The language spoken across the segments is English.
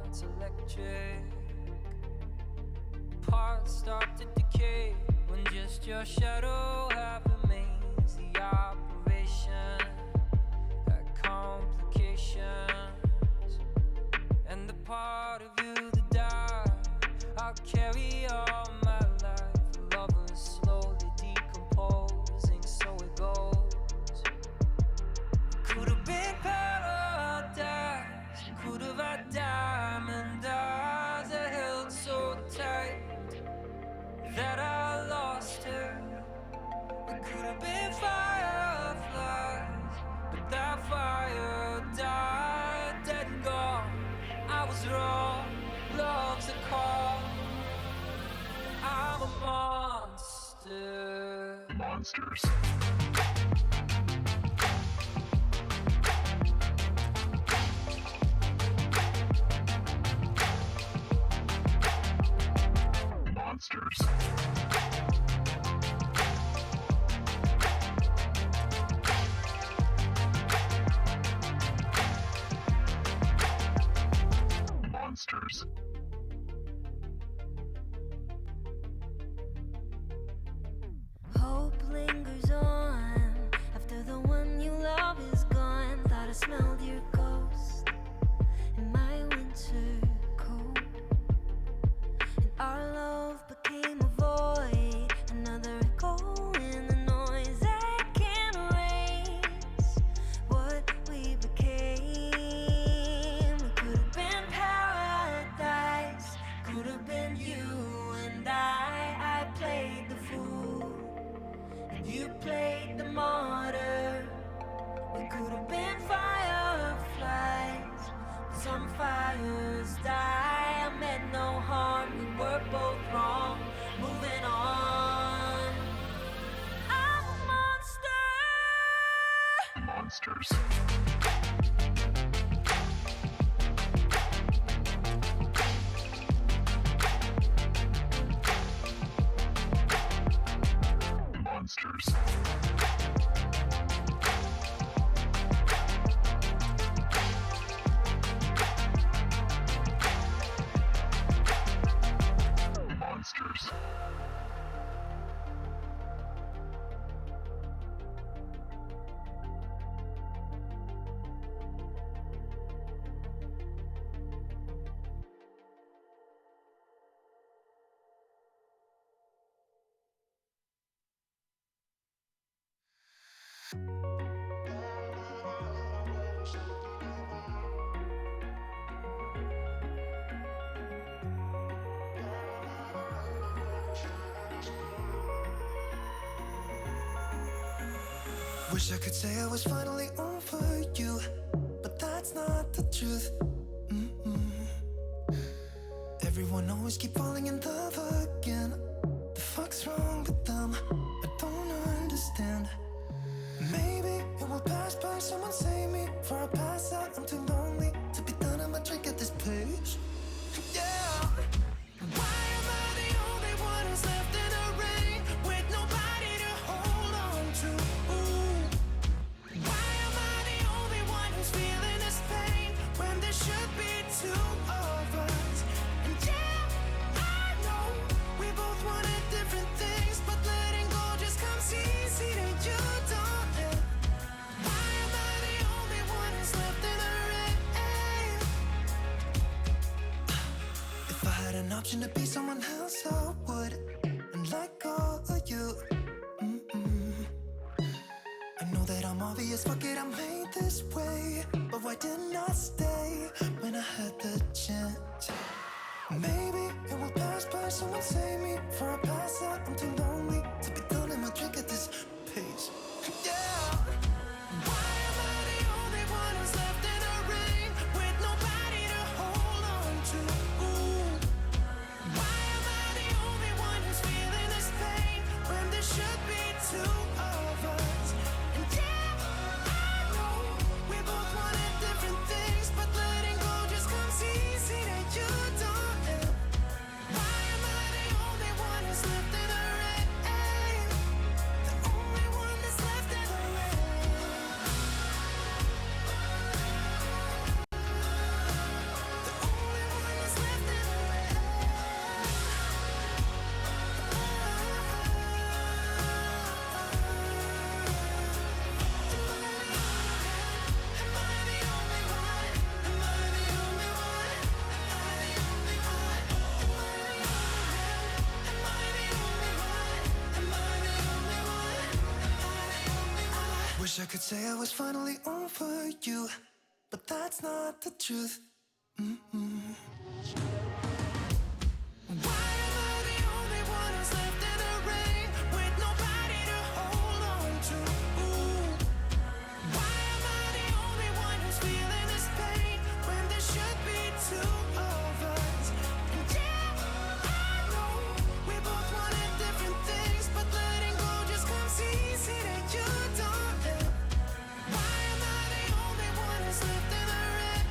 it's electric. Parts start to decay when just your shadow half remains. The operation had complications, and the part of you that died I'll carry all my life. Lovers slowly decomposing, so it goes. Could have been paradise, could have had diamond eyes that held so tight that I lost her. It could have been fireflies, but that fire died, dead and gone. I was wrong, love's a call. I'm a monster. Monsters. Monsters. Monsters. Hope lingers on after the one you love is gone. Thought I smelled your ghost in my winter coat, and our love became a void, another echo in the noise that can't erase what we became. We could have been paradise, could have been you and I played the fool, you played the martyr. We could have been fireflies, but some fires die. I meant no harm, we were both wrong. Moving on. I'm a monster. Monsters. Monsters. Monsters. Wish I could say I was finally over you, but that's not the truth. Everyone always keep falling in love again. The fuck's wrong with them? I don't understand. Maybe it will pass by, someone save me. Before I pass out, I'm too lonely to be done. I'm a drink at this place. Yeah. Why am I the only one who's left in the rain with nobody to hold on to? Why am I the only one who's feeling this pain when there should be two of us? And yeah, I know we both wanted different things, but letting go just comes easy to you, don't it? Why am I the only one who's left in the rain? If I had an option to be someone else, I would, and let go of you. I know that I'm obvious, fuck it, I'm made this way. But why didn't I stay when I had the chance? Maybe it will pass by, someone save me. Before I pass out, I'm too lonely to be done in my drink at this pace. Yeah. Why am I the only one who's left in the rain with nobody to hold on to? Why am I the only one who's feeling this pain when there should be two of us? And yeah, I know we both wanted different things, but letting go just comes easy to you, don't it? Why am I the only one who's left in the rain? The only one that's Wish I could say I was finally over you, but that's not the truth. Why am I the only one who's left in the rain with nobody to hold on to? Why am I the only one who's feeling this pain when there should be two of us? And yeah, I know we both wanted different things, but letting go just comes easy that you don't know. Why am I the only one who's left in the rain?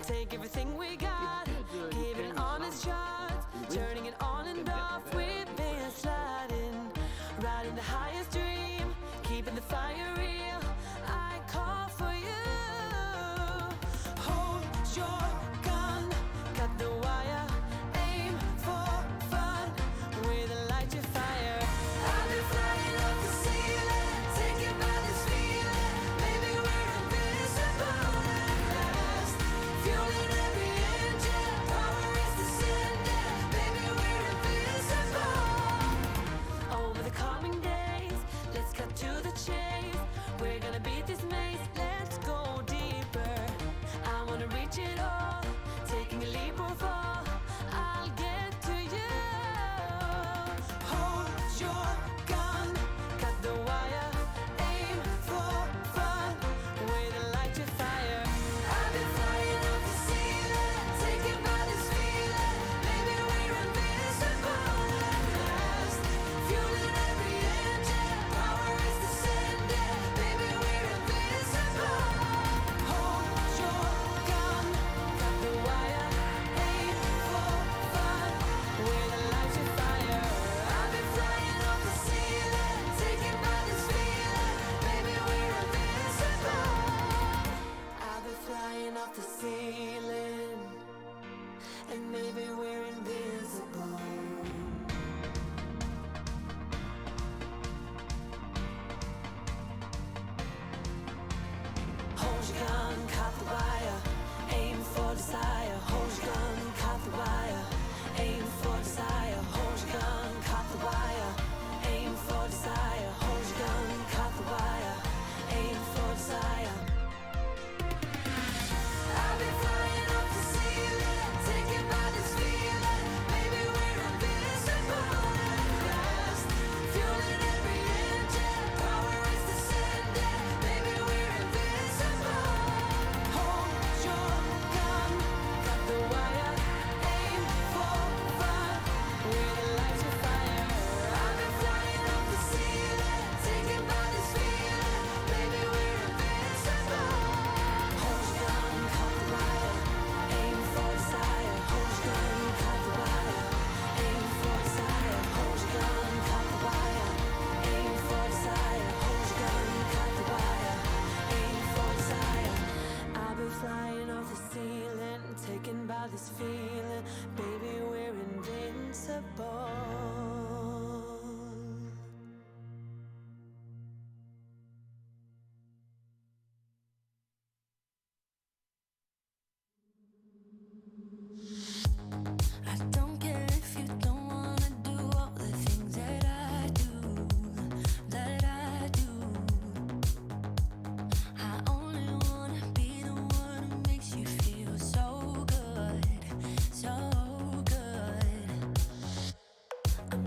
Take everything we got, give it an honest shot, turning it on and off, we've been sliding, riding the highest dream, keeping the fire real, I call for you. Hold your gun, cut the wire, aim for fun, with a light to fire. I've been flying up the ceiling, taken by this feeling, maybe we're invisible at last. Fueling every engine, power is descending, baby we're invisible. Over the coming days, let's cut to the chase. We're gonna beat this maze, let's go deeper. I wanna reach it all, taking a leap or fall, I'll get to you. Hold your gun, cut the wire, aim for fun, with a light to fire. I've been flying up the ceiling, taken by this feeling, maybe we're invisible at last. Fueling every engine, power is descending, baby we're invisible. Hold your gun, cut the wire, aim for fun, with a light to fire. I've been flying up the ceiling, taken by this feeling, baby we're invisible. I've been flying off the ceiling, and maybe we're invisible. Hold your gun, cut the wire, aim for desire. Hold your gun, cut the wire, aim for desire. Hold your gun, cut the wire, aim for desire. Hold your gun, cut the wire, aim for desire. I've been flying up the ceiling, taken by this feeling, maybe we're invisible at last. Fueling every engine, power is descending, baby we're invisible. Hold your gun, cut the wire, aim for fun, with a light to fire. I've been flying up the ceiling, taken by this feeling, baby we're invisible. Hold your gun, cut the wire, aim for desire. Hold your gun, cut the wire, aim for desire. Hold your gun, cut the wire, aim for desire. Hold your gun, cut the wire, aim for desire. I've been flying off the ceiling, taken by this feeling, baby we're invincible. I don't care if you don't wanna do all the things that I do, that I do. I only wanna be the one who makes you feel so good, so good. I'm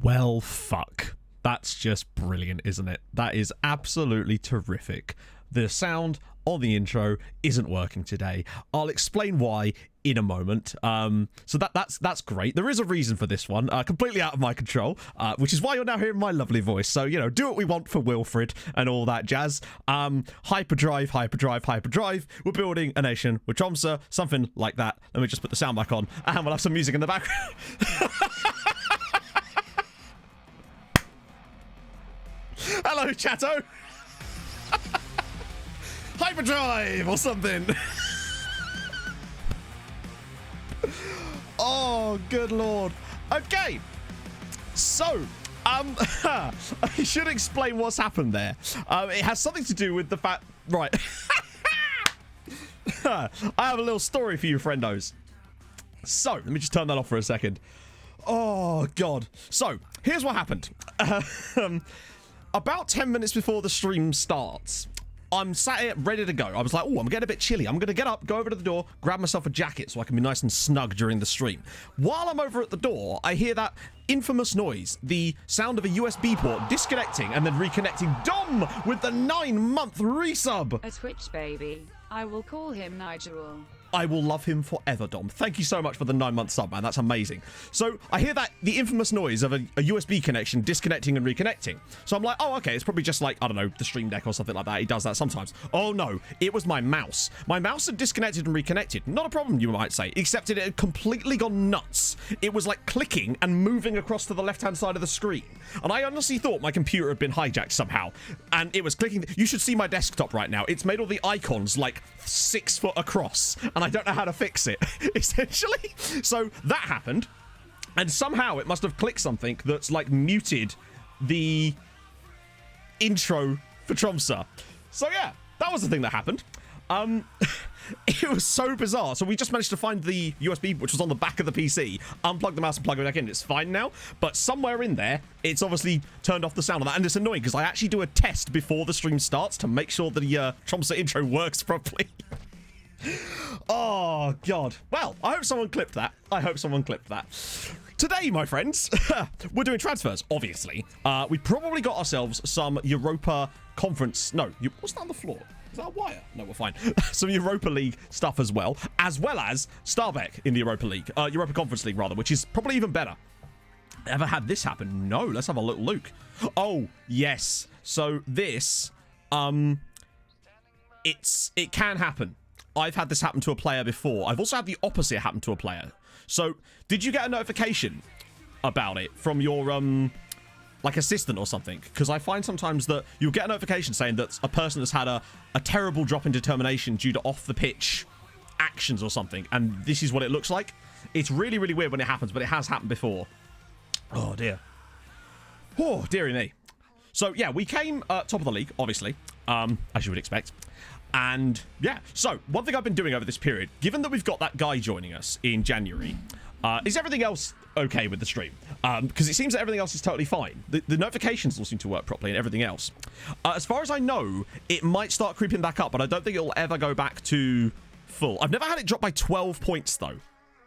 Well, fuck. That's just brilliant, isn't it? That is absolutely terrific. The sound on the intro isn't working today. I'll explain why in a moment. So that's great. There is a reason for this one, completely out of my control, which is why you're now hearing my lovely voice. So, you know, do what we want for Wilfred and all that jazz. Hyperdrive. We're building a nation with Tromso, something like that. Let me just put the sound back on, and we'll have some music in the background. Hello, chatto. Hyperdrive or something. Oh, good lord. Okay. So, I should explain what's happened there. It has something to do with the fact... Right. I have a little story for you, friendos. So, let me just turn that off for a second. Oh, God. So, here's what happened. About 10 minutes before the stream starts, I'm sat here ready to go. I was like, oh, I'm getting a bit chilly. I'm going to get up, go over to the door, grab myself a jacket so I can be nice and snug during the stream. While I'm over at the door, I hear that infamous noise, the sound of a USB port disconnecting and then reconnecting. Dom with the 9-month resub. A Twitch baby. I will call him Nigel. I will love him forever, Dom. Thank you so much for the 9-month sub, man. That's amazing. So I hear that the infamous noise of a USB connection disconnecting and reconnecting. So I'm like, oh, okay, it's probably just like, I don't know, the Stream Deck or something like that. He does that sometimes. Oh, no, it was my mouse. My mouse had disconnected and reconnected. Not a problem, you might say, except it had completely gone nuts. It was like clicking and moving across to the left-hand side of the screen. And I honestly thought my computer had been hijacked somehow. And it was clicking. You should see my desktop right now. It's made all the icons like 6 foot across. And I don't know how to fix it, essentially. So that happened, and somehow it must have clicked something that's like muted the intro for Tromso. So yeah, that was the thing that happened. It was so bizarre. So we just managed to find the USB, which was on the back of the PC, unplug the mouse and plug it back in. It's fine now, but somewhere in there, it's obviously turned off the sound of that, and it's annoying because I actually do a test before the stream starts to make sure the Tromso intro works properly. Oh, God. Well, I hope someone clipped that. Today, my friends, we're doing transfers, obviously. We probably got ourselves some Europa Conference... No, what's that on the floor? Is that a wire? No, we're fine. Some Europa League stuff as well as Starbeck in the Europa League. Europa Conference League, rather, which is probably even better. Ever had this happen? No, let's have a little look. Oh, yes. So this, it can happen. I've had this happen to a player before. I've also had the opposite happen to a player. So, did you get a notification about it from your, like, assistant or something? Because I find sometimes that you'll get a notification saying that a person has had a terrible drop in determination due to off-the-pitch actions or something. And this is what it looks like. It's really, really weird when it happens, but it has happened before. Oh, dear. Oh, dearie me. So, yeah, we came top of the league, obviously, as you would expect. And yeah, so one thing I've been doing over this period, given that we've got that guy joining us in January, is everything else okay with the stream? Because it seems that everything else is totally fine. The notifications all seem to work properly and everything else. As far as I know, it might start creeping back up, but I don't think it'll ever go back to full. I've never had it drop by 12 points, though.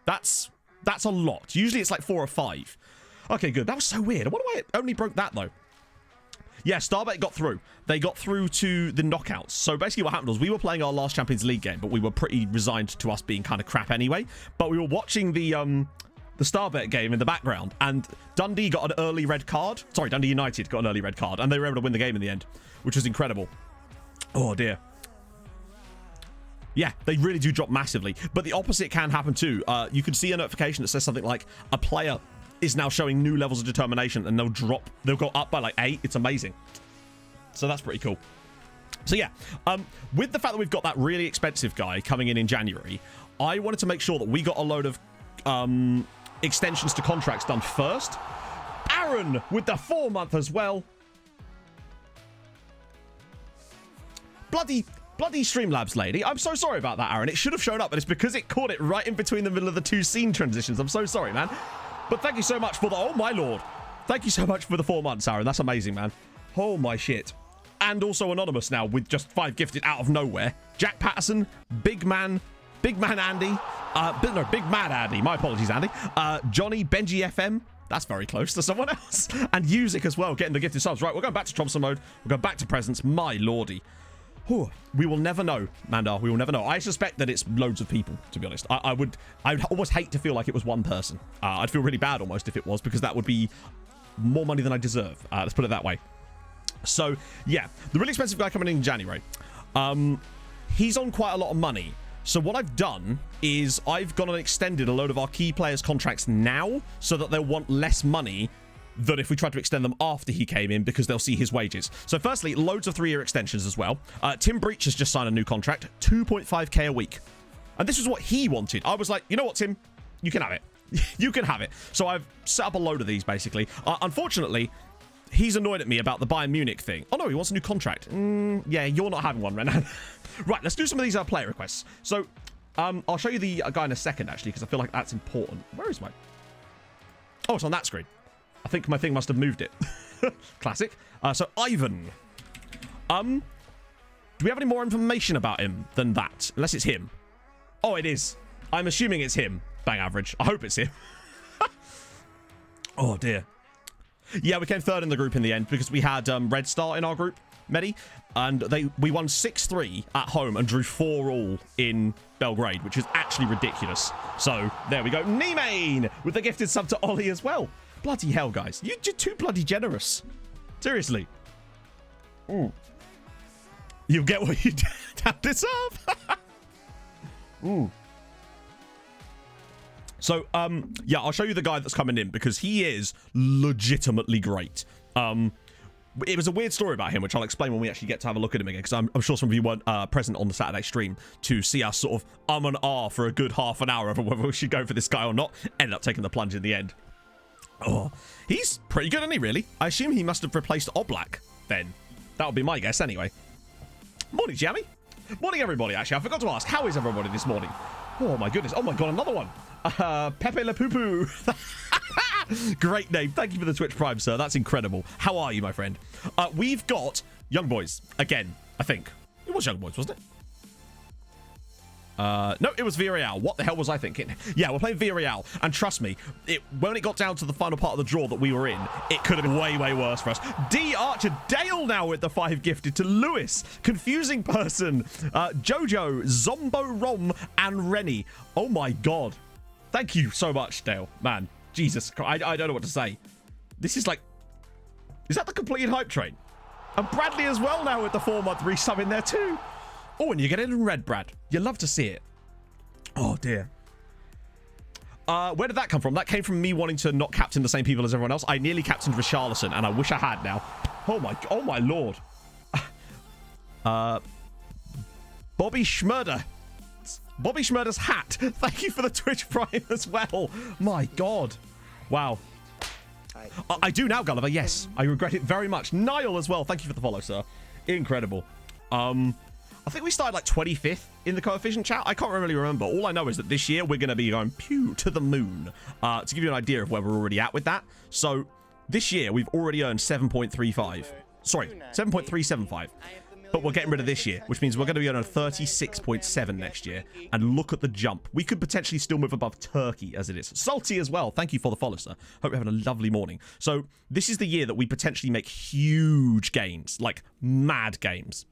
That's a lot. Usually it's like 4 or 5. Okay, good. That was so weird. I wonder why it only broke that, though. Yeah, Starbait got through. They got through to the knockouts. So basically what happened was we were playing our last Champions League game, but we were pretty resigned to us being kind of crap anyway. But we were watching the Starbait game in the background, and Dundee got an early red card. Sorry, Dundee United got an early red card, and they were able to win the game in the end, which was incredible. Oh, dear. Yeah, they really do drop massively. But the opposite can happen too. You can see a notification that says something like a player is now showing new levels of determination, and they'll go up by like 8. It's amazing. So that's pretty cool. So yeah, with the fact that we've got that really expensive guy coming in January, I wanted to make sure that we got a load of extensions to contracts done first. Aaron with the 4-month as well. Bloody Streamlabs lady. I'm so sorry about that, Aaron. It should have shown up, but it's because it caught it right in between the middle of the 2 scene transitions. I'm so sorry, man. But thank you so much for the... Oh, my lord. Thank you so much for the 4 months, Aaron. That's amazing, man. Oh, my shit. And also anonymous now with just 5 gifted out of nowhere. Jack Patterson, Big Man Andy. Big Mad Andy. My apologies, Andy. Johnny, Benji FM, That's very close to someone else. And Music as well, getting the gifted subs. Right, we're going back to Tromso mode. We're going back to presents. My lordy. Whew. We will never know, Mandar. We will never know. I suspect that it's loads of people, to be honest. I would almost hate to feel like it was one person. I'd feel really bad almost if it was, because that would be more money than I deserve. Let's put it that way. So, yeah. The really expensive guy coming in January. He's on quite a lot of money. So what I've done is I've gone and extended a load of our key players' contracts now so that they'll want less money than if we tried to extend them after he came in, because they'll see his wages. So firstly, loads of 3-year extensions as well. Tim Breach has just signed a new contract, 2.5k a week. And this is what he wanted. I was like, you know what, Tim? You can have it. You can have it. So I've set up a load of these, basically. Unfortunately, he's annoyed at me about the Bayern Munich thing. Oh, no, he wants a new contract. Yeah, you're not having one, Renan. Right, let's do some of these player requests. So, I'll show you the guy in a second, actually, because I feel like that's important. Where is my... Oh, it's on that screen. I think my thing must have moved it. Classic. So, Ivan. Do we have any more information about him than that? Unless it's him. Oh, it is. I'm assuming it's him. Bang average. I hope it's him. Oh, dear. Yeah, we came third in the group in the end because we had Red Star in our group, Medi, and we won 6-3 at home and drew 4-all in Belgrade, which is actually ridiculous. So there we go. Neemane with the gifted sub to Ollie as well. Bloody hell, guys. You're too bloody generous. Seriously. You'll get what you deserve. So, yeah, I'll show you the guy that's coming in because he is legitimately great. It was a weird story about him, which I'll explain when we actually get to have a look at him again, because I'm sure some of you weren't present on the Saturday stream to see us sort of and ah for a good half an hour over whether we should go for this guy or not. Ended up taking the plunge in the end. Oh, he's pretty good, isn't he, really? I assume he must have replaced Oblak then. That would be my guess anyway. Morning, Jammy. Morning, everybody, actually. I forgot to ask, how is everybody this morning? Oh, my goodness. Oh, my God, another one. Pepe Le Poo-Poo. Great name. Thank you for the Twitch Prime, sir. That's incredible. How are you, my friend? We've got Young Boys again, I think. It was Young Boys, wasn't it? No, it was Villarreal. What the hell was I thinking? Yeah, we're playing Villarreal. And trust me, when it got down to the final part of the draw that we were in, it could have been way, way worse for us. D. Archer Dale now with the 5 gifted to Lewis. Confusing Person. Jojo, Zombo Rom, and Rennie. Oh my God. Thank you so much, Dale. Man, Jesus Christ. I don't know what to say. This is like... Is that the completed hype train? And Bradley as well now with the 4-month resub in there too. Oh, and you get it in red, Brad. You love to see it. Oh, dear. Where did that come from? That came from me wanting to not captain the same people as everyone else. I nearly captained Richarlison, and I wish I had now. Oh, my Lord. Bobby Schmurder. Bobby Schmurder's hat. Thank you for the Twitch Prime as well. My God. Wow. I do now, Gulliver. Yes. I regret it very much. Niall as well. Thank you for the follow, sir. Incredible. I think we started like 25th in the coefficient chat. I can't really remember. All I know is that this year we're going to be going pew to the moon. To give you an idea of where we're already at with that. So this year we've already earned 7.35. Sorry, 7.375. But we're getting rid of this year, which means we're going to be earning 36.7 next year. And look at the jump. We could potentially still move above Turkey as it is. Salty as well. Thank you for the follow, sir. Hope you're having a lovely morning. So this is the year that we potentially make huge gains, like mad games.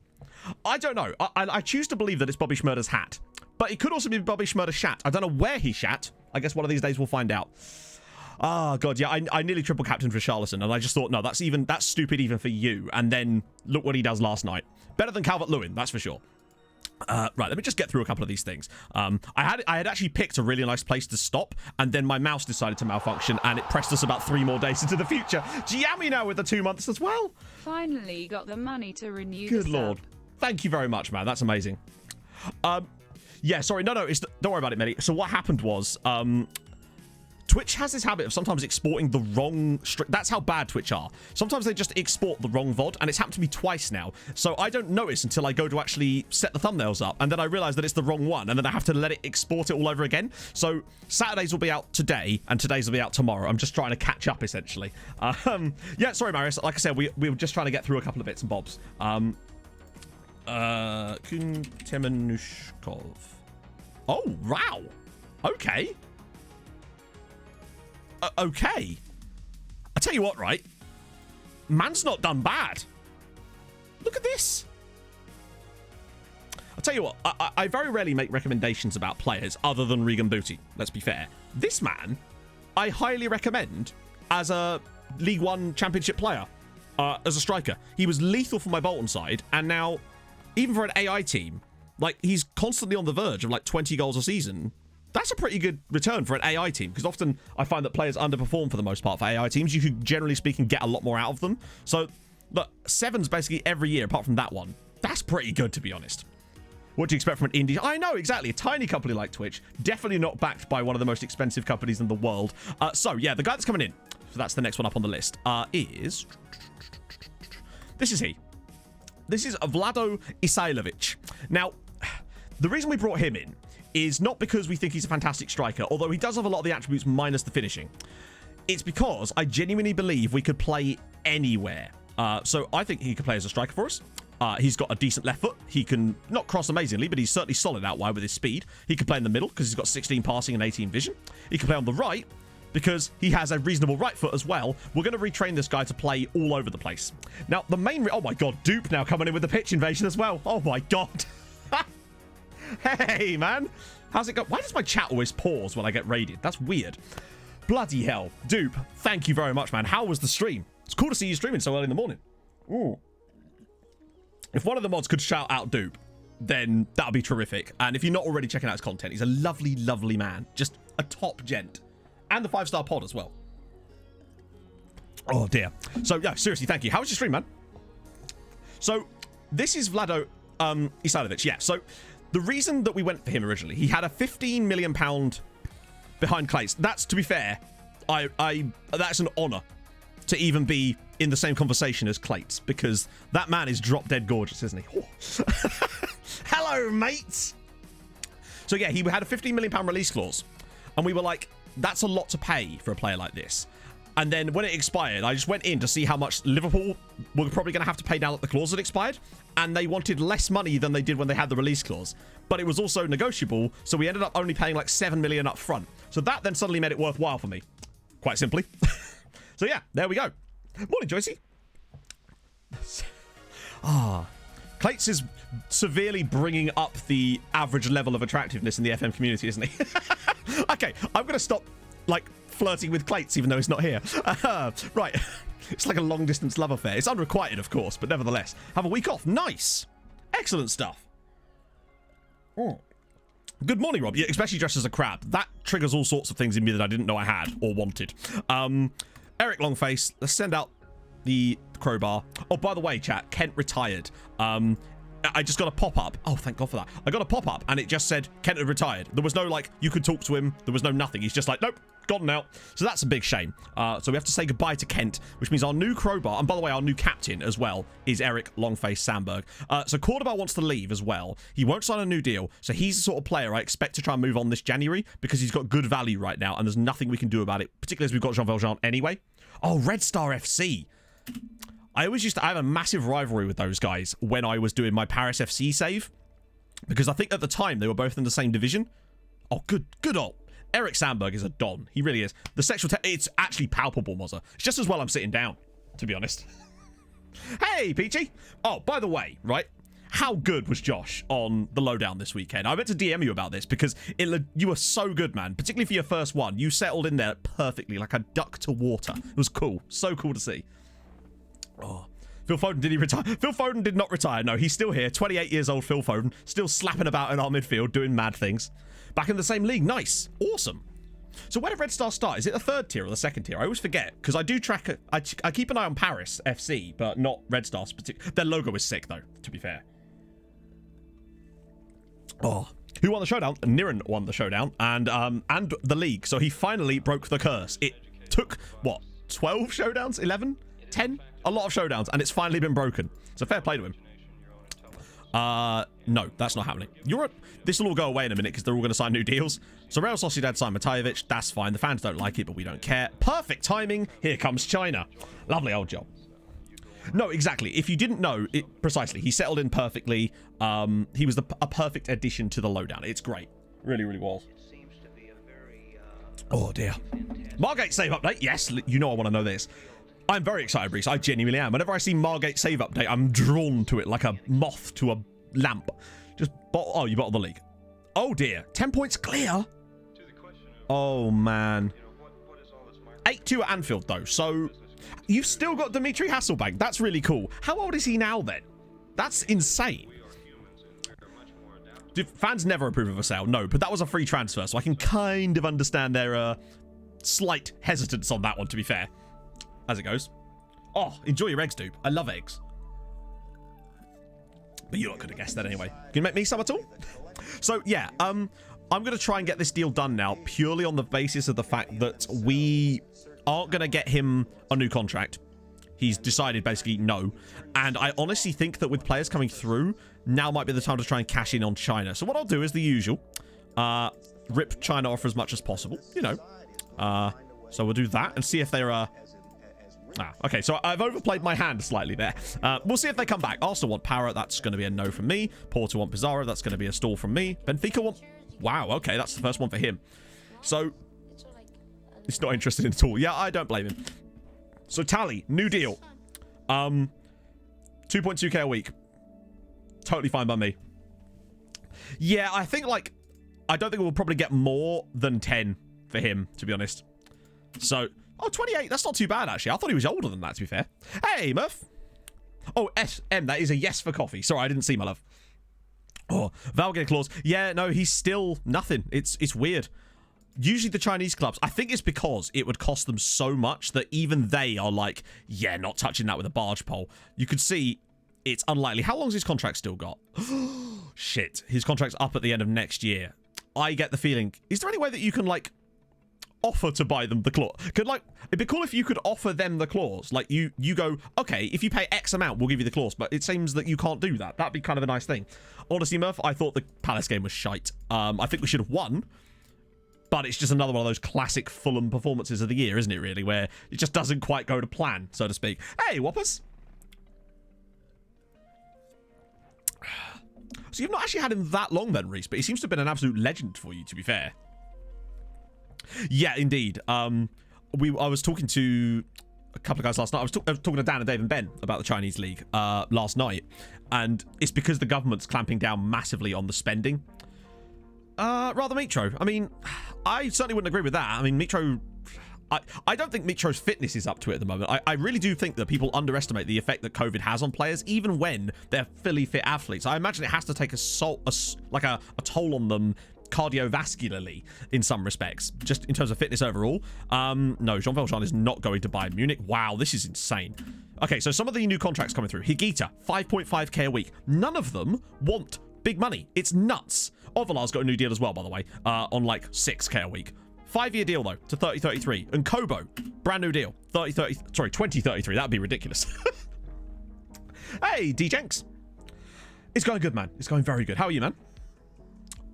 I don't know. I choose to believe that it's Bobby Schmurder's hat. But it could also be Bobby Schmurder's shat. I don't know where he shat. I guess one of these days we'll find out. Oh, God, yeah. I nearly triple captained for Richarlison, and I just thought, no, that's stupid even for you. And then look what he does last night. Better than Calvert-Lewin, that's for sure. Right, let me just get through a couple of these things. I had actually picked a really nice place to stop, and then my mouse decided to malfunction, and it pressed us about 3 more days into the future. Giammi now with the 2 months as well. Finally got the money to renew Good the Lord. sub. Thank you very much, man. That's amazing. Yeah, sorry. No, don't worry about it, Medi. So what happened was, Twitch has this habit of sometimes exporting the wrong... That's how bad Twitch are. Sometimes they just export the wrong VOD, and it's happened to me twice now. So I don't notice until I go to actually set the thumbnails up, and then I realize that it's the wrong one, and then I have to let it export it all over again. So Saturdays will be out today, and today's will be out tomorrow. I'm just trying to catch up, essentially. Yeah, sorry, Marius. Like I said, we were just trying to get through a couple of bits and bobs. Kun Temenushkov. Oh, wow. Okay. Okay. tell you what, right? Man's not done bad. Look at this. I'll tell you what, I very rarely make recommendations about players other than Regan Booty, let's be fair. This man, I highly recommend as a League One Championship player, as a striker. He was lethal for my Bolton side, and now, even for an AI team, like, he's constantly on the verge of, like, 20 goals a season. That's a pretty good return for an AI team, because often I find that players underperform for the most part for AI teams. You could, generally speaking, get a lot more out of them. So, look, 7's basically every year, apart from that one. That's pretty good, to be honest. What do you expect from an indie? I know, exactly. A tiny company like Twitch. Definitely not backed by one of the most expensive companies in the world. So, yeah, the guy that's coming in, so that's the next one up on the list, is... This is he. This is Vlado Isailovic. Now, the reason we brought him in is not because we think he's a fantastic striker, although he does have a lot of the attributes minus the finishing. It's because I genuinely believe we could play anywhere. So I think he could play as a striker for us. He's got a decent left foot. He can not cross amazingly, but he's certainly solid out wide with his speed. He can play in the middle because he's got 16 passing and 18 vision. He can play on the right because he has a reasonable right foot as well. We're going to retrain this guy to play all over the place. Now, the main... oh, my God. Dupe now coming in with the pitch invasion as well. Oh, my God. Hey, man. How's it go? Why does my chat always pause when I get raided? That's weird. Bloody hell. Dupe, thank you very much, man. How was the stream? It's cool to see you streaming so early in the morning. Ooh. If one of the mods could shout out Dupe, then that would be terrific. And if you're not already checking out his content, he's a lovely, lovely man. Just a top gent. And the 5-star pod as well. Oh, dear. So, yeah, seriously, thank you. How was your stream, man? So, this is Vlado Isailovic. Yeah, so the reason that we went for him originally, he had a £15 million behind Clates. That's, to be fair, that's an honour to even be in the same conversation as Clates, because that man is drop dead gorgeous, isn't he? Oh. Hello, mates. So, yeah, he had a £15 million release clause. And we were like, that's a lot to pay for a player like this. And then when it expired, I just went in to see how much Liverpool were probably going to have to pay now that the clause had expired. And they wanted less money than they did when they had the release clause. But it was also negotiable, so we ended up only paying like 7 million up front. So that then suddenly made it worthwhile for me. Quite simply. So yeah, there we go. Morning, Joycey. Clates is severely bringing up the average level of attractiveness in the FM community, isn't he? Okay, I'm going to stop, like, flirting with Clates, even though he's not here. Right. It's like a long-distance love affair. It's unrequited, of course, but nevertheless. Have a week off. Nice. Excellent stuff. Oh. Good morning, Rob. Yeah, especially dressed as a crab. That triggers all sorts of things in me that I didn't know I had or wanted. Eric Longface, let's send out the crowbar. Oh, by the way, chat, Kent retired. I just got a pop-up. Oh, thank God for that. I got a pop-up, and it just said Kent had retired. There was no, like, you could talk to him. There was no nothing. He's just like, nope, gone now. So that's a big shame. So we have to say goodbye to Kent, which means our new crowbar, and by the way, our new captain as well, is Eric Longface Sandberg. So Cordoba wants to leave as well. He won't sign a new deal. So he's the sort of player I expect to try and move on this January because he's got good value right now, and there's nothing we can do about it, particularly as we've got Jean Valjean anyway. Oh, Red Star FC. I always used to have a massive rivalry with those guys when I was doing my Paris FC save. Because I think at the time they were both in the same division. Oh, good old. Eric Sandberg is a don. He really is. The sexual... it's actually palpable, Mozza. It's just as well I'm sitting down, to be honest. Hey, Peachy. Oh, by the way, right? How good was Josh on the lowdown this weekend? I meant to DM you about this because you were so good, man. Particularly for your first one. You settled in there perfectly, like a duck to water. It was cool. So cool to see. Oh, Phil Foden, did he retire? Phil Foden did not retire. No, he's still here. 28 years old Phil Foden. Still slapping about in our midfield, doing mad things. Back in the same league. Nice. Awesome. So where did Red Star start? Is it the third tier or the second tier? I always forget because I do track it. I keep an eye on Paris FC, but not Red Star. Their logo is sick, though, to be fair. Oh, who won the showdown? Niran won the showdown and the league. So he finally broke the curse. It took, what, 12 showdowns? 11? 10? A lot of showdowns, and it's finally been broken. So fair play to him. No, that's not happening. This will all go away in a minute because they're all going to sign new deals. So Real Sociedad signed Matajevic. That's fine. The fans don't like it, but we don't care. Perfect timing. Here comes China. Lovely old job. No, exactly. If you didn't know it precisely, he settled in perfectly. He was a perfect addition to the lowdown. It's great. Really, really was. Oh, dear. Margate save update. Yes, you know I want to know this. I'm very excited, Reese. I genuinely am. Whenever I see Margate save update, I'm drawn to it like a moth to a lamp. Just oh, you bottled the league. Oh dear, 10 points clear. Oh man. 8-2 at Anfield though, so you've still got Dimitri Hasselbank. That's really cool. How old is he now then? That's insane. Do fans never approve of a sale? No, but that was a free transfer, so I can kind of understand their slight hesitance on that one, to be fair. As it goes. Oh, enjoy your eggs, dude. I love eggs. But you're not going to guess that anyway. Can you make me some at all? So, yeah, I'm going to try and get this deal done now, purely on the basis of the fact that we aren't going to get him a new contract. He's decided basically no. And I honestly think that with players coming through, now might be the time to try and cash in on China. So what I'll do is the usual. Rip China off as much as possible, you know. So we'll do that and see if they're... okay, so I've overplayed my hand slightly there. We'll see if they come back. Arsenal want Power. That's going to be a no from me. Porto want Pizarro. That's going to be a stall from me. Benfica want... Wow, okay, that's the first one for him. So, he's not interested in it at all. Yeah, I don't blame him. So, Tally, new deal. 2.2k a week. Totally fine by me. Yeah, I think, like... I don't think we'll probably get more than 10 for him, to be honest. So... Oh, 28. That's not too bad, actually. I thought he was older than that, to be fair. Hey, Murph. Oh, SM. That is a yes for coffee. Sorry, I didn't see, my love. Oh, Valgate clause. Yeah, no, he's still nothing. It's weird. Usually the Chinese clubs, I think it's because it would cost them so much that even they are like, yeah, not touching that with a barge pole. You could see it's unlikely. How long's his contract still got? Shit. His contract's up at the end of next year. I get the feeling. Is there any way that you can, like, offer to buy them the clause? It'd be cool if you could offer them the clause. Like, you go, okay, if you pay X amount, we'll give you the clause. But it seems that you can't do that. That'd be kind of a nice thing. Honestly, Murph, I thought the Palace game was shite. I think we should have won. But it's just another one of those classic Fulham performances of the year, isn't it, really? Where it just doesn't quite go to plan, so to speak. Hey, Whoppers. So you've not actually had him that long then, Reese, but he seems to have been an absolute legend for you, to be fair. Yeah, indeed. I was talking to a couple of guys last night. I was talking to Dan and Dave and Ben about the Chinese league last night, and it's because the government's clamping down massively on the spending. Rather Mitro. I mean, I certainly wouldn't agree with that. I mean, Mitro... I don't think Mitro's fitness is up to it at the moment. I really do think that people underestimate the effect that COVID has on players, even when they're fully fit athletes. I imagine it has to take a toll on them cardiovascularly in some respects, just in terms of fitness overall. No, Jean Valjean is not going to Bayern Munich. Wow, this is insane. Okay, so some of the new contracts coming through. Higuita, 5.5k a week. None of them want big money. It's nuts. Ovalar's got a new deal as well, by the way, on like 6k a week. 5-year deal, though, to 30-33. And Kobo, brand new deal, 20-33. That'd be ridiculous. Hey, D-Jenks. It's going good, man. It's going very good. How are you, man?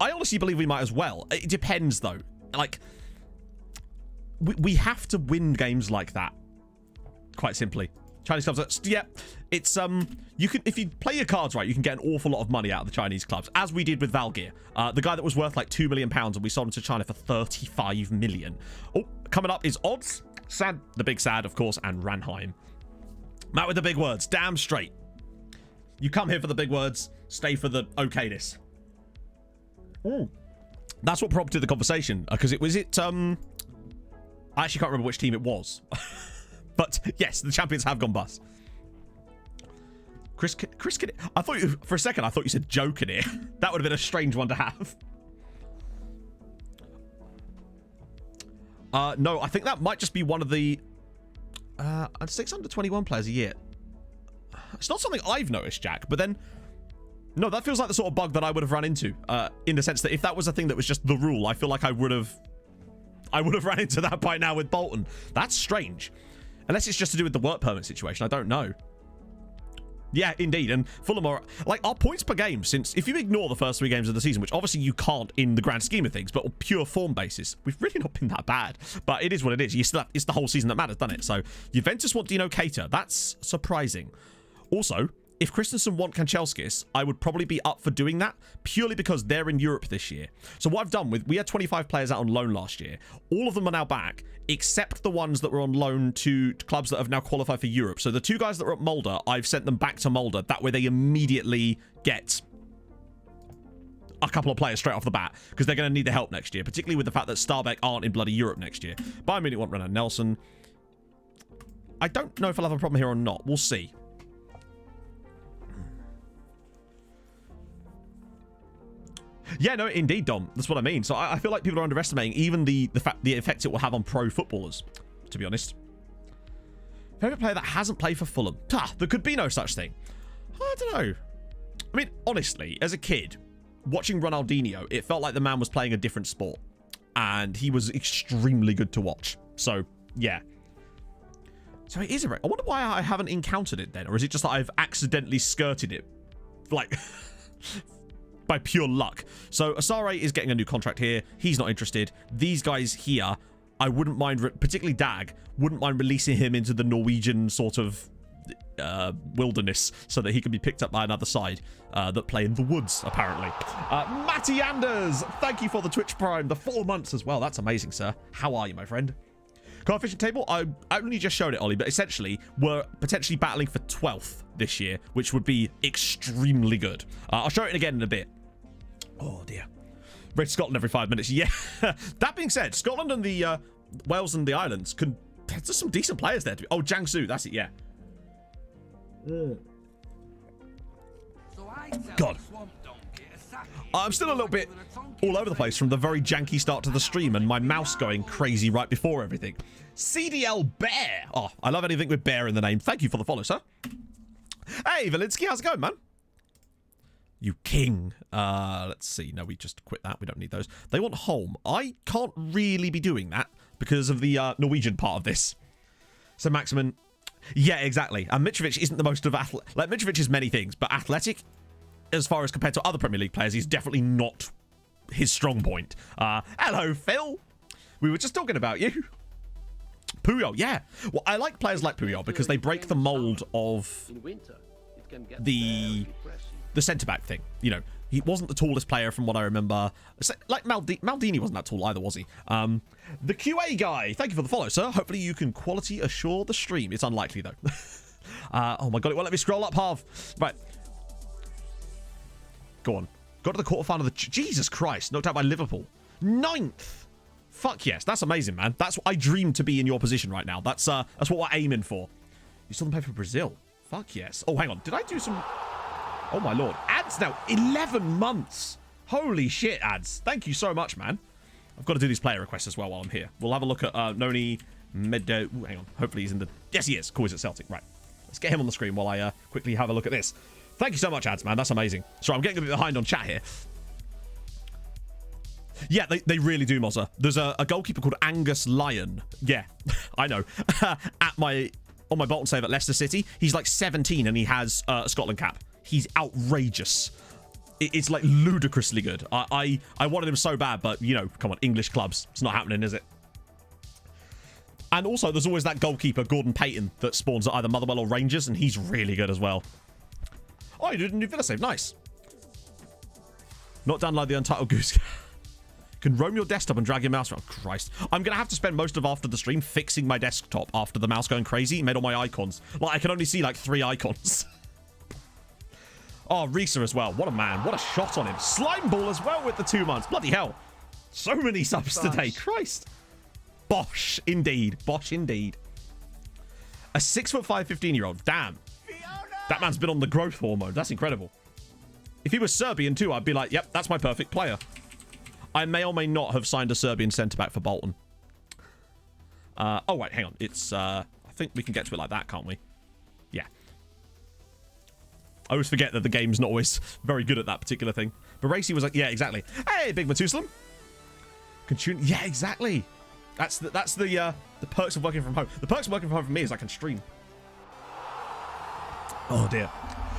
I honestly believe we might as well. It depends, though. Like, we have to win games like that. Quite simply. Chinese clubs, yeah, it's, you can, if you play your cards right, you can get an awful lot of money out of the Chinese clubs, as we did with Valgeir. The guy that was worth like £2 million, and we sold him to China for 35 million. Oh, coming up is Odds, Sad, the Big Sad, of course, and Ranheim. Matt with the big words, damn straight. You come here for the big words, stay for the okayness. Oh, that's what prompted the conversation, because I actually can't remember which team it was. But yes, the champions have gone bust. Chris, I thought you, for a second, I thought you said joke in here. That would have been a strange one to have. No, I think that might just be one of the 621 players a year. It's not something I've noticed, Jack, but then no, that feels like the sort of bug that I would have run into, in the sense that if that was a thing that was just the rule, I feel like I would have ran into that by now with Bolton. That's strange. Unless it's just to do with the work permit situation. I don't know. Yeah, indeed. And Fulham are... Like, our points per game, since... If you ignore the first 3 games of the season, which obviously you can't in the grand scheme of things, but on pure form basis, we've really not been that bad. But it is what it is. You still have, it's the whole season that matters, doesn't it? So, Juventus want Dino Keita. That's surprising. Also, if Christensen want Kanchelskis, I would probably be up for doing that purely because they're in Europe this year. So what I've done we had 25 players out on loan last year. All of them are now back, except the ones that were on loan to clubs that have now qualified for Europe. So the 2 guys that were at Mulder, I've sent them back to Mulder. That way they immediately get a couple of players straight off the bat because they're going to need the help next year, particularly with the fact that Starbeck aren't in bloody Europe next year. Bayern Munich want Renan Nelson. I don't know if I'll have a problem here or not. We'll see. Yeah, no, indeed, Dom. That's what I mean. So I feel like people are underestimating even the effect it will have on pro footballers, to be honest. Favorite player that hasn't played for Fulham? There could be no such thing. I don't know. I mean, honestly, as a kid, watching Ronaldinho, it felt like the man was playing a different sport. And he was extremely good to watch. So, yeah. So it is I wonder why I haven't encountered it then. Or is it just that I've accidentally skirted it? Like... by pure luck. So Asare is getting a new contract here. He's not interested. These guys here, I wouldn't mind, particularly Dag, wouldn't mind releasing him into the Norwegian sort of wilderness so that he can be picked up by another side that play in the woods, apparently. Matty Anders, thank you for the Twitch Prime, the 4 months as well. That's amazing, sir. How are you, my friend? Coefficient table, I only just showed it, Ollie, but essentially we're potentially battling for 12th this year, which would be extremely good. I'll show it again in a bit. Oh, dear. Raid Scotland every 5 minutes. Yeah. That being said, Scotland and the Wales and the Islands, there's some decent players there. Oh, Jiangsu, that's it, yeah. God. I'm still a little bit all over the place from the very janky start to the stream and my mouse going crazy right before everything. CDL Bear. Oh, I love anything with bear in the name. Thank you for the follow, sir. Hey, Valinsky, how's it going, man? You king. Let's see. No, we just quit that. We don't need those. They want home. I can't really be doing that because of the Norwegian part of this. So Maximin. Yeah, exactly. And Mitrovic isn't the most of like Mitrovic is many things, but athletic, as far as compared to other Premier League players, he's definitely not his strong point. Hello, Phil. We were just talking about you. Puyol, yeah. Well, I like players like Puyol because they break the mold of the centre-back thing. You know, he wasn't the tallest player from what I remember. Like Maldini wasn't that tall either, was he? The QA guy, thank you for the follow, sir. Hopefully you can quality assure the stream. It's unlikely, though. Oh, my God. It won't let me scroll up half. Right. Go on. Got to the quarterfinal of the... Jesus Christ. Knocked out by Liverpool. 9th. Fuck yes. That's amazing, man. That's what I dream to be in your position right now. That's what we're aiming for. You still play for Brazil? Fuck yes. Oh, hang on. Did I do some... Oh, my Lord. Ads now. 11 months. Holy shit, Ads. Thank you so much, man. I've got to do these player requests as well while I'm here. We'll have a look at Noni Meadow. Ooh, hang on. Hopefully he's in the... Yes, he is. Cool, he's at Celtic. Right. Let's get him on the screen while I quickly have a look at this. Thank you so much, Ads, man. That's amazing. Sorry, I'm getting a bit behind on chat here. Yeah, they really do, Mozza. There's a goalkeeper called Angus Lyon. Yeah, I know. On my Bolton save at Leicester City, he's like 17 and he has a Scotland cap. He's outrageous. It's like ludicrously good. I wanted him so bad, but, you know, come on, English clubs. It's not happening, is it? And also, there's always that goalkeeper, Gordon Payton, that spawns at either Motherwell or Rangers, and he's really good as well. Oh, you did a new Villa save. Nice. Not download the Untitled Goose. Can roam your desktop and drag your mouse around. Christ. I'm going to have to spend most of after the stream fixing my desktop after the mouse going crazy. Made all my icons. Like, I can only see, like, 3 icons. Oh, Risa as well. What a man. What a shot on him. Slime Ball as well with the 2 months. Bloody hell. So many subs today. Christ. Bosh, indeed. Bosh, indeed. A 6'5", 15-year-old. Damn. That man's been on the growth hormone. That's incredible. If he was Serbian too, I'd be like, yep, that's my perfect player. I may or may not have signed a Serbian centre-back for Bolton. Oh, wait, hang on. It's, I think we can get to it like that, can't we? Yeah. I always forget that the game's not always very good at that particular thing. But Racy was like, yeah, exactly. Hey, Big Matusalem. Yeah, exactly. That's the perks of working from home. The perks of working from home for me is I can stream. Oh, dear.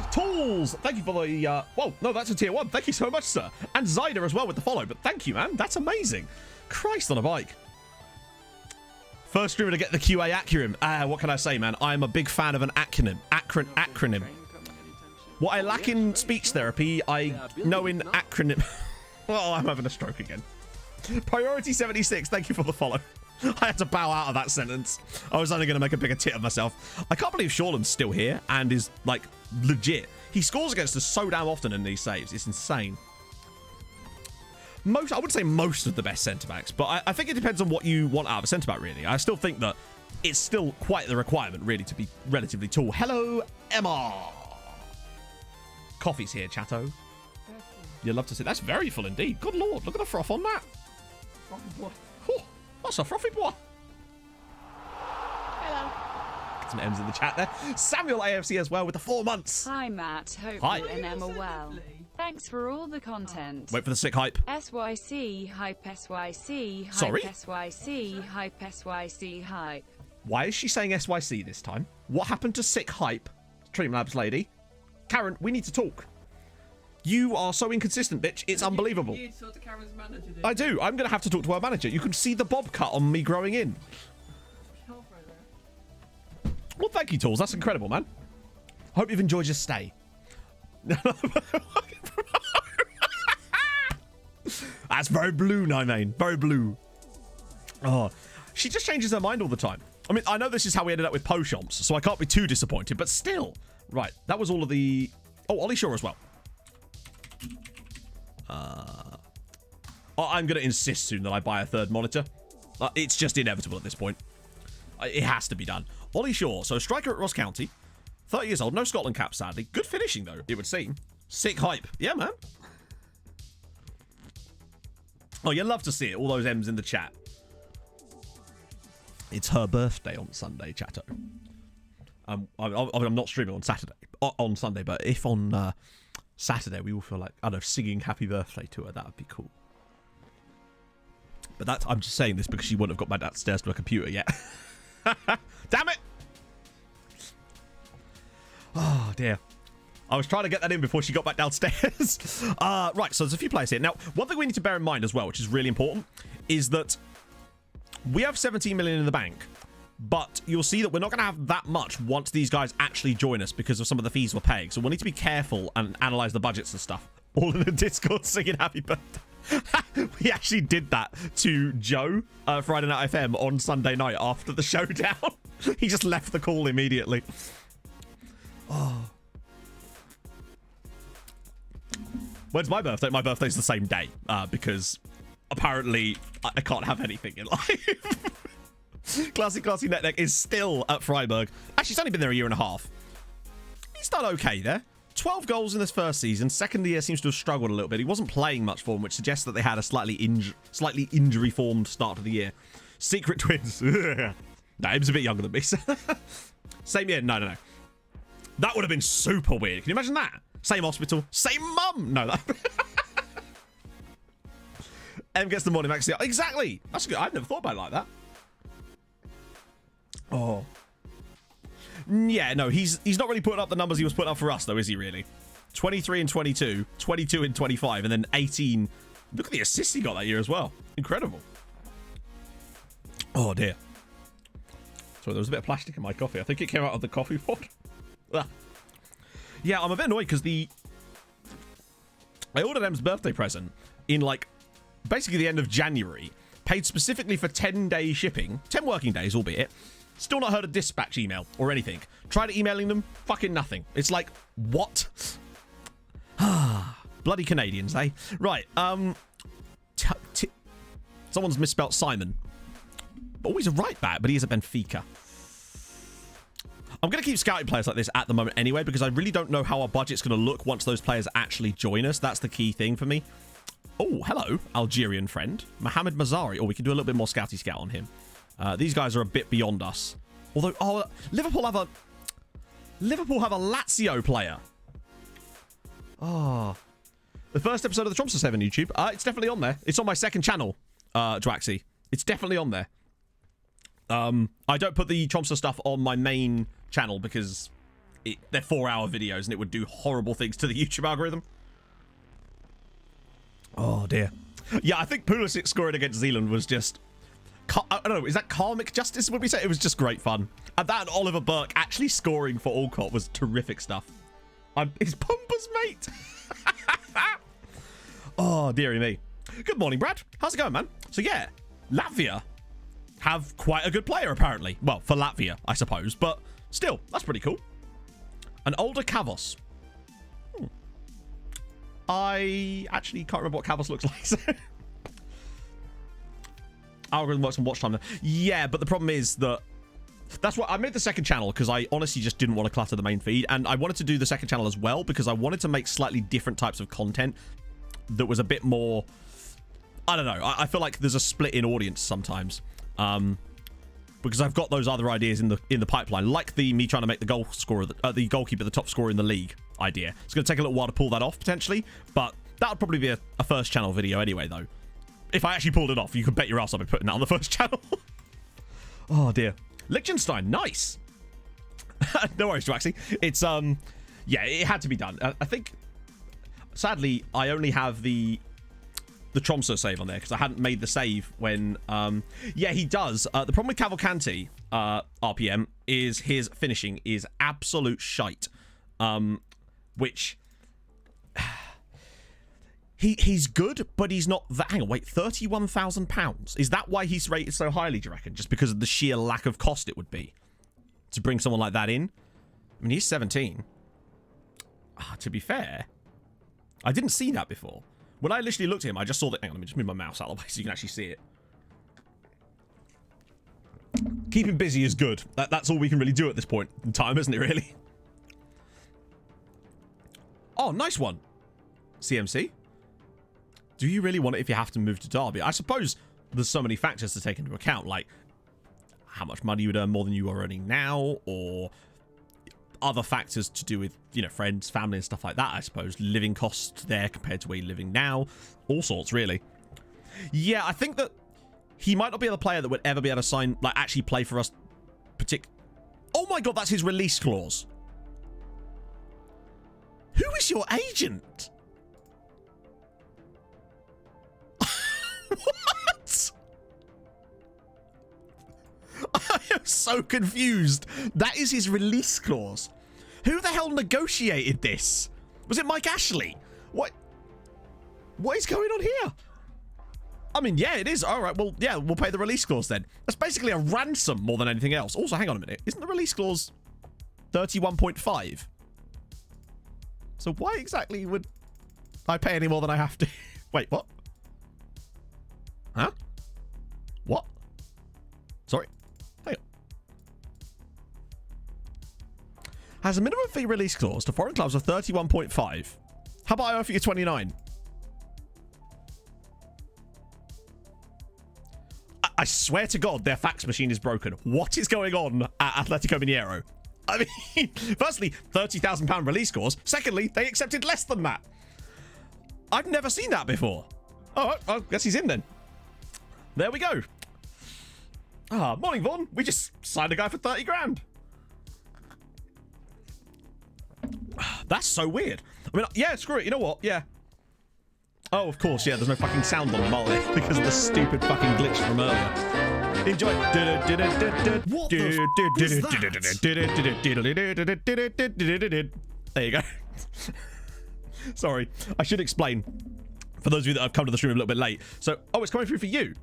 Tools! Thank you for the... Whoa, no, that's a tier 1. Thank you so much, sir. And Zyder as well with the follow. But thank you, man. That's amazing. Christ on a bike. First streamer to get the QA acronym. What can I say, man? I'm a big fan of an acronym. What I lack in speech therapy, I know in acronym. Oh, I'm having a stroke again. Priority 76, thank you for the follow. I had to bow out of that sentence. I was only going to make a bigger tit of myself. I can't believe Shawlan's still here and is, like, legit. He scores against us so damn often in these saves. It's insane. I wouldn't say most of the best centre-backs, but I think it depends on what you want out of a centre-back, really. I still think that it's still quite the requirement, really, to be relatively tall. Hello, Emma. Coffee's here, chatto. You'd love to see. That's very full indeed. Good lord, look at the froth on that. Oh, that's a frothy boy. Hello. Some M's in the chat there. Samuel AFC as well with the 4 months. Hi, Matt. Hope Hi. you and Emma well. Thanks for all the content. Wait for the sick hype. SYC, hype SYC, hype Sorry? SYC, hype SYC, hype. Why is she saying SYC this time? What happened to sick hype? Streamlabs lady. Karen, we need to talk. You are so inconsistent, bitch. It's unbelievable. You talk to Karen's manager, didn't I do. I'm going to have to talk to her manager. You can see the bob cut on me growing in. you? Well, thank you, Tools. That's incredible, man. Hope you've enjoyed your stay. That's very blue, Nine. Very blue. Oh, she just changes her mind all the time. I mean, I know this is how we ended up with Pochomps, so I can't be too disappointed, but still. Right, that was all of the... Oh, Ollie Shaw as well. I'm going to insist soon that I buy a third monitor. It's just inevitable at this point. It has to be done. Ollie Shaw, so striker at Ross County. 30 years old, no Scotland cap, sadly. Good finishing, though, it would seem. Sick hype. Yeah, man. Oh, you'll love to see it. All those M's in the chat. It's her birthday on Sunday, chatto. I'm not streaming on Saturday, on Sunday, but if on Saturday we all feel like, I don't know, singing happy birthday to her, that would be cool. But I'm just saying this because she wouldn't have got back downstairs to her computer yet. Damn it! Oh, dear. I was trying to get that in before she got back downstairs. Right, so there's a few players here. Now, one thing we need to bear in mind as well, which is really important, is that we have 17 million in the bank, but you'll see that we're not going to have that much once these guys actually join us because of some of the fees we're paying. So we'll need to be careful and analyze the budgets and stuff. All in the Discord singing happy birthday. We actually did that to Joe, Friday Night FM, on Sunday night after the showdown. He just left the call immediately. Oh. When's my birthday? My birthday's the same day, because apparently I can't have anything in life. Classy Netneck is still at Freiburg. Actually, he's only been there a year and a half. He's done okay there. 12 goals in this first season. Second year seems to have struggled a little bit. He wasn't playing much for him, which suggests that they had a slightly injury-formed start to the year. Secret twins. No, he was a bit younger than me. Same year. No. That would have been super weird. Can you imagine that? Same hospital. Same mum. No, that... M gets the morning max. Exactly. That's good. I've never thought about it like that. Oh. Yeah, no, he's not really putting up the numbers he was putting up for us, though, is he really? 23 and 22, 22 and 25, and then 18. Look at the assists he got that year as well. Incredible. Oh, dear. Sorry, there was a bit of plastic in my coffee. I think it came out of the coffee pot. Yeah, I'm a bit annoyed because I ordered M's birthday present in, like, basically the end of January. Paid specifically for 10-day shipping. 10 working days, albeit. Still not heard a dispatch email or anything. Tried emailing them. Fucking nothing. It's like, what? Bloody Canadians, eh? Right. Someone's misspelt Simon. Oh, he's a right back, but he is a Benfica. I'm going to keep scouting players like this at the moment anyway, because I really don't know how our budget's going to look once those players actually join us. That's the key thing for me. Oh, hello, Algerian friend. Mohamed Mazzari. Oh, we can do a little bit more scouty scout on him. These guys are a bit beyond us. Although, Liverpool have a Lazio player. Oh. The first episode of the Tromso 7 YouTube. It's definitely on there. It's on my second channel, Dwaxy. It's definitely on there. I don't put the Tromso stuff on my main channel because they're 4-hour videos and it would do horrible things to the YouTube algorithm. Oh, dear. Yeah, I think Pulisic scoring against Zealand was just... I don't know, is that karmic justice, would we say? It was just great fun. And that and Oliver Burke actually scoring for Alcott was terrific stuff. I'm his Pumpa's mate. Oh, dearie me. Good morning, Brad. How's it going, man? So, yeah, Latvia have quite a good player, apparently. Well, for Latvia, I suppose. But still, that's pretty cool. An older Kavos. I actually can't remember what Kavos looks like. So. Algorithm works on watch time. Yeah, but the problem is that that's why I made the second channel, because I honestly just didn't want to clutter the main feed. And I wanted to do the second channel as well because I wanted to make slightly different types of content that was a bit more... I don't know. I feel like there's a split in audience sometimes. Because I've got those other ideas in the pipeline, like me trying to make the goal scorer, the goalkeeper, the top scorer in the league idea. It's going to take a little while to pull that off, potentially. But that would probably be a first channel video anyway, though. If I actually pulled it off, you could bet your ass I'll be putting that on the first channel. Oh, dear. Liechtenstein, nice. No worries, Draxy. It's, yeah, it had to be done. I think, sadly, I only have the Tromso save on there because I hadn't made the save when, yeah, he does. The problem with Cavalcanti, RPM, is his finishing is absolute shite. Which... He's good, but he's not that... Hang on, wait, £31,000? Is that why he's rated so highly, do you reckon? Just because of the sheer lack of cost it would be to bring someone like that in? I mean, he's 17. To be fair, I didn't see that before. When I literally looked at him, I just saw that... Hang on, let me just move my mouse out of the way so you can actually see it. Keep him busy is good. That's all we can really do at this point in time, isn't it, really? Oh, nice one. CMC? Do you really want it if you have to move to Derby? I suppose there's so many factors to take into account, like how much money you would earn more than you are earning now, or other factors to do with, you know, friends, family, and stuff like that, I suppose. Living costs there compared to where you're living now. All sorts, really. Yeah, I think that he might not be the player that would ever be able to sign, like, actually play for us. Oh my god, that's his release clause. Who is your agent? What? I am so confused. That is his release clause. Who the hell negotiated this? Was it Mike Ashley? What is going on here? I mean, yeah, it is. All right, well, yeah, we'll pay the release clause then. That's basically a ransom more than anything else. Also, hang on a minute. Isn't the release clause 31.5? So why exactly would I pay any more than I have to? Wait, what? Huh? What? Sorry. Hang on. Has a minimum fee release clause to foreign clubs of 31.5. How about I offer you 29? I swear to God, their fax machine is broken. What is going on at Atletico Mineiro? I mean, firstly, £30,000 release clause. Secondly, they accepted less than that. I've never seen that before. Oh, I guess he's in then. There we go. Morning, Vaughn. We just signed a guy for 30 grand. That's so weird. I mean, yeah, screw it. You know what? Yeah. Oh, of course, yeah. There's no fucking sound on them, are there? Because of the stupid fucking glitch from earlier. Enjoy. What the There you go. Sorry. I should explain. For those of you that have come to the stream a little bit late. So, oh, it's coming through for you.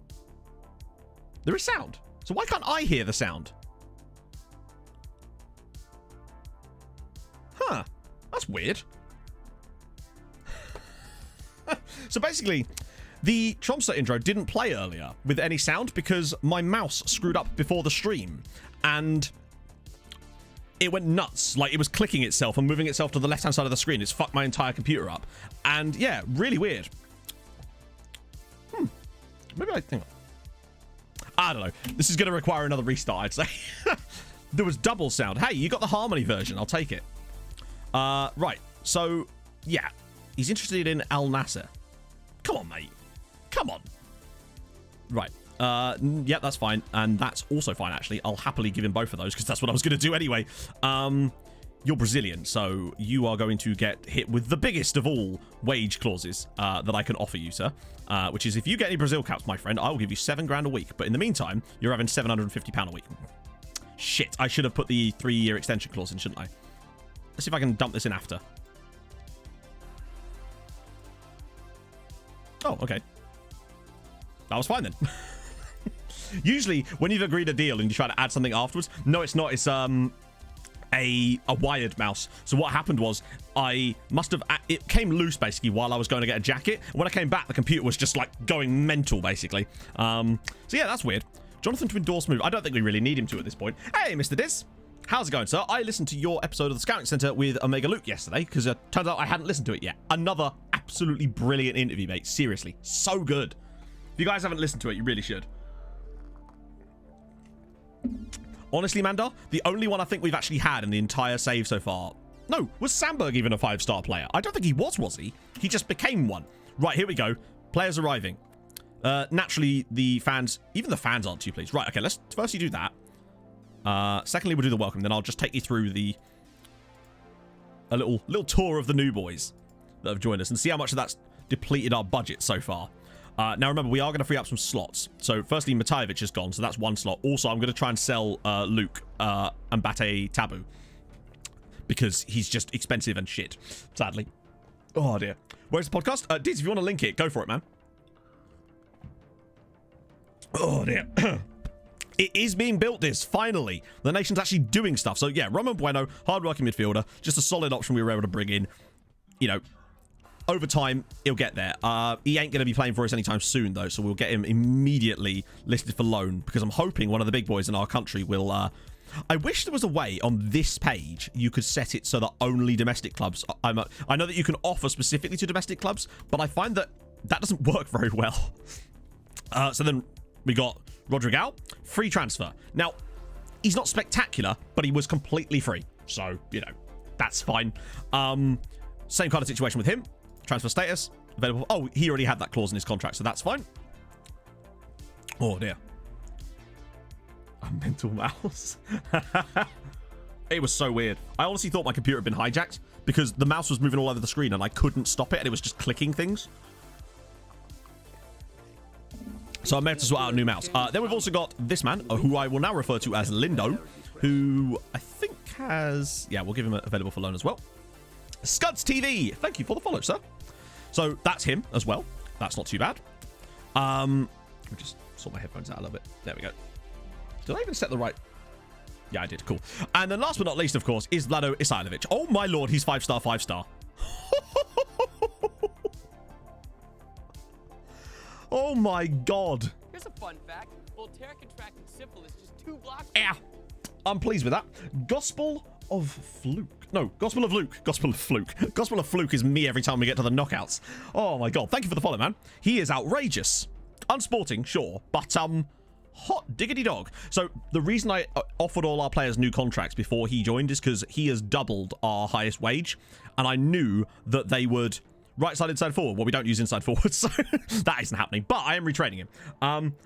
There is sound. So why can't I hear the sound? Huh. That's weird. So basically, the Tromso intro didn't play earlier with any sound because my mouse screwed up before the stream. And it went nuts. Like, it was clicking itself and moving itself to the left-hand side of the screen. It's fucked my entire computer up. And yeah, really weird. Maybe I think... I don't know. This is going to require another restart, I'd say. There was double sound. Hey, you got the Harmony version. I'll take it. Right. So, yeah. He's interested in Al Nasser. Come on, mate. Come on. Right. Yeah, that's fine. And that's also fine, actually. I'll happily give him both of those because that's what I was going to do anyway. You're Brazilian, so you are going to get hit with the biggest of all wage clauses that I can offer you, sir. Which is, if you get any Brazil caps, my friend, I will give you £7 grand a week. But in the meantime, you're having £750 a week. Shit, I should have put the 3-year extension clause in, shouldn't I? Let's see if I can dump this in after. Oh, okay. That was fine then. Usually, when you've agreed a deal and you try to add something afterwards, no, it's not. It's a wired mouse. So what happened was I must have... It came loose, basically, while I was going to get a jacket. When I came back, the computer was just, like, going mental, basically. So, yeah, that's weird. Jonathan to endorse move. I don't think we really need him to at this point. Hey, Mr. Diz. How's it going, sir? I listened to your episode of the Scouting Center with Omega Luke yesterday, because it turns out I hadn't listened to it yet. Another absolutely brilliant interview, mate. Seriously. So good. If you guys haven't listened to it, you really should. Honestly, Mandar, the only one I think we've actually had in the entire save so far... No, was Sandberg even a 5-star player? I don't think he was he? He just became one. Right, here we go. Players arriving. Naturally, the fans... Even the fans aren't too pleased. Right, okay, let's firstly do that. Secondly, we'll do the welcome. Then I'll just take you through a little tour of the new boys that have joined us and see how much of that's depleted our budget so far. Now, remember, we are going to free up some slots. So, firstly, Matajevic is gone, so that's one slot. Also, I'm going to try and sell Luke and Bate Taboo because he's just expensive and shit, sadly. Oh, dear. Where's the podcast? Diz, if you want to link it, go for it, man. Oh, dear. It is being built, Diz, finally. The nation's actually doing stuff. So, yeah, Roman Bueno, hard-working midfielder, just a solid option we were able to bring in. You know, over time, he'll get there. He ain't going to be playing for us anytime soon, though, so we'll get him immediately listed for loan, because I'm hoping one of the big boys in our country will... I wish there was a way on this page you could set it so that only domestic clubs... I know that you can offer specifically to domestic clubs, but I find that that doesn't work very well. So then we got Rodrigal, free transfer. Now, he's not spectacular, but he was completely free. So, you know, that's fine. Same kind of situation with him. Transfer status, available. Oh, he already had that clause in his contract, so that's fine. Oh, dear. A mental mouse. It was so weird. I honestly thought my computer had been hijacked because the mouse was moving all over the screen and I couldn't stop it and it was just clicking things. So I may have to sort out a new mouse. Then we've also got this man, who I will now refer to as Lindo, who I think has... Yeah, we'll give him available for loan as well. Scuds TV, thank you for the follow, sir. So that's him as well. That's not too bad. Let me just sort my headphones out a little bit. There we go. Did I even set the right... Yeah, I did. Cool. And then last but not least, of course, is Vlado Isailovic. Oh, my lord, he's 5-star, 5-star. Oh, my God. Here's a fun fact. Voltaire contracted syphilis just 2 blocks. Yeah. I'm pleased with that. Gospel of Fluke. No, Gospel of Luke. Gospel of Fluke. Gospel of Fluke is me every time we get to the knockouts. Oh, my God. Thank you for the follow, man. He is outrageous. Unsporting, sure, but, hot diggity dog. So the reason I offered all our players new contracts before he joined is because he has doubled our highest wage, and I knew that they would right side, inside, forward. Well, we don't use inside forward, so that isn't happening, but I am retraining him.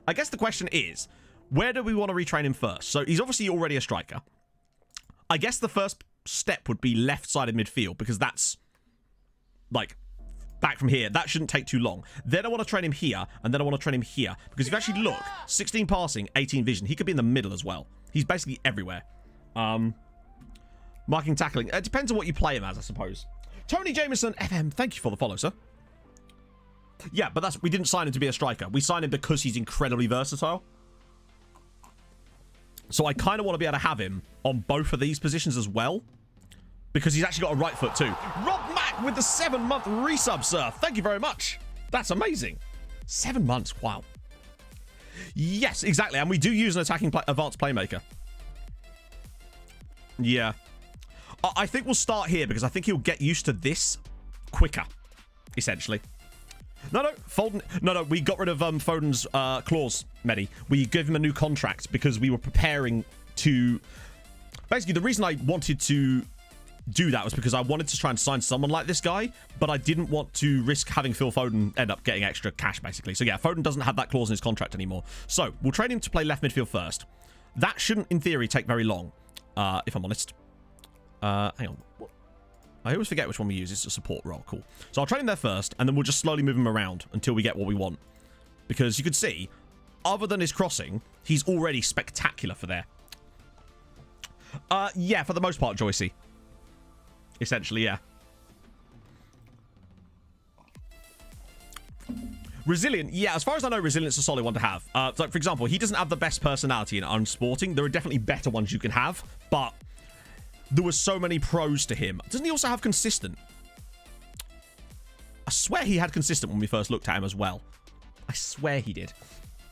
I guess the question is, where do we want to retrain him first? So he's obviously already a striker. I guess the first step would be left-sided midfield, because that's like back from here. That shouldn't take too long. Then I want to train him here, and then I want to train him here. Because if you actually look, 16 passing, 18 vision. He could be in the middle as well. He's basically everywhere. Marking, tackling. It depends on what you play him as, I suppose. Tony Jameson, FM, thank you for the follow, sir. Yeah, but we didn't sign him to be a striker. We signed him because he's incredibly versatile. So I kind of want to be able to have him on both of these positions as well. Because he's actually got a right foot too. Rob Mack with the 7-month resub, sir. Thank you very much. That's amazing. 7 months. Wow. Yes, exactly. And we do use an attacking advanced playmaker. Yeah. I think we'll start here because I think he'll get used to this quicker, essentially. No, Foden. No, we got rid of Foden's clause, Medi. We gave him a new contract because we were preparing to... Basically, the reason I wanted to do that was because I wanted to try and sign someone like this guy, but I didn't want to risk having Phil Foden end up getting extra cash, basically. So yeah, Foden doesn't have that clause in his contract anymore. So we'll train him to play left midfield first. That shouldn't, in theory, take very long, if I'm honest. Hang on. What? I always forget which one we use. It's a support role. Cool. So I'll train him there first, and then we'll just slowly move him around until we get what we want. Because you could see, other than his crossing, he's already spectacular for there. Yeah, for the most part, Joycey. Essentially, yeah. Resilient, yeah, as far as I know, Resilient's a solid one to have. So, for example, he doesn't have the best personality in Unsporting. There are definitely better ones you can have, but there were so many pros to him. Doesn't he also have Consistent? I swear he had Consistent when we first looked at him as well. I swear he did.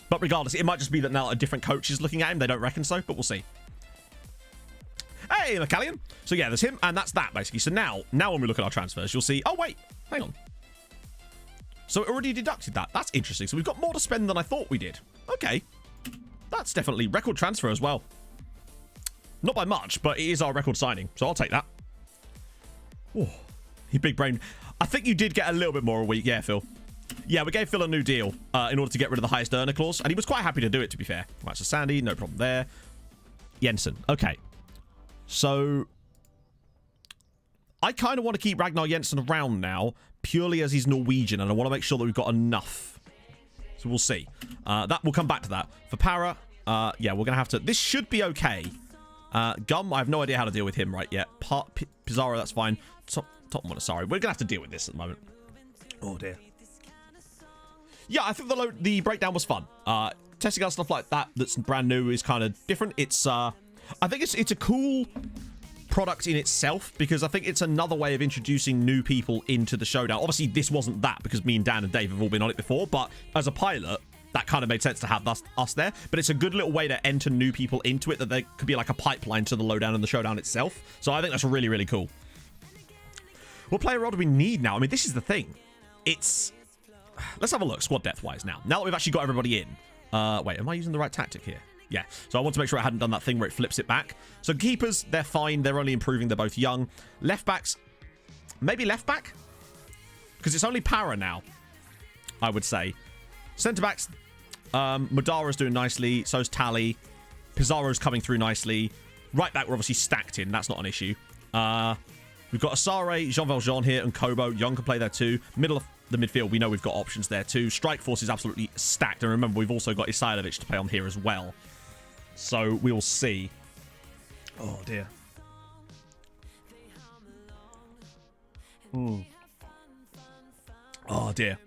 But regardless, it might just be that now a different coach is looking at him. They don't reckon so, but we'll see. Hey, McCallion. So, yeah, there's him, and that's that, basically. So now when we look at our transfers, you'll see... Oh, wait. Hang on. So it already deducted that. That's interesting. So we've got more to spend than I thought we did. Okay. That's definitely record transfer as well. Not by much, but it is our record signing. So I'll take that. Oh, he big brain. I think you did get a little bit more a week. Yeah, Phil. Yeah, we gave Phil a new deal in order to get rid of the highest earner clause. And he was quite happy to do it, to be fair. Right, so Sandy, no problem there. Jensen. Okay. So I kind of want to keep Ragnar Jensen around now, purely as he's Norwegian, and I want to make sure that we've got enough. So we'll see. That we'll come back to that. For Para, yeah, we're going to have to... This should be okay. Gum, I have no idea how to deal with him right yet. Pizarro, that's fine. Top one, sorry. We're going to have to deal with this at the moment. Oh, dear. Yeah, I think the breakdown was fun. Testing out stuff like that that's brand new is kind of different. It's, I think it's a cool product in itself, because I think it's another way of introducing new people into the showdown. Obviously, this wasn't that, because me and Dan and Dave have all been on it before, but as a pilot, that kind of made sense to have us there. But it's a good little way to enter new people into it, that there could be like a pipeline to the lowdown and the showdown itself. So I think that's really, really cool. What player role do we need now? I mean, this is the thing. It's... Let's have a look, squad depth-wise now. Now that we've actually got everybody in. Wait, am I using the right tactic here? Yeah, so I want to make sure I hadn't done that thing where it flips it back. So keepers, they're fine. They're only improving. They're both young. Left backs, maybe left back? Because it's only Para now, I would say. Centre backs, Madara's doing nicely. So's Tally. Pizarro's coming through nicely. Right back, we're obviously stacked in. That's not an issue. We've got Asare, Jean Valjean here, and Kobo. Young can play there too. Middle of the midfield, we know we've got options there too. Strike force is absolutely stacked. And remember, we've also got Isailovic to play on here as well. So we'll see. Oh, dear. Oh, dear.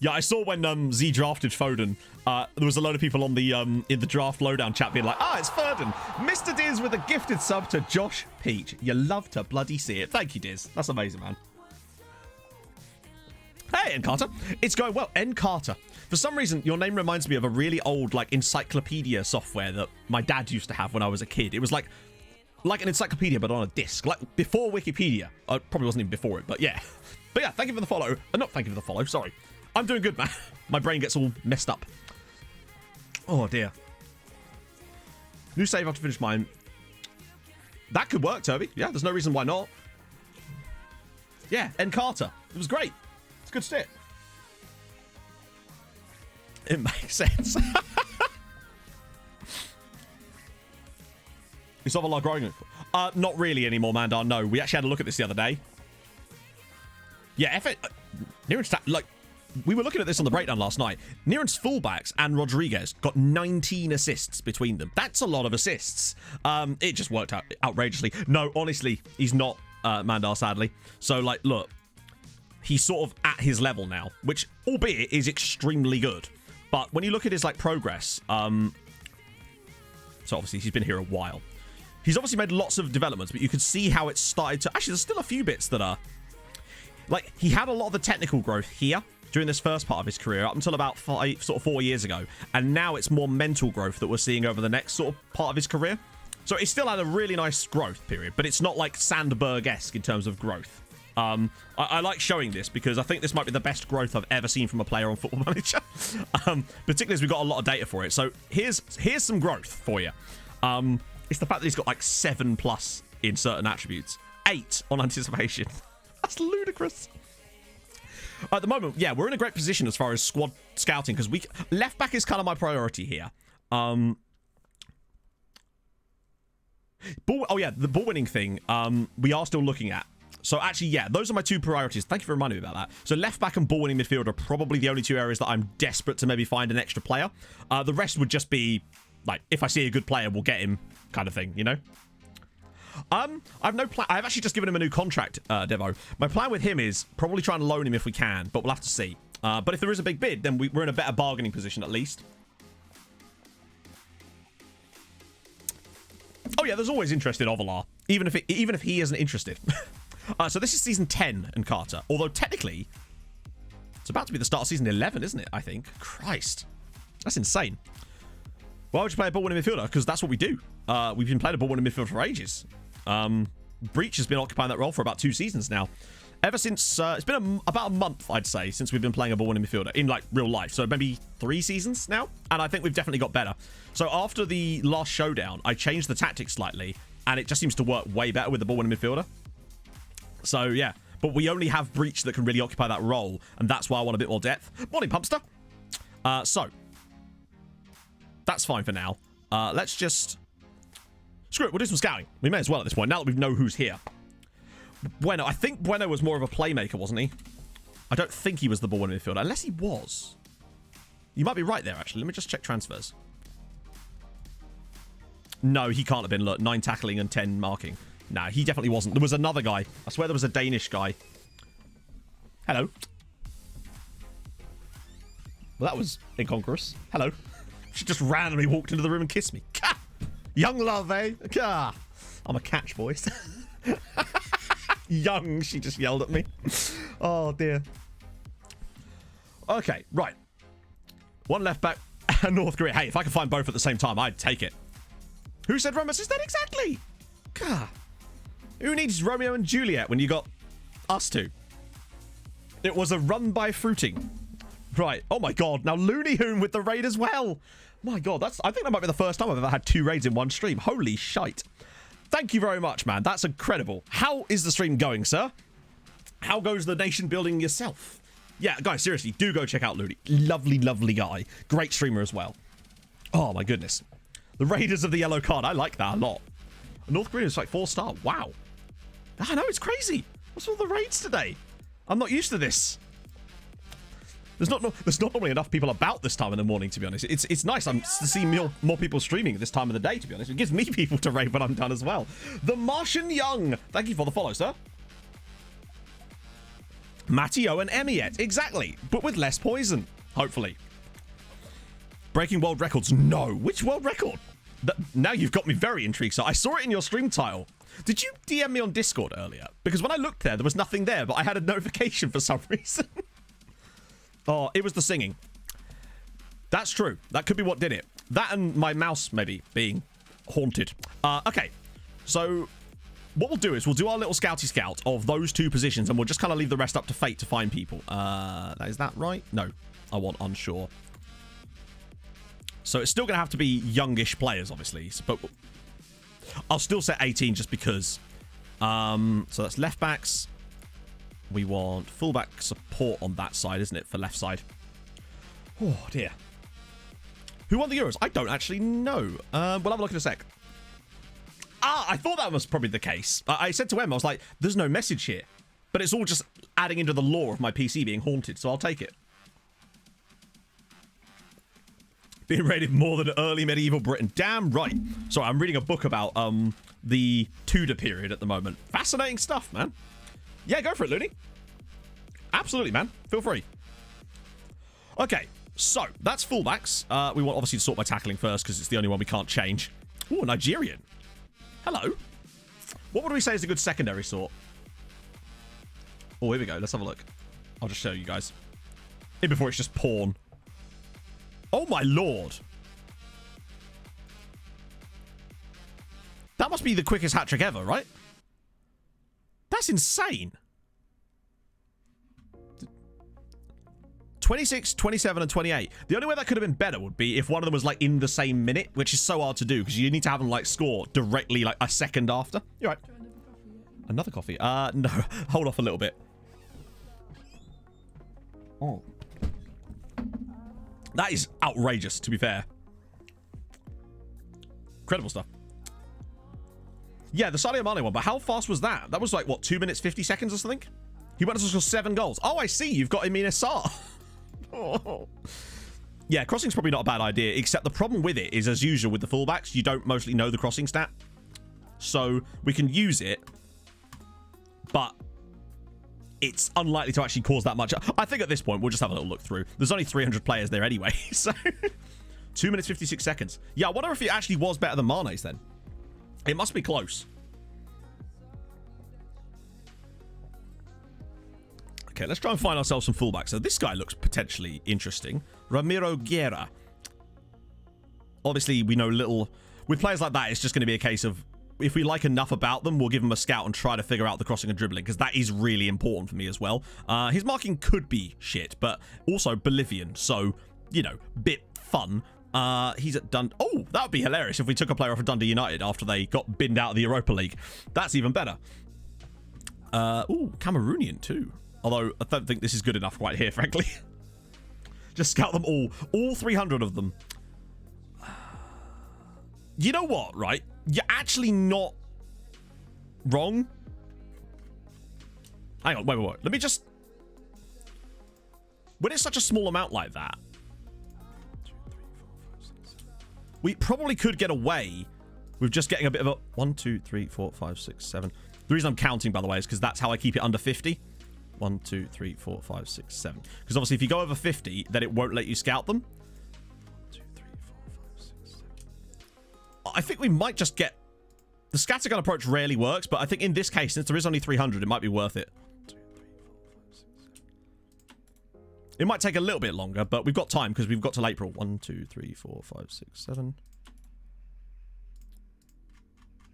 Yeah, I saw when Z drafted Foden, there was a load of people on the in the draft lowdown chat being like, it's Foden. Mr. Diz with a gifted sub to Josh Peach. You love to bloody see it. Thank you, Diz. That's amazing, man. Hey, N. Carter. It's going well. N. Carter. For some reason, your name reminds me of a really old, like, encyclopedia software that my dad used to have when I was a kid. It was like an encyclopedia, but on a disc. Like, before Wikipedia. Probably wasn't even before it, but yeah. But yeah, thank you for the follow. Not thank you for the follow, sorry. I'm doing good, man. My brain gets all messed up. Oh, dear. New save after finish mine. That could work, Toby. Yeah, there's no reason why not. Yeah, N. Carter. It was great. It's a good stick. It makes sense. Is Ovalar growing? Not really anymore, Mandar. No, we actually had a look at this the other day. Yeah, like, we were looking at this on the breakdown last night. Niren's fullbacks and Rodriguez got 19 assists between them. That's a lot of assists. It just worked out outrageously. No, honestly, he's not Mandar, sadly. So, like, look, he's sort of at his level now, which, albeit, is extremely good. But when you look at his, like, progress, so obviously he's been here a while. He's obviously made lots of developments, but you can see how it started to... Actually, there's still a few bits that are... Like, he had a lot of the technical growth here during this first part of his career, up until about 4 years ago. And now it's more mental growth that we're seeing over the next sort of part of his career. So he still had a really nice growth period, but it's not like Sandberg-esque in terms of growth. I like showing this because I think this might be the best growth I've ever seen from a player on Football Manager. Particularly as we've got a lot of data for it. So here's some growth for you. It's the fact that he's got like 7+ in certain attributes. 8 on anticipation. That's ludicrous. At the moment, yeah, we're in a great position as far as squad scouting because left back is kind of my priority here. The ball winning thing we are still looking at. So actually, yeah, those are my 2 priorities. Thank you for reminding me about that. So left back and ball winning midfield are probably the only 2 areas that I'm desperate to maybe find an extra player. The rest would just be like, if I see a good player, we'll get him kind of thing, you know? I've no plan. I've actually just given him a new contract, Devo. My plan with him is probably try and loan him if we can, but we'll have to see. But if there is a big bid, then we're in a better bargaining position at least. Oh yeah, there's always interest in Ovalar, even if he isn't interested. So this is season 10 in Carter, although technically it's about to be the start of season 11, isn't it? I think. Christ, that's insane. Why would you play a ball-winning midfielder? Because that's what we do. We've been playing a ball-winning midfielder for ages. Breach has been occupying that role for about 2 seasons now. Ever since it's been about a month, I'd say, since we've been playing a ball-winning midfielder in like real life. So maybe 3 seasons now, and I think we've definitely got better. So after the last showdown, I changed the tactics slightly, and it just seems to work way better with the ball-winning midfielder. So yeah, but we only have Breach that can really occupy that role, and that's why I want a bit more depth. Morning, Pumpster. So that's fine for now. Let's just screw it. We'll do some scouting. We may as well at this point now that we know who's here. Bueno, I think Bueno was more of a playmaker, wasn't he? I don't think he was the ball-winning midfielder, unless he was. You might be right there, actually. Let me just check transfers. No, he can't have been. Look, 9 tackling and 10 marking. Nah, he definitely wasn't. There was another guy. I swear there was a Danish guy. Hello. Well, that was incongruous. Hello. She just randomly walked into the room and kissed me. Ka! Young love, eh? Ka! I'm a catch, boys. Young, she just yelled at me. Oh, dear. Okay, right. 1 left back and North Korea. Hey, if I could find both at the same time, I'd take it. Who said Romeo is dead? Exactly. God. Who needs Romeo and Juliet when you got us two? It was a run by fruiting. Right. Oh my god. Now Looney Hoon with the raid as well. My god, I think that might be the first time I've ever had 2 raids in one stream. Holy shite. Thank you very much, man. That's incredible. How is the stream going, sir? How goes the nation building yourself? Yeah, guys, seriously, do go check out Looney. Lovely, lovely guy. Great streamer as well. Oh my goodness. The Raiders of the Yellow Card. I like that a lot. North Korea is like 4-star. Wow. I know, it's crazy. What's all the raids today? I'm not used to this. There's not normally enough people about this time in the morning, to be honest. It's nice to see more people streaming at this time of the day, to be honest. It gives me people to raid when I'm done as well. The Martian Young. Thank you for the follow, sir. Matteo and Emiet. Exactly. But with less poison, hopefully. Breaking world records. No. Which world record? Now you've got me very intrigued. So I saw it in your stream title. Did you DM me on Discord earlier? Because when I looked there was nothing there, but I had a notification for some reason. Oh, it was the singing. That's true. That could be what did it. That and my mouse maybe being haunted. Okay. So what we'll do is we'll do our little scouty scout of those 2 positions, and we'll just kind of leave the rest up to fate to find people. Is that right? No. I want unsure. So it's still going to have to be youngish players, obviously. But I'll still set 18 just because. So that's left backs. We want fullback support on that side, isn't it? For left side. Oh, dear. Who won the Euros? I don't actually know. We'll have a look in a sec. I thought that was probably the case. I said to Em, I was like, there's no message here. But it's all just adding into the lore of my PC being haunted, so I'll take it. Being rated more than early medieval Britain. Damn right. Sorry, I'm reading a book about the Tudor period at the moment. Fascinating stuff, man. Yeah, go for it, Looney. Absolutely, man. Feel free. Okay, so that's fullbacks. We want obviously to sort by tackling first because it's the only one we can't change. Ooh, Nigerian. Hello. What would we say is a good secondary sort? Oh, here we go. Let's have a look. I'll just show you guys. In before it's just porn. Oh, my lord. That must be the quickest hat trick ever, right? That's insane. 26, 27, and 28. The only way that could have been better would be if one of them was like in the same minute, which is so hard to do because you need to have them like score directly like a second after. You're right. Another coffee? No. Hold off a little bit. Oh. That is outrageous, to be fair. Incredible stuff. Yeah, the Sadio Mane one, but how fast was that? That was like, what, 2 minutes, 50 seconds or something? He went on to score 7 goals. Oh, I see. You've got him in SR. Oh. Yeah, crossing's probably not a bad idea, except the problem with it is, as usual with the fullbacks, you don't mostly know the crossing stat. So we can use it, but it's unlikely to actually cause that much. I think at this point, we'll just have a little look through. There's only 300 players there anyway, so 2 minutes, 56 seconds. Yeah, I wonder if it actually was better than Mane's then. It must be close. Okay, let's try and find ourselves some fullbacks. So this guy looks potentially interesting. Ramiro Guerra. Obviously, we know little... With players like that, it's just going to be a case of if we like enough about them, we'll give them a scout and try to figure out the crossing and dribbling, because that is really important for me as well. His marking could be shit, but also Bolivian, so, you know, bit fun. He's at Dundee. Oh, that would be hilarious if we took a player off of Dundee United after they got binned out of the Europa League. That's even better. Ooh, Cameroonian too. Although, I don't think this is good enough quite here, frankly. Just scout them all 300 of them. You know what, right? You're actually not wrong. Hang on, wait. Let me just... When it's such a small amount like that, we probably could get away with just getting a bit of a... 1, 2, 3, 4, 5, 6, 7. The reason I'm counting, by the way, is because that's how I keep it under 50. 1, 2, 3, 4, 5, 6, 7. Because obviously if you go over 50, then it won't let you scout them. 1, 2, 3, 4, 5, 6, 7. I think we might just get... The scattergun approach rarely works, but I think in this case, since there is only 300, it might be worth it. 1, 2, 3, 4, 5, 6, 7. It might take a little bit longer, but we've got time because we've got till April. 1, 2, 3, 4, 5, 6, 7.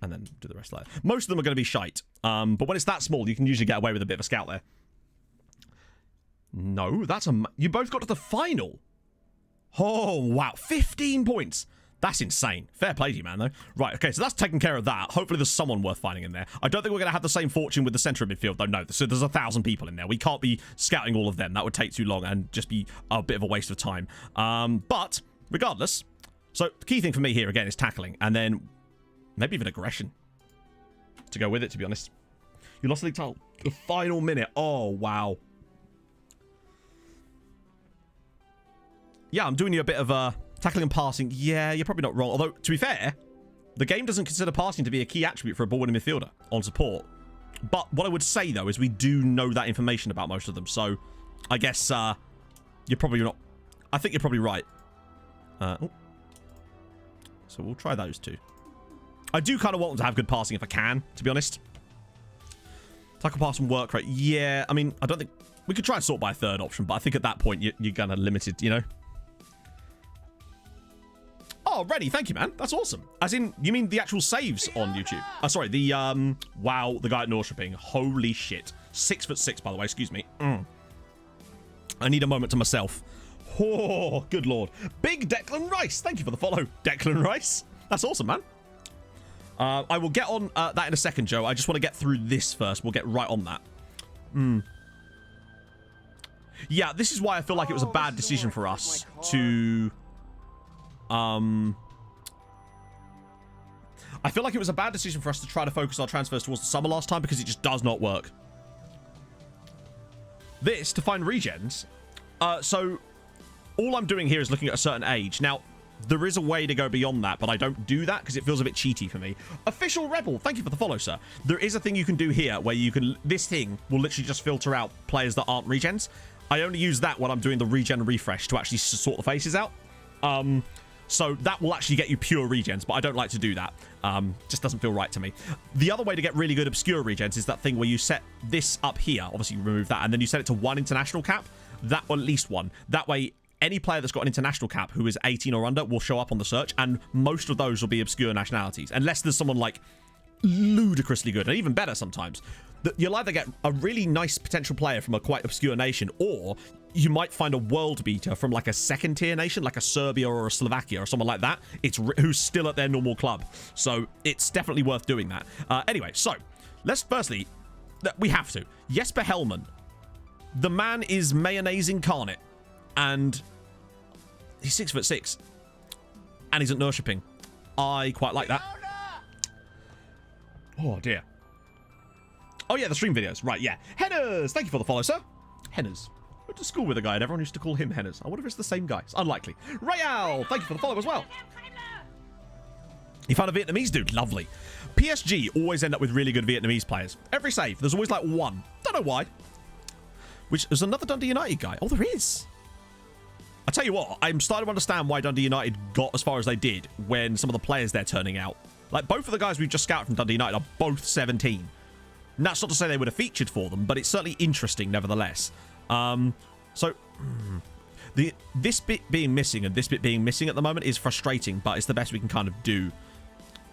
And then do the rest like that. Most of them are going to be shite. But when it's that small, you can usually get away with a bit of a scout there. No, that's a... You both got to the final. Oh, wow. 15 points. That's insane. Fair play to you, man, though. Right, okay, so that's taking care of that. Hopefully there's someone worth finding in there. I don't think we're going to have the same fortune with the centre of midfield, though. No, so there's 1,000 people in there. We can't be scouting all of them. That would take too long and just be a bit of a waste of time. But regardless, so the key thing for me here, again, is tackling. And then maybe even aggression to go with it, to be honest. You lost the league title. The final minute. Oh, wow. Yeah, I'm doing you a bit of tackling and passing. Yeah, you're probably not wrong. Although, to be fair, the game doesn't consider passing to be a key attribute for a ball-winning midfielder on support. But what I would say, though, is we do know that information about most of them. So, I guess you're probably not... I think you're probably right. So we'll try those two. I do kind of want them to have good passing if I can, to be honest. Tackle, pass, and work rate. Yeah, I mean, I don't think... We could try and sort by a third option, but I think at that point, you're kind of limited, you know? Oh, ready. Thank you, man. That's awesome. As in, you mean the actual saves on YouTube? Sorry, the, wow, the guy at Norrköping. Holy shit. 6'6", by the way. Excuse me. I need a moment to myself. Oh, good lord. Big Declan Rice. Thank you for the follow, Declan Rice. That's awesome, man. I will get on that in a second, Joe. I just want to get through this first. We'll get right on that. Yeah, this is why I feel like it was a bad decision for us to... I feel like it was a bad decision for us to try to focus our transfers towards the summer last time because it just does not work. This, to find regens. So, all I'm doing here is looking at a certain age. Now, there is a way to go beyond that, but I don't do that because it feels a bit cheaty for me. Official Rebel, thank you for the follow, sir. There is a thing you can do here where you can... This thing will literally just filter out players that aren't regens. I only use that when I'm doing the regen refresh to actually sort the faces out. So that will actually get you pure regens, but I don't like to do that. Just doesn't feel right to me. The other way to get really good obscure regens is that thing where you set this up here. Obviously, you remove that, and then you set it to 1 international cap. That, or at least 1. That way, any player that's got an international cap who is 18 or under will show up on the search, and most of those will be obscure nationalities. Unless there's someone, like, ludicrously good, and even better sometimes. You'll either get a really nice potential player from a quite obscure nation, or you might find a world beater from like a second tier nation, like a Serbia or a Slovakia or someone like that. Who's still at their normal club. So it's definitely worth doing that. Anyway, so let's firstly, we have to. Jesper Hellman. The man is mayonnaise incarnate, and he's 6'6", and he's at Norrköping. I quite like that. Oh dear. Oh, yeah, the stream videos. Right, yeah. Henners! Thank you for the follow, sir. Henners. I went to school with a guy and everyone used to call him Henners. I wonder if it's the same guy. It's unlikely. Rayal! Thank you for the follow as well. You found a Vietnamese dude. Lovely. PSG always end up with really good Vietnamese players. Every save, there's always like one. Don't know why. Which is another Dundee United guy. Oh, there is. I tell you what, I'm starting to understand why Dundee United got as far as they did when some of the players they're turning out. Like, both of the guys we've just scouted from Dundee United are both 17. And that's not to say they would have featured for them, but it's certainly interesting nevertheless. This bit being missing and this bit being missing at the moment is frustrating, but it's the best we can kind of do.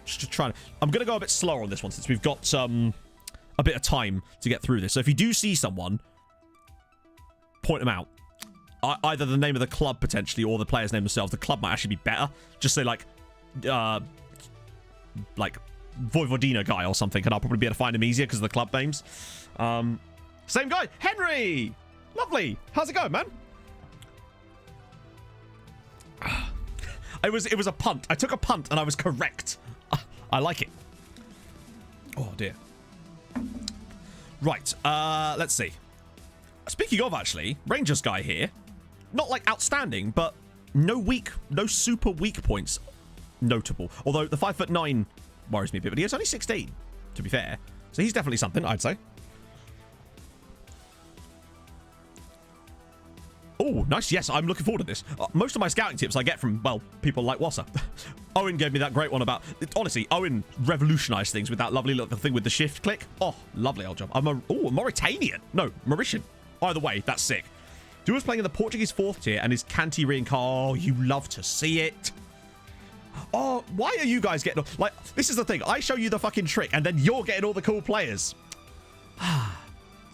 Just to try. I'm going to go a bit slower on this one since we've got a bit of time to get through this. So if you do see someone, point them out. Either the name of the club potentially or the player's name themselves. The club might actually be better. Just say like Vojvodina guy or something, and I'll probably be able to find him easier because of the club names. Same guy, Henry. Lovely. How's it going, man? It was a punt. I took a punt and I was correct. I like it. Oh dear. Right. Let's see. Speaking of, actually, Rangers guy here. Not like outstanding, but no super weak points notable. Although the 5'9" worries me a bit, but he is only 16, to be fair. So he's definitely something, I'd say. Oh, nice. Yes, I'm looking forward to this. Most of my scouting tips I get from, well, people like Wassa. Owen gave me that great one about... Honestly, Owen revolutionized things with that lovely little thing with the shift click. Oh, lovely old job. I'm a Mauritanian. No, Mauritian. Either way, that's sick. Dua's playing in the Portuguese 4th tier and is Kanti reincarnate. Oh, you love to see it. Oh, why are you guys getting... Like, this is the thing. I show you the fucking trick and then you're getting all the cool players.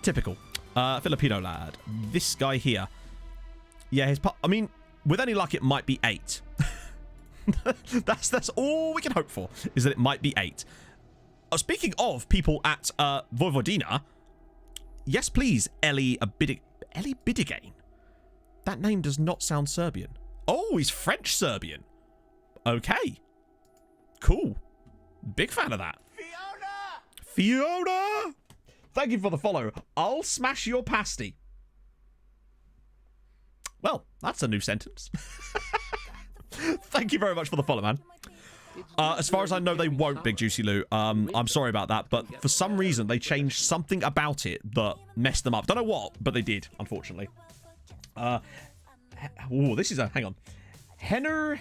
Typical. Filipino lad. This guy here. Yeah, I mean, with any luck, it might be 8. That's all we can hope for, is that it might be 8. Speaking of people at Vojvodina, yes, please, Eli Bidigain. That name does not sound Serbian. Oh, he's French-Serbian. Okay. Cool. Big fan of that. Fiona! Thank you for the follow. I'll smash your pasty. Well, that's a new sentence. Thank you very much for the follow, man. As far as I know, they won't, Big Juicy Lou. I'm sorry about that, but for some reason, they changed something about it that messed them up. Don't know what, but they did, unfortunately. This is a... Hang on. Henry.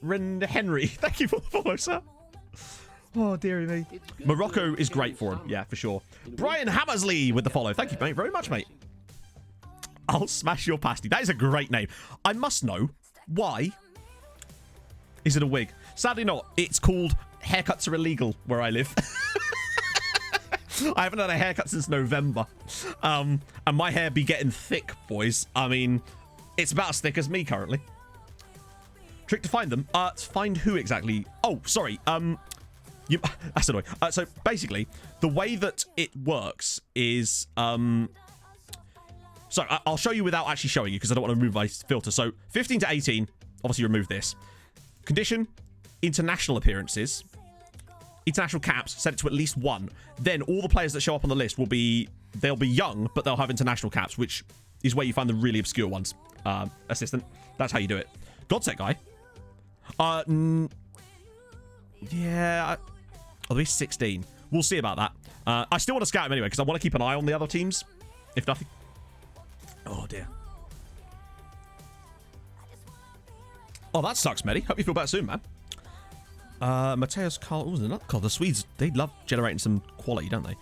Thank you for the follow, sir. Oh, dearie me. Morocco is great for him. Yeah, for sure. Brian Hammersley with the follow. Thank you, mate. Very much, mate. I'll smash your pasty. That is a great name. I must know, why is it a wig? Sadly not. It's called haircuts are illegal where I live. I haven't had a haircut since November. And my hair be getting thick, boys. I mean, it's about as thick as me currently. Trick to find them. To find who exactly? Oh, sorry. That's annoying. So basically, the way that it works is... So I'll show you without actually showing you because I don't want to remove my filter. So 15 to 18, obviously remove this. Condition, international appearances. International caps, set it to at least 1. Then all the players that show up on the list will be, they'll be young, but they'll have international caps, which is where you find the really obscure ones. Assistant, that's how you do it. Godset guy. Yeah, I'll be 16. We'll see about that. I still want to scout him anyway because I want to keep an eye on the other teams, if nothing. Oh, dear. Oh, that sucks, Medi. Hope you feel better soon, man. Mateus Carl. God, the Swedes, they love generating some quality, don't they?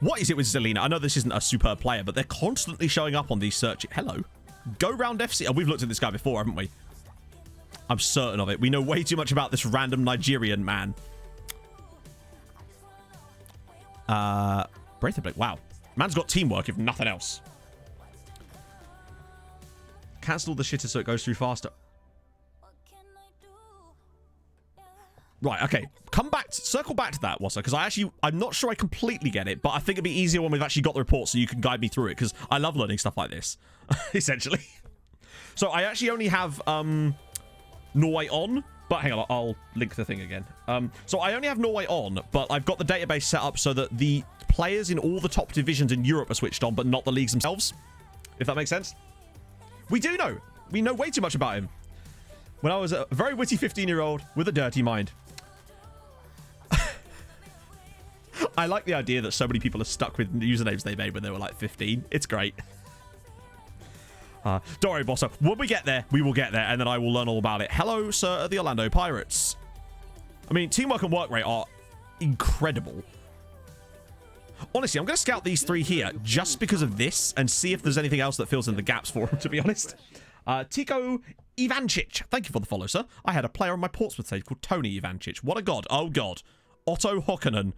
What is it with Zelina? I know this isn't a superb player, but they're constantly showing up on these searches. Hello. Go round FC. Oh, we've looked at this guy before, haven't we? I'm certain of it. We know way too much about this random Nigerian man. Breath of Blake. Wow. Man's got teamwork, if nothing else. Cancel the shitter so it goes through faster. Right, okay. Circle back to that, Wassa, because I'm not sure I completely get it, but I think it'd be easier when we've actually got the report so you can guide me through it, because I love learning stuff like this, essentially. So I actually only have Norway on, but hang on, I'll link the thing again. So I only have Norway on, but I've got the database set up so that the players in all the top divisions in Europe are switched on, but not the leagues themselves, if that makes sense. We do know. We know way too much about him. When I was a very witty 15-year-old with a dirty mind. I like the idea that so many people are stuck with usernames they made when they were like 15. It's great. Don't worry, Bosso. When we get there, we will get there, and then I will learn all about it. Hello, sir, at the Orlando Pirates. I mean, teamwork and work rate are incredible. Honestly, I'm going to scout these 3 here just because of this and see if there's anything else that fills in the gaps for them, to be honest. Tico Ivancic. Thank you for the follow, sir. I had a player on my Portsmouth stage called Tony Ivancic. What a god. Oh, God. Otto Hokkanen.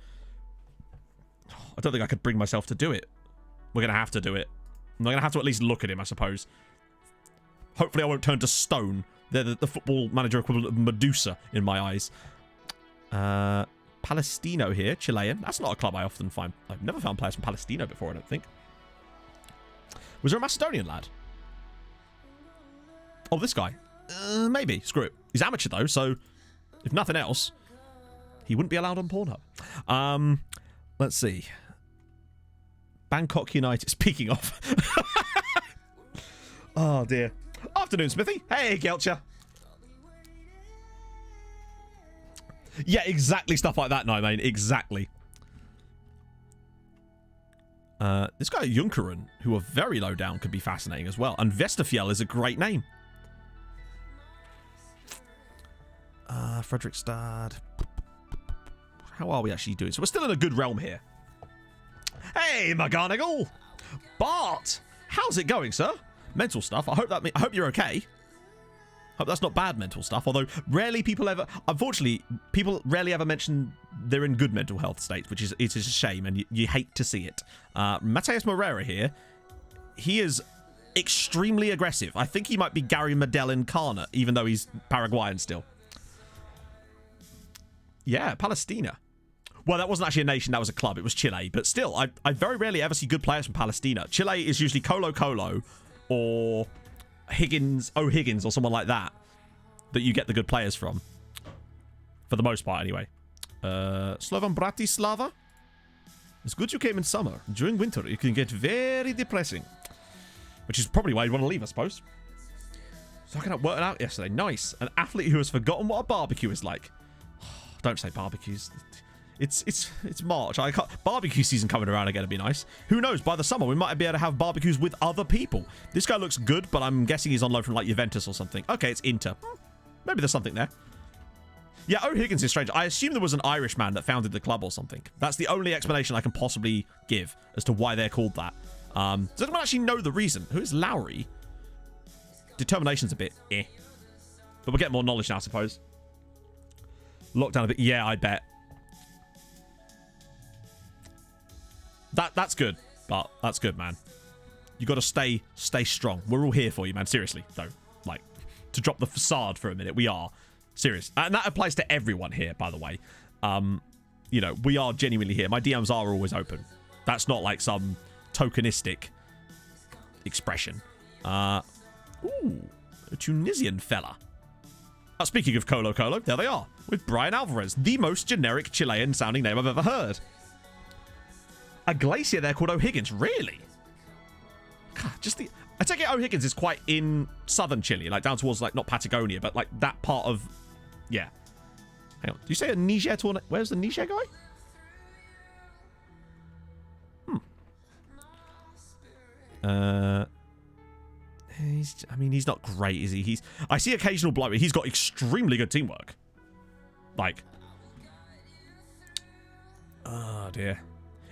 I don't think I could bring myself to do it. We're going to have to do it. I'm going to have to at least look at him, I suppose. Hopefully I won't turn to stone. They're the football manager equivalent of Medusa in my eyes. Palestino here, Chilean. That's not a club I often find. I've never found players from Palestino before, I don't think. Was there a Macedonian lad? Oh, this guy. Maybe. Screw it. He's amateur, though, so if nothing else, he wouldn't be allowed on Pornhub. Let's see. Bangkok United. Speaking of. Oh, dear. Afternoon, Smithy. Hey, Gelcher. Yeah, exactly stuff like that, no, mate. Exactly. This guy, Junkeren, who are very low down, could be fascinating as well. And Vesterfjell is a great name. Fredrikstad. How are we actually doing? So we're still in a good realm here. Hey, McGonagall. Bart. How's it going, sir? Mental stuff. I hope you're okay. Hope that's not bad mental stuff, although rarely people ever... Unfortunately, people rarely ever mention they're in good mental health states, which is a shame, and you hate to see it. Mateus Moreira here, he is extremely aggressive. I think he might be Gary Medel incarnate, even though he's Paraguayan still. Yeah, Palestina. Well, that wasn't actually a nation, that was a club. It was Chile, but still, I very rarely ever see good players from Palestina. Chile is usually Colo Colo or... Higgins or someone like that you get the good players from, for the most part anyway. Slovan Bratislava. It's good you came in summer. During winter it can get very depressing, which is probably why you want to leave, I suppose. So I can work it out yesterday. Nice. An athlete who has forgotten what a barbecue is like. Don't say barbecues. It's March. I can't. Barbecue season coming around again would be nice. Who knows? By the summer, we might be able to have barbecues with other people. This guy looks good, but I'm guessing he's on loan from like Juventus or something. Okay, it's Inter. Maybe there's something there. Yeah, O'Higgins is strange. I assume there was an Irish man that founded the club or something. That's the only explanation I can possibly give as to why they're called that. Does anyone actually know the reason? Who is Lowry? Determination's a bit eh. But we'll get more knowledge now, I suppose. Lockdown a bit. Yeah, I bet. That's good, but that's good, man. You got to stay strong. We're all here for you, man. Seriously, though. Like, to drop the facade for a minute, we are. Serious. And that applies to everyone here, by the way. You know, we are genuinely here. My DMs are always open. That's not like some tokenistic expression. Ooh, a Tunisian fella. Speaking of Colo Colo, there they are. With Brian Alvarez, the most generic Chilean-sounding name I've ever heard. A glacier there called O'Higgins. Really? God, I take it O'Higgins is quite in southern Chile, like down towards, like, not Patagonia, but like that part of... Yeah. Hang on. Do you say a Niger tournament? Where's the Niger guy? He's not great, is he? I see occasional blow. He's got extremely good teamwork. Like... Oh, dear.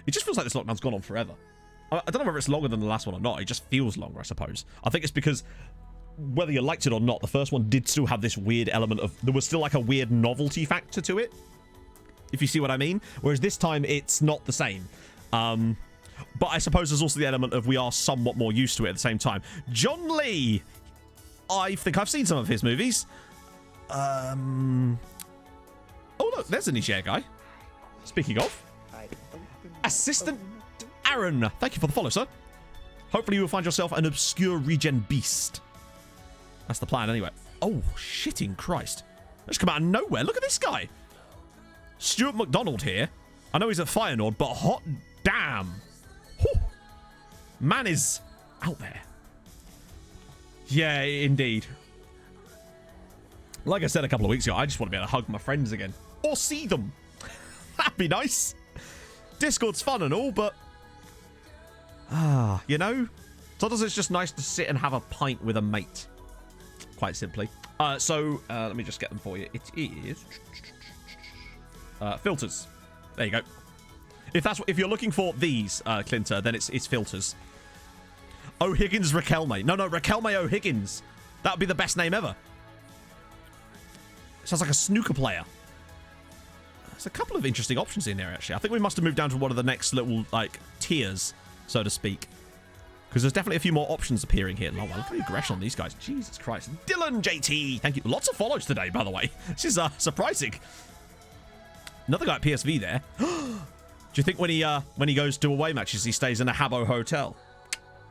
It just feels like this lockdown's gone on forever. I don't know whether it's longer than the last one or not. It just feels longer, I suppose. I think it's because, whether you liked it or not, the first one did still have this weird element of... There was still like a weird novelty factor to it, if you see what I mean. Whereas this time, it's not the same. But I suppose there's also the element of we are somewhat more used to it at the same time. John Lee! I think I've seen some of his movies. Oh, look, there's a Niger guy. Speaking of... Assistant Aaron, thank you for the follow, sir. Hopefully you will find yourself an obscure regen beast. That's the plan anyway. Oh, shitting Christ. That's come out of nowhere. Look at this guy. Stuart McDonald here. I know he's at Feyenoord, but hot damn. Whew. Man is out there. Yeah, indeed. Like I said a couple of weeks ago, I just want to be able to hug my friends again. Or see them. That'd be nice. Discord's fun and all, but you know, sometimes it's just nice to sit and have a pint with a mate. Quite simply. So let me just get them for you. It is filters. There you go. If you're looking for these, Clinter, then it's filters. O'Higgins Raquelme. No, Raquelme O'Higgins. That would be the best name ever. Sounds like a snooker player. There's a couple of interesting options in there, actually. I think we must have moved down to one of the next little, like, tiers, so to speak. Because there's definitely a few more options appearing here. Oh, well, look at the aggression on these guys. Jesus Christ. Dylan JT. Thank you. Lots of follows today, by the way. This is surprising. Another guy at PSV there. Do you think when he goes to away matches, he stays in a Habbo hotel?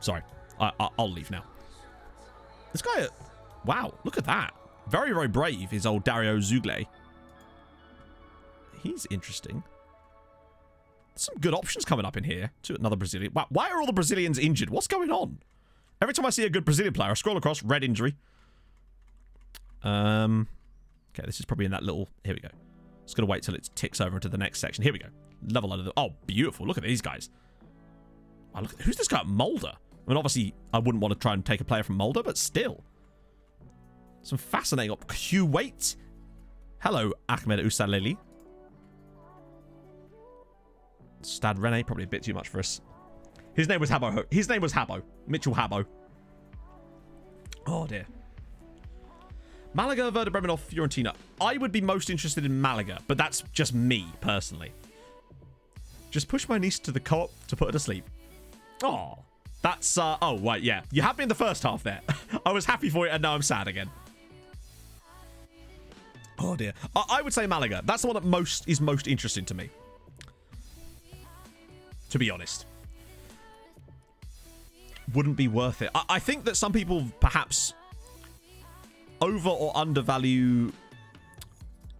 Sorry. I'll leave now. This guy... Wow, look at that. Very, very brave, is old Dario Zugle. He's interesting. Some good options coming up in here. To another Brazilian. Wow, why are all the Brazilians injured? What's going on? Every time I see a good Brazilian player, I scroll across, red injury. Okay, this is probably in that little... Here we go. Just going to wait till it ticks over to the next section. Here we go. Level under the... Oh, beautiful. Look at these guys. Wow, look, who's this guy at Mulder? I mean, obviously, I wouldn't want to try and take a player from Mulder, but still. Some fascinating... Kuwait. Hello, Ahmed Usaleli. Stad Rene, probably a bit too much for us. His name was Habbo. His name was Habbo. Mitchell Habbo. Oh, dear. Malaga, Werder Bremen, or Fiorentina. I would be most interested in Malaga, but that's just me, personally. Just push my niece to the co-op to put her to sleep. Oh, that's... oh, right, yeah. You had me in the first half there. I was happy for it, and now I'm sad again. Oh, dear. I would say Malaga. That's the one that is most interesting to me. To be honest. Wouldn't be worth it. I think that some people perhaps over or undervalue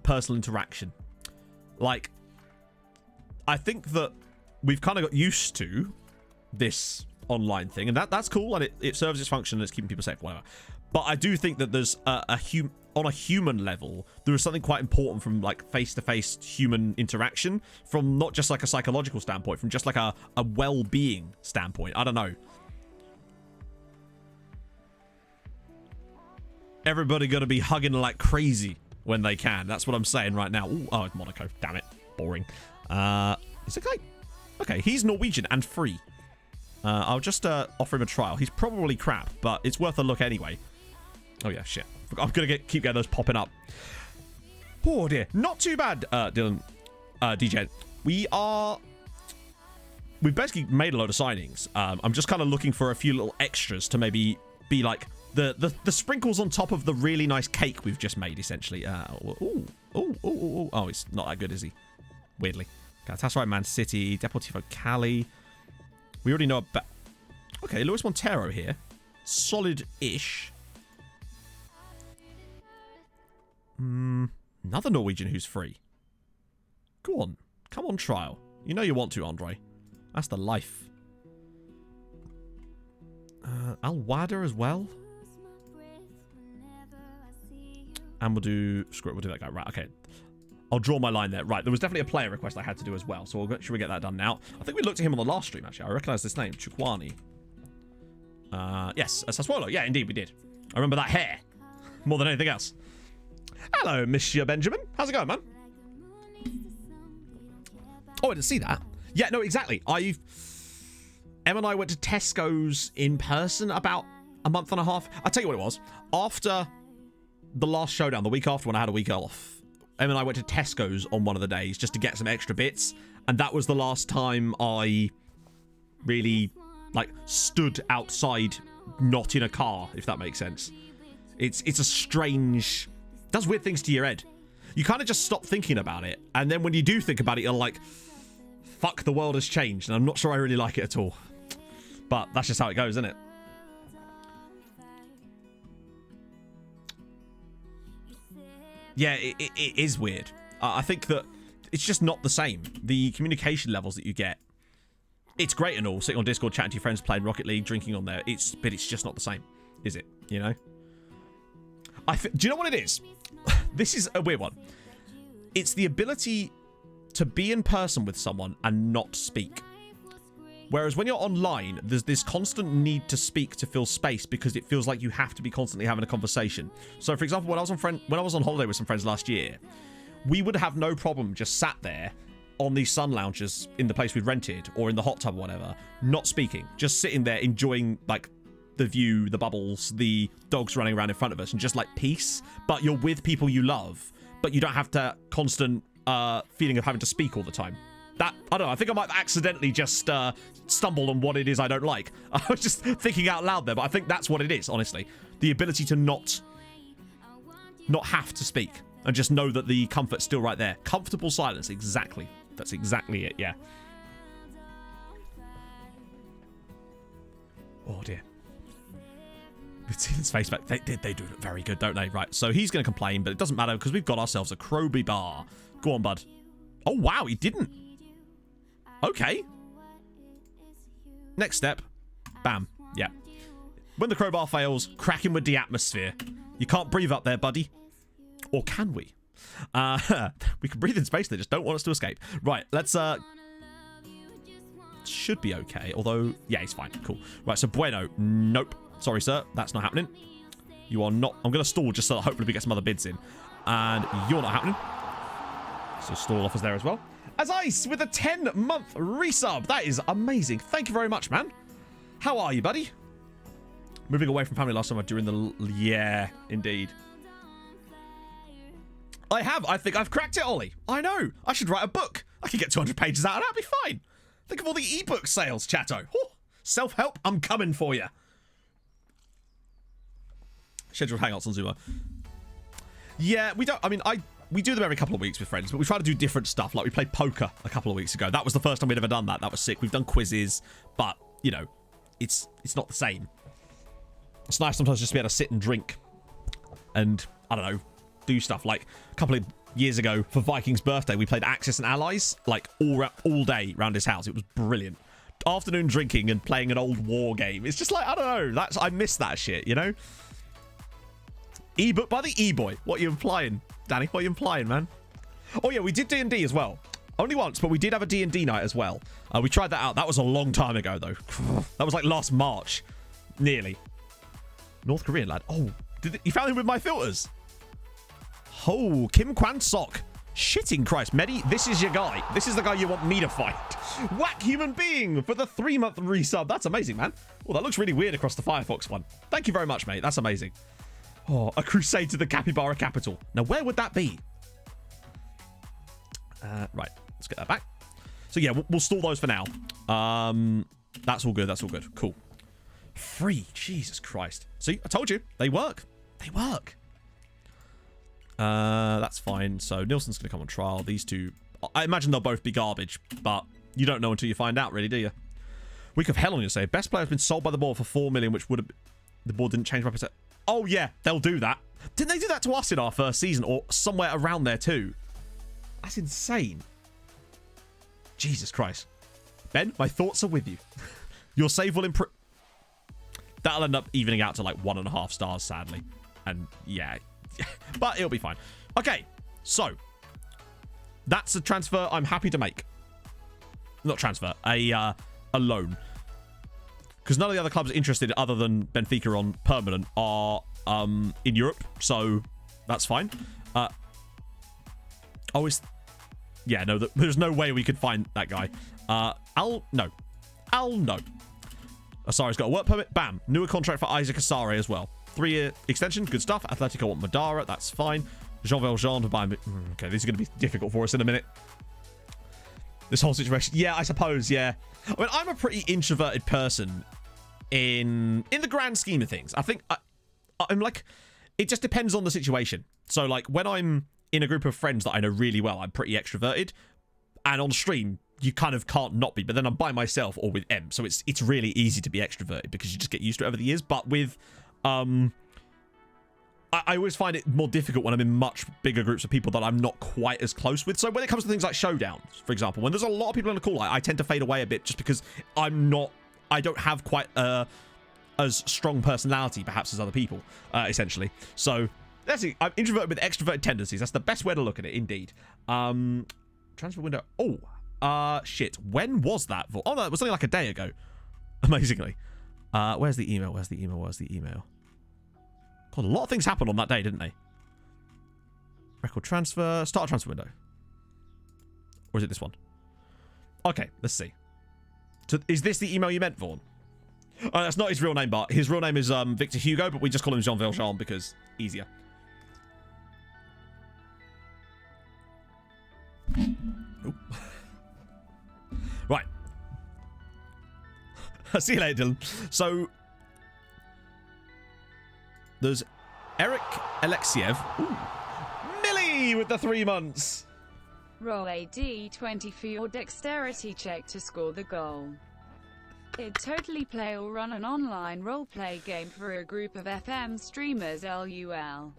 personal interaction. Like, I think that we've kind of got used to this online thing, and that's cool, and it serves its function, and it's keeping people safe, whatever. But I do think that there's on a human level, there is something quite important from like face-to-face human interaction, from not just like a psychological standpoint, from just like a well-being standpoint. I don't know. Everybody got to be hugging like crazy when they can. That's what I'm saying right now. Ooh, oh, it's Monaco. Damn it. Boring. Is it guy? Okay, he's Norwegian and free. I'll just offer him a trial. He's probably crap, but it's worth a look anyway. Oh, yeah, shit. I'm going to keep getting those popping up. Oh, dear. Not too bad, Dylan. DJ. We've basically made a load of signings. I'm just kind of looking for a few little extras to maybe be like the sprinkles on top of the really nice cake we've just made, essentially. Oh, he's not that good, is he? Weirdly. Galatasaray, Man City, Deportivo Cali. We already know about... Okay, Luis Montero here. Solid-ish. Another Norwegian who's free. Go on. Come on, trial. You know you want to, Andre. That's the life. Al-Wada as well. And we'll do... Screw it, we'll do that guy. Right, okay. I'll draw my line there. Right, there was definitely a player request I had to do as well, so should we get that done now? I think we looked at him on the last stream, actually. I recognise this name. Chukwani. Yes, Sassuolo. Yeah, indeed, we did. I remember that hair more than anything else. Hello, Monsieur Benjamin. How's it going, man? Oh, I didn't see that. Yeah, no, exactly. Em and I went to Tesco's in person about a month and a half. I'll tell you what it was. After the last showdown, the week after when I had a week off, Em and I went to Tesco's on one of the days just to get some extra bits. And that was the last time I really, like, stood outside, not in a car, if that makes sense. It's a strange... does weird things to your head. You kind of just stop thinking about it. And then when you do think about it, you're like, fuck, the world has changed. And I'm not sure I really like it at all. But that's just how it goes, isn't it? Yeah, it is weird. I think that it's just not the same. The communication levels that you get, it's great and all. Sitting on Discord, chatting to your friends, playing Rocket League, drinking on there. But it's just not the same, is it? You know? Do you know what it is? This is a weird one. It's the ability to be in person with someone and not speak. Whereas when you're online, there's this constant need to speak to fill space because it feels like you have to be constantly having a conversation. So, for example, when I was on holiday with some friends last year, we would have no problem just sat there on these sun lounges in the place we'd rented or in the hot tub or whatever, not speaking, just sitting there enjoying like the view, the bubbles, the dogs running around in front of us, and just like peace. But you're with people you love, but you don't have to constant feeling of having to speak all the time. That, I don't know, I think I might have accidentally just stumbled on what it is I don't like. I was just thinking out loud there, but I think that's what it is, honestly. The ability to not have to speak and just know that the comfort's still right there. Comfortable silence, exactly. That's exactly it, yeah. Oh, dear. We've seen his face back. They do it very good, don't they? Right, so he's going to complain, but it doesn't matter because we've got ourselves a Kroby bar. Go on, bud. Oh, wow, he didn't. Okay. Next step. Bam. Yeah. When the crowbar fails, crack him with the atmosphere. You can't breathe up there, buddy. Or can we? We can breathe in space. They just don't want us to escape. Right, let's... Should be okay. Although, yeah, he's fine. Cool. Right, so Bueno. Nope. Sorry, sir. That's not happening. You are not... I'm going to stall just so that hopefully we get some other bids in. And you're not happening. So stall offers there as well. As Ice with a 10-month resub. That is amazing. Thank you very much, man. How are you, buddy? Moving away from family last summer during the... Yeah, indeed. I have. I think I've cracked it, Ollie. I know. I should write a book. I could get 200 pages out and that'll be fine. Think of all the ebook sales, chatto. Oh, self-help, I'm coming for you. Scheduled hangouts on Zuma. Yeah, we don't... I mean, we do them every couple of weeks with friends, but we try to do different stuff. Like, we played poker a couple of weeks ago. That was the first time we'd ever done that. That was sick. We've done quizzes, but, you know, it's not the same. It's nice sometimes just to be able to sit and drink and, I don't know, do stuff. Like, a couple of years ago, for Viking's birthday, we played Axis and Allies, like, all day around his house. It was brilliant. Afternoon drinking and playing an old war game. It's just like, I don't know. I miss that shit, you know? Ebook by the E-boy. What are you implying, Danny? What are you implying, man? Oh, yeah, we did D&D as well. Only once, but we did have a D&D night as well. We tried that out. That was a long time ago, though. That was like last March. Nearly. North Korean lad. Oh, you found him with my filters? Oh, Kim Kwan-sok. Shitting Christ. Medi, this is your guy. This is the guy you want me to fight. Whack Human Being for the 3-month resub. That's amazing, man. Oh, that looks really weird across the Firefox one. Thank you very much, mate. That's amazing. Oh, a crusade to the Capybara capital. Now, where would that be? Right. Let's get that back. So, yeah, we'll stall those for now. That's all good. That's all good. Cool. Free. Jesus Christ. See, I told you. They work. They work. That's fine. So, Nilsson's going to come on trial. These two, I imagine they'll both be garbage, but you don't know until you find out, really, do you? Week of Hell on your say. Best player has been sold by the board for 4 million, which would have... The board didn't change my percent. Oh, yeah, they'll do that. Didn't they do that to us in our first season or somewhere around there too? That's insane. Jesus Christ. Ben, my thoughts are with you. Your save will improve. That'll end up evening out to like 1.5 stars, sadly. And yeah, but it'll be fine. Okay, so that's a transfer I'm happy to make. Not transfer, a loan. Because none of the other clubs interested other than Benfica on permanent are in Europe, so that's fine. Yeah, no, there's no way we could find that guy. Al, no. Asari's got a work permit. Bam. Newer contract for Isaac Asari as well. 3-year extension. Good stuff. Atletico want Madara. That's fine. Jean Valjean to buy... Okay, these are going to be difficult for us in a minute. This whole situation. Yeah, I suppose, yeah. I mean, I'm a pretty introverted person in the grand scheme of things. I think I'm like... It just depends on the situation. So, like, when I'm in a group of friends that I know really well, I'm pretty extroverted. And on stream, you kind of can't not be. But then I'm by myself or with M. So it's really easy to be extroverted because you just get used to it over the years. But with... I always find it more difficult when I'm in much bigger groups of people that I'm not quite as close with. So when it comes to things like showdowns, for example, when there's a lot of people on the call, I tend to fade away a bit just because I don't have quite as strong personality perhaps as other people, essentially. So that's it. I'm introverted with extroverted tendencies. That's the best way to look at it, indeed. Transfer window. Oh, shit. When was that? Oh, no, it was only like a day ago. Amazingly. Where's the email? Where's the email? Where's the email? God, a lot of things happened on that day, didn't they? Record transfer. Start a transfer window. Or is it this one? Okay, let's see. So is this the email you meant, Vaughn? Oh, that's not his real name, Bart. His real name is Victor Hugo, but we just call him Jean Valjean because easier. Oop. Right. See you later, Dylan. So, there's Eric Alexiev. Ooh. Millie with the 3 months. Roll a d20 for your dexterity check to score the goal. It totally play or run an online roleplay game for a group of FM streamers LUL.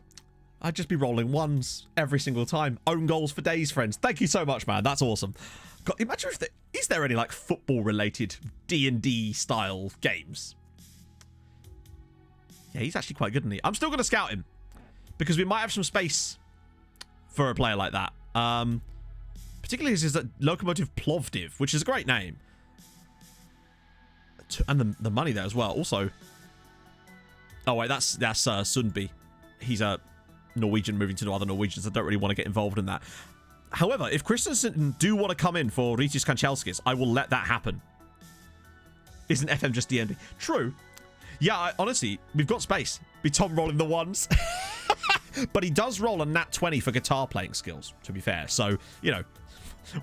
I'd just be rolling ones every single time. Own goals for days, friends. Thank you so much, man. That's awesome. God, imagine if is there any like football-related D&D style games? Yeah, he's actually quite good, isn't he? I'm still going to scout him because we might have some space for a player like that. Particularly as is Locomotive Plovdiv, which is a great name. And the money there as well. Also, oh wait, that's Sundby. He's a Norwegian moving to other Norwegians. I don't really want to get involved in that. However, if Christensen do want to come in for Rytis Kanchelskis, I will let that happen. Isn't FM just DND? True. Yeah, honestly, we've got space. Be Tom rolling the ones. But he does roll a nat 20 for guitar playing skills, to be fair. So, you know,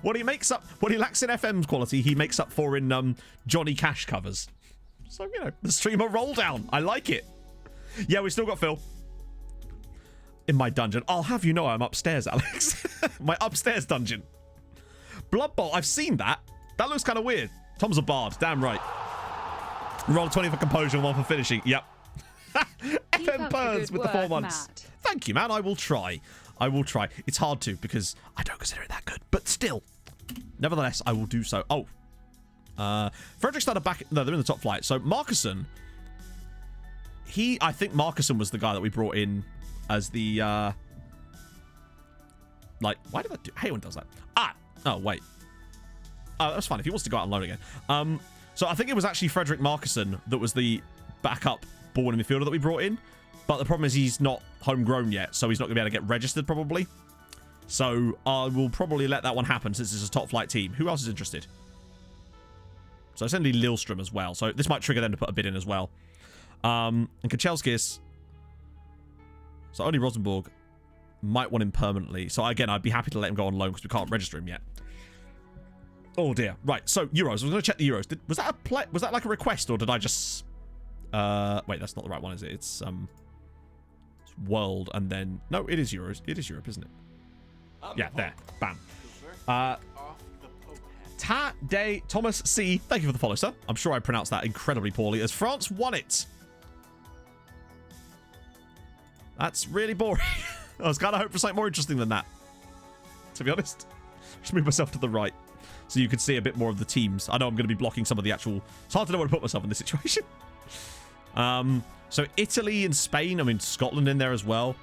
what he lacks in FM's quality, he makes up for in Johnny Cash covers. So, you know, the streamer roll down. I like it. Yeah, we still got Phil. In my dungeon. I'll have you know I'm upstairs, Alex. My upstairs dungeon. Blood Bowl. I've seen that. That looks kind of weird. Tom's a bard. Damn right. Roll 20 for composure, 1 for finishing. Yep. FM Burns with the 4 months. Matt. Thank you, man. I will try. I will try. It's hard to because I don't consider it that good. But still. Nevertheless, I will do so. Oh. Frederick started back. No, they're in the top flight. So Markuson. I think Markuson was the guy that we brought in as the like, why did that do? Hayden does that. Oh wait. That's fine if he wants to go out on loan again. So I think it was actually Frederick Markuson that was the backup ball midfielder that we brought in. But the problem is he's not homegrown yet, so he's not gonna be able to get registered probably. So I will probably let that one happen since it's a top flight team. Who else is interested? So it's only Lilstrom as well. So this might trigger them to put a bid in as well. And Kanchelskis. So only Rosenborg might want him permanently. So again, I'd be happy to let him go on loan because we can't register him yet. Oh dear. Right. So Euros. I was going to check the Euros. Was that a play? Was that like a request, or did I just? Wait, that's not the right one, is it? It's World, and then no, it is Euros. It is Europe, isn't it? Yeah, there. Bam. Ta Day Thomas C. Thank you for the follow, sir. I'm sure I pronounced that incredibly poorly. As France won it. That's really boring. I was kind of hoping for something more interesting than that, to be honest. Just move myself to the right so you can see a bit more of the teams. I know I'm going to be blocking some of the actual... It's hard to know where to put myself in this situation. So Italy and Spain. I mean, Scotland in there as well.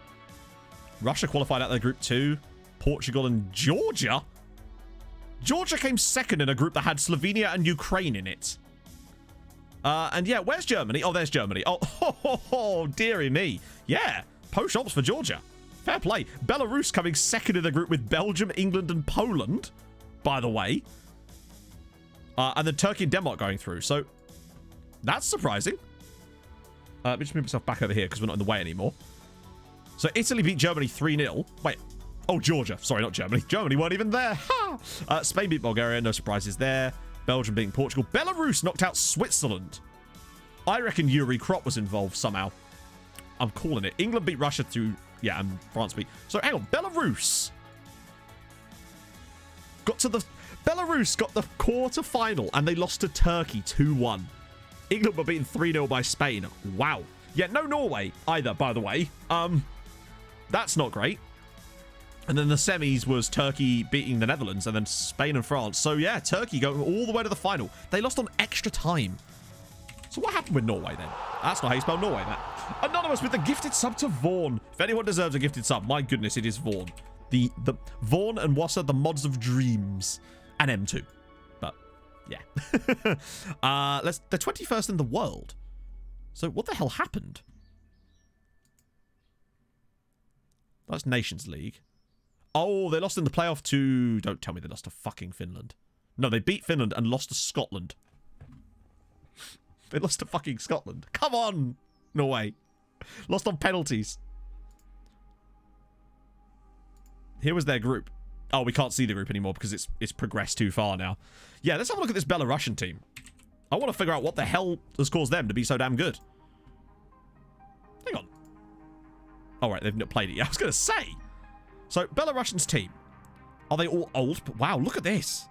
Russia qualified out of their group 2. Portugal and Georgia. Georgia came second in a group that had Slovenia and Ukraine in it. And yeah, where's Germany? Oh, there's Germany. Oh, dearie me. Yeah. Post-ops for Georgia. Fair play. Belarus coming second in the group with Belgium, England, and Poland, by the way. And then Turkey and Denmark going through. So, that's surprising. Let me just move myself back over here because we're not in the way anymore. So, Italy beat Germany 3-0. Wait. Oh, Georgia. Sorry, not Germany. Germany weren't even there. Ha! Spain beat Bulgaria. No surprises there. Belgium beating Portugal. Belarus knocked out Switzerland. I reckon Yuri Krop was involved somehow. I'm calling it. England beat Russia through... Yeah, and France beat... So, hang on. Belarus got the quarter-final, and they lost to Turkey 2-1. England were beaten 3-0 by Spain. Wow. Yeah, no Norway either, by the way. That's not great. And then the semis was Turkey beating the Netherlands, and then Spain and France. So, yeah, Turkey going all the way to the final. They lost on extra time. So what happened with Norway then? That's not how you spell Norway, Matt. Anonymous with the gifted sub to Vaughn. If anyone deserves a gifted sub, my goodness, it is Vaughn. The Vaughn and Wassa, the mods of dreams. And M2. But, yeah. They're 21st in the world. So, what the hell happened? That's Nations League. Oh, they lost in the playoff to... Don't tell me they lost to fucking Finland. No, they beat Finland and lost to Scotland. They lost to fucking Scotland. Come on! No way. Lost on penalties. Here was their group. Oh, we can't see the group anymore because it's progressed too far now. Yeah, let's have a look at this Belarusian team. I want to figure out what the hell has caused them to be so damn good. Hang on. All right, they've not played it yet. I was going to say. So, Belarusian's team. Are they all old? But wow, look at this.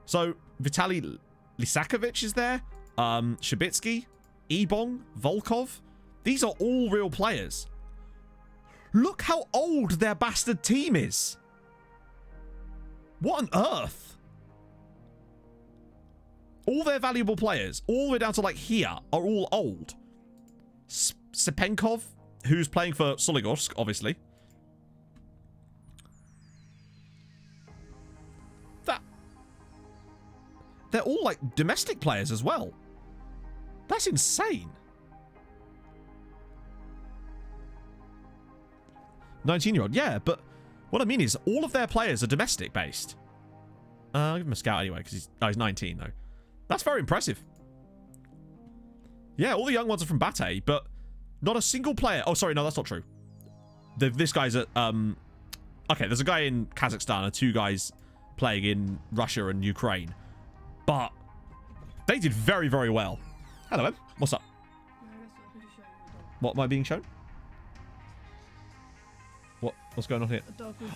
So, Vitaly Lisakovic is there. Shabitsky, Ebong, Volkov. These are all real players. Look how old their bastard team is. What on earth? All their valuable players, all the way down to like here, are all old. Sepenkov, who's playing for Soligorsk, obviously. They're all like domestic players as well. That's insane. 19-year-old, yeah, but what I mean is all of their players are domestic based. I'll give him a scout anyway because he's 19 though. That's very impressive. Yeah, all the young ones are from Bate, but not a single player. Oh, sorry, no, that's not true. This guy's at okay, there's a guy in Kazakhstan and 2 guys playing in Russia and Ukraine. But they did very, very well. Hello, Em. What's up? What am I being shown? What's going on here?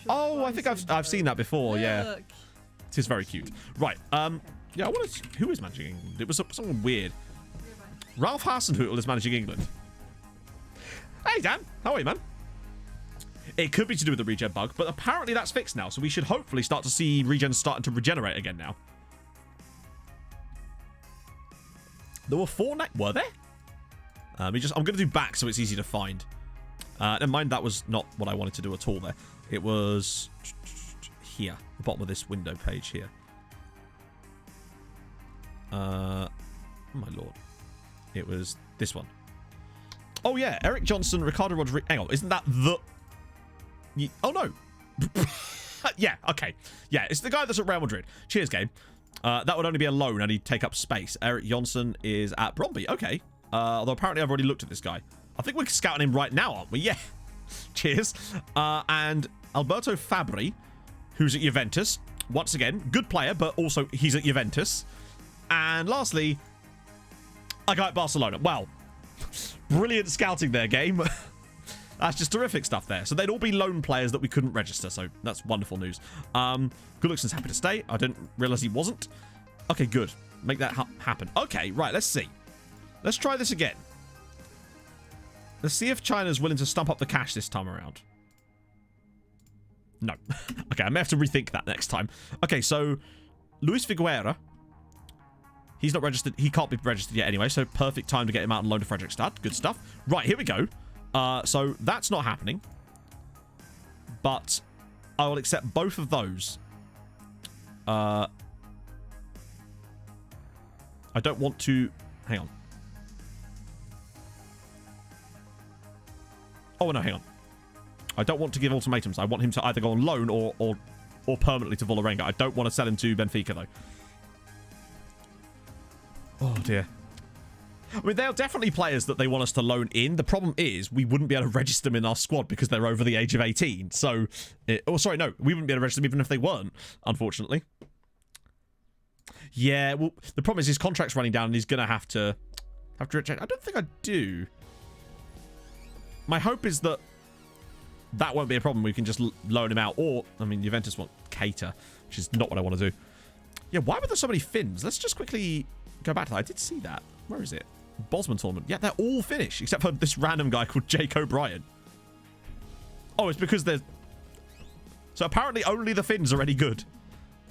Oh, I think I've seen that before. Yeah, it is very cute. Right. Yeah, I want to. Who is managing England? It was someone weird. Ralph Hasenhüttl is managing England. Hey, Dan. How are you, man? It could be to do with the regen bug, but apparently that's fixed now. So we should hopefully start to see regens starting to regenerate again now. There were 4 were there? I'm going to do back so it's easy to find. Never mind, that was not what I wanted to do at all there. It was here, the bottom of this window page here. Oh my lord. It was this one. Oh yeah, Eric Johnson, Ricardo Rodriguez. Hang on, isn't that the... Oh no. Yeah, okay. Yeah, it's the guy that's at Real Madrid. Cheers, game. That would only be a loan and he'd take up space. Eric Johnson is at Bromby. Okay. Although apparently I've already looked at this guy. I think we're scouting him right now, aren't we? Yeah. Cheers. And Alberto Fabri, who's at Juventus. Once again, good player, but also he's at Juventus. And lastly, a guy at Barcelona. Wow. Brilliant scouting there, game. That's just terrific stuff there. So they'd all be loan players that we couldn't register. So that's wonderful news. Goodluckson's happy to stay. I didn't realize he wasn't. Okay, good. Make that happen. Okay, right. Let's see. Let's try this again. Let's see if China's willing to stump up the cash this time around. No. Okay, I may have to rethink that next time. Okay, so Luis Figueira. He's not registered. He can't be registered yet anyway, so perfect time to get him out and loan to Fredrikstad. Good stuff. Right, here we go. So that's not happening. But I will accept both of those. I don't want to... Hang on. Oh, no, hang on. I don't want to give ultimatums. I want him to either go on loan or permanently to Vålerenga. I don't want to sell him to Benfica, though. Oh, dear. I mean, they're definitely players that they want us to loan in. The problem is we wouldn't be able to register them in our squad because they're over the age of 18. So, oh, sorry, no. We wouldn't be able to register them even if they weren't, unfortunately. Yeah, well, the problem is his contract's running down and he's going to have to reject. I don't think I do. My hope is that that won't be a problem. We can just loan him out. Or, I mean, Juventus want Keita, which is not what I want to do. Yeah, why were there so many Finns? Let's just quickly go back to that. I did see that. Where is it? Bosman tournament. Yeah, they're all Finnish, except for this random guy called Jake O'Brien. Oh, it's because they're... So apparently only the Finns are any good.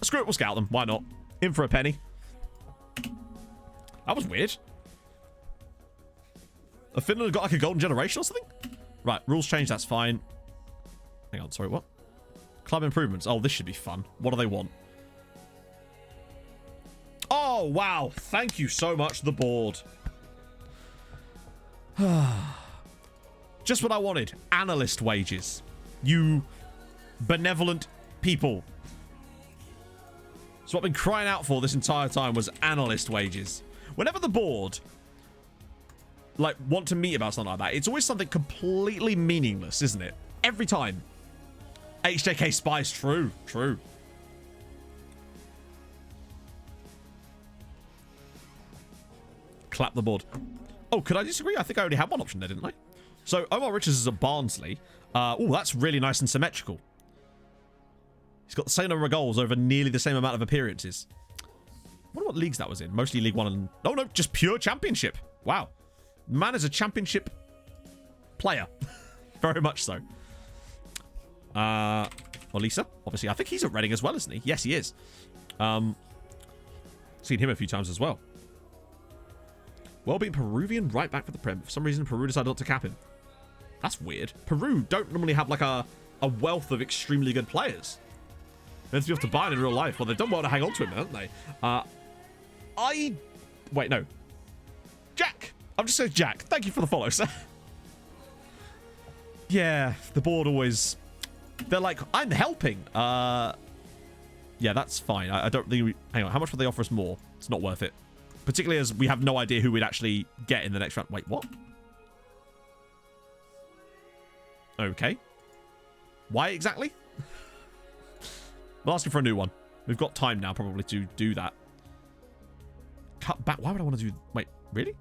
Screw it, we'll scout them. Why not? In for a penny. That was weird. Finland got like a golden generation or something? Right, rules change, that's fine. Hang on, sorry, what? Club improvements. Oh, this should be fun. What do they want? Oh, wow. Thank you so much, the board. Just what I wanted. Analyst wages. You benevolent people. So what I've been crying out for this entire time was analyst wages. Whenever the board like want to meet about something like that, it's always something completely meaningless, isn't it? Every time. HJK spies. True. Clap the board. Oh, could I disagree? I think I already had one option there, didn't I? So Omar Richards is at Barnsley. Oh, that's really nice and symmetrical. He's got the same number of goals over nearly the same amount of appearances. I wonder what leagues that was in. Mostly League One and... Oh, no, just pure Championship. Wow. Man is a Championship player. Very much so. Olisa, obviously. I think he's at Reading as well, isn't he? Yes, he is. Seen him a few times as well. Well-being Peruvian right back for the Prem. For some reason, Peru decided not to cap him. That's weird. Peru don't normally have like a wealth of extremely good players. Meant to be able to buy it in real life. Well, they've done well to hang on to him, haven't they? Wait, no. Jack. I'm just saying Jack. Thank you for the follow, sir. Yeah, the board always... They're like, I'm helping. Yeah, that's fine. I don't think we... Hang on, how much would they offer us more? It's not worth it. Particularly as we have no idea who we'd actually get in the next round. Wait, what? Okay. Why exactly? We'll ask him for a new one. We've got time now probably to do that. Cut back. Why would I want to do... Wait, really?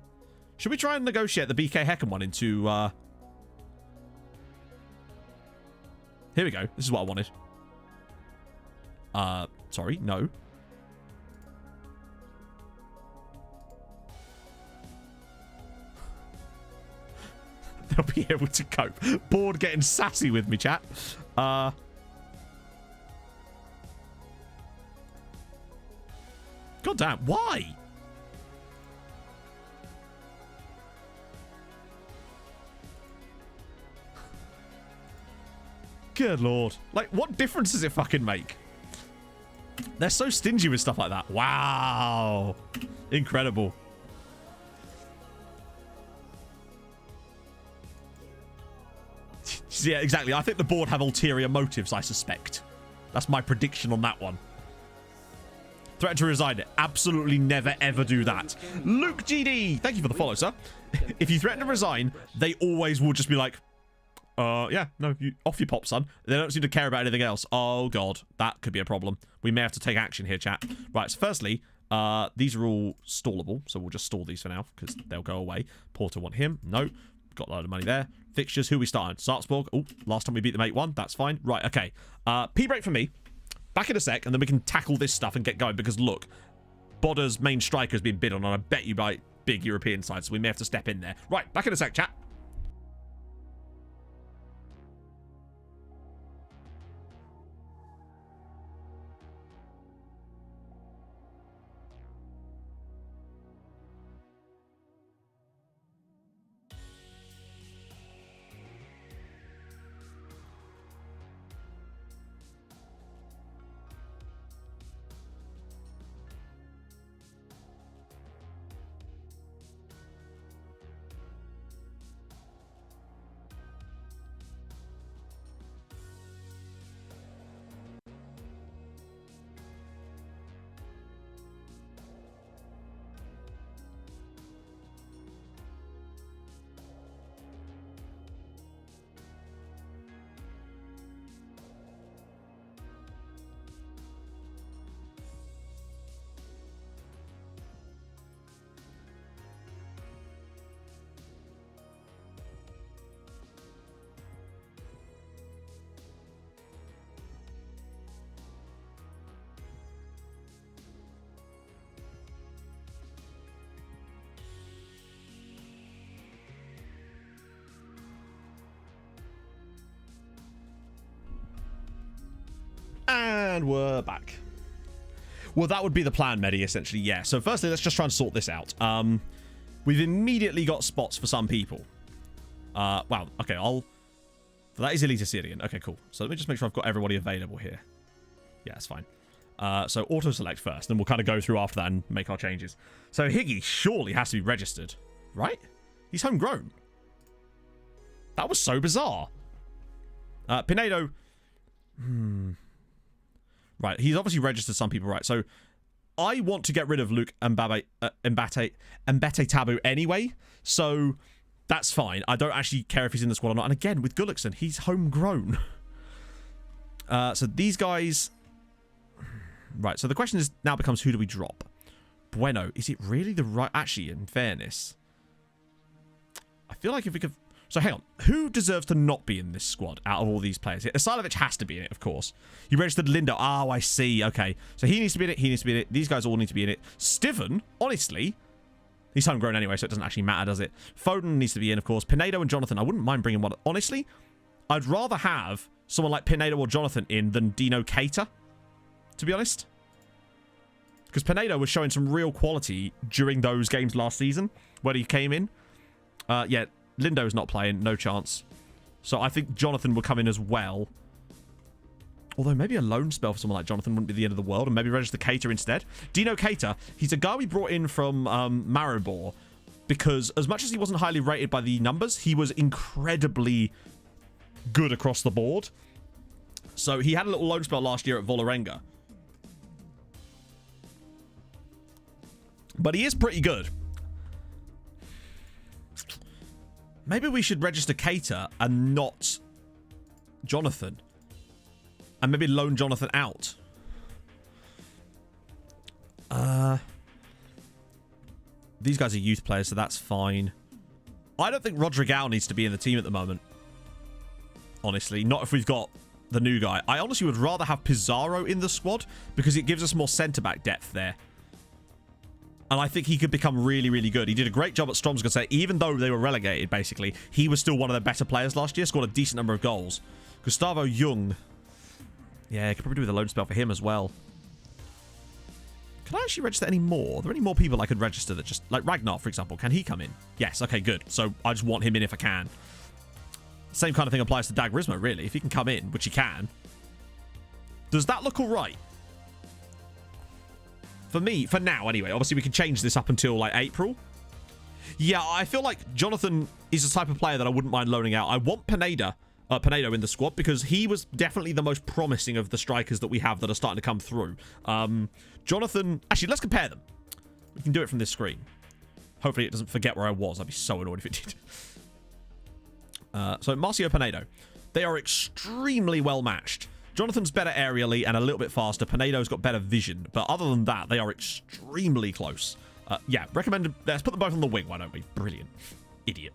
Should we try and negotiate the BK Heckham one into... Here we go. This is what I wanted. Sorry. No. They'll be able to cope. Board getting sassy with me, chat. God damn. Why? Good lord. Like, what difference does it fucking make? They're so stingy with stuff like that. Wow. Incredible. Yeah, exactly. I think the board have ulterior motives, I suspect. That's my prediction on that one. Threaten to resign. Absolutely never, ever do that. Luke GD. Thank you for the follow, sir. If you threaten to resign, they always will just be like, yeah, no, off you pop, son. They don't seem to care about anything else. Oh, God. That could be a problem. We may have to take action here, chat. Right, so firstly, these are all stallable, so we'll just stall these for now, because they'll go away. Porter want him. No. Got a load of money there. Fixtures, who we starting? Sarpsborg. Oh, last time we beat them 8-1. That's fine. Right, okay. P-break for me. Back in a sec, and then we can tackle this stuff and get going, because look, Bodder's main striker has been bid on, and I bet you by big European sides, so we may have to step in there. Right, back in a sec, chat. And we're back. Well, that would be the plan, Medi, essentially, yeah. So firstly, let's just try and sort this out. We've immediately got spots for some people. Wow, okay, I'll So that is Elite Assyrian. Okay, cool. So let me just make sure I've got everybody available here. Yeah, that's fine. So auto-select first, and we'll kind of go through after that and make our changes. So Higgy surely has to be registered, right? He's homegrown. That was so bizarre. Pinedo. Right, he's obviously registered some people, right? So I want to get rid of Luke Mbate Tabu anyway, so that's fine. I don't actually care if he's in the squad or not. And again, with Gullickson, he's homegrown. So these guys... Right, so the question is now becomes, who do we drop? Bueno, is it really the right... Actually, in fairness, I feel like if we could... So hang on, who deserves to not be in this squad out of all these players? Asilovic has to be in it, of course. You registered Lindo. Oh, I see. Okay, so he needs to be in it. He needs to be in it. These guys all need to be in it. Stiven, honestly, he's homegrown anyway, so it doesn't actually matter, does it? Foden needs to be in, of course. Pinedo and Jonathan, I wouldn't mind bringing one. Honestly, I'd rather have someone like Pinedo or Jonathan in than Dino Keita, to be honest. Because Pinedo was showing some real quality during those games last season when he came in. Yeah, Lindo's not playing, no chance. So I think Jonathan will come in as well. Although maybe a loan spell for someone like Jonathan wouldn't be the end of the world, and maybe register Keita instead. Dino Keita, he's a guy we brought in from Maribor, because as much as he wasn't highly rated by the numbers, he was incredibly good across the board. So he had a little loan spell last year at Vålerenga. But he is pretty good. Maybe we should register Keita and not Jonathan. And maybe loan Jonathan out. These guys are youth players, so that's fine. I don't think Rodrigal needs to be in the team at the moment. Honestly, not if we've got the new guy. I honestly would rather have Pizarro in the squad because it gives us more centre-back depth there. And I think he could become really, really good. He did a great job at Tromsø. Even though they were relegated, basically, he was still one of their better players last year. Scored a decent number of goals. Gustavo Jung. Yeah, I could probably do with a loan spell for him as well. Can I actually register any more? Are there any more people I could register that just... Like Ragnar, for example. Can he come in? Yes, okay, good. So I just want him in if I can. Same kind of thing applies to Dag Rismo, really. If he can come in, which he can. Does that look all right? For me, for now anyway. Obviously, we can change this up until like April. Yeah, I feel like Jonathan is the type of player that I wouldn't mind loaning out. I want Pinedo in the squad because he was definitely the most promising of the strikers that we have that are starting to come through. Jonathan... Actually, let's compare them. We can do it from this screen. Hopefully it doesn't forget where I was. I'd be so annoyed if it did. So, Marcio Pinedo. They are extremely well matched. Jonathan's better aerially and a little bit faster. Pinedo's got better vision. But other than that, they are extremely close. Yeah, recommended. Let's put them both on the wing, why don't we? Brilliant. Idiot.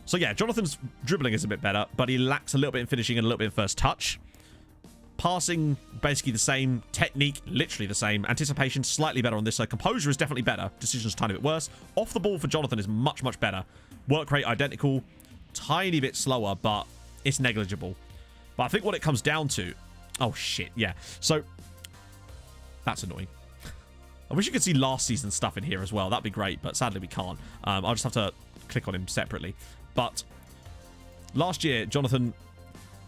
So yeah, Jonathan's dribbling is a bit better, but he lacks a little bit in finishing and a little bit in first touch. Passing, basically the same. Technique, literally the same. Anticipation, slightly better on this side. Composure is definitely better. Decision's a tiny bit worse. Off the ball for Jonathan is much, much better. Work rate, identical. Tiny bit slower, but it's negligible. But I think what it comes down to... Oh, shit, yeah. So, that's annoying. I wish you could see last season's stuff in here as well. That'd be great, but sadly we can't. I'll just have to click on him separately. But last year, Jonathan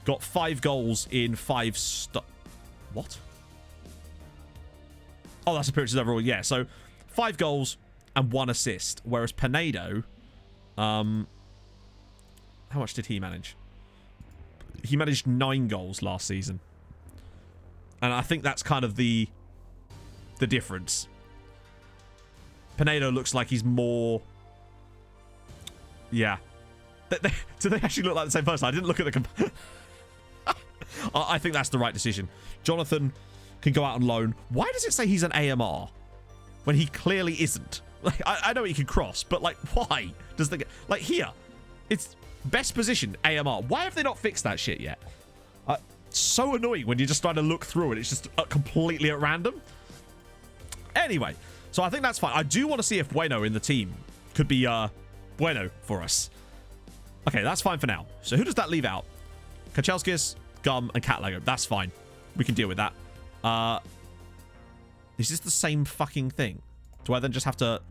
got 5 goals in 5... What? Oh, that's appearances overall. Yeah, so 5 goals and 1 assist. Whereas Pinedo... how much did he manage? He managed 9 goals last season. And I think that's kind of the difference. Pinedo looks like he's more... Yeah. Do they actually look like the same person? I didn't look at the... I think that's the right decision. Jonathan can go out on loan. Why does it say he's an AMR? When he clearly isn't. Like, I know he can cross, but like, why? Does the... Like, here. It's... Best position, AMR. Why have they not fixed that shit yet? So annoying when you're just trying to look through it. It's just completely at random. Anyway, so I think that's fine. I do want to see if Bueno in the team could be Bueno for us. Okay, that's fine for now. So who does that leave out? Kacelskis, Gum, and Catlago. That's fine. We can deal with that. Is this the same fucking thing? Do I then just have to...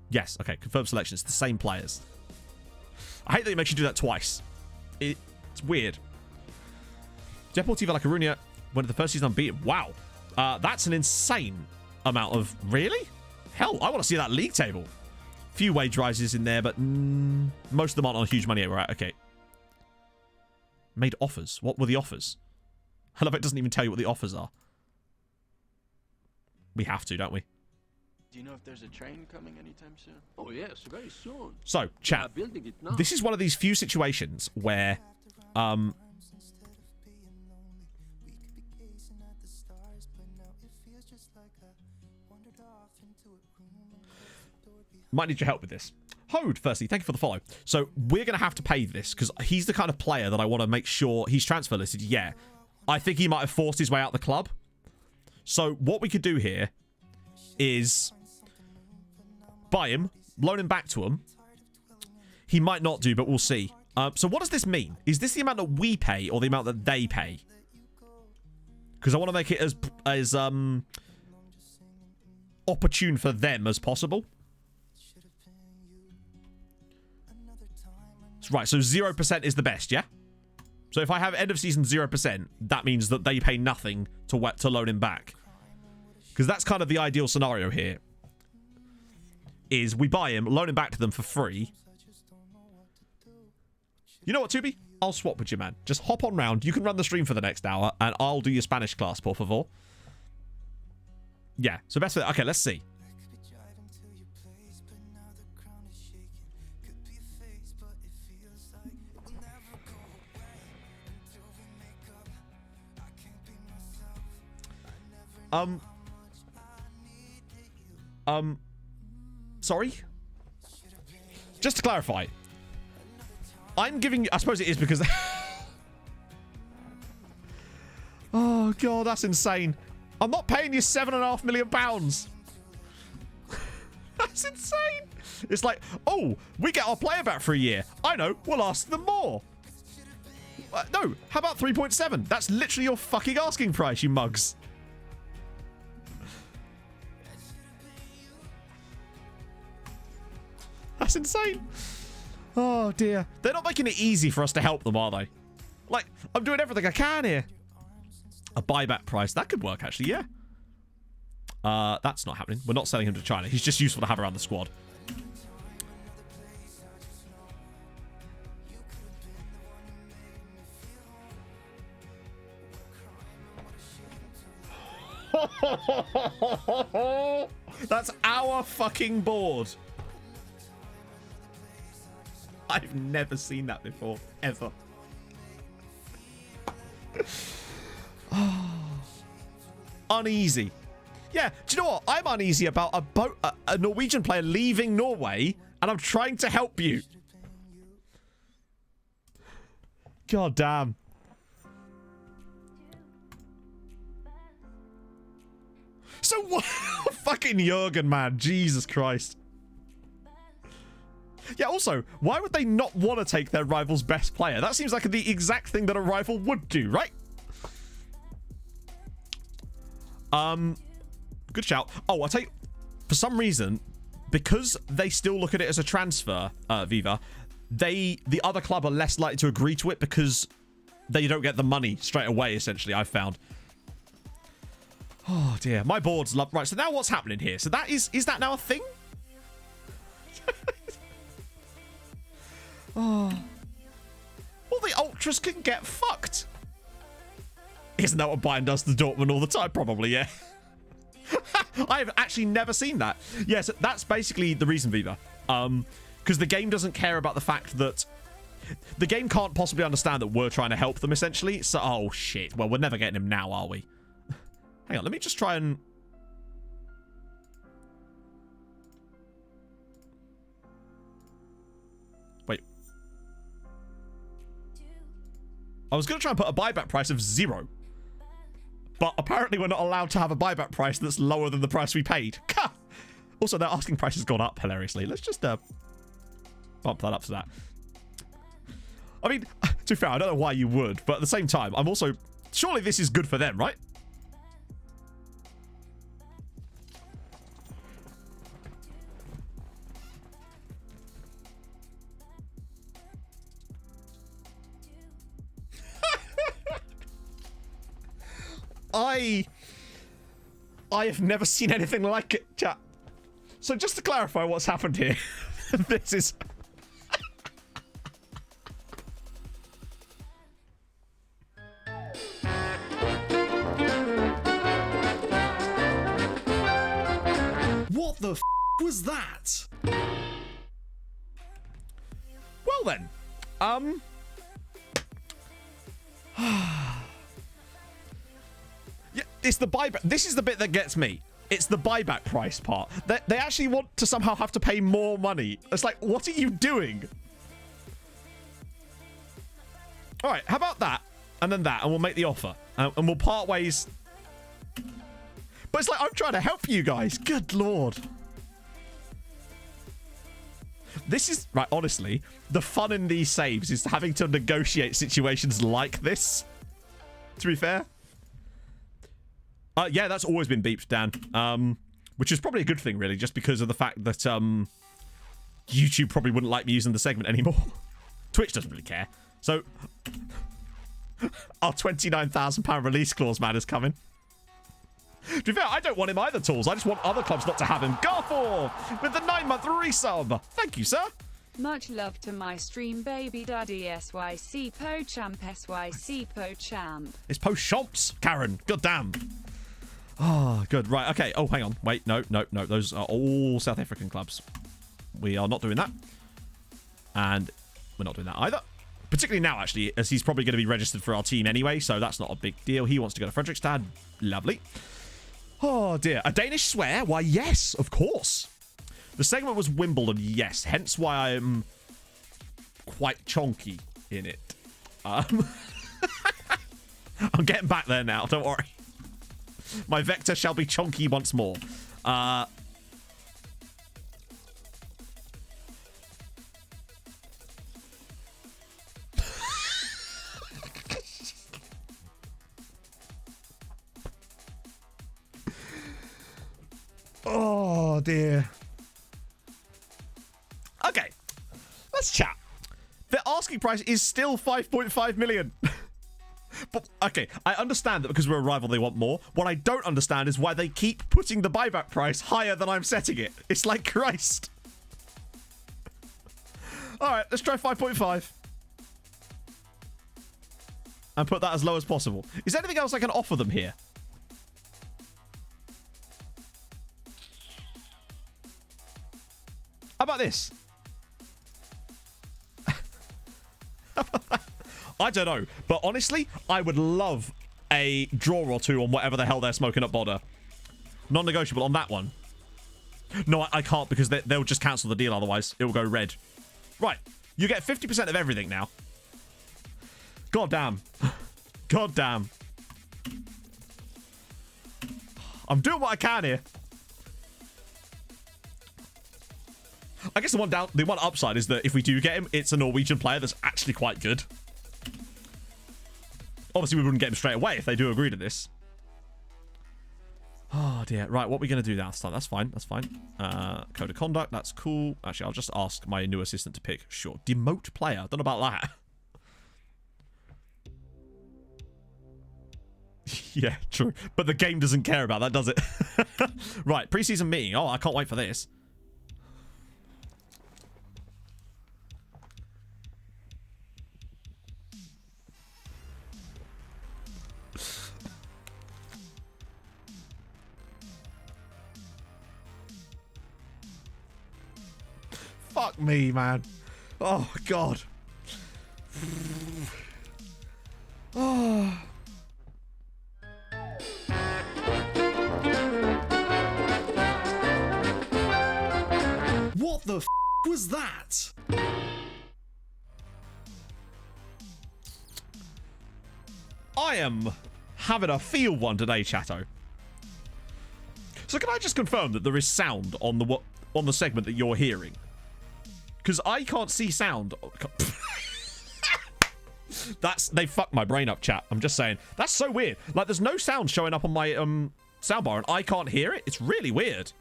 Yes, okay. Confirm selection. It's the same players. I hate that it makes you do that twice. It's weird. Deportivo La Coruña went to the first season unbeaten. Wow. That's an insane amount of... Really? Hell, I want to see that league table. Few wage rises in there, but most of them aren't on huge money. Right, okay. Made offers. What were the offers? I love it doesn't even tell you what the offers are. We have to, don't we? Do you know if there's a train coming anytime soon? Oh yes, very soon. So, chat. Building it now. This is one of these few situations where, might need your help with this. Hode, firstly, thank you for the follow. So, we're going to have to pay this because he's the kind of player that I want to make sure he's transfer listed. Yeah. I think he might have forced his way out the club. So, what we could do here is buy him, loan him back to him. He might not do, but we'll see. So, what does this mean? Is this the amount that we pay or the amount that they pay? Because I want to make it as opportune for them as possible. Right, so 0% is the best, yeah? So if I have end of season 0%, that means that they pay nothing to loan him back. Because that's kind of the ideal scenario here. Is we buy him, loan him back to them for free. You know what, Tubi? I'll swap with you, man. Just hop on round. You can run the stream for the next hour, and I'll do your Spanish class, por favor. Yeah, so best for... Okay, let's see. Sorry? Just to clarify, I'm giving you... I suppose it is because... Oh, God, that's insane. I'm not paying you £7.5 million. That's insane. It's like, oh, we get our player back for a year. I know, we'll ask them more. No, how about 3.7? That's literally your fucking asking price, you mugs. That's insane. Oh, dear. They're not making it easy for us to help them, are they? Like, I'm doing everything I can here. A buyback price. That could work, actually, yeah. That's not happening. We're not selling him to China. He's just useful to have around the squad. That's our fucking board. I've never seen that before, ever. Uneasy. Yeah, do you know what? I'm uneasy about a Norwegian player leaving Norway, and I'm trying to help you. God damn. So what? Fucking Jurgen, man. Jesus Christ. Yeah, also, why would they not want to take their rival's best player? That seems like the exact thing that a rival would do, right? Good shout. Oh, I'll tell you, for some reason, because they still look at it as a transfer, Viva, the other club are less likely to agree to it because they don't get the money straight away, essentially, I've found. Oh, dear. My board's love. Right, so now what's happening here? So that is that now a thing? Oh. Well, the Ultras can get fucked. Isn't that what Bayern does to Dortmund all the time? Probably, yeah. I've actually never seen that. Yes, that's basically the reason, Viva. Because the game doesn't care about the fact that... The game can't possibly understand that we're trying to help them, essentially. So, oh, shit. Well, we're never getting him now, are we? Hang on, let me just try and... Wait. I was going to try and put a buyback price of 0. But apparently we're not allowed to have a buyback price that's lower than the price we paid. Also, their asking price has gone up hilariously. Let's just bump that up to that. I mean, to be fair, I don't know why you would, but at the same time, I'm also... Surely this is good for them, right? I have never seen anything like it, chat. So just to clarify what's happened here, this is... What the f was that? Well then, yeah, it's the buyback. This is the bit that gets me. It's the buyback price part. They actually want to somehow have to pay more money. It's like, what are you doing? All right, how about that? And then that, and we'll make the offer. And we'll part ways. But it's like, I'm trying to help you guys. Good Lord. This is, right, honestly, the fun in these saves is having to negotiate situations like this. To be fair. Yeah, that's always been beeped, Dan. Which is probably a good thing, really, just because of the fact that YouTube probably wouldn't like me using the segment anymore. Twitch doesn't really care. So, our £29,000 release clause man is coming. To be fair, I don't want him either, Tools. I just want other clubs not to have him. Garfor with the 9-month resub. Thank you, sir. Much love to my stream baby daddy SYC Pochamp SYC Pochamp. It's Pochamps, Karen. God damn. Oh, good. Right, okay. Oh, hang on. Wait, no. Those are all South African clubs. We are not doing that. And we're not doing that either. Particularly now, actually, as he's probably going to be registered for our team anyway, so that's not a big deal. He wants to go to Fredrikstad. Lovely. Oh, dear. A Danish swear? Why, yes, of course. The segment was Wimbledon, yes. Hence why I'm quite chonky in it. I'm getting back there now, don't worry. My vector shall be chonky once more. Oh, dear. Okay. Let's chat. The asking price is still 5.5 million. But, okay, I understand that because we're a rival, they want more. What I don't understand is why they keep putting the buyback price higher than I'm setting it. It's like Christ. All right, let's try 5.5. And put that as low as possible. Is there anything else I can offer them here? How about this? I don't know. But honestly, I would love a draw or two on whatever the hell they're smoking up Bodder. Non-negotiable on that one. No, I can't because they'll just cancel the deal otherwise. It will go red. Right. You get 50% of everything now. God damn. God damn. I'm doing what I can here. I guess the one upside is that if we do get him, it's a Norwegian player that's actually quite good. Obviously, we wouldn't get him straight away if they do agree to this. Oh, dear. Right, what are we going to do now? That's fine. That's fine. Code of conduct. That's cool. Actually, I'll just ask my new assistant to pick. Sure. Demote player. Don't know about that. Yeah, true. But the game doesn't care about that, does it? Right, preseason meeting. Oh, I can't wait for this. Fuck me, man. Oh, God. Oh. What the f was that? I am having a field one today, chatto. So can I just confirm that there is sound on the segment that you're hearing? Because I can't see sound. They fucked my brain up, chat. I'm just saying. That's so weird. Like, there's no sound showing up on my soundbar, and I can't hear it. It's really weird.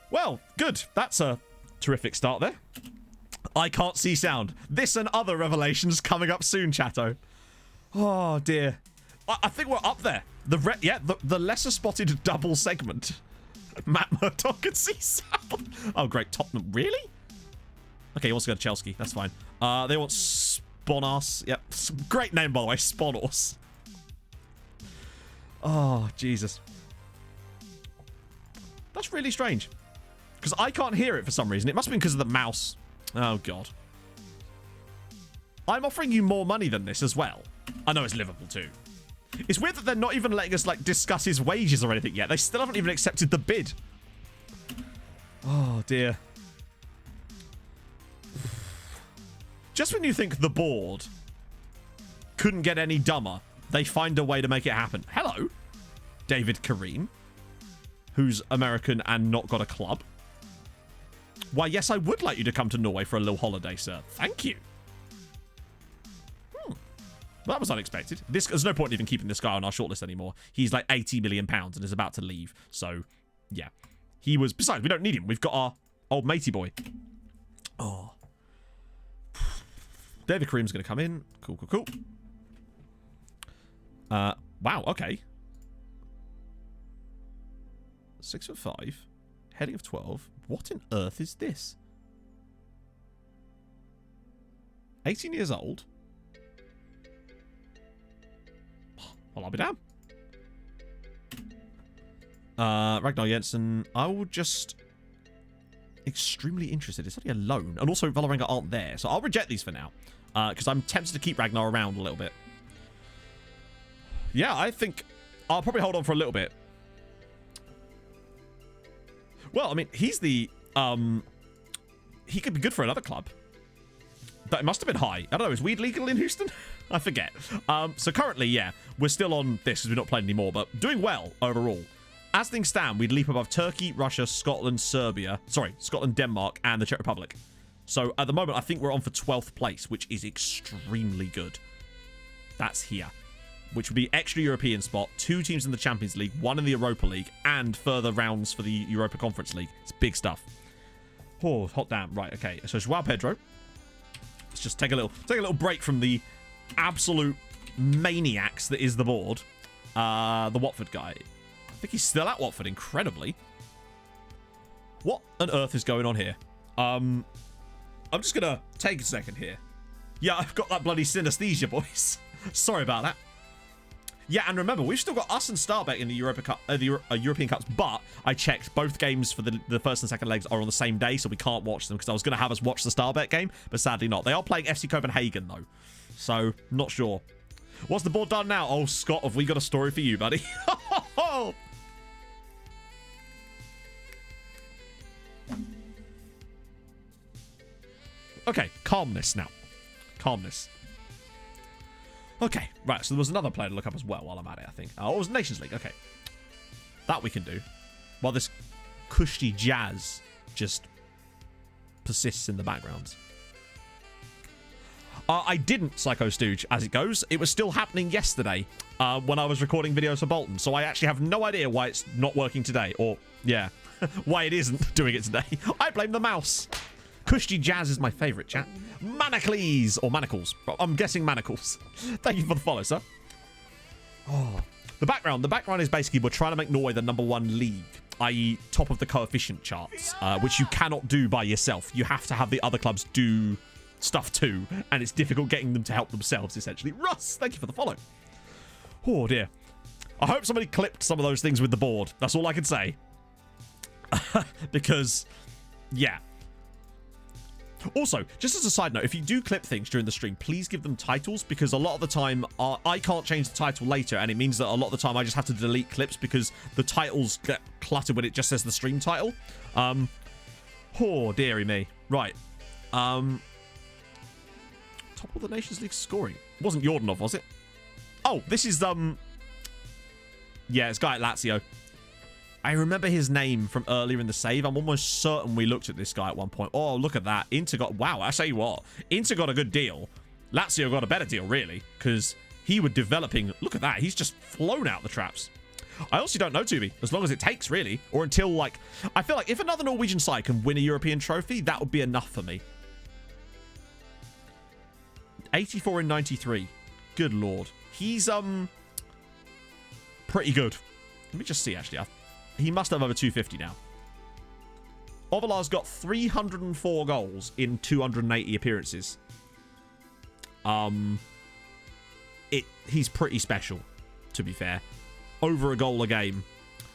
Well, good. That's a terrific start there. I can't see sound. This and other revelations coming up soon, chatto. Oh, dear. I think we're up there. The lesser spotted double segment. Matt Murdoch and C-Sound. Oh, great. Tottenham. Really? Okay, he wants to go to Chelsea. That's fine. They want Sponos. Yep. Great name, by the way. Sponos. Oh, Jesus. That's really strange. Because I can't hear it for some reason. It must have been because of the mouse. Oh, God. I'm offering you more money than this as well. I know it's Liverpool too. It's weird that they're not even letting us, like, discuss his wages or anything yet. They still haven't even accepted the bid. Oh, dear. Just when you think the board couldn't get any dumber, they find a way to make it happen. Hello, David Kareem, who's American and not got a club. Why, yes, I would like you to come to Norway for a little holiday, sir. Thank you. That was unexpected. There's no point in even keeping this guy on our shortlist anymore. He's like £80 million and is about to leave. So, yeah. He was... Besides, we don't need him. We've got our old matey boy. Oh. David Kareem's going to come in. Cool, cool, cool. Wow, okay. 6'5", heading of 12. What on earth is this? 18 years old. Well, I'll be down. Ragnar Jensen. I will just... Extremely interested. It's only a loan. And also, Vålerenga aren't there. So I'll reject these for now. Because I'm tempted to keep Ragnar around a little bit. Yeah, I think I'll probably hold on for a little bit. Well, I mean, he's the... He could be good for another club. But it must have been high. I don't know. Is weed legal in Houston? I forget. So currently, yeah, we're still on this because we're not playing anymore, but doing well overall. As things stand, we'd leap above Turkey, Russia, Scotland, Scotland, Denmark, and the Czech Republic. So at the moment, I think we're on for 12th place, which is extremely good. That's here. Which would be extra European spot, 2 teams in the Champions League, 1 in the Europa League, and further rounds for the Europa Conference League. It's big stuff. Oh, hot damn. Right, okay. So João Pedro. Let's just take a little break from the absolute maniacs that is the board. The Watford guy. I think he's still at Watford, incredibly. What on earth is going on here? I'm just gonna take a second here. Yeah, I've got that bloody synesthesia, boys. Sorry about that. Yeah, and remember, we've still got us and Starbet in the Europa Cup, European Cups, but I checked both games for the first and second legs are on the same day, so we can't watch them because I was going to have us watch the Starbet game, but sadly not. They are playing FC Copenhagen, though, so not sure. What's the board done now? Oh, Scott, have we got a story for you, buddy? Okay, calmness now. Calmness. Okay, right, so there was another player to look up as well while I'm at it, I think. Oh, it was Nations League, okay. That we can do. While this cushy jazz just persists in the background. I didn't Psycho Stooge, as it goes. It was still happening yesterday when I was recording videos for Bolton, so I actually have no idea why it's not working today. Or, yeah, why it isn't doing it today. I blame the mouse. Cushy jazz is my favourite, chat. Manacles, or manacles. I'm guessing manacles. Thank you for the follow, sir. Oh, the background is basically we're trying to make Norway the #1 league, i.e. top of the coefficient charts, which you cannot do by yourself. You have to have the other clubs do stuff too, and it's difficult getting them to help themselves, essentially. Russ, thank you for the follow. Oh, dear. I hope somebody clipped some of those things with the board. That's all I can say. Because, yeah. Also, just as a side note, if you do clip things during the stream, please give them titles, because a lot of the time I can't change the title later, and it means that a lot of the time I just have to delete clips because the titles get cluttered when it just says the stream title. Oh, dearie me. Right. Top of the Nations League scoring. It wasn't Jordanov, was it? Oh, this is, yeah, it's guy at Lazio. I remember his name from earlier in the save. I'm almost certain we looked at this guy at one point. Oh, look at that. Inter got... Wow, I tell you what. Inter got a good deal. Lazio got a better deal, really, because he was developing... Look at that. He's just flown out the traps. I also don't know, Tubi, as long as it takes, really, or until, like... I feel like if another Norwegian side can win a European trophy, that would be enough for me. 84 in 93. Good lord. He's, pretty good. Let me just see, actually. He must have over 250 now. Ovalar's got 304 goals in 280 appearances. He's pretty special, to be fair. Over a goal a game.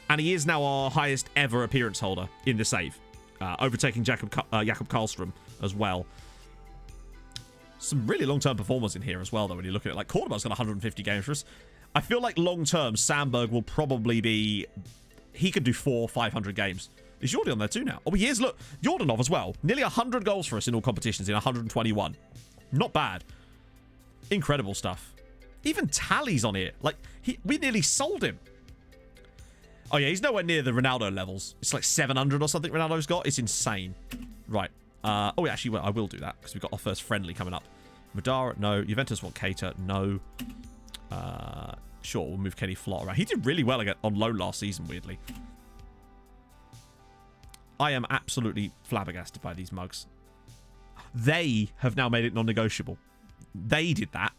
And he is now our highest ever appearance holder in the save. Overtaking Jakob Karlstrom as well. Some really long-term performers in here as well, though, when you look at it. Like, Cordoba's got 150 games for us. I feel like long-term, Sandberg will probably be... He could do 400-500 games. Is Jordan on there too now? Oh, he is. Look, Jordanov as well. Nearly 100 goals for us in all competitions in 121. Not bad. Incredible stuff. Even Tally's on here. Like, we nearly sold him. Oh, yeah, he's nowhere near the Ronaldo levels. It's like 700 or something Ronaldo's got. It's insane. Right. Oh, actually, well, I will do that because we've got our first friendly coming up. Madara, no. Juventus want Keita, no. Sure, we'll move Kenny Flott around. He did really well on loan last season, weirdly. I am absolutely flabbergasted by these mugs. They have now made it non-negotiable. They did that.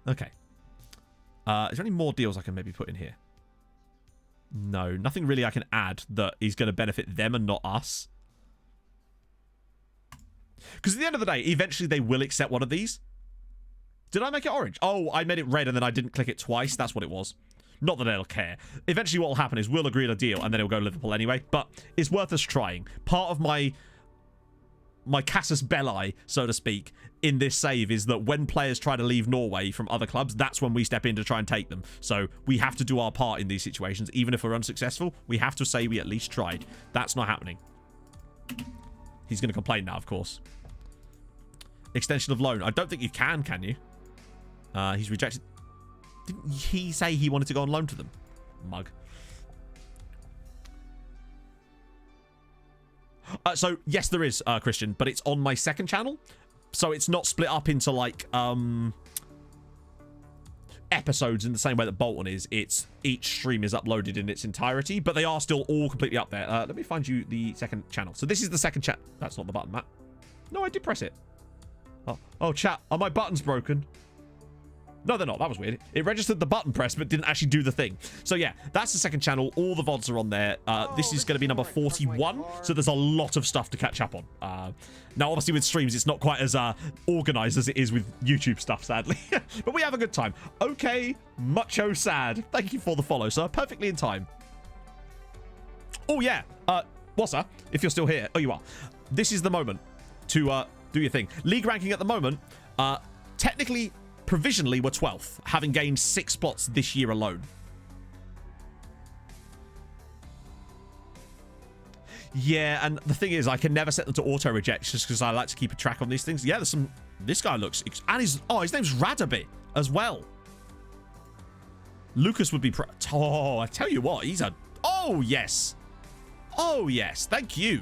Okay. Is there any more deals I can maybe put in here? No, nothing really I can add that is going to benefit them and not us. Because at the end of the day, eventually they will accept one of these. Did I make it orange? Oh, I made it red and then I didn't click it twice. That's what it was. Not that they'll care. Eventually what will happen is we'll agree on a deal and then it'll go to Liverpool anyway. But it's worth us trying. Part of my casus belli, so to speak, in this save is that when players try to leave Norway from other clubs, that's when we step in to try and take them. So we have to do our part in these situations. Even if we're unsuccessful, we have to say we at least tried. That's not happening. He's going to complain now, of course. Extension of loan. I don't think you can you? He's rejected. Didn't he say he wanted to go on loan to them? Mug. So, yes, there is, Christian, but it's on my second channel. So it's not split up into, like, episodes in the same way that Bolton is. It's each stream is uploaded in its entirety, but they are still all completely up there. Let me find you the second channel. So this is the second chat. That's not the button, Matt. No, I did press it. Oh, chat. Are my buttons broken? No, they're not. That was weird. It registered the button press, but didn't actually do the thing. So, yeah, that's the second channel. All the VODs are on there. This is going to be number 41, so there's a lot of stuff to catch up on. Now, obviously, with streams, it's not quite as organized as it is with YouTube stuff, sadly. But we have a good time. Okay, mucho sad. Thank you for the follow, sir. Perfectly in time. Oh, yeah. Wassa, if you're still here. Oh, you are. This is the moment to do your thing. League ranking at the moment, technically... Provisionally, we're 12th, having gained 6 spots this year alone. Yeah, and the thing is, I can never set them to auto-reject just because I like to keep a track on these things. Yeah, there's some... This guy looks... And his name's Radabit as well. Lucas would be... Oh, I tell you what, he's a... Oh, yes. Oh, yes. Thank you.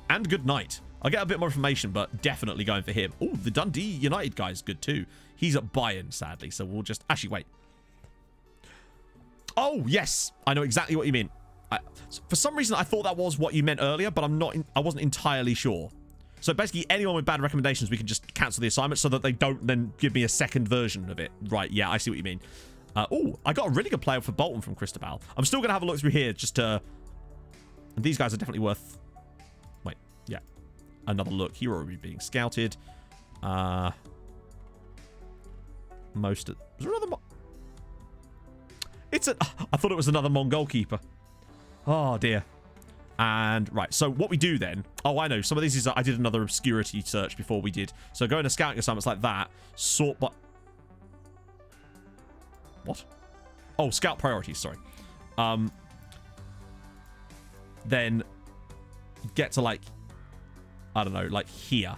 And good night. I'll get a bit more information, but definitely going for him. Oh, the Dundee United guy's good too. He's at Bayern, sadly, so we'll just... Actually, wait. Oh, yes. I know exactly what you mean. For some reason, I thought that was what you meant earlier, but I wasn't entirely sure. So basically, anyone with bad recommendations, we can just cancel the assignment so that they don't then give me a second version of it. Right, yeah, I see what you mean. Oh, I got a really good player for Bolton from Cristobal. I'm still going to have a look through here just to... And these guys are definitely worth... Wait, yeah. Another look. Here are we being scouted. Most of... Was there another... I thought it was another Mongol keeper. Oh, dear. And, right, so what we do then... Oh, I know. Some of these is... I did another obscurity search before we did. So go into scouting assignments like that. Sort by... What? Oh, scout priorities, sorry. Then get to, like... I don't know, like here.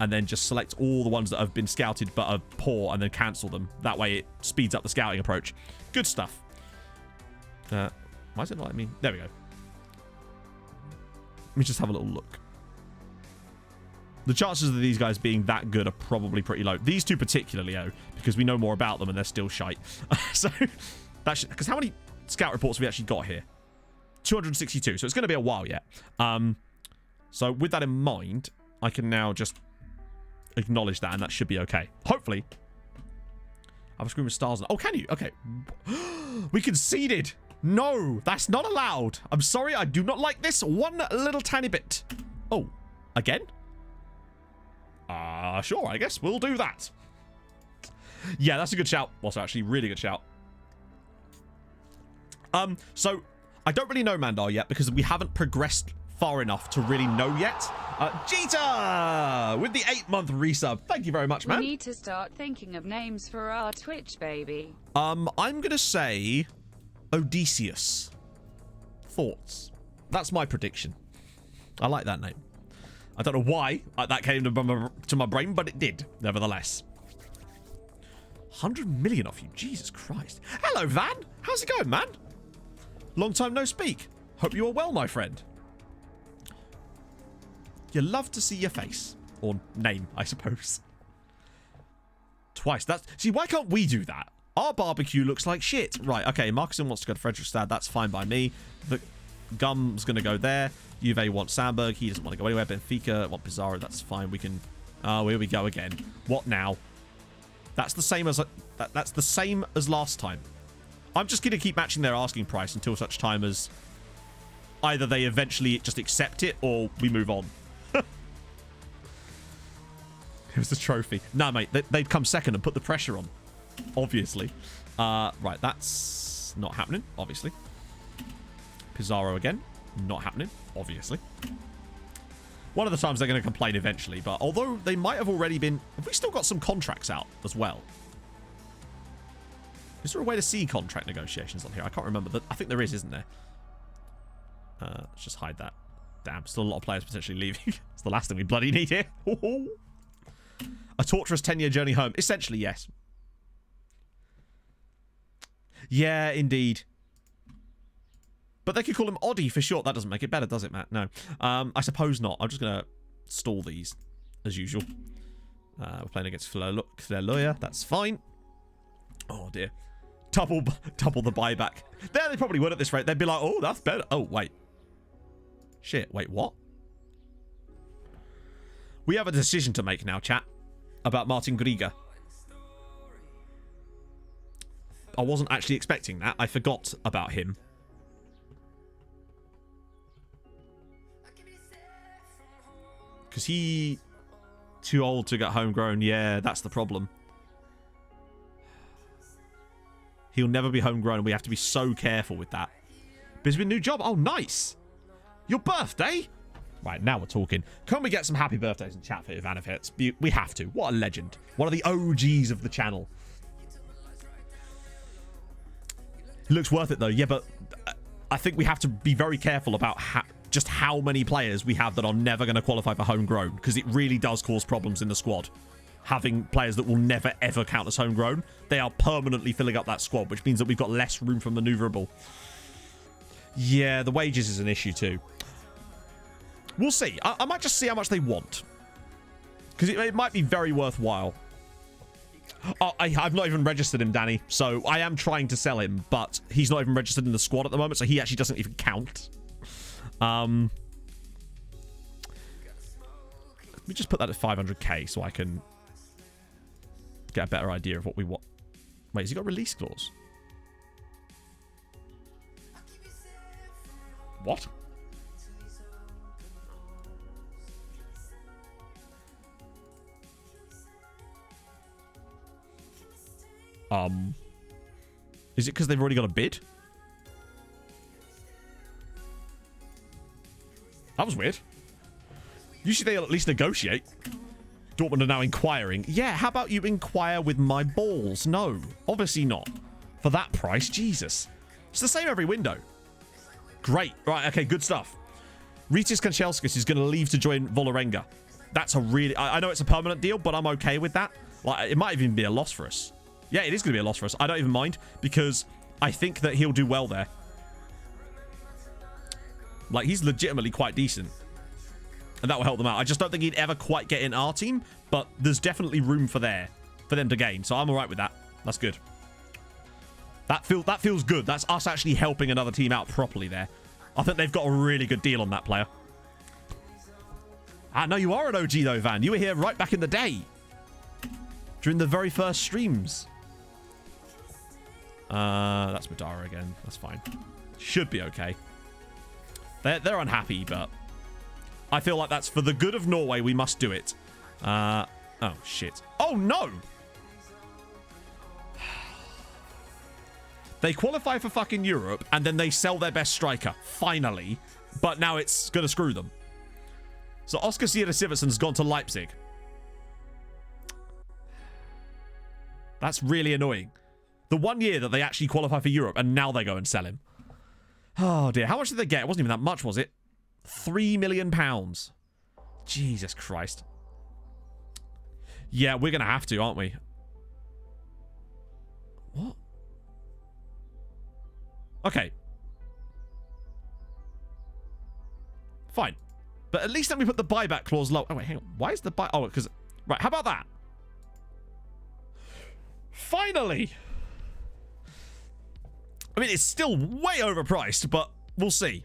And then just select all the ones that have been scouted but are poor and then cancel them. That way it speeds up the scouting approach. Good stuff. Why is it not letting me? There we go. Let me just have a little look. The chances of these guys being that good are probably pretty low. These two particularly, because we know more about them and they're still shite. So, that should... Because how many scout reports have we actually got here? 262. So it's going to be a while yet. So with that in mind, I can now just acknowledge that, and that should be okay. Hopefully. I have a screen with stars. Oh, can you? Okay. We conceded. No, that's not allowed. I'm sorry, I do not like this one little tiny bit. Oh, again? Sure, I guess we'll do that. Yeah, that's a good shout. Also, actually, really good shout. So, I don't really know Mandar yet because we haven't progressed far enough to really know yet. Jeeta with the 8-month resub. Thank you very much, man. We need to start thinking of names for our Twitch baby. I'm gonna say Odysseus. Thoughts? That's my prediction. I like that name. I don't know why that came to my brain, but it did, nevertheless. 100 million off you. Jesus Christ. Hello, Van. How's it going, man? Long time no speak. Hope you are well, my friend. You love to see your face. Or name, I suppose. Twice. See, why can't we do that? Our barbecue looks like shit. Right, okay. Marcuson wants to go to Fredrikstad. That's fine by me. The Gum's going to go there. Juve wants Sandberg. He doesn't want to go anywhere. Benfica want Pizarro. That's fine. We can... Oh, here we go again. What now? That's the same as... That's the same as last time. I'm just going to keep matching their asking price until such time as either they eventually just accept it or we move on. Here's the trophy. No, mate. They'd come second and put the pressure on. Obviously. Right, that's not happening, obviously. Pizarro again. Not happening, obviously. One of the times they're going to complain eventually, but although they might have already been... Have we still got some contracts out as well? Is there a way to see contract negotiations on here? I can't remember. I think there is, isn't there? Let's just hide that. Damn, still a lot of players potentially leaving. It's the last thing we bloody need here. A torturous 10-year journey home. Essentially, yes. Yeah, indeed. But they could call him Oddie for short. That doesn't make it better, does it, Matt? No. I suppose not. I'm just going to stall these, as usual. We're playing against Flair. That's fine. Oh, dear. Double the buyback. There, they probably would at this rate. They'd be like, oh, that's better. Oh, wait. Shit, wait, what? We have a decision to make now, chat. About Martin Grieger. I wasn't actually expecting that. I forgot about him. Because he... Too old to get homegrown. Yeah, that's the problem. He'll never be homegrown. We have to be so careful with that. Bisbee, new job. Oh, nice. Your birthday? Right, now we're talking. Can we get some happy birthdays in chat for Ivan if it's... We have to. What a legend. One of the OGs of the channel. It looks worth it, though. Yeah, but I think we have to be very careful about just how many players we have that are never going to qualify for homegrown, because it really does cause problems in the squad. Having players that will never, ever count as homegrown. They are permanently filling up that squad, which means that we've got less room for maneuverable. Yeah, the wages is an issue, too. We'll see. I might just see how much they want. Because it might be very worthwhile. Oh, I've not even registered him, Danny. So I am trying to sell him, but he's not even registered in the squad at the moment, so he actually doesn't even count. Let me just put that at 500k so I can get a better idea of what we want. Wait, has he got a release clause? What? Is it because they've already got a bid? That was weird. Usually they'll at least negotiate. Dortmund are now inquiring. Yeah, how about you inquire with my balls? No, obviously not. For that price, Jesus. It's the same every window. Great. Right, okay, good stuff. Rytis Kanchelskis is going to leave to join Vålerenga. That's a really... I know it's a permanent deal, but I'm okay with that. Like, it might even be a loss for us. Yeah, it is going to be a loss for us. I don't even mind, because I think that he'll do well there. Like, he's legitimately quite decent. And that will help them out. I just don't think he'd ever quite get in our team, but there's definitely room for them to gain. So I'm all right with that. That's good. That feels good. That's us actually helping another team out properly there. I think they've got a really good deal on that player. Ah, no, you are an OG though, Van. You were here right back in the day. During the very first streams. That's Madara again. That's fine. Should be okay. They're unhappy, but I feel like that's for the good of Norway. We must do it. Oh, shit. Oh, no! They qualify for fucking Europe, and then they sell their best striker. Finally. But now it's going to screw them. So Oscar Sierra Sivertsen's gone to Leipzig. That's really annoying. The 1 year that they actually qualify for Europe, and now they go and sell him. Oh, dear. How much did they get? It wasn't even that much, was it? £3 million. Jesus Christ. Yeah, we're going to have to, aren't we? What? Okay. Fine. But at least then we put the buyback clause low. Oh, wait, hang on. Why is the buy... Oh, because... Right, how about that? Finally! I mean, it's still way overpriced, but we'll see.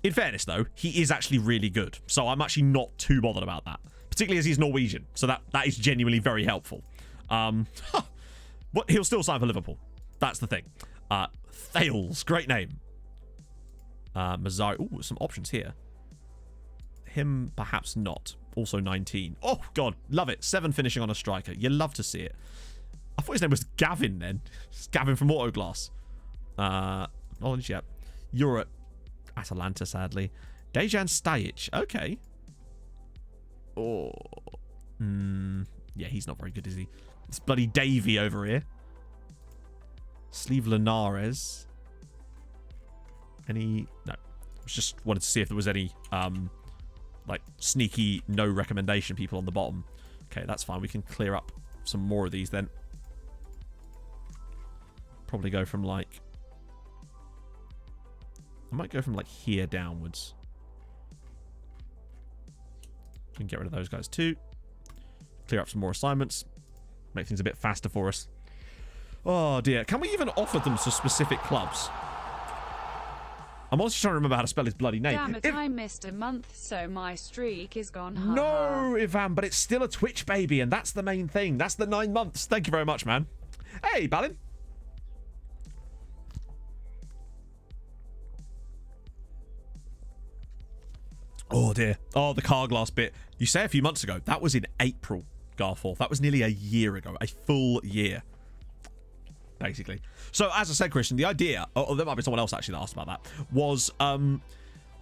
In fairness, though, he is actually really good. So I'm actually not too bothered about that. Particularly as he's Norwegian. So that is genuinely very helpful. But he'll still sign for Liverpool. That's the thing. Thales. Great name. Mazzari. Ooh, some options here. Him, perhaps not. Also 19. Oh, God. Love it. 7 finishing on a striker. You love to see it. I thought his name was Gavin then. It's Gavin from Autoglass. Knowledge, yep. You're at Atalanta, sadly. Dejan Stajic. Okay. Oh. Yeah, he's not very good, is he? It's bloody Davey over here. Sleeve Linares. Any... No. Just wanted to see if there was any, like, sneaky no recommendation people on the bottom. Okay, that's fine. We can clear up some more of these then. Probably go from, like... I might go from, like, here downwards. We can get rid of those guys too. Clear up some more assignments. Make things a bit faster for us. Oh, dear. Can we even offer them to specific clubs? I'm also trying to remember how to spell his bloody name. Damn it, I missed a month, so my streak is gone. Ha No, Ivan, but it's still a Twitch baby, and that's the main thing. That's the 9 months. Thank you very much, man. Hey, Balin. Oh, dear. Oh, the car glass bit. You say a few months ago. That was in April, Garforth. That was nearly a year ago. A full year. Basically. So, as I said, Christian, the idea, or there might be someone else actually that asked about that, was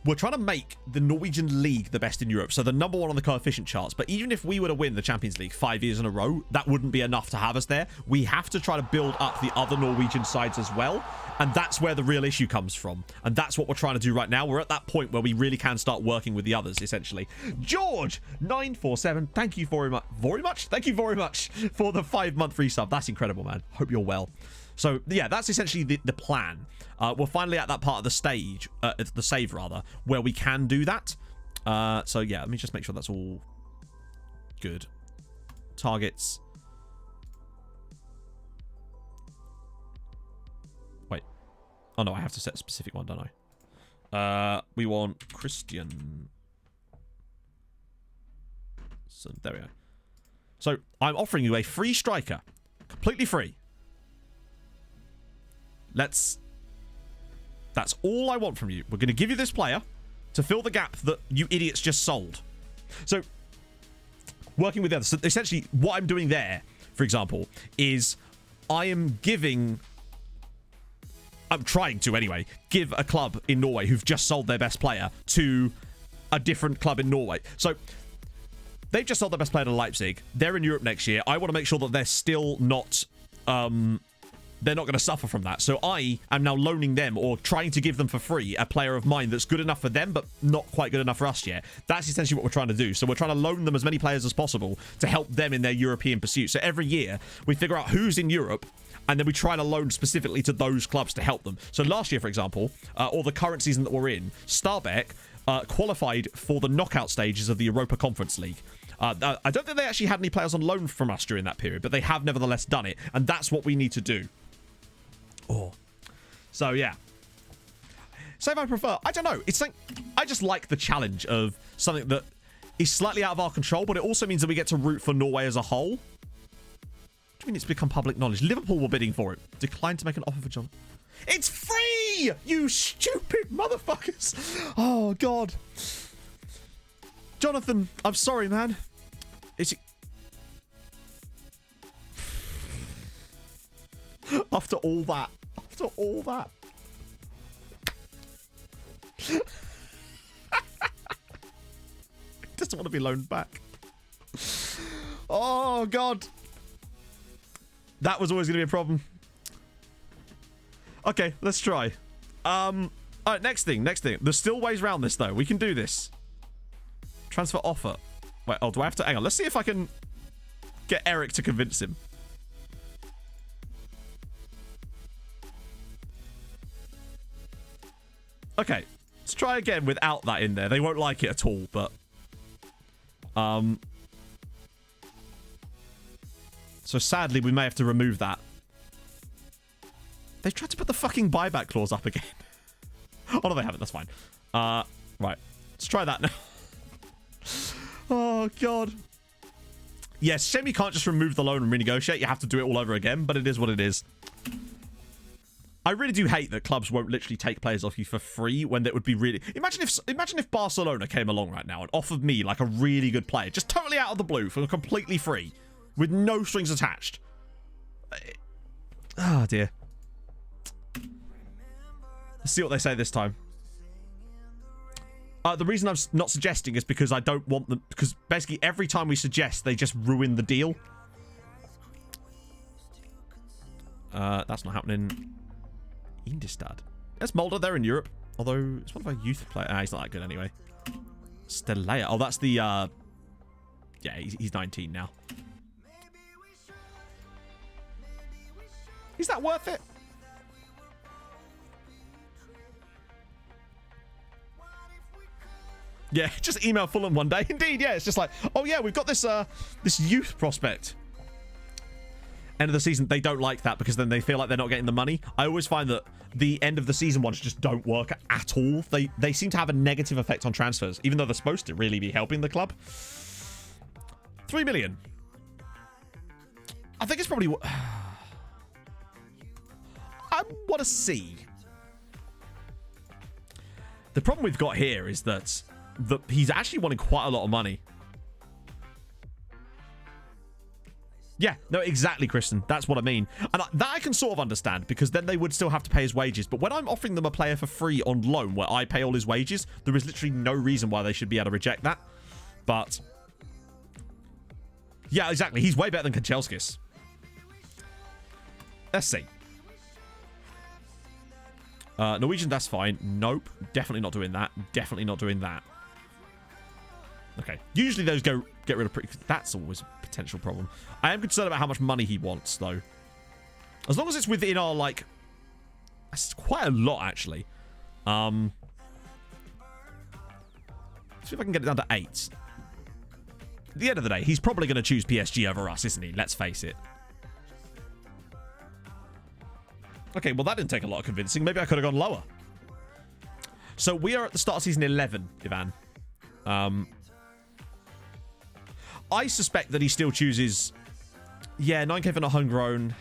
we're trying to make the Norwegian League the best in Europe. So, the number 1 on the coefficient charts. But even if we were to win the Champions League 5 years in a row, that wouldn't be enough to have us there. We have to try to build up the other Norwegian sides as well. And that's where the real issue comes from. And that's what we're trying to do right now. We're at that point where we really can start working with the others, essentially. George947, thank you very much. Thank you very much for the 5-month resub. That's incredible, man. Hope you're well. So, yeah, that's essentially the plan. We're finally at that part of the stage, the save, rather, where we can do that. So, yeah, let me just make sure that's all good. Targets. Wait. Oh, no, I have to set a specific one, don't I? We want Christian. So, there we go. So, I'm offering you a free striker. Completely free. That's all I want from you. We're going to give you this player to fill the gap that you idiots just sold. So, working with the others. So essentially, what I'm doing there, for example, is I am giving... I'm trying to, anyway, give a club in Norway who've just sold their best player to a different club in Norway. So, they've just sold their best player to Leipzig. They're in Europe next year. I want to make sure that they're still not... they're not going to suffer from that. So I am now loaning them or trying to give them for free a player of mine that's good enough for them, but not quite good enough for us yet. That's essentially what we're trying to do. So we're trying to loan them as many players as possible to help them in their European pursuit. So every year we figure out who's in Europe and then we try to loan specifically to those clubs to help them. So last year, for example, or the current season that we're in, Stabæk qualified for the knockout stages of the Europa Conference League. I don't think they actually had any players on loan from us during that period, but they have nevertheless done it. And that's what we need to do. Oh, so yeah. Save I prefer. I don't know. It's like I just like the challenge of something that is slightly out of our control, but it also means that we get to root for Norway as a whole. do you mean it's become public knowledge? Liverpool were bidding for it. Declined to make an offer for John. It's free! You stupid motherfuckers! Oh, God. Jonathan, I'm sorry, man. It's... After all that. After all that. Doesn't want to be loaned back. Oh, God. That was always going to be a problem. Okay, let's try. All right, next thing. There's still ways around this, though. We can do this. Transfer offer. Wait, oh, do I have to... Hang on, let's see if I can get Eric to convince him. Okay, let's try again without that in there. They won't like it at all, but... So sadly, we may have to remove that. They've tried to put the fucking buyback clause up again. Oh, no, they haven't. That's fine. Right. Let's try that now. Oh, God. Yes, shame you can't just remove the loan and renegotiate. You have to do it all over again, but it is what it is. I really do hate that clubs won't literally take players off you for free when that would be really... Imagine if Barcelona came along right now and offered me like a really good player, just totally out of the blue for completely free, with no strings attached. Oh, dear. Let's see what they say this time. The reason I'm not suggesting is because I don't want them... Because basically every time we suggest, they just ruin the deal. That's not happening. Indistad. That's Mulder. They're in Europe. Although, it's one of our youth players. He's not that good anyway. Stelea. Oh, that's the... Yeah, he's 19 now. Is that worth it? Yeah, just email Fulham one day. Indeed, yeah. It's just like, oh yeah, we've got this this youth prospect. End of the season, they don't like that because then they feel like they're not getting the money. I always find that the end of the season ones just don't work at all. They seem to have a negative effect on transfers, even though they're supposed to really be helping the club. 3 million. I think it's probably... I want to see. The problem we've got here is that he's actually wanting quite a lot of money. Yeah, no, exactly, Kristen. That's what I mean. And that I can sort of understand, because then they would still have to pay his wages. But when I'm offering them a player for free on loan where I pay all his wages, there is literally no reason why they should be able to reject that. But... yeah, exactly. He's way better than Kanchelskis. Let's see. Norwegian, that's fine. Nope. Definitely not doing that. Definitely not doing that. Okay. Usually those get rid of pretty... That's always a potential problem. I am concerned about how much money he wants, though. As long as it's within our, like... That's quite a lot, actually. Let's see if I can get it down to 8. At the end of the day, he's probably going to choose PSG over us, isn't he? Let's face it. Okay, well, that didn't take a lot of convincing. Maybe I could have gone lower. So we are at the start of season 11, Ivan. I suspect that he still chooses... Yeah, 9k for not homegrown.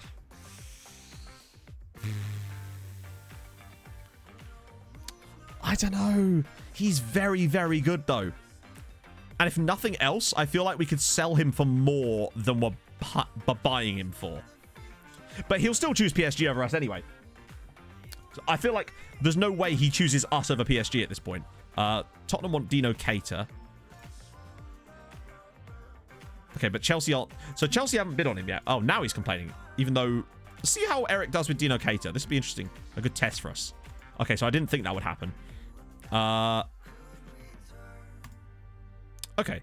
I don't know. He's very, very good, though. And if nothing else, I feel like we could sell him for more than we're buying him for. But he'll still choose PSG over us anyway. So I feel like there's no way he chooses us over PSG at this point. Tottenham want Dino Keita. Okay, but Chelsea aren't... So Chelsea haven't bid on him yet. Oh, now he's complaining. Even though... See how Eric does with Dino Keita. This would be interesting. A good test for us. Okay, so I didn't think that would happen. Okay.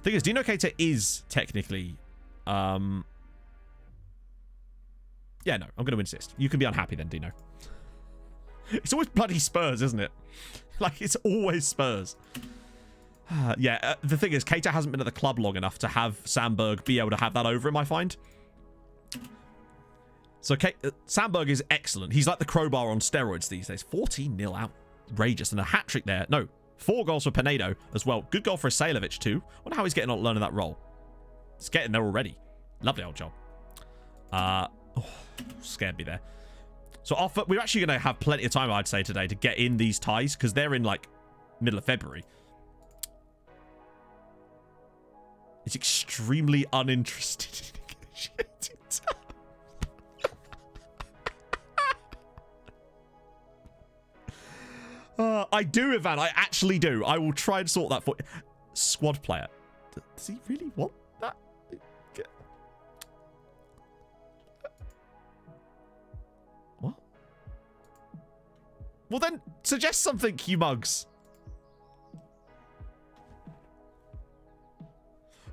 Thing is, Dino Keita is technically... Yeah, no. I'm going to insist. You can be unhappy then, Dino. It's always bloody Spurs, isn't it? Like, it's always Spurs. Yeah, the thing is, Keita hasn't been at the club long enough to have Sandberg be able to have that over him, I find. So, Sandberg is excellent. He's like the crowbar on steroids these days. 14-0 outrageous. And a hat-trick there. No, 4 goals for Pinedo as well. Good goal for Asailovic, too. Wonder how he's getting on learning that role. It's getting there already. Lovely old job. Scared me there. So we're actually going to have plenty of time, I'd say, today to get in these ties because they're in like middle of February. It's extremely uninterested in negotiating terms. I do, Ivan. I actually do. I will try and sort that for squad player. Does he really want that? What? Well, then suggest something, you mugs.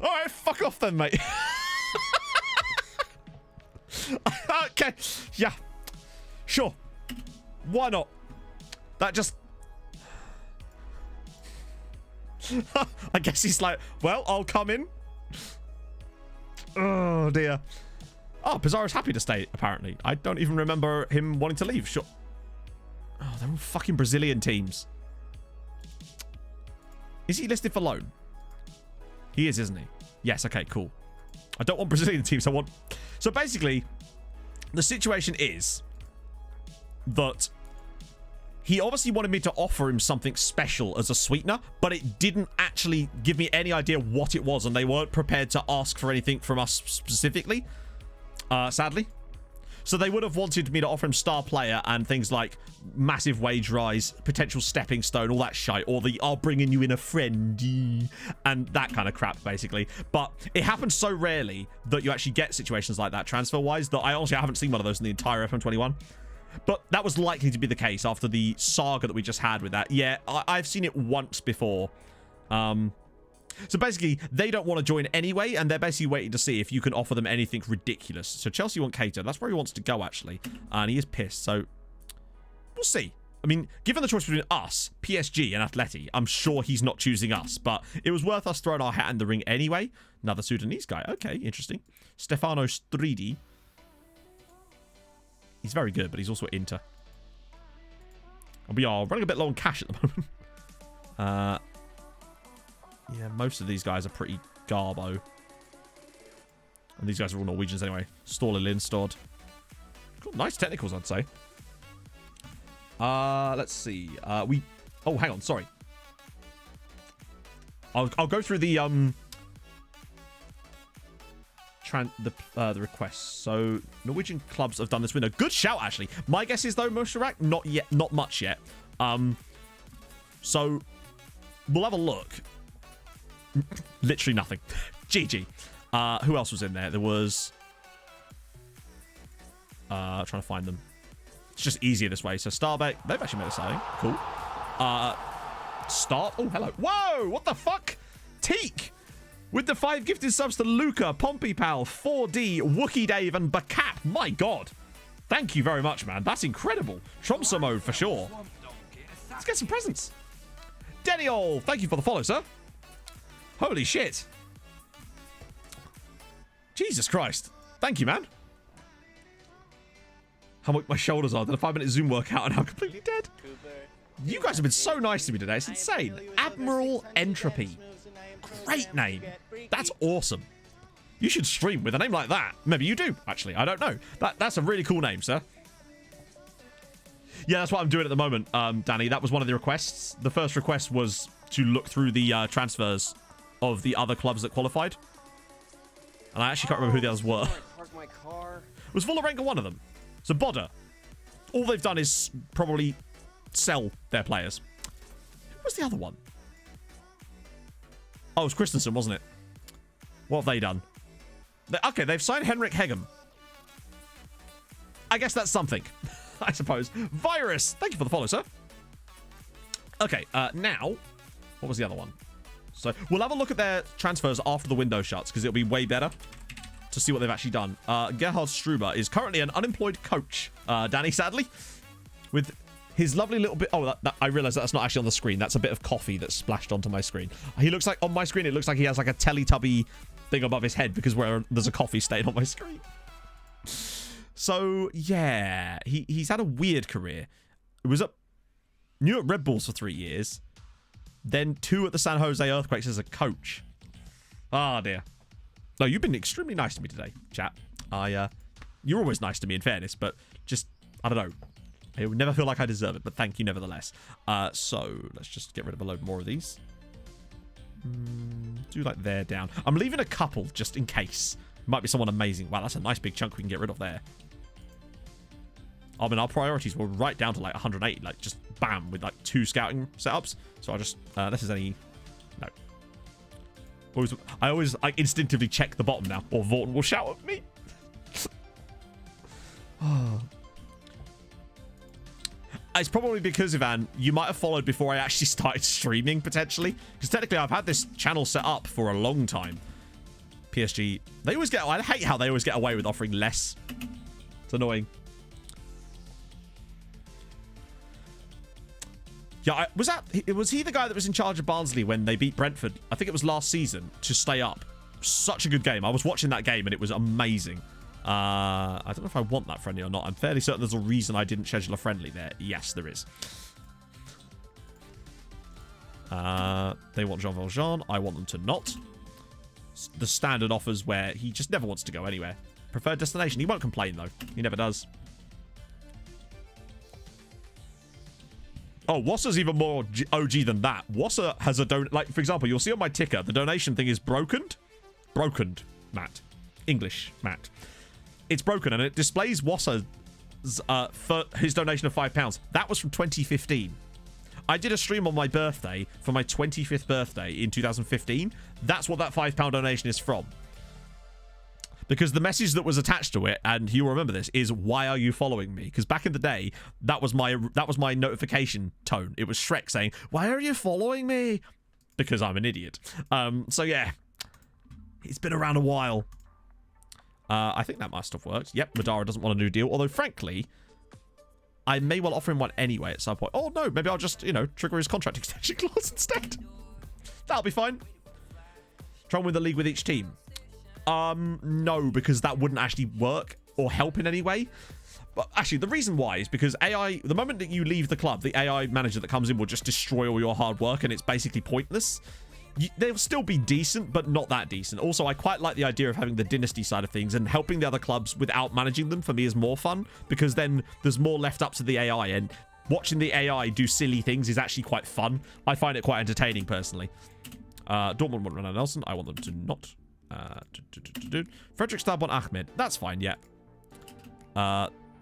All right, fuck off then, mate. Okay, yeah, sure. Why not? That just... I guess he's like, well, I'll come in. Oh, dear. Oh, Pizarro's happy to stay, apparently. I don't even remember him wanting to leave. Sure. Oh, they're all fucking Brazilian teams. Is he listed for loan? He is, isn't he? Yes, okay, cool. I don't want Brazilian teams. I want... So basically, the situation is that he obviously wanted me to offer him something special as a sweetener, but it didn't actually give me any idea what it was, and they weren't prepared to ask for anything from us specifically, sadly. So they would have wanted me to offer him star player and things like massive wage rise, potential stepping stone, all that shite, or the I'll bring in you in a friend, and that kind of crap, basically. But it happens so rarely that you actually get situations like that transfer-wise that I honestly haven't seen one of those in the entire FM21. But that was likely to be the case after the saga that we just had with that. Yeah, I've seen it once before. So basically, they don't want to join anyway, and they're basically waiting to see if you can offer them anything ridiculous. So Chelsea want Cato. That's where he wants to go, actually. And he is pissed, so we'll see. I mean, given the choice between us, PSG, and Atleti, I'm sure he's not choosing us, but it was worth us throwing our hat in the ring anyway. Another Sudanese guy. Okay, interesting. Stefano Stridi. He's very good, but he's also at Inter. And we are running a bit low on cash at the moment. Yeah, most of these guys are pretty garbo. And these guys are all Norwegians anyway. Ståle Lindstad. Cool, nice technicals, I'd say. Let's see. Oh, hang on, sorry. I'll go through the the requests. So Norwegian clubs have done this window. Good shout, actually. My guess is though, Mosharak, not yet, not much yet. So we'll have a look. Literally nothing. GG. Who else was in there? There was trying to find them. It's just easier this way. So Starbeck, they've actually made a signing. Cool. Start. Oh, hello. Whoa, what the fuck? Teak with the 5 gifted subs to Luca, Pompey Pal, 4D, Wookie Dave, and Bacap. My God. Thank you very much, man. That's incredible. Tromso mode for sure. Let's get some presents. Daniel, thank you for the follow, sir. Holy shit. Jesus Christ. Thank you, man. How weak my shoulders are. Did a 5-minute Zoom workout and I'm completely dead. You guys have been so nice to me today. It's insane. Admiral Entropy. Great name. That's awesome. You should stream with a name like that. Maybe you do, actually. I don't know. That's a really cool name, sir. Yeah, that's what I'm doing at the moment, Danny. That was one of the requests. The first request was to look through the transfers of the other clubs that qualified. And I actually can't remember who the others were. Was Vålerenga one of them? So Bodø. All they've done is probably sell their players. Who was the other one? Oh, it was Christensen, wasn't it? What have they done? Okay, they've signed Henrik Hegem. I guess that's something, I suppose. Virus, thank you for the follow, sir. Okay, now, what was the other one? So we'll have a look at their transfers after the window shuts because it'll be way better to see what they've actually done. Gerhard Struber is currently an unemployed coach, Danny, sadly, with his lovely little bit... Oh, I realize that's not actually on the screen. That's a bit of coffee that's splashed onto my screen. He looks like, on my screen, it looks like he has like a Teletubby thing above his head because there's a coffee stain on my screen. So, yeah, he's had a weird career. It was new at Red Bulls for 3 years. Then 2 at the San Jose Earthquakes as a coach. Ah, dear. No, you've been extremely nice to me today, chat. You're always nice to me, in fairness, but just, I don't know. I would never feel like I deserve it, but thank you nevertheless. So, let's just get rid of a load more of these. Do like they're down. I'm leaving a couple just in case. Might be someone amazing. Wow, that's a nice big chunk we can get rid of there. I mean, our priorities were right down to like 180, like just bam, with like 2 scouting setups. So I just, this is any, no. I always like instinctively check the bottom now, or Vorton will shout at me. It's probably because, Ivan, you might have followed before I actually started streaming, potentially. Because technically, I've had this channel set up for a long time. PSG, they always get, I hate how they always get away with offering less. It's annoying. Yeah, was he the guy that was in charge of Barnsley when they beat Brentford? I think it was last season to stay up. Such a good game. I was watching that game and it was amazing. I don't know if I want that friendly or not. I'm fairly certain there's a reason I didn't schedule a friendly there. Yes, there is. They want Jean Valjean. I want them to not. The standard offers where he just never wants to go anywhere. Preferred destination. He won't complain, though. He never does. Oh, Wasser's even more OG than that. Wasser has a like, for example, you'll see on my ticker, the donation thing is brokened. Brokened, Matt. English, Matt. It's broken, and it displays Wasser's for his donation of £5. That was from 2015. I did a stream on my birthday for my 25th birthday in 2015. That's what that £5 donation is from. Because the message that was attached to it, and you'll remember this, is why are you following me? Because back in the day, that was my notification tone. It was Shrek saying, why are you following me? Because I'm an idiot. So yeah, it's been around a while. I think that must have worked. Yep, Madara doesn't want a new deal. Although, frankly, I may well offer him one anyway at some point. Oh, no, maybe I'll just, trigger his contract extension clause instead. That'll be fine. Try and win the league with each team. No, because that wouldn't actually work or help in any way. But actually, the reason why is because AI, the moment that you leave the club, the AI manager that comes in will just destroy all your hard work, and it's basically pointless. They'll still be decent, but not that decent. Also, I quite like the idea of having the dynasty side of things, and helping the other clubs without managing them for me is more fun, because then there's more left up to the AI, and watching the AI do silly things is actually quite fun. I find it quite entertaining, personally. Dortmund want Renan Nelson. I want them to not. Frederick Starbon Ahmed. That's fine, yeah.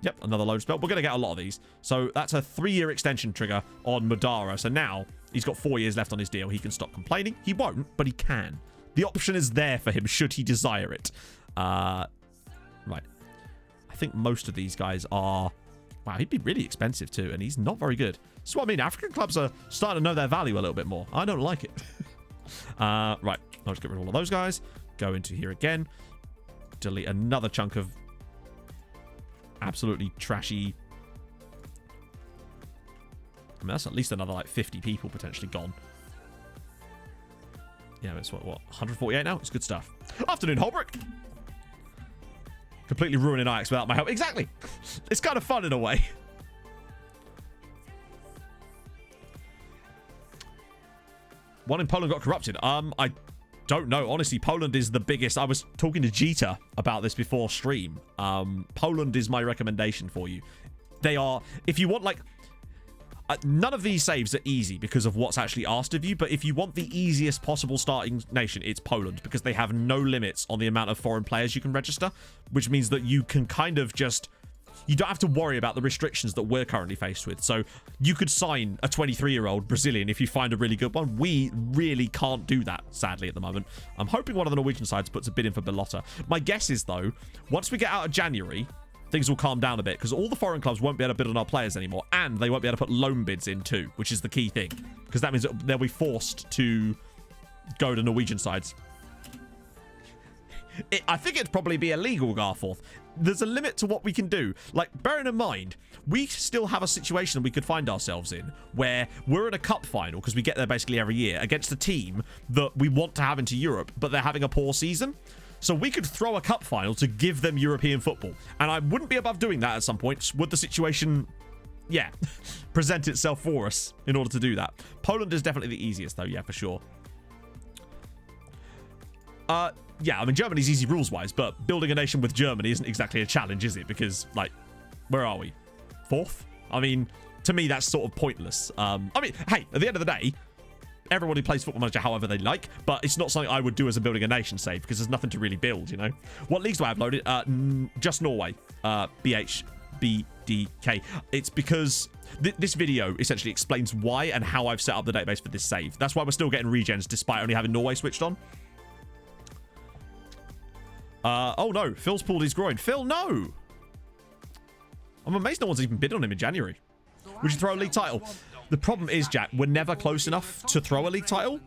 Yep, another load spell. We're going to get a lot of these. So that's a 3-year extension trigger on Madara. So now he's got 4 years left on his deal. He can stop complaining. He won't, but he can. The option is there for him should he desire it. Right. I think most of these guys are... Wow, he'd be really expensive too, and he's not very good. That's what I mean. African clubs are starting to know their value a little bit more. I don't like it. Right. I'll just get rid of all of those guys. Go into here again. Delete another chunk of absolutely trashy. I mean, that's at least another like 50 people potentially gone. Yeah, it's what 148 now? It's good stuff. Afternoon, Holbrook. Completely ruining Ajax without my help. Exactly. It's kind of fun in a way. One in Poland got corrupted. I don't know. Honestly, Poland is the biggest. I was talking to Jita about this before stream. Poland is my recommendation for you. They are, if you want like, none of these saves are easy because of what's actually asked of you, but if you want the easiest possible starting nation, it's Poland, because they have no limits on the amount of foreign players you can register, which means that you can kind of just, you don't have to worry about the restrictions that we're currently faced with. So you could sign a 23-year-old Brazilian if you find a really good one. We really can't do that, sadly, at the moment. I'm hoping one of the Norwegian sides puts a bid in for Belotta. My guess is, though, once we get out of January, things will calm down a bit, because all the foreign clubs won't be able to bid on our players anymore, and they won't be able to put loan bids in too, which is the key thing, because that means that they'll be forced to go to Norwegian sides. I think it'd probably be illegal, Garforth. There's a limit to what we can do. Like, bearing in mind, we still have a situation we could find ourselves in where we're in a cup final, because we get there basically every year, against a team that we want to have into Europe, but they're having a poor season. So we could throw a cup final to give them European football. And I wouldn't be above doing that at some point, would the situation, yeah, present itself for us in order to do that. Poland is definitely the easiest, though, yeah, for sure. yeah, I mean, Germany's easy rules-wise, but building a nation with Germany isn't exactly a challenge, is it? Because, like, where are we? 4th? I mean, to me, that's sort of pointless. I mean, hey, at the end of the day, everybody plays Football Manager however they like, but it's not something I would do as a building a nation save, because there's nothing to really build, you know? What leagues do I have loaded? Just Norway. BHBDK. It's because this video essentially explains why and how I've set up the database for this save. That's why we're still getting regens, despite only having Norway switched on. Oh no, Phil's pulled his groin. Phil, no! I'm amazed no one's even bid on him in January. Would you throw a league title? The problem is, Jack, we're never close enough to throw a league title.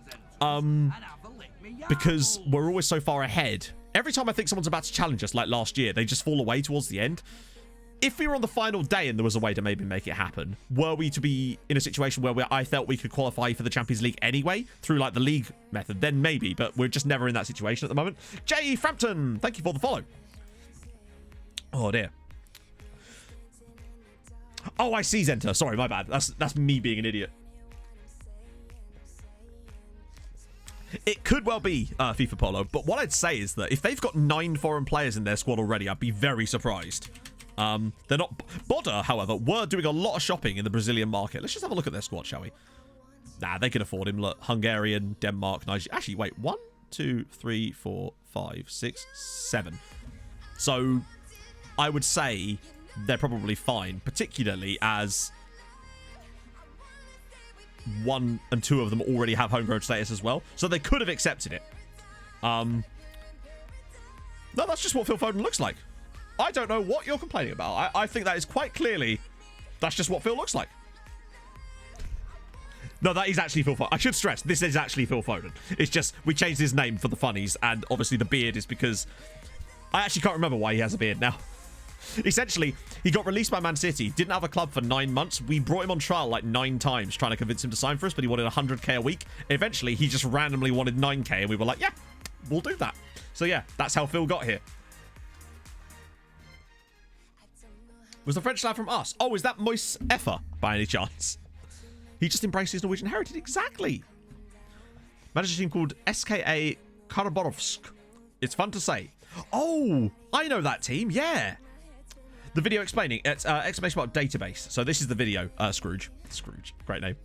Because we're always so far ahead. Every time I think someone's about to challenge us, like last year, they just fall away towards the end. If we were on the final day and there was a way to maybe make it happen, were we to be in a situation where I felt we could qualify for the Champions League anyway, through like the league method, then maybe, but we're just never in that situation at the moment. J. Frampton, thank you for the follow. Oh dear. Oh, I see Zenta. Sorry, my bad. That's me being an idiot. It could well be FIFA Polo, but what I'd say is that if they've got 9 foreign players in their squad already, I'd be very surprised. They're not... Bodder, however, were doing a lot of shopping in the Brazilian market. Let's just have a look at their squad, shall we? Nah, they can afford him. Look, Hungarian, Denmark, Nigeria. Actually, wait. 1, 2, 3, 4, 5, 6, 7. So, I would say they're probably fine, particularly as 1 and 2 of them already have homegrown status as well. So they could have accepted it. No, that's just what Phil Foden looks like. I don't know what you're complaining about. I think that is quite clearly, that's just what Phil looks like. No, that is actually Phil Foden. I should stress, this is actually Phil Foden. It's just, we changed his name for the funnies, and obviously the beard is because... I actually can't remember why he has a beard now. Essentially, he got released by Man City, didn't have a club for 9 months. We brought him on trial like 9 times, trying to convince him to sign for us, but he wanted 100k a week. Eventually, he just randomly wanted 9k, and we were like, yeah, we'll do that. So yeah, that's how Phil got here. Was the French lad from us? Oh, is that Moise Effa, by any chance? He just embraced his Norwegian heritage. Exactly. Manager team called SKA Karaborovsk. It's fun to say. Oh, I know that team. Yeah. The video explaining. It's exclamation mark database. So this is the video. Scrooge. Scrooge. Great name.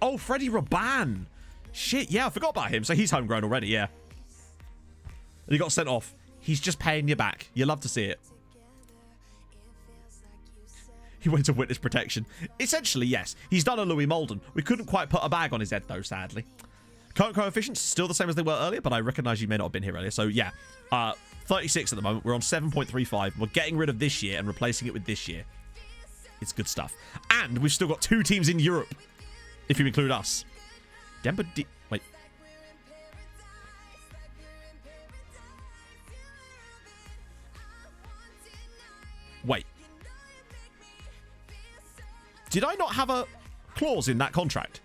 Oh, Freddie Raban. Shit. Yeah, I forgot about him. So he's homegrown already. Yeah. And he got sent off. He's just paying you back. You love to see it. He went to witness protection. Essentially, yes. He's done a Louis Molden. We couldn't quite put a bag on his head, though, sadly. Current coefficients still the same as they were earlier, but I recognise you may not have been here earlier. So, yeah. 36 at the moment. We're on 7.35. We're getting rid of this year and replacing it with this year. It's good stuff. And we've still got 2 teams in Europe, if you include us. Denver D... Wait. Wait. Did I not have a clause in that contract?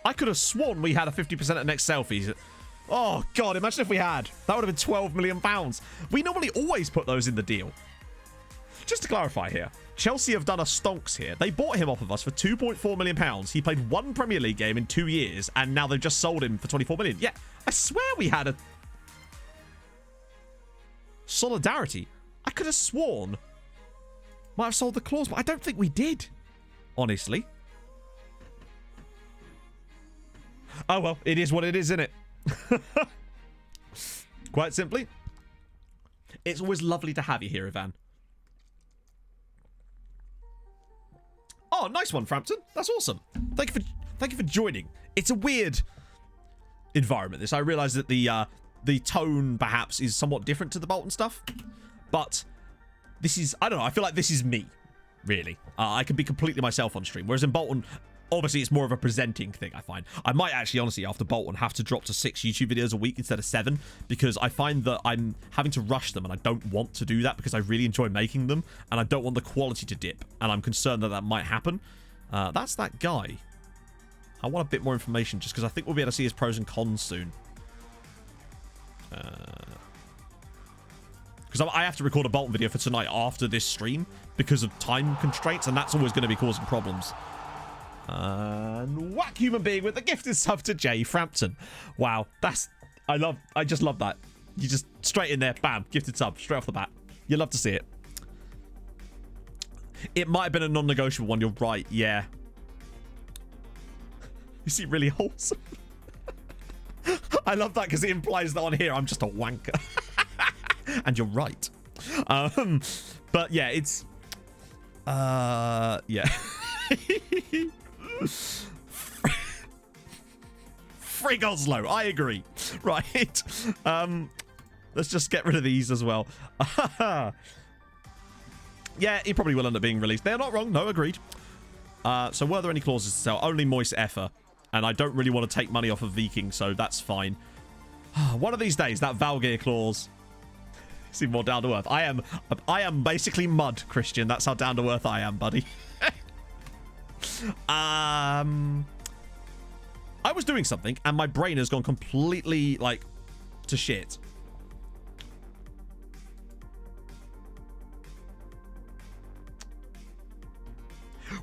I could have sworn we had a 50% at next selfies. Oh, God, imagine if we had. That would have been £12 million. We normally always put those in the deal. Just to clarify here, Chelsea have done a stonks here. They bought him off of us for £2.4 million. He played 1 Premier League game in 2 years, and now they've just sold him for £24 million. Yeah, I swear we had a... Solidarity. I could have sworn... Might have sold the clause, but I don't think we did. Honestly. Oh, well, it is what it is, isn't it? Quite simply. It's always lovely to have you here, Ivan. Oh, nice one, Frampton. That's awesome. Thank you for joining. It's a weird environment, this. I realise that the tone, perhaps, is somewhat different to the Bolton stuff. But... this is, I don't know, I feel like this is me, really. I can be completely myself on stream. Whereas in Bolton, obviously it's more of a presenting thing, I find. I might actually, honestly, after Bolton, have to drop to 6 YouTube videos a week instead of 7. Because I find that I'm having to rush them and I don't want to do that because I really enjoy making them. And I don't want the quality to dip. And I'm concerned that that might happen. That's that guy. I want a bit more information just because I think we'll be able to see his pros and cons soon. Because I have to record a Bolton video for tonight after this stream because of time constraints, and that's always going to be causing problems. And whack human being with the gifted sub to Jay Frampton. Wow, I just love that. You just straight in there, bam, gifted sub straight off the bat. You love to see it. It might have been a non-negotiable one. You're right. Yeah. You see, really wholesome. I love that because it implies that on here I'm just a wanker. And you're right. But yeah, it's yeah. Frig Oslo, I agree. Right. Let's just get rid of these as well. Yeah, he probably will end up being released. They're not wrong. No, agreed. So were there any clauses to sell? Only Moist Effer. And I don't really want to take money off of Viking, so that's fine. One of these days, that Valgeir clause seem more down to earth. I am basically mud, Christian. That's how down to earth I am, buddy. I was doing something and my brain has gone completely like to shit.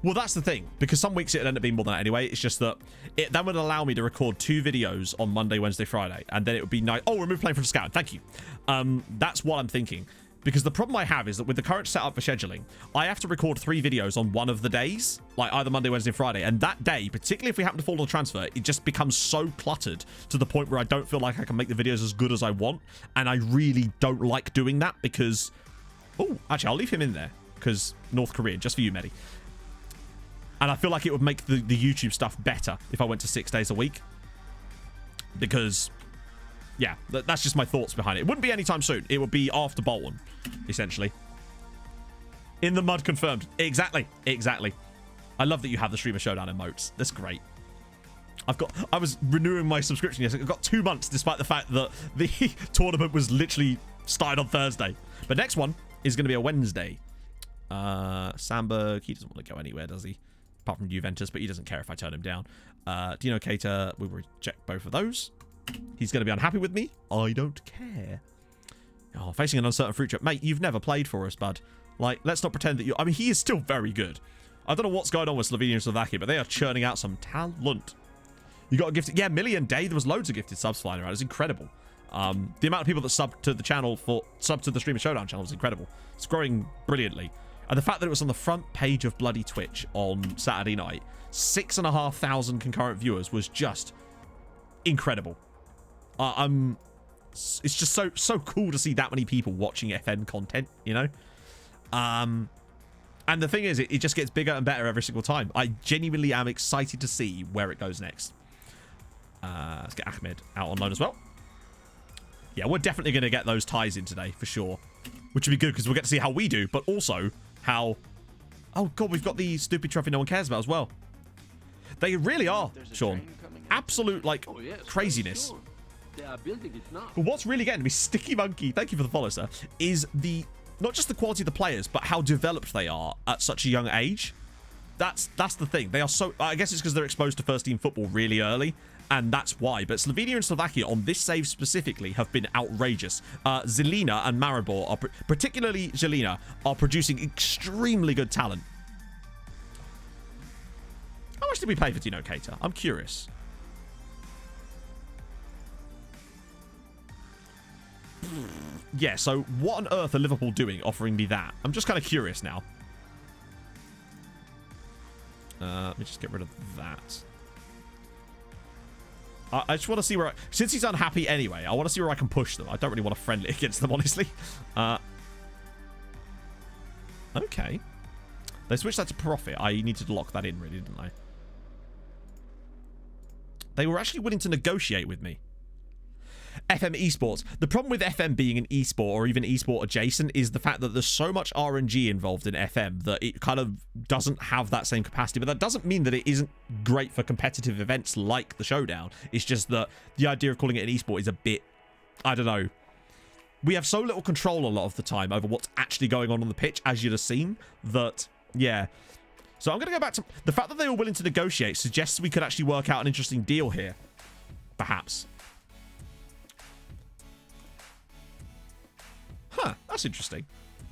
Well, that's the thing, because some weeks it'd end up being more than that anyway. It's just that it then would allow me to record 2 videos on Monday, Wednesday, Friday, and then it would be nice. Oh, remove playing from Scout. Thank you. That's what I'm thinking. Because the problem I have is that with the current setup for scheduling, I have to record 3 videos on one of the days, like either Monday, Wednesday, Friday. And that day, particularly if we happen to fall on transfer, it just becomes so cluttered to the point where I don't feel like I can make the videos as good as I want. And I really don't like doing that because... Oh, actually, I'll leave him in there because North Korean, just for you, Medi. And I feel like it would make the YouTube stuff better if I went to 6 days a week. Because, yeah, that's just my thoughts behind it. It wouldn't be anytime soon. It would be after Bolton, essentially. In the mud confirmed. Exactly. Exactly. I love that you have the Streamer Showdown emotes. That's great. I was renewing my subscription yesterday. I've got 2 months despite the fact that the tournament was literally started on Thursday. But next one is going to be a Wednesday. Sandberg, he doesn't want to go anywhere, does he? Apart from Juventus, but he doesn't care if I turn him down. Dino Cater, we will reject both of those. He's going to be unhappy with me. I don't care. Oh, facing an uncertain future. Mate, you've never played for us, bud. Like, let's not pretend that you... I mean, he is still very good. I don't know what's going on with Slovenia and Slovakia, but they are churning out some talent. You got a gifted... Yeah, Million Day. There was loads of gifted subs flying around. It's incredible. The amount of people that sub to the channel sub to the Streamer Showdown channel is incredible. It's growing brilliantly. And the fact that it was on the front page of bloody Twitch on Saturday night, 6,500 concurrent viewers was just incredible. It's just so cool to see that many people watching FN content, you know? And the thing is, it just gets bigger and better every single time. I genuinely am excited to see where it goes next. Let's get Ahmed out on loan as well. Yeah, we're definitely going to get those ties in today, for sure. Which would be good, because we'll get to see how we do, but also... how... Oh, God, we've got the stupid trophy no one cares about as well. They really are, Sean. Absolute, like, craziness. Sure. They are building it now. But what's really getting me, Sticky Monkey, thank you for the follow, sir, is the... not just the quality of the players, but how developed they are at such a young age. That's the thing. They are so... I guess it's because they're exposed to first-team football really early, and that's why. But Slovenia and Slovakia, on this save specifically, have been outrageous. Zelina and Maribor, are particularly Zelina, are producing extremely good talent. How much did we pay for Dino Cater? I'm curious. Yeah, so what on earth are Liverpool doing offering me that? I'm just kind of curious now. Let me just get rid of that. I just want to see where... since he's unhappy anyway, I want to see where I can push them. I don't really want to friendly against them, honestly. Okay. They switched that to profit. I needed to lock that in, really, didn't I? They were actually willing to negotiate with me. FM esports. The problem with FM being an esport or even esport adjacent is the fact that there's so much RNG involved in FM that it kind of doesn't have that same capacity. But that doesn't mean that it isn't great for competitive events like the Showdown. It's just that the idea of calling it an esport is a bit... I don't know. We have so little control a lot of the time over what's actually going on the pitch, as you'd have seen, that, yeah. So I'm going to go back to... the fact that they were willing to negotiate suggests we could actually work out an interesting deal here. Perhaps. Huh, That's interesting.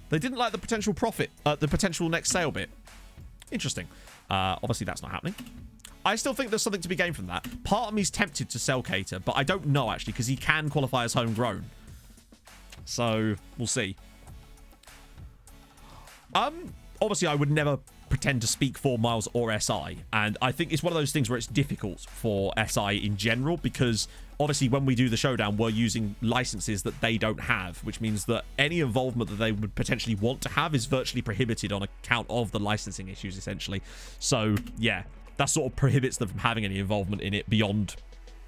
They didn't like the potential profit, the potential next sale bit. Interesting. Obviously, that's not happening. I still think there's something to be gained from that. Part of me's tempted to sell Cater, but I don't know, actually, because he can qualify as homegrown. So, we'll see. Obviously, I would never pretend to speak for Miles or SI, and I think it's one of those things where it's difficult for SI in general, because obviously when we do the showdown, we're using licenses that they don't have, which means that any involvement that they would potentially want to have is virtually prohibited on account of the licensing issues, essentially. So, yeah, that sort of prohibits them from having any involvement in it beyond,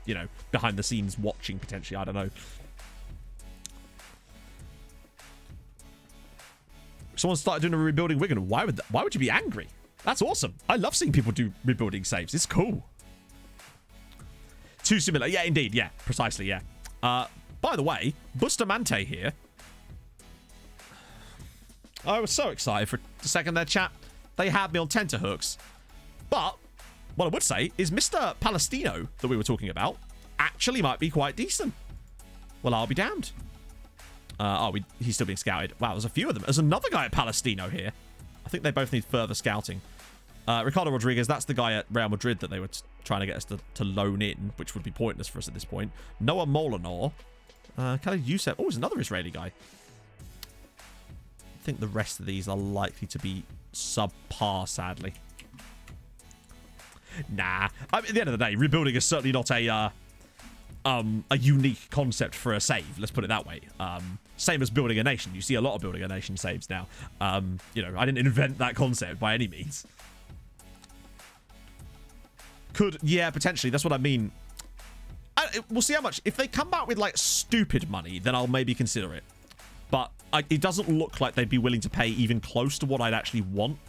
you know, behind the scenes watching, potentially. I don't know. Someone started doing a rebuilding Wigan. Why would you be angry? That's awesome. I love seeing people do rebuilding saves. It's cool. Too similar. Yeah, indeed. Yeah, precisely. Yeah. By the way, Bustamante here. I was so excited for a second there, chat. They had me on tenterhooks. But what I would say is Mr. Palestino that we were talking about actually might be quite decent. Well, I'll be damned. He's still being scouted. Wow, there's a few of them. There's another guy at Palestino here. I think they both need further scouting. Ricardo Rodriguez, that's the guy at Real Madrid that they were trying to get us to loan in, which would be pointless for us at this point. Noah Molinor. Khalid Youssef. Oh, there's another Israeli guy. I think the rest of these are likely to be subpar, sadly. Nah. I mean, at the end of the day, rebuilding is certainly not a unique concept for a save. Let's put it that way. Same as building a nation. You see a lot of building a nation saves now. You know, I didn't invent that concept by any means. Yeah, potentially. That's what I mean. We'll see how much. If they come back with, like, stupid money, then I'll maybe consider it. But it doesn't look like they'd be willing to pay even close to what I'd actually want.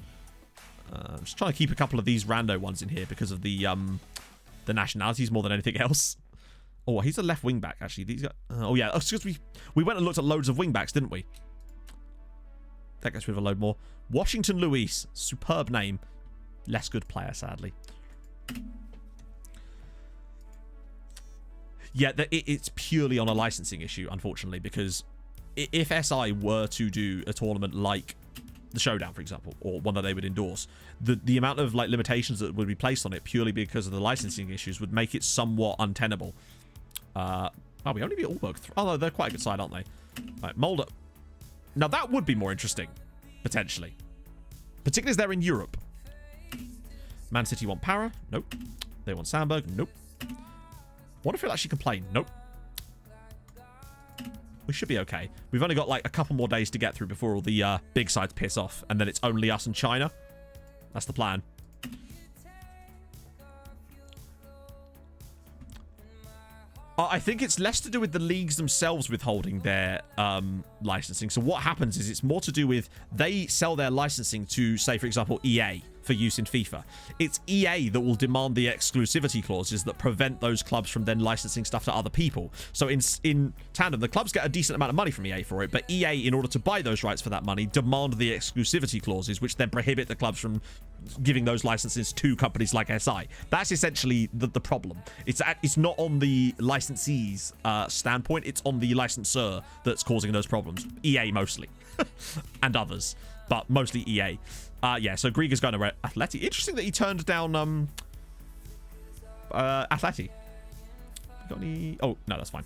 I'm just trying to keep a couple of these rando ones in here because of the nationalities more than anything else. Oh, he's a left wing back, actually. These guys, oh, yeah. Oh, because we went and looked at loads of wing backs, didn't we? That gets rid of a load more. Washington Luis. Superb name. Less good player, sadly. Yeah, it's purely on a licensing issue, unfortunately, because if SI were to do a tournament like the Showdown, for example, or one that they would endorse, the amount of, like, limitations that would be placed on it purely because of the licensing issues would make it somewhat untenable. We only beat Allberg. Oh, no, they're quite a good side, aren't they? Right, Mulder. Now, that would be more interesting, potentially. Particularly as they're in Europe. Man City want Para? Nope. They want Sandberg? Nope. What if it actually complain? Nope. We should be okay. We've only got, like, a couple more days to get through before all the big sides piss off, and then it's only us and China. That's the plan. I think it's less to do with the leagues themselves withholding their licensing. So what happens is it's more to do with they sell their licensing to, say, for example, EA for use in FIFA. It's EA that will demand the exclusivity clauses that prevent those clubs from then licensing stuff to other people. So in tandem, the clubs get a decent amount of money from EA for it, but EA, in order to buy those rights for that money, demand the exclusivity clauses, which then prohibit the clubs from giving those licenses to companies like SI. That's essentially the problem. It's not on the licensee's standpoint, it's on the licensor that's causing those problems. EA mostly. And others, but mostly EA. Yeah, so Grieger's going to Atleti. Interesting that he turned down Atleti. Got any? Oh, no, that's fine.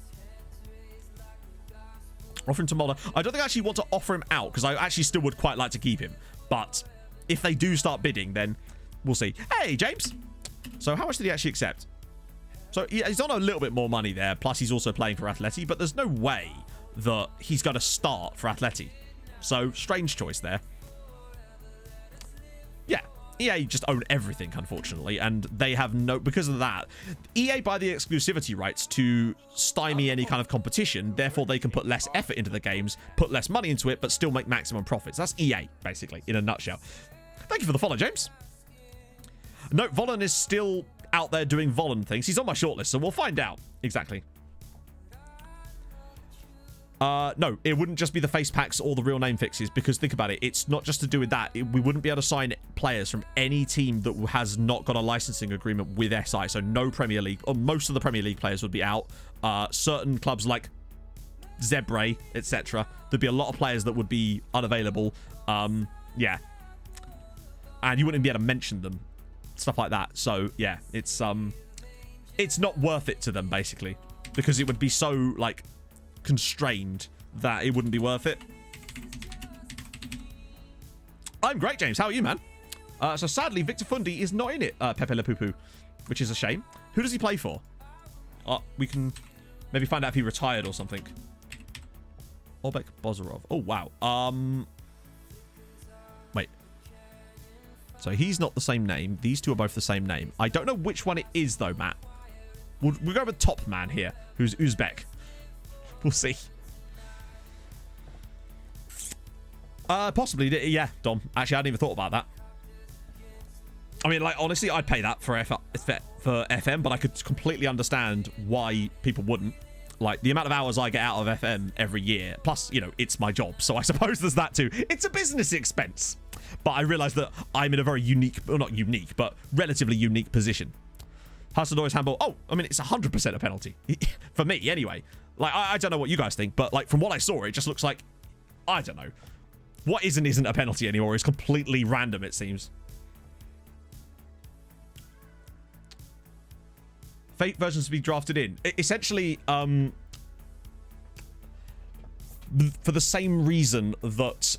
Offer him to Mulder. I don't think I actually want to offer him out because I actually still would quite like to keep him. But if they do start bidding, then we'll see. Hey, James. So how much did he actually accept? So he's on a little bit more money there. Plus, he's also playing for Atleti. But there's no way that he's going to start for Atleti. So strange choice there. Yeah, EA just own everything, unfortunately, and they have no... Because of that, EA buy the exclusivity rights to stymie any kind of competition, therefore they can put less effort into the games, put less money into it, but still make maximum profits. That's EA, basically, in a nutshell. Thank you for the follow, James. No, Volon is still out there doing Volon things. He's on my shortlist, so we'll find out. Exactly. No, it wouldn't just be the face packs or the real name fixes, because think about it, it's not just to do with that. We wouldn't be able to sign players from any team that has not got a licensing agreement with SI. So no Premier League, or most of the Premier League players would be out. Certain clubs like Zebre, etc. There'd be a lot of players that would be unavailable. Yeah. And you wouldn't be able to mention them. Stuff like that. So, yeah, it's not worth it to them, basically. Because it would be so, like, constrained that it wouldn't be worth it. I'm great, James. How are you, man? So sadly, Victor Fundi is not in it, Pepe Le Poo, which is a shame. Who does he play for? We can maybe find out if he retired or something. Orbek Bozarov. Oh, wow. Wait. So he's not the same name. These two are both the same name. I don't know which one it is, though, Matt. We'll go with top man here, who's Uzbek. We'll see. Possibly, yeah, Dom. Actually, I hadn't even thought about that. I mean, like, honestly, I'd pay that for FM, but I could completely understand why people wouldn't. Like, the amount of hours I get out of FM every year, plus, you know, it's my job, so I suppose there's that too. It's a business expense. But I realise that I'm in a very unique, well, not unique, but relatively unique position. Hudson-Norris handball. Oh, I mean, it's 100% a penalty. For me, anyway. Like, I don't know what you guys think, but, like, from what I saw, it just looks like, I don't know. What isn't a penalty anymore is completely random, it seems. Fate versions to be drafted in. Essentially, for the same reason that...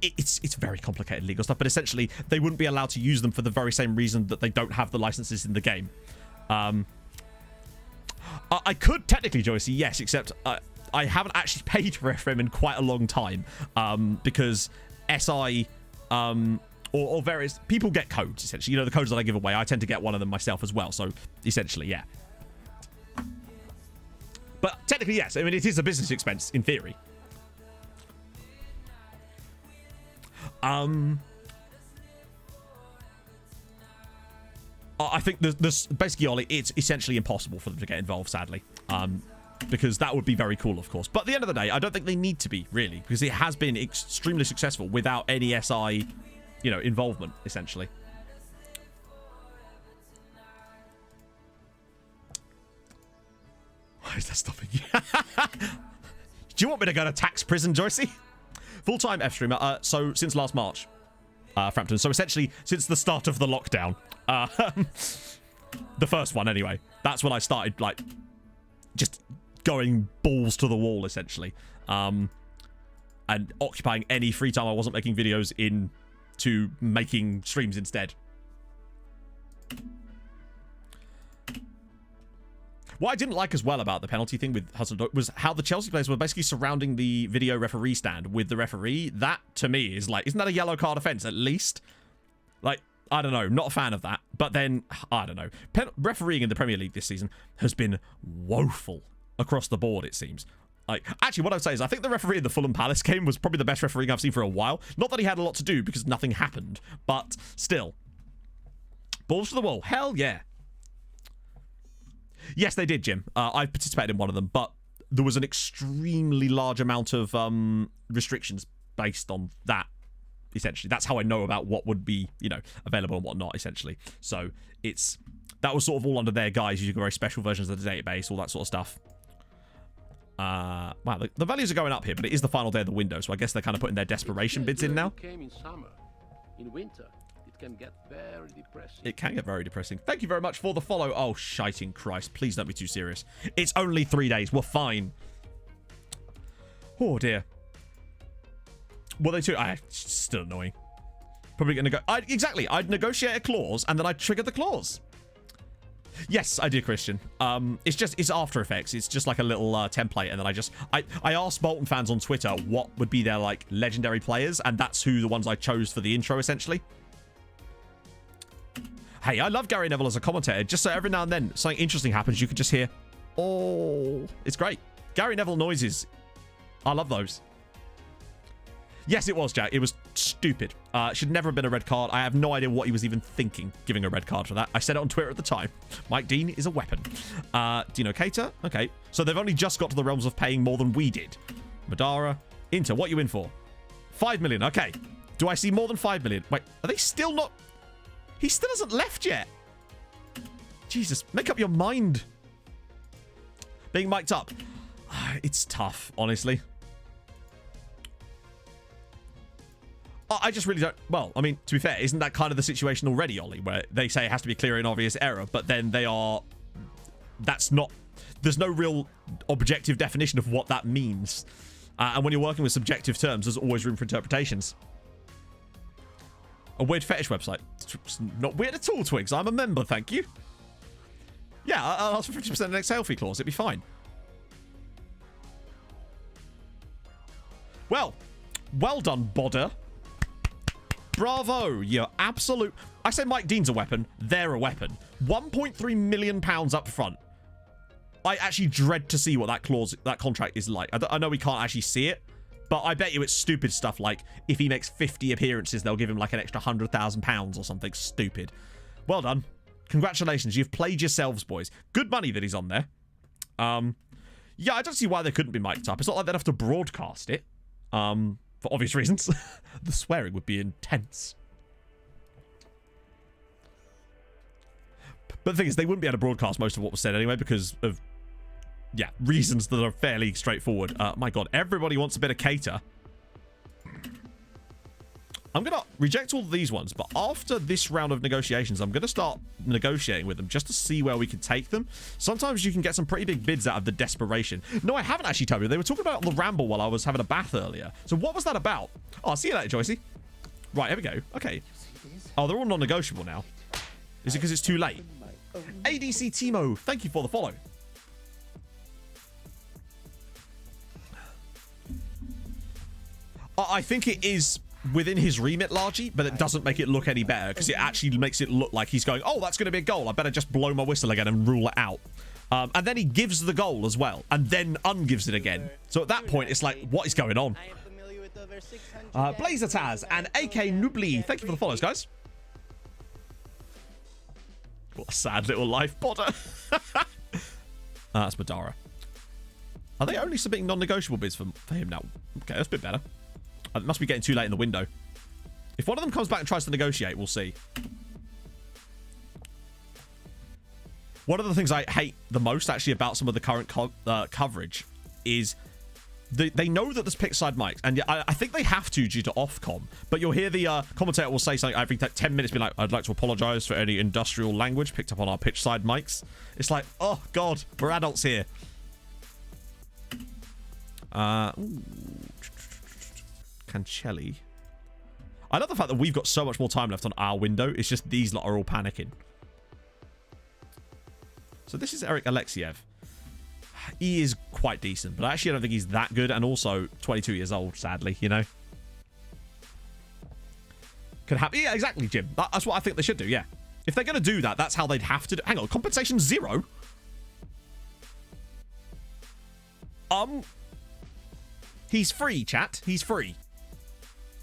It's very complicated legal stuff, but essentially, they wouldn't be allowed to use them for the very same reason that they don't have the licenses in the game. I could technically, Joycey, yes, except... I haven't actually paid for FM in quite a long time because SI or various people get codes, essentially. You know, the codes that I give away, I tend to get one of them myself as well. So essentially, yeah. But technically, yes. I mean, it is a business expense in theory. I think this basically, Ollie, it's essentially impossible for them to get involved, sadly. Because that would be very cool, of course. But at the end of the day, I don't think they need to be, really, because it has been extremely successful without any SI, you know, involvement, essentially. Why is that stopping you? Do you want me to go to tax prison, Joycey? Full-time F-streamer, so since last March, Frampton. So essentially, since the start of the lockdown. The first one, anyway. That's when I started, like, just... going balls to the wall, essentially, and occupying any free time I wasn't making videos into making streams instead. What I didn't like as well about the penalty thing with Hudson was how the Chelsea players were basically surrounding the video referee stand with the referee. That, to me, is like, isn't that a yellow card offence, at least? Like, I don't know, not a fan of that. But then, I don't know. Refereeing in the Premier League this season has been woeful. Across the board, it seems. Like, actually, what I'd say is I think the referee in the Fulham Palace game was probably the best refereeing I've seen for a while. Not that he had a lot to do because nothing happened, but still. Balls to the wall. Hell yeah. Yes, they did, Jim. I participated in one of them, but there was an extremely large amount of restrictions based on that, essentially. That's how I know about what would be, you know, available and what not, essentially. So, that was sort of all under their guise, using very special versions of the database, all that sort of stuff. Wow, the values are going up here, but it is the final day of the window, so I guess they're kind of putting their desperation bids in now. Came in summer. In winter, it can get very depressing. It can get very depressing. Thank you very much for the follow. Oh, shiting Christ. Please don't be too serious. It's only 3 days. We're fine. Oh, dear. What they do? It's still annoying. Probably going to go... Exactly. I'd negotiate a clause, and then I'd trigger the clause. Yes, I do, Christian. It's After Effects. It's just like a little template, and then I asked Bolton fans on Twitter what would be their, like, legendary players, and that's who the ones I chose for the intro, essentially. Hey, I love Gary Neville as a commentator, just so every now and then something interesting happens, you can just hear, oh, it's great. Gary Neville noises. I love those. Yes, it was, Jack. It was stupid. Should never have been a red card. I have no idea what he was even thinking, giving a red card for that. I said it on Twitter at the time. Mike Dean is a weapon. Dino Cater. Okay. So they've only just got to the realms of paying more than we did. Madara. Inter, what you in for? 5 million. Okay. Do I see more than 5 million? Wait, are they still not... He still hasn't left yet. Jesus, make up your mind. Being mic'd up. It's tough, honestly. I just really don't... Well, I mean, to be fair, isn't that kind of the situation already, Ollie, where they say it has to be a clear and obvious error, but then they are... That's not... There's no real objective definition of what that means. And when you're working with subjective terms, there's always room for interpretations. A weird fetish website. It's not weird at all, Twigs. I'm a member, thank you. Yeah, I'll ask for 50% next sale fee clause. It'd be fine. Well done, Bodder. Bravo, you're absolute... I say Mike Dean's a weapon. They're a weapon. £1.3 million up front. I actually dread to see what that contract is like. I know we can't actually see it, but I bet you it's stupid stuff like if he makes 50 appearances, they'll give him like an extra £100,000 or something stupid. Well done. Congratulations. You've played yourselves, boys. Good money that he's on there. Yeah, I don't see why they couldn't be mic'd up. It's not like they'd have to broadcast it. For obvious reasons. The swearing would be intense. But the thing is, they wouldn't be able to broadcast most of what was said anyway because of, yeah, reasons that are fairly straightforward. My God, everybody wants a bit of cater. I'm going to reject all of these ones, but after this round of negotiations, I'm going to start negotiating with them just to see where we can take them. Sometimes you can get some pretty big bids out of the desperation. No, I haven't actually told you. They were talking about it on the ramble while I was having a bath earlier. So what was that about? Oh, see you later, Joycey. Right, here we go. Okay. Oh, they're all non-negotiable now. Is it because it's too late? ADC Timo, thank you for the follow. I think it is within his remit largely, but it doesn't make it look any better because it actually makes it look like he's going, oh, that's going to be a goal. I better just blow my whistle again and rule it out. And then he gives the goal as well and then ungives it again. So at that point, it's like, what is going on? Blazer Taz and AK Nubly, thank you for the follows, guys. What a sad little life, Potter. That's Madara. Are they only submitting non-negotiable bids for him now? Okay, that's a bit better. It must be getting too late in the window. If one of them comes back and tries to negotiate, we'll see. One of the things I hate the most, actually, about some of the current coverage is they know that there's pitch side mics, and I think they have to due to Ofcom, but you'll hear the commentator will say something every 10 minutes, be like, I'd like to apologize for any industrial language picked up on our pitch side mics. It's like, oh, God, we're adults here. Ooh. Cancelli. I love the fact that we've got so much more time left on our window. It's just these lot are all panicking. So this is Eric Alexiev. He is quite decent, but actually I don't think he's that good. And also 22 years old, sadly, you know. Could happen. Yeah, exactly, Jim. That's what I think they should do, yeah. If they're going to do that, that's how they'd have to do. Hang on, compensation 0? He's free, chat. He's free.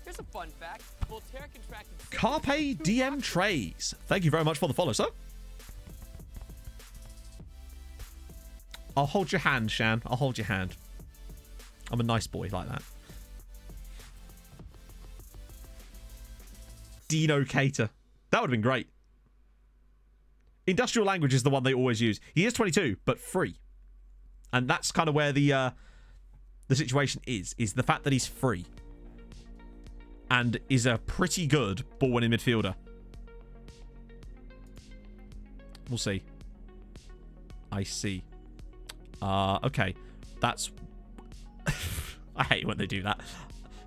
Here's a fun fact. Voltaire contracted Carpe DM Trays. Thank you very much for the follow, sir. I'll hold your hand, Shan. I'll hold your hand. I'm a nice boy like that. Dino Cater. That would have been great. Industrial language is the one they always use. He is 22, but free. And that's kind of where the situation is the fact that he's free. And is a pretty good ball-winning midfielder. We'll see. I see. Okay. That's... I hate when they do that.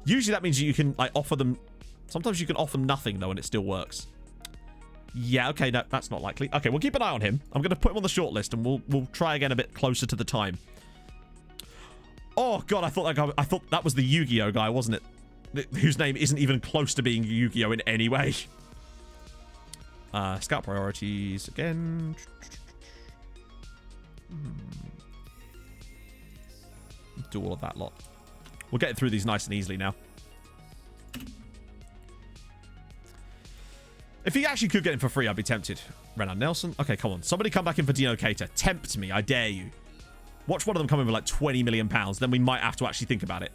Usually that means you can like offer them... Sometimes you can offer them nothing, though, and it still works. Yeah, okay, no, that's not likely. Okay, we'll keep an eye on him. I'm going to put him on the shortlist, and we'll try again a bit closer to the time. Oh, God, I thought that was the Yu-Gi-Oh guy, wasn't it? Whose name isn't even close to being Yu-Gi-Oh in any way. Scout priorities again. Do all of that lot. We'll get through these nice and easily now. If he actually could get him for free, I'd be tempted. Renan Nelson. Okay, come on. Somebody come back in for Dino Cater. Tempt me. I dare you. Watch one of them come in for like £20 million. Then we might have to actually think about it.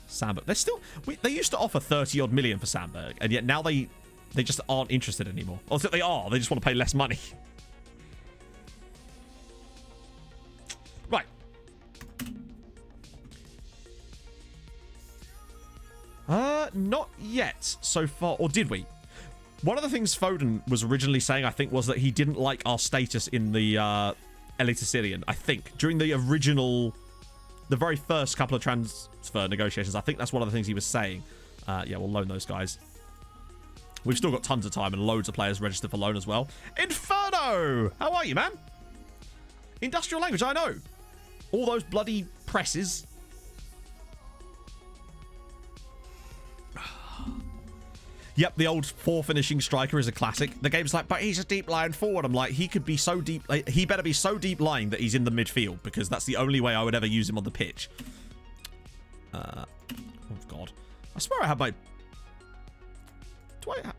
Sandberg. They're still... they used to offer 30-odd million for Sandberg. And yet now they just aren't interested anymore. Or they are. They just want to pay less money. Right. Not yet so far. Or did we? One of the things Foden was originally saying, I think, was that he didn't like our status in the Elite Assyrian, I think. During the original... The very first couple of transfer negotiations, I think that's one of the things he was saying. Yeah, we'll loan those guys. We've still got tons of time and loads of players registered for loan as well. Inferno! How are you, man? Industrial language, I know. All those bloody presses. Yep, the old 4 finishing striker is a classic. The game's like, but he's a deep lying forward. I'm like, he could be so deep. Like, he better be so deep lying that he's in the midfield, because that's the only way I would ever use him on the pitch. Oh, God. I swear I have my... Do I have...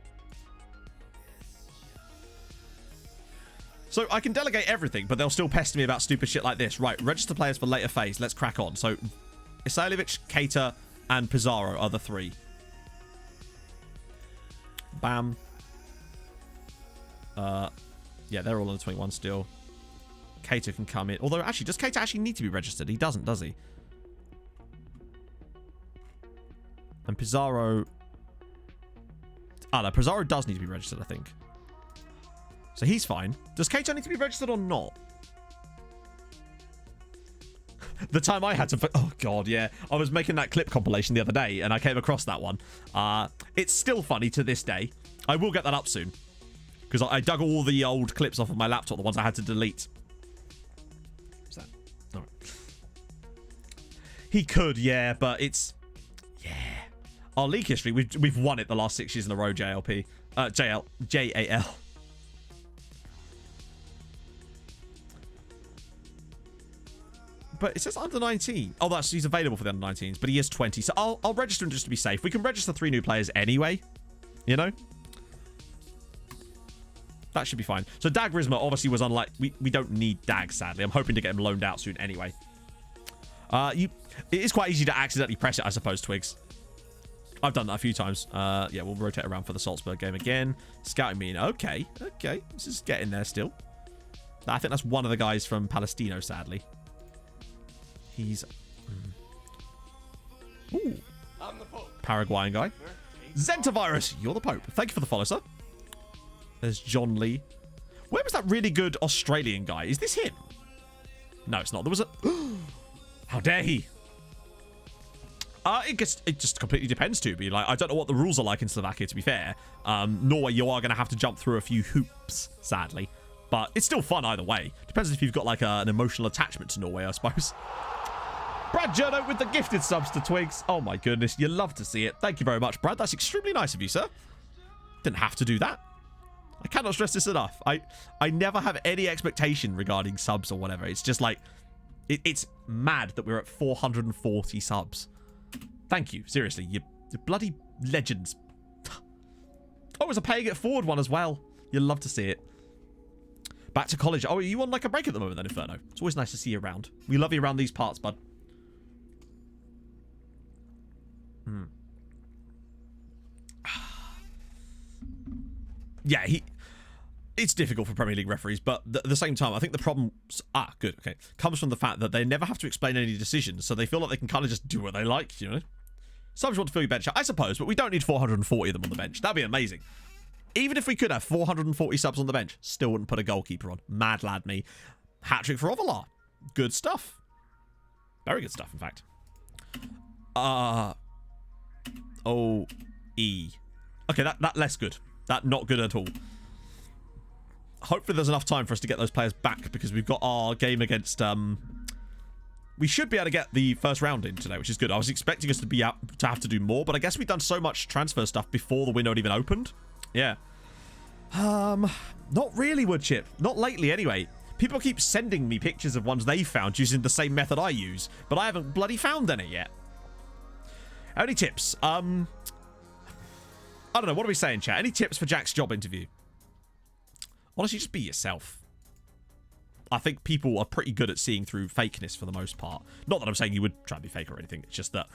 So I can delegate everything, but they'll still pester me about stupid shit like this. Right, register players for later phase. Let's crack on. So, Isailovic, Keita, and Pizarro are the 3. Bam. Yeah, they're all on the 21 still. Keita can come in. Although, actually, does Keita actually need to be registered? He doesn't, does he? And Pizarro... Ah, no, Pizarro does need to be registered, I think. So he's fine. Does Keita need to be registered or not? The time I had to... Oh, God, yeah. I was making that clip compilation the other day, and I came across that one. It's still funny to this day. I will get that up soon. Because I dug all the old clips off of my laptop, the ones I had to delete. What's that? All right. He could, yeah, but it's... Yeah. Our league history, we've won it the last 6 years in a row, JLP. JAL. But it says under 19. Oh, he's available for the under 19s, but he is 20. So I'll register him just to be safe. We can register 3 new players anyway, you know? That should be fine. So Dag Risma obviously was unlike... We don't need Dag, sadly. I'm hoping to get him loaned out soon anyway. It is quite easy to accidentally press it, I suppose, Twigs. I've done that a few times. Yeah, we'll rotate around for the Salzburg game again. Scouting mean. Okay. This is getting there still. I think that's one of the guys from Palestino, sadly. He's... Ooh. I'm the Pope. Paraguayan guy. Zentavirus, you're the Pope. Thank you for the follow, sir. There's John Lee. Where was that really good Australian guy? Is this him? No, it's not. There was a... How dare he? It just completely depends, to be like, I don't know what the rules are like in Slovakia, to be fair. Norway, you are going to have to jump through a few hoops, sadly. But it's still fun either way. Depends if you've got like an emotional attachment to Norway, I suppose. Brad Journo with the gifted subs to Twigs. Oh my goodness, you love to see it. Thank you very much, Brad. That's extremely nice of you, sir. Didn't have to do that. I cannot stress this enough. I never have any expectation regarding subs or whatever. It's just like, it's mad that we're at 440 subs. Thank you. Seriously, you're bloody legends. Oh, it was a paying it forward one as well. You'll love to see it. Back to college. Oh, are you on like a break at the moment then, Inferno? It's always nice to see you around. We love you around these parts, bud. Yeah, it's difficult for Premier League referees, but at the same time, I think the problem... good, okay. Comes from the fact that they never have to explain any decisions, so they feel like they can kind of just do what they like, you know? Some just want to fill your bench out, I suppose, but we don't need 440 of them on the bench. That'd be amazing. Even if we could have 440 subs on the bench, still wouldn't put a goalkeeper on. Mad lad me. Hat-trick for Ovalar. Good stuff. Very good stuff, in fact. O-E. Okay, that less good. That not good at all. Hopefully there's enough time for us to get those players back, because we've got our game against... We should be able to get the first round in today, which is good. I was expecting us to be out to have to do more, but I guess we've done so much transfer stuff before the window had even opened. Yeah. Not really, Woodchip. Not lately, anyway. People keep sending me pictures of ones they found using the same method I use, but I haven't bloody found any yet. Any tips? I don't know. What are we saying, chat? Any tips for Jack's job interview? Honestly, just be yourself. I think people are pretty good at seeing through fakeness for the most part. Not that I'm saying you would try and be fake or anything. It's just that...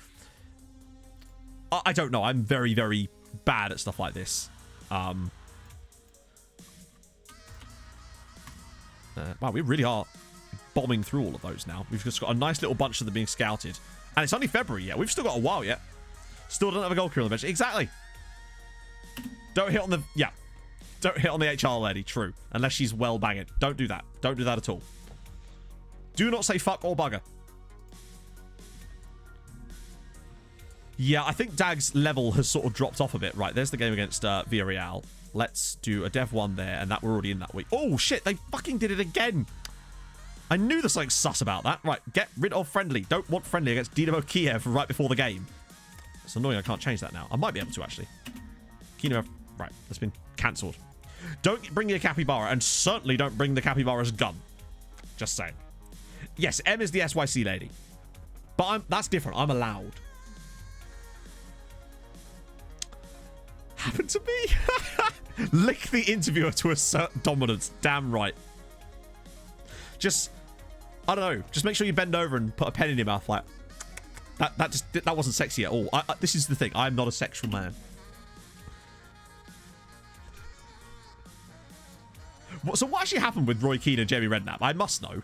I don't know. I'm very, very bad at stuff like this. Wow, we really are bombing through all of those now. We've just got a nice little bunch of them being scouted. And it's only February yet. We've still got a while yet. Still don't have a goal career on the bench. Exactly. Don't hit on the... Yeah. Don't hit on the HR lady. True. Unless she's well banging. Don't do that. Don't do that at all. Do not say fuck or bugger. Yeah, I think Dag's level has sort of dropped off a bit. Right, there's the game against Villarreal. Let's do a Dev 1 there, and that we're already in that week. Oh, shit, they fucking did it again. I knew there's something sus about that. Right, get rid of friendly. Don't want friendly against Dynamo Kiev right before the game. It's annoying I can't change that now. I might be able to, actually. Kiev, right, that's been cancelled. Don't bring your capybara, and certainly don't bring the capybara's gun. Just saying. Yes, M is the SYC lady. But that's different. I'm allowed. Happened to me. Lick the interviewer to assert dominance. Damn right. Just, I don't know. Just make sure you bend over and put a pen in your mouth like that wasn't sexy at all. This is the thing. I'm not a sexual man. So what actually happened with Roy Keane and Jamie Redknapp? I must know.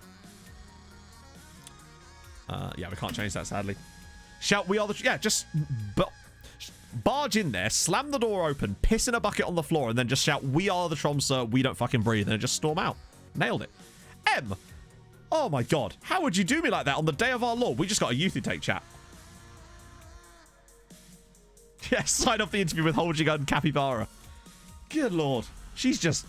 Yeah, we can't change that, sadly. Shout, we are the... Yeah, just... barge in there, slam the door open, piss in a bucket on the floor, and then just shout, we are the Tromso, we don't fucking breathe, and then just storm out. Nailed it. M. Oh my god. How would you do me like that on the day of our Lord? We just got a youth intake chat. Yes, sign off the interview with Hold Your Gun Capybara. Good lord. She's just...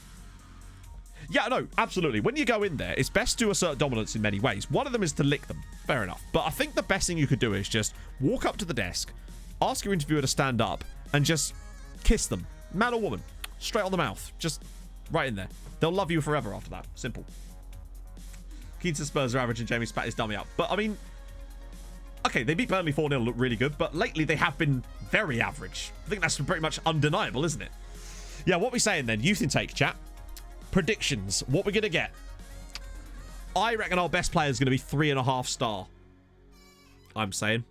Yeah, no, absolutely. When you go in there, it's best to assert dominance in many ways. One of them is to lick them. Fair enough. But I think the best thing you could do is just walk up to the desk, ask your interviewer to stand up, and just kiss them. Man or woman. Straight on the mouth. Just right in there. They'll love you forever after that. Simple. Keane says Spurs are average and Jamie spat his dummy out. But, I mean... Okay, they beat Burnley 4-0, look really good, but lately they have been very average. I think that's pretty much undeniable, isn't it? Yeah, what we saying then? Youth intake, chat. Predictions. What we're going to get. I reckon our best player is going to be 3.5 star. I'm saying.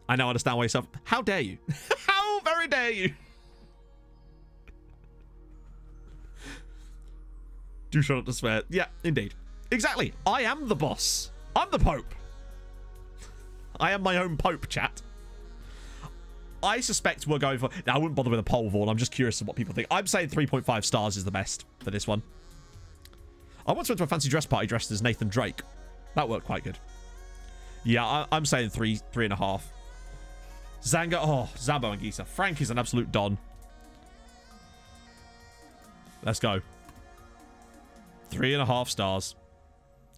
I now understand why yourself. How dare you? How very dare you? Do try not to swear. Yeah, indeed. Exactly. I am the boss. I'm the Pope. I am my own Pope, chat. I suspect we're going for... Now, I wouldn't bother with a poll, Vaughan. I'm just curious of what people think. I'm saying 3.5 stars is the best for this one. I once went to a fancy dress party dressed as Nathan Drake. That worked quite good. Yeah, I'm saying 3.5. Zanga... Oh, Zambo and Gisa. Frank is an absolute don. Let's go. 3.5 stars.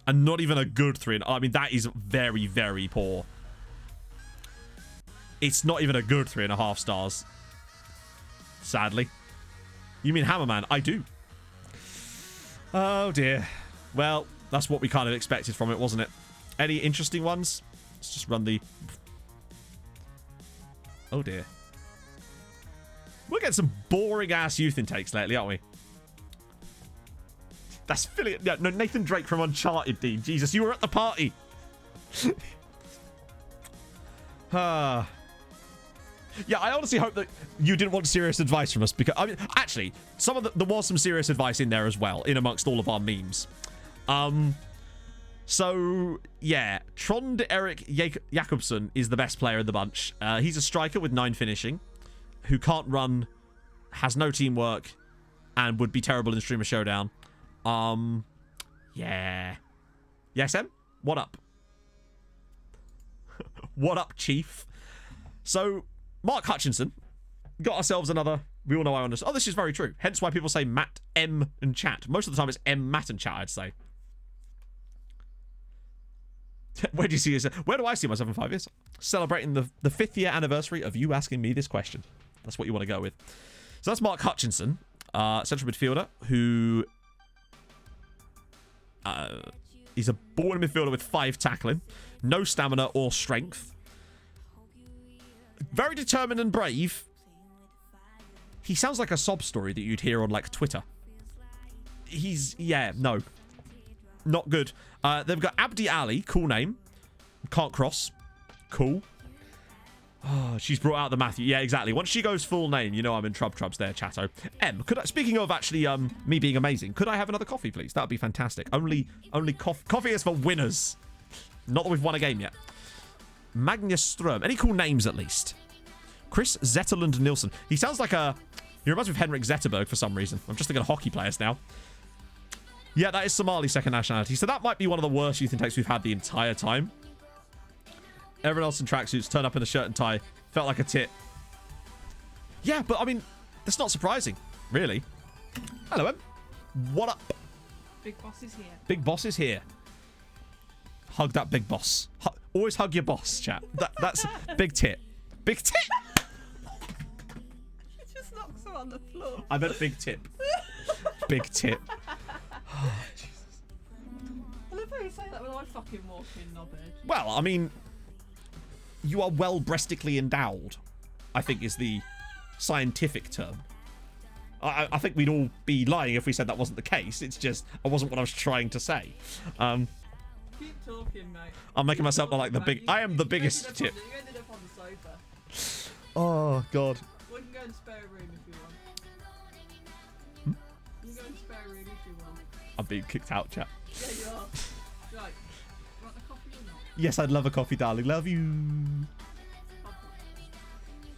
And not even a good 3. I mean, that is very, very poor. It's not even a good 3.5 stars. Sadly. You mean Hammerman? I do. Oh, dear. Well, that's what we kind of expected from it, wasn't it? Any interesting ones? Let's just run the... Oh, dear. We're getting some boring-ass youth intakes lately, aren't we? That's Philly. Yeah, no, Nathan Drake from Uncharted, Dean. Jesus, you were at the party. Yeah, I honestly hope that you didn't want serious advice from us because, I mean, actually, some of there was some serious advice in there as well, in amongst all of our memes. So, yeah, Trond Erik Jakobsen is the best player in the bunch. He's a striker with 9 finishing, who can't run, has no teamwork, and would be terrible in Streamer Showdown. Yeah. Yes, Em? What up? What up, Chief? So, Mark Hutchinson got ourselves another... We all know I understand. Oh, this is very true. Hence why people say Matt, M, and chat. Most of the time it's M, Matt, and chat, I'd say. Where do you see yourself? Where do I see myself in 5 years? Celebrating the 5th year anniversary of you asking me this question. That's what you want to go with. So that's Mark Hutchinson, central midfielder, who... he's a born midfielder with 5 tackling, no stamina or strength. Very determined and brave. He sounds like a sob story that you'd hear on, like, Twitter. He's... Yeah, no. Not good. They've got Abdi Ali. Cool name. Can't cross. Cool. Oh, she's brought out the Matthew. Yeah, exactly. Once she goes full name, you know I'm in trubs there, chatto. M, could I... Speaking of, actually, me being amazing, could I have another coffee, please? That would be fantastic. Only coffee is for winners. Not that we've won a game yet. Magnus Ström. Any cool names, at least? Chris Zetterlund Nilsson. He sounds like a... He reminds me of Henrik Zetterberg for some reason. I'm just thinking of hockey players now. Yeah, that is Somali second nationality. So that might be one of the worst youth intakes we've had the entire time. Everyone else in tracksuits turned up in a shirt and tie. Felt like a tit. Yeah, but I mean, that's not surprising, really. Hello, Em. What up? Big boss is here. Big boss is here. Hug that big boss. Always hug your boss, chat. That's big tit. Big tit. She just knocks her on the floor. I meant big tip. Big tip. Oh, Jesus. I love how you say that when I fucking walk in, knobhead. Well, I mean, you are well breastically endowed, I think is the scientific term. I think we'd all be lying if we said that wasn't the case. It's just, I wasn't what I was trying to say. Keep talking, mate. I'm making myself look like the big... I am the biggest tip. You ended up on the sofa. Oh, God. We can go in the spare room if you want. You can go in the spare room if you want. I'm being kicked out, chat. Yeah, you are. Right. Want a coffee or not? Yes, I'd love a coffee, darling. Love you.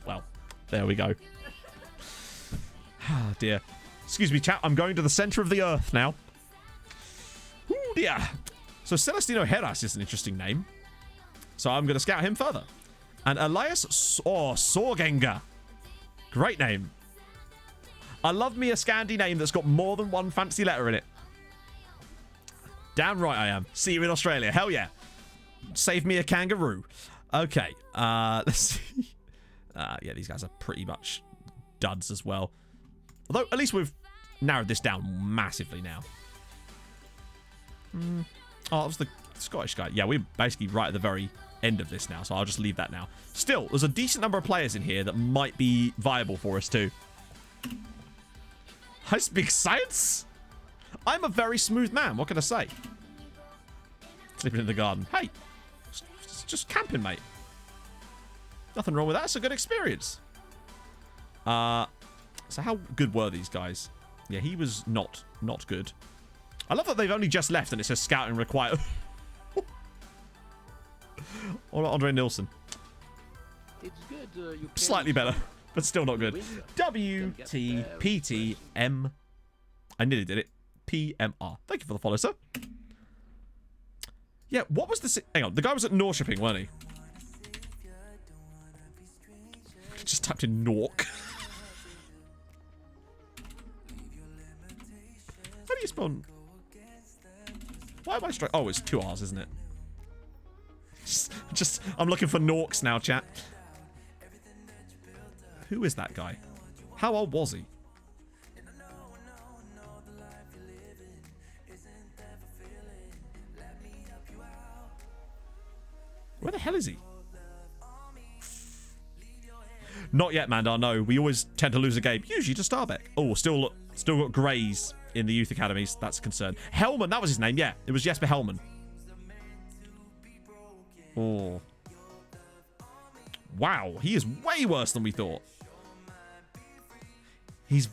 Well, there we go. Ah, dear. Excuse me, chat. I'm going to the center of the earth now. Ooh, dear. So Celestino Heras is an interesting name. So I'm going to scout him further. And Elias Sorgenga. Great name. I love me a Scandi name that's got more than one fancy letter in it. Damn right I am. See you in Australia. Hell yeah. Save me a kangaroo. Okay. Let's see. Yeah, these guys are pretty much duds as well. Although, at least we've narrowed this down massively now. Oh, that was the Scottish guy. Yeah, we're basically right at the very end of this now, so I'll just leave that now. Still, there's a decent number of players in here that might be viable for us too. I speak science? I'm a very smooth man, what can I say? Sleeping in the garden. Hey, it's just camping, mate. Nothing wrong with that, it's a good experience. So how good were these guys? Yeah, he was not good. I love that they've only just left and it says scouting required. What about Andre Nilsson? It's good. You can Slightly better, but still not good. WTPTM. I nearly did it. PMR. Thank you for the follow, sir. Yeah, what was the... Hang on, the guy was at Norrköping, weren't he? Just typed in Nork. How do you spell... Why am I struck? Oh, it's 2 R's, isn't it? Just, I'm looking for Norks now, chat. Who is that guy? How old was he? Where the hell is he? Not yet, Mandar, no. We always tend to lose a game. Usually to Starbeck. Oh, still got Greys in the youth academies. That's a concern. Hellman, that was his name. Yeah, it was Jesper Hellman. Oh. Wow, he is way worse than we thought. He's...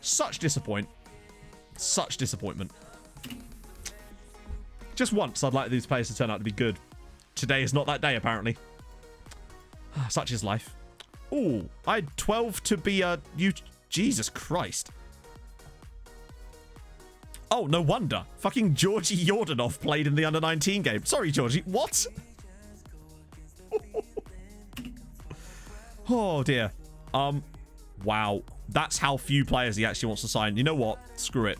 Such disappointment. Such disappointment. Just once, I'd like these players to turn out to be good. Today is not that day, apparently. Such is life. Oh, I had 12 to be a... Jesus Christ. Oh, no wonder. Fucking Georgi Yordanov played in the under-19 game. Sorry, Georgie. What? Oh, dear. Wow. That's how few players he actually wants to sign. You know what? Screw it.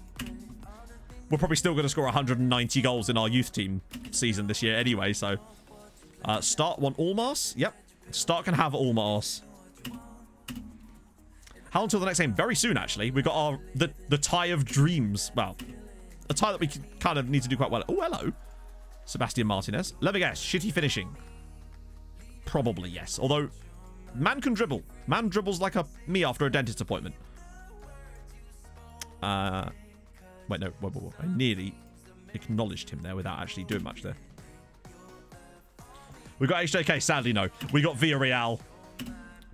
We're probably still going to score 190 goals in our youth team season this year anyway, so... Start want Ulmars? Yep. Start can have Ulmars. How until the next game? Very soon, actually. We've got our the tie of dreams. Well, a tie that we kind of need to do quite well. Oh, hello. Sebastian Martinez. Let me guess. Shitty finishing. Probably, yes. Although, man can dribble. Man dribbles like me after a dentist appointment. Wait, no. Whoa. I nearly acknowledged him there without actually doing much there. We got HJK, sadly no. We got Villarreal.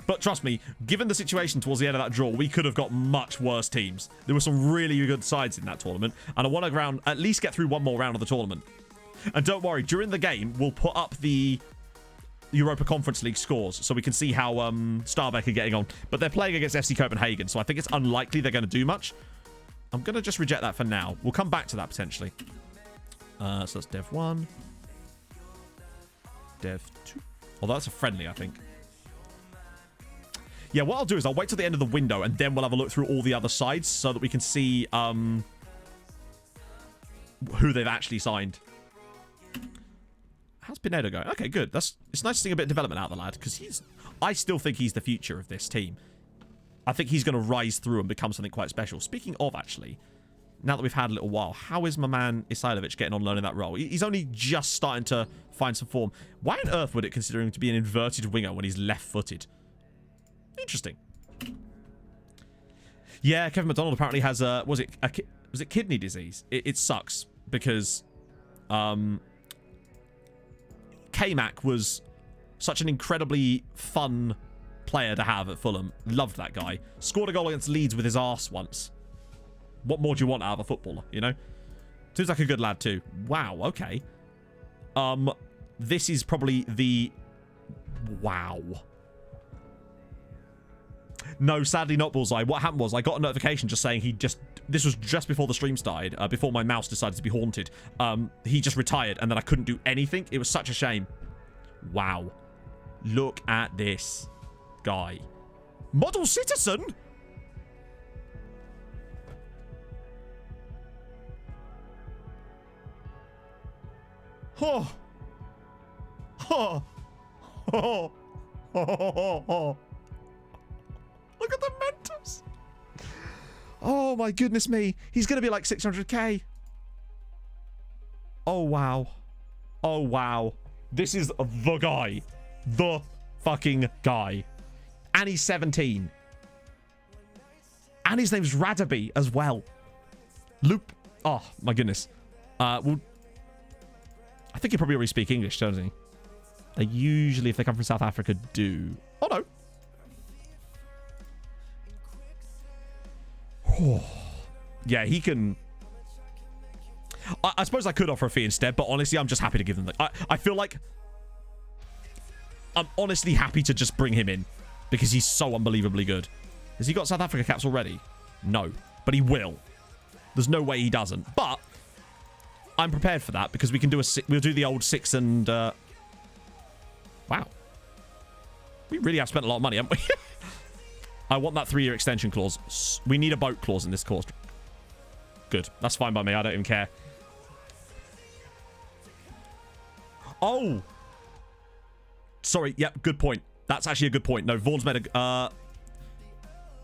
But trust me, given the situation towards the end of that draw, we could have got much worse teams. There were some really good sides in that tournament, and I want to at least get through one more round of the tournament. And don't worry, during the game, we'll put up the Europa Conference League scores, so we can see how Stabæk are getting on. But they're playing against FC Copenhagen, so I think it's unlikely they're going to do much. I'm going to just reject that for now. We'll come back to that potentially. So that's Dev 1. Dev 2. Although that's a friendly, I think. Yeah, what I'll do is I'll wait till the end of the window, and then we'll have a look through all the other sides so that we can see who they've actually signed. How's Pinedo going? Okay, good. It's nice seeing a bit of development out of the lad, because I still think he's the future of this team. I think he's going to rise through and become something quite special. Speaking of, actually, now that we've had a little while, how is my man Isailovic getting on learning that role? He's only just starting to find some form. Why on earth would it consider him to be an inverted winger when he's left-footed? Interesting. Yeah, Kevin McDonald apparently has was it kidney disease? It sucks because K-Mac was such an incredibly fun player to have at Fulham. Loved that guy. Scored a goal against Leeds with his arse once. What more do you want out of a footballer, you know? Seems like a good lad too. Wow, okay. This is probably the... Wow. No, sadly not Bullseye. What happened was I got a notification just saying this was just before the stream started, before my mouse decided to be haunted. He just retired, and then I couldn't do anything. It was such a shame. Wow. Look at this guy. Model citizen? Oh. Oh. Oh. Oh. Look at the mentals. Oh my goodness me. He's going to be like 600k. Oh wow. Oh wow. This is the guy. The fucking guy. And he's 17. And his name's Radaby as well. Loop. Oh my goodness. Well, I think he probably already speak English, doesn't he? They usually, if they come from South Africa, do. Oh no. Yeah, he can... I suppose I could offer a fee instead, but honestly, I'm just happy to give them the... I feel like... I'm honestly happy to just bring him in, because he's so unbelievably good. Has he got South Africa caps already? No, but he will. There's no way he doesn't. But I'm prepared for that, because we can do we'll do the old 6 and... Wow. We really have spent a lot of money, haven't we? I want that 3-year extension clause. We need a boat clause in this course. Good. That's fine by me. I don't even care. Oh. Sorry. Yep. Good point. That's actually a good point. No, Vaughan's made a...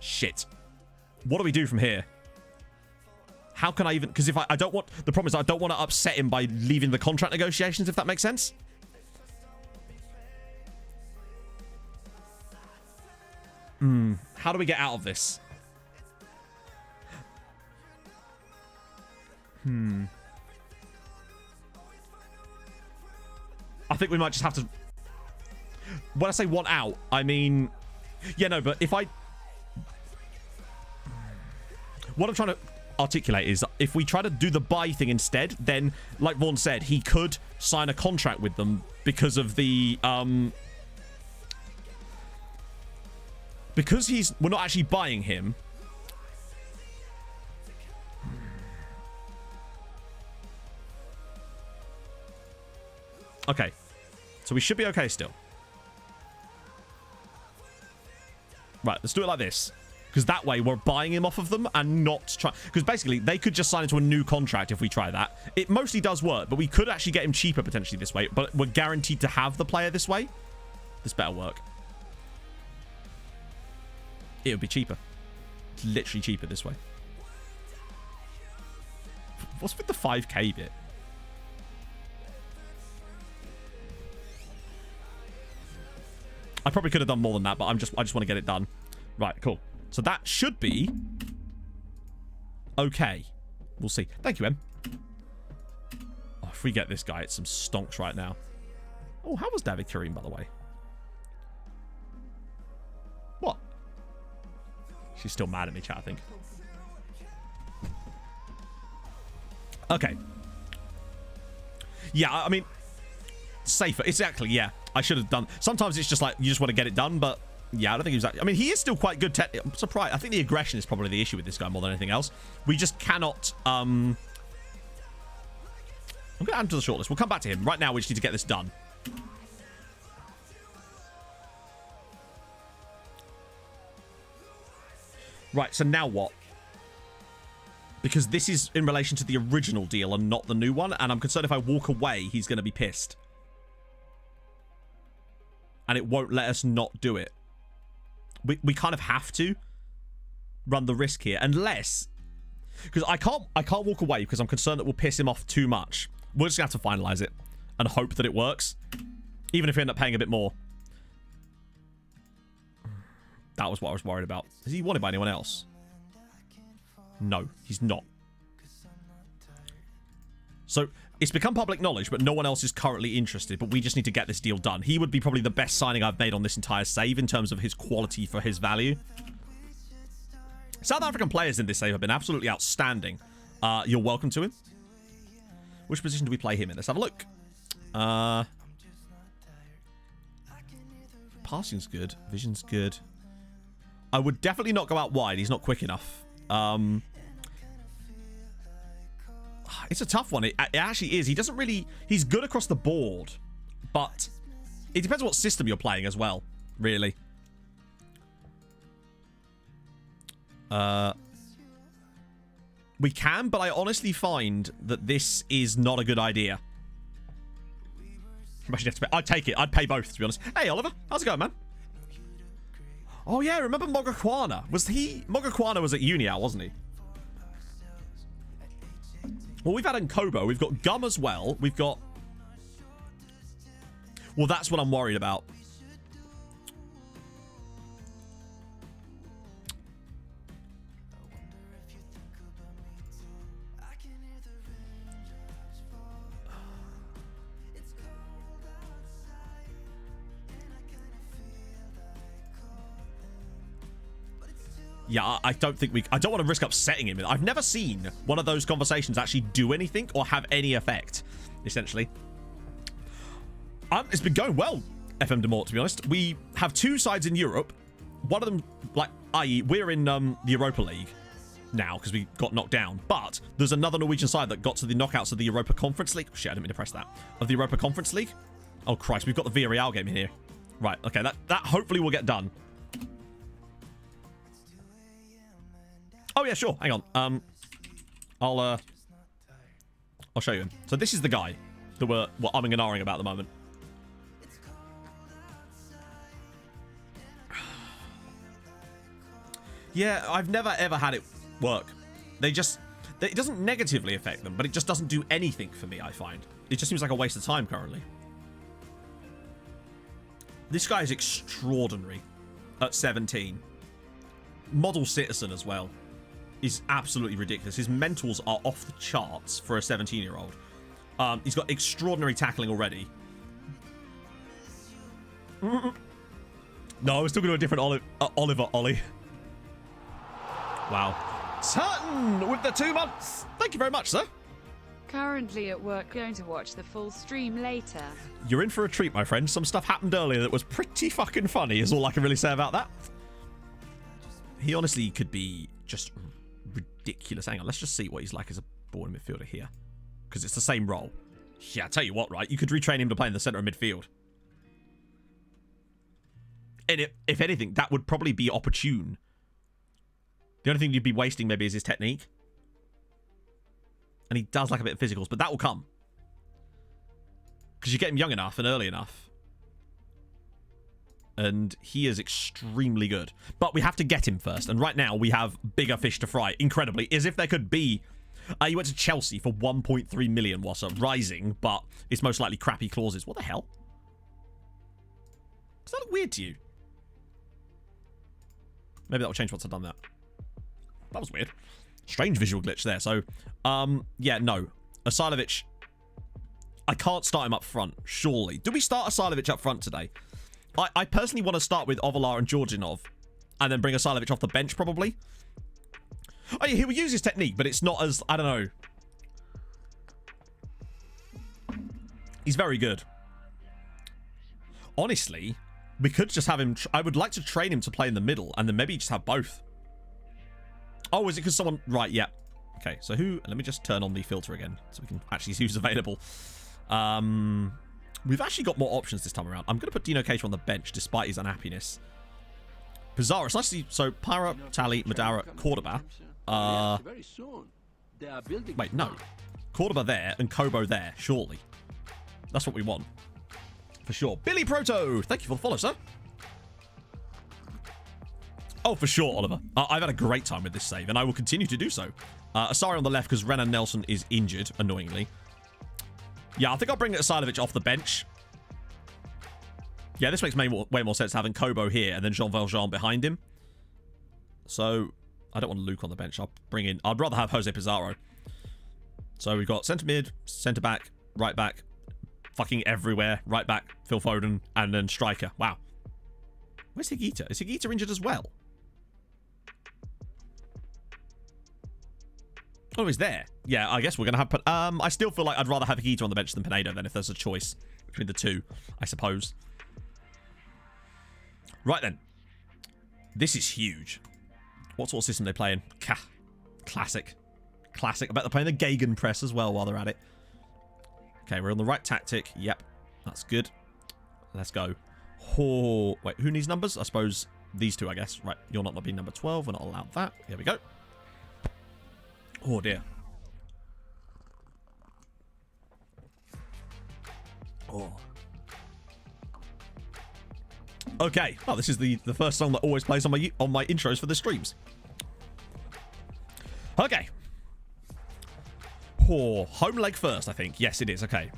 Shit. What do we do from here? How can I even... Because if I don't want... The problem is I don't want to upset him by leaving the contract negotiations, if that makes sense. How do we get out of this? I think we might just have to... When I say want out, I mean... Yeah, no, but if I... What I'm trying to articulate is if we try to do the buy thing instead, then, like Vaughan said, he could sign a contract with them because of the... Because we're not actually buying him. Okay. So we should be okay still. Right, let's do it like this. Because that way we're buying him off of them and not trying... Because basically, they could just sign into a new contract if we try that. It mostly does work, but we could actually get him cheaper potentially this way. But we're guaranteed to have the player this way. This better work. It would be cheaper. It's literally cheaper this way. What's with the 5k bit? I probably could have done more than that, but I just want to get it done. Right, cool. So that should be okay. We'll see. Thank you, Em. Oh, if we get this guy, it's some stonks right now. Oh, how was David Kareem, by the way? What? She's still mad at me, chat, I think. Okay. Yeah, I mean, safer. Exactly, yeah. I should have done. Sometimes it's just like you just want to get it done, but yeah, I don't think he was. I mean, he is still quite good. I'm surprised. I think the aggression is probably the issue with this guy more than anything else. We just cannot. I'm going to add him to the shortlist. We'll come back to him. Right now, we just need to get this done. Right, so now what? Because this is in relation to the original deal and not the new one, and I'm concerned if I walk away, he's going to be pissed. And it won't let us not do it. We kind of have to run the risk here, unless... Because I can't walk away because I'm concerned that we'll piss him off too much. We're just going to have to finalize it and hope that it works, even if we end up paying a bit more. That was what I was worried about. Is he wanted by anyone else? No, he's not. So, it's become public knowledge, but no one else is currently interested, but we just need to get this deal done. He would be probably the best signing I've made on this entire save in terms of his quality for his value. South African players in this save have been absolutely outstanding. You're welcome to him. Which position do we play him in? Let's have a look. Passing's good. Vision's good. I would definitely not go out wide. He's not quick enough. It's a tough one. It actually is. He doesn't really... He's good across the board. But it depends on what system you're playing as well, really. We can, but I honestly find that this is not a good idea. I'd take it. I'd pay both, to be honest. Hey, Oliver. How's it going, man? Oh, yeah. Remember Mogakwana? Mogakwana was at uni out, wasn't he? Well, we've had Nkobo. We've got Gum as well. We've got... Well, that's what I'm worried about. Yeah, I don't think I don't want to risk upsetting him. I've never seen one of those conversations actually do anything or have any effect, essentially. It's been going well, FM Demort, to be honest. We have two sides in Europe. One of them, like, i.e., we're in the Europa League now because we got knocked down. But there's another Norwegian side that got to the knockouts of the Europa Conference League. Oh, shit, I didn't mean to press that. Of the Europa Conference League. Oh, Christ, we've got the Villarreal game in here. Right, okay, that hopefully will get done. Oh, yeah, sure. Hang on. I'll show you him. So this is the guy that we're umming and ahhing about at the moment. Yeah, I've never, ever had it work. It doesn't negatively affect them, but it just doesn't do anything for me, I find. It just seems like a waste of time currently. This guy is extraordinary at 17. Model citizen as well. Is absolutely ridiculous. His mentals are off the charts for a 17-year-old. He's got extraordinary tackling already. No, I was talking to a different Oliver Ollie. Wow. Turton with the 2 months. Thank you very much, sir. Currently at work, going to watch the full stream later. You're in for a treat, my friend. Some stuff happened earlier that was pretty fucking funny, is all I can really say about that. He honestly could be just ridiculous. Hang on, let's just see what he's like as a ball midfielder here. Because it's the same role. Yeah, I tell you what, right? You could retrain him to play in the centre of midfield. And if anything, that would probably be opportune. The only thing you'd be wasting maybe is his technique. And he does like a bit of physicals, but that will come. Because you get him young enough and early enough. And he is extremely good. But we have to get him first. And right now, we have bigger fish to fry. Incredibly. As if there could be... you went to Chelsea for 1.3 million, Wasser. Rising, but it's most likely crappy clauses. What the hell? Does that look weird to you? Maybe that will change once I've done that. That was weird. Strange visual glitch there. So, yeah, no. Asilovic... I can't start him up front, surely. Do we start Asilovic up front today? I personally want to start with Ovalar and Georginov and then bring Asilovic off the bench, probably. Oh, yeah, he will use his technique, but it's not as... I don't know. He's very good. Honestly, we could just have him... I would like to train him to play in the middle, and then maybe just have both. Oh, is it because someone... Right, yeah. Okay, so who... Let me just turn on the filter again, so we can actually see who's available. We've actually got more options this time around. I'm going to put Dino Cater on the bench, despite his unhappiness. Bizarre. It's nice to see... So, Pyra, Tally, Madara, Cordoba. Very soon. They are building. Wait, no. Cordoba there and Kobo there, surely. That's what we want. For sure. Billy Proto! Thank you for the follow, sir. Oh, for sure, Oliver. I've had a great time with this save, and I will continue to do so. Asari on the left, because Renan Nelson is injured, annoyingly. Yeah, I think I'll bring Asilovic off the bench. Yeah, this makes way more sense having Kobo here and then Jean Valjean behind him. So, I don't want Luke on the bench. I'd rather have Jose Pizarro. So, we've got centre mid, centre back, right back, fucking everywhere, right back, Phil Foden, and then striker. Wow. Where's Higuita? Is Higuita injured as well? Oh, he's there. Yeah, I guess we're going to have... I still feel like I'd rather have Higuita on the bench than Pinedo then if there's a choice between the two, I suppose. Right then. This is huge. What sort of system are they playing? Classic. Classic. I bet they're playing the Gagan press as well while they're at it. Okay, we're on the right tactic. Yep. That's good. Let's go. Oh, wait, who needs numbers? I suppose these two, I guess. Right, you're not being number 12. We're not allowed that. Here we go. Oh, dear. Oh. Okay. Oh, this is the first song that always plays on my intros for the streams. Okay. Oh, home leg first, I think. Yes, it is. Okay.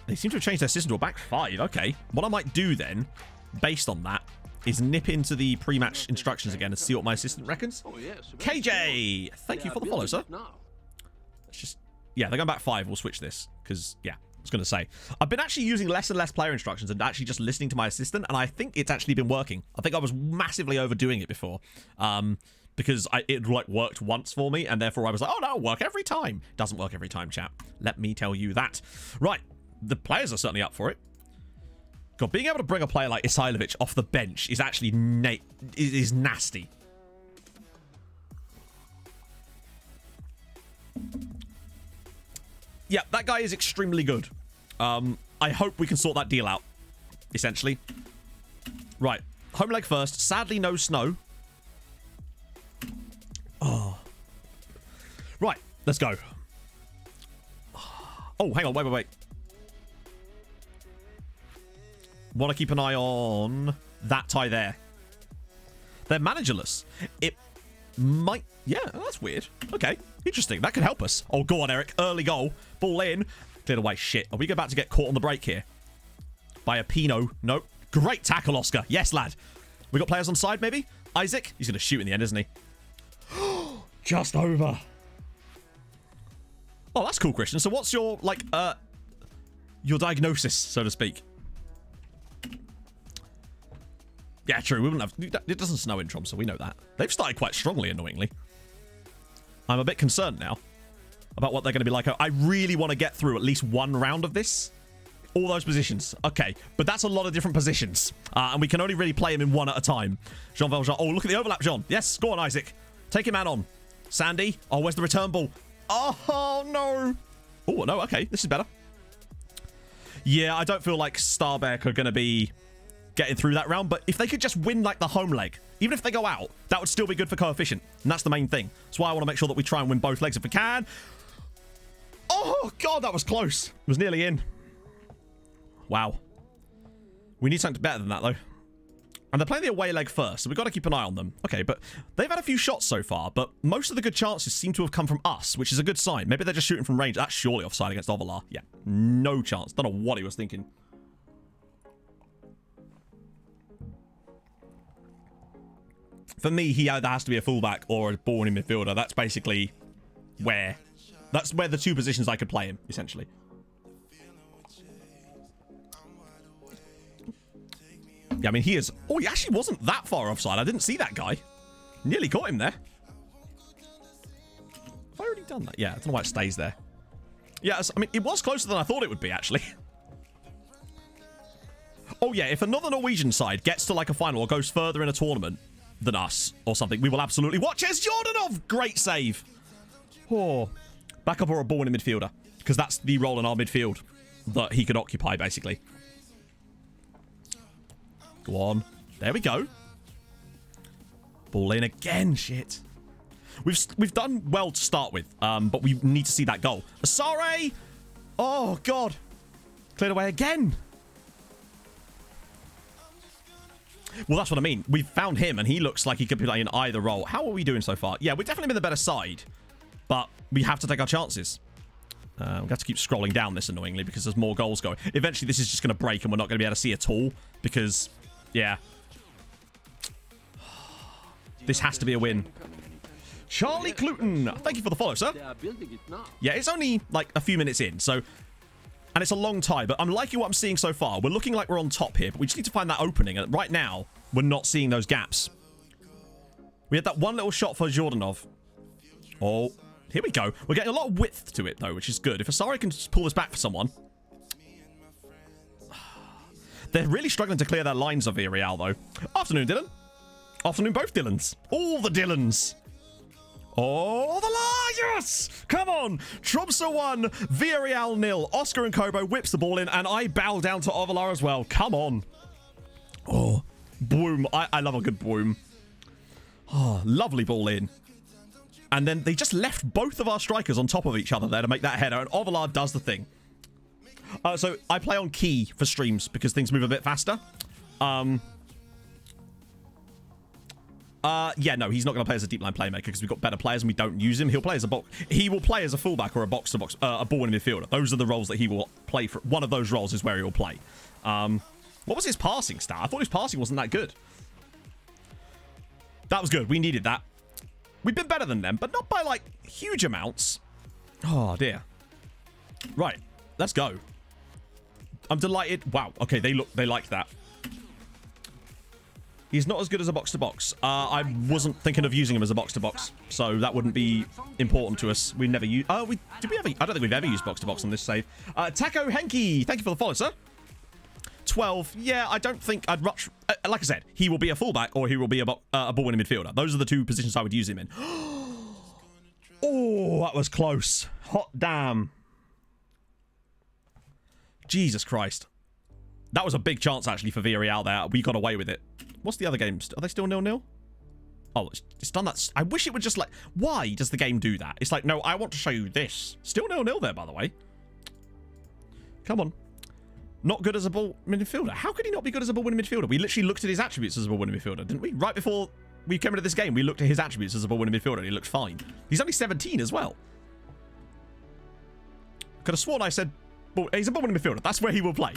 They seem to have changed their system to a back five. Okay. What I might do then, based on that, is nip into the pre-match instructions again and see what my assistant reckons. Oh, yes. KJ! Thank you for the follow, sir. Let's just... Yeah, they're going back five. We'll switch this. Because, yeah, I was going to say. I've been actually using less and less player instructions and actually just listening to my assistant, and I think it's actually been working. I think I was massively overdoing it before. Because it like worked once for me, and therefore I was like, oh, no, it'll work every time. Doesn't work every time, chat. Let me tell you that. Right. The players are certainly up for it. God, being able to bring a player like Isilovic off the bench is actually is nasty. Yeah, that guy is extremely good. I hope we can sort that deal out, essentially. Right, home leg first. Sadly, no snow. Oh. Right, let's go. Oh, hang on, wait. Want to keep an eye on that tie there. They're managerless. It might... Yeah, that's weird. Okay, interesting. That could help us. Oh, go on, Eric. Early goal. Ball in. Cleared away. Shit. Are we about to get caught on the break here? By a Pino. Nope. Great tackle, Oscar. Yes, lad. We got players on side, maybe? Isaac? He's going to shoot in the end, isn't he? Just over. Oh, that's cool, Christian. So what's your, like, your diagnosis, so to speak? Yeah, true. We wouldn't have... It doesn't snow in Tromso. We know that. They've started quite strongly, annoyingly. I'm a bit concerned now about what they're going to be like. I really want to get through at least one round of this. All those positions. Okay. But that's a lot of different positions. And we can only really play him in one at a time. Jean Valjean. Oh, look at the overlap, Jean. Yes, go on, Isaac. Take him out on. Sandy. Oh, where's the return ball? Oh, no. Oh, no. Okay. This is better. Yeah, I don't feel like Starbeck are going to be... getting through that round, but if they could just win like the home leg, even if they go out, that would still be good for coefficient, and that's the main thing. That's why I want to make sure that we try and win both legs if we can. Oh god, that was close. It was nearly in. Wow. We need something better than that though. And they're playing the away leg first, so we've got to keep an eye on them. Okay, but they've had a few shots so far, but most of the good chances seem to have come from us, which is a good sign. Maybe they're just shooting from range. That's surely offside against Ovalar. Yeah, no chance. Don't know what he was thinking. For me, he either has to be a fullback or a ball in midfielder. That's basically where... That's where the two positions I could play him, essentially. Yeah, I mean, he is... Oh, he actually wasn't that far offside. I didn't see that guy. Nearly caught him there. Have I already done that? Yeah, I don't know why it stays there. Yeah, I mean, it was closer than I thought it would be, actually. Oh, yeah, if another Norwegian side gets to, like, a final or goes further in a tournament than us or something, we will absolutely watch. It's Jordanov! Great save. Oh. Backup or a ball in midfielder, because that's the role in our midfield that he could occupy, basically. Go on. There we go. Ball in again. Shit. We've done well to start with, but we need to see that goal. Asare! Oh, God. Cleared away again. Well, that's what I mean. We've found him, and he looks like he could be playing either role. How are we doing so far? Yeah, we've definitely been the better side, but we have to take our chances. We're going to have to keep scrolling down this annoyingly because there's more goals going. Eventually, this is just going to break, and we're not going to be able to see at all because, yeah. This has to be a win. Charlie Cluton, thank you for the follow, sir. They are building it now. Yeah, it's only like a few minutes in, so... And it's a long tie, but I'm liking what I'm seeing so far. We're looking like we're on top here, but we just need to find that opening. And right now, we're not seeing those gaps. We had that one little shot for Jordanov. Oh, here we go. We're getting a lot of width to it, though, which is good. If Asari can just pull this back for someone. They're really struggling to clear their lines of Villarreal, though. Afternoon, Dylan. Afternoon, both Dylans. All the Dylans. Oh, the line! Yes! Come on! Tromso 1, Villarreal 0. Oscar and Kobo whips the ball in, and I bow down to Ovalar as well. Come on. Oh, boom. I love a good boom. Oh, lovely ball in. And then they just left both of our strikers on top of each other there to make that header, and Ovalar does the thing. So I play on key for streams because things move a bit faster. Yeah, no, he's not going to play as a deep line playmaker because we've got better players and we don't use him. He'll play as a box. He will play as a fullback or a box to box, a ball in midfielder. Those are the roles that he will play for. One of those roles is where he will play. What was his passing stat? I thought his passing wasn't that good. That was good. We needed that. We've been better than them, but not by like huge amounts. Oh dear. Right, let's go. I'm delighted. Wow. Okay, they like that. He's not as good as a box-to-box. I wasn't thinking of using him as a box-to-box, so that wouldn't be important to us. We never use... did we ever... I don't think we've ever used box-to-box on this save. Taco Henke, thank you for the follow, sir. 12. Yeah, I don't think I'd rush... like I said, he will be a fullback or he will be a ball-winning midfielder. Those are the two positions I would use him in. Oh, that was close. Hot damn. Jesus Christ. That was a big chance, actually, for Villarreal there. We got away with it. What's the other games? Are they still 0-0? Oh, it's done that. I wish it would just like... Why does the game do that? It's like, no, I want to show you this. Still 0-0 there, by the way. Come on. Not good as a ball midfielder. How could he not be good as a ball winning midfielder? We literally looked at his attributes as a ball winning midfielder, didn't we? Right before we came into this game, we looked at his attributes as a ball winning midfielder and he looked fine. He's only 17 as well. Could have sworn I said... He's a ball winning midfielder. That's where he will play.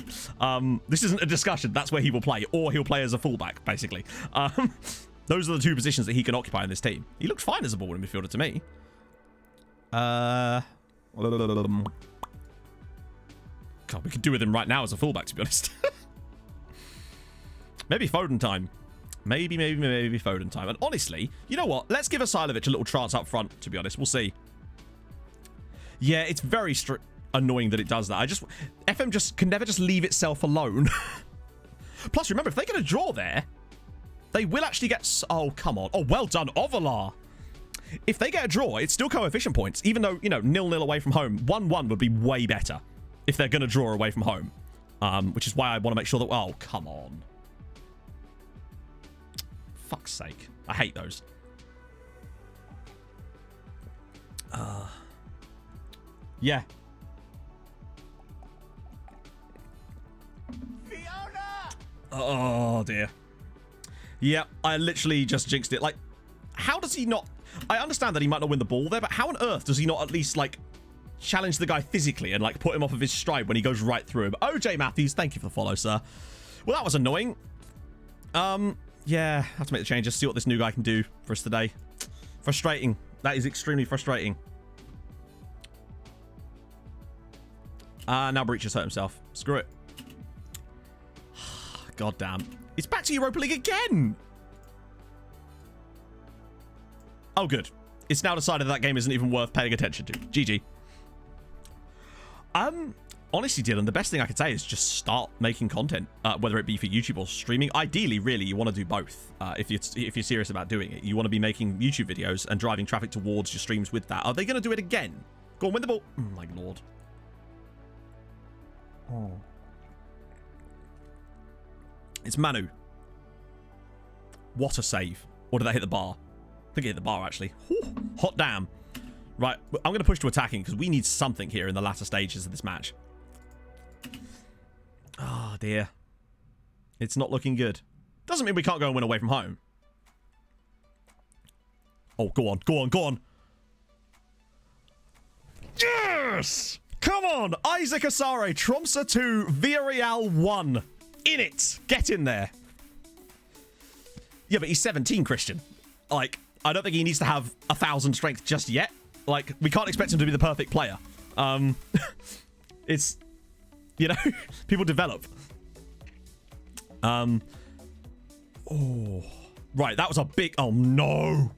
This isn't a discussion. That's where he will play. Or he'll play as a fullback, basically. Those are the two positions that he can occupy in this team. He looks fine as a ball winning midfielder to me. God, we could do with him right now as a fullback, to be honest. Maybe Foden time. Maybe Foden time. And honestly, you know what? Let's give Asilovic a little chance up front, to be honest. We'll see. Yeah, it's very annoying that it does that. FM just can never just leave itself alone. Plus, remember, if they get a draw there, they will actually get... Oh, come on. Oh, well done, Ovalar. If they get a draw, it's still coefficient points, even though, you know, 0-0 away from home. 1-1 would be way better if they're going to draw away from home. Which is why I want to make sure that... Oh, come on. Fuck's sake. I hate those. Yeah. Oh, dear. Yeah, I literally just jinxed it. Like, how does he not... I understand that he might not win the ball there, but how on earth does he not at least, like, challenge the guy physically and, like, put him off of his stride when he goes right through him? OJ Matthews, thank you for the follow, sir. Well, that was annoying. Yeah, have to make the changes, see what this new guy can do for us today. Frustrating. That is extremely frustrating. Now Breach has hurt himself. Screw it. God damn. It's back to Europa League again! Oh, good. It's now decided that game isn't even worth paying attention to. GG. Honestly, Dylan, the best thing I could say is just start making content, whether it be for YouTube or streaming. Ideally, really, you want to do both. If you're serious about doing it, you want to be making YouTube videos and driving traffic towards your streams with that. Are they going to do it again? Go on, win the ball. Oh, my lord. Oh. It's Manu. What a save. Or did they hit the bar? I think it hit the bar, actually. Whew, hot damn. Right, I'm going to push to attacking because we need something here in the latter stages of this match. Oh, dear. It's not looking good. Doesn't mean we can't go and win away from home. Oh, go on, go on, go on. Yes! Come on! Isaac Asare, Tromso 2, Villarreal 1. In it! Get in there. Yeah, but he's 17, Christian. Like, I don't think he needs to have 1,000 strength just yet. Like, we can't expect him to be the perfect player. It's, you know, people develop. Oh. Right, that was a big... Oh, no.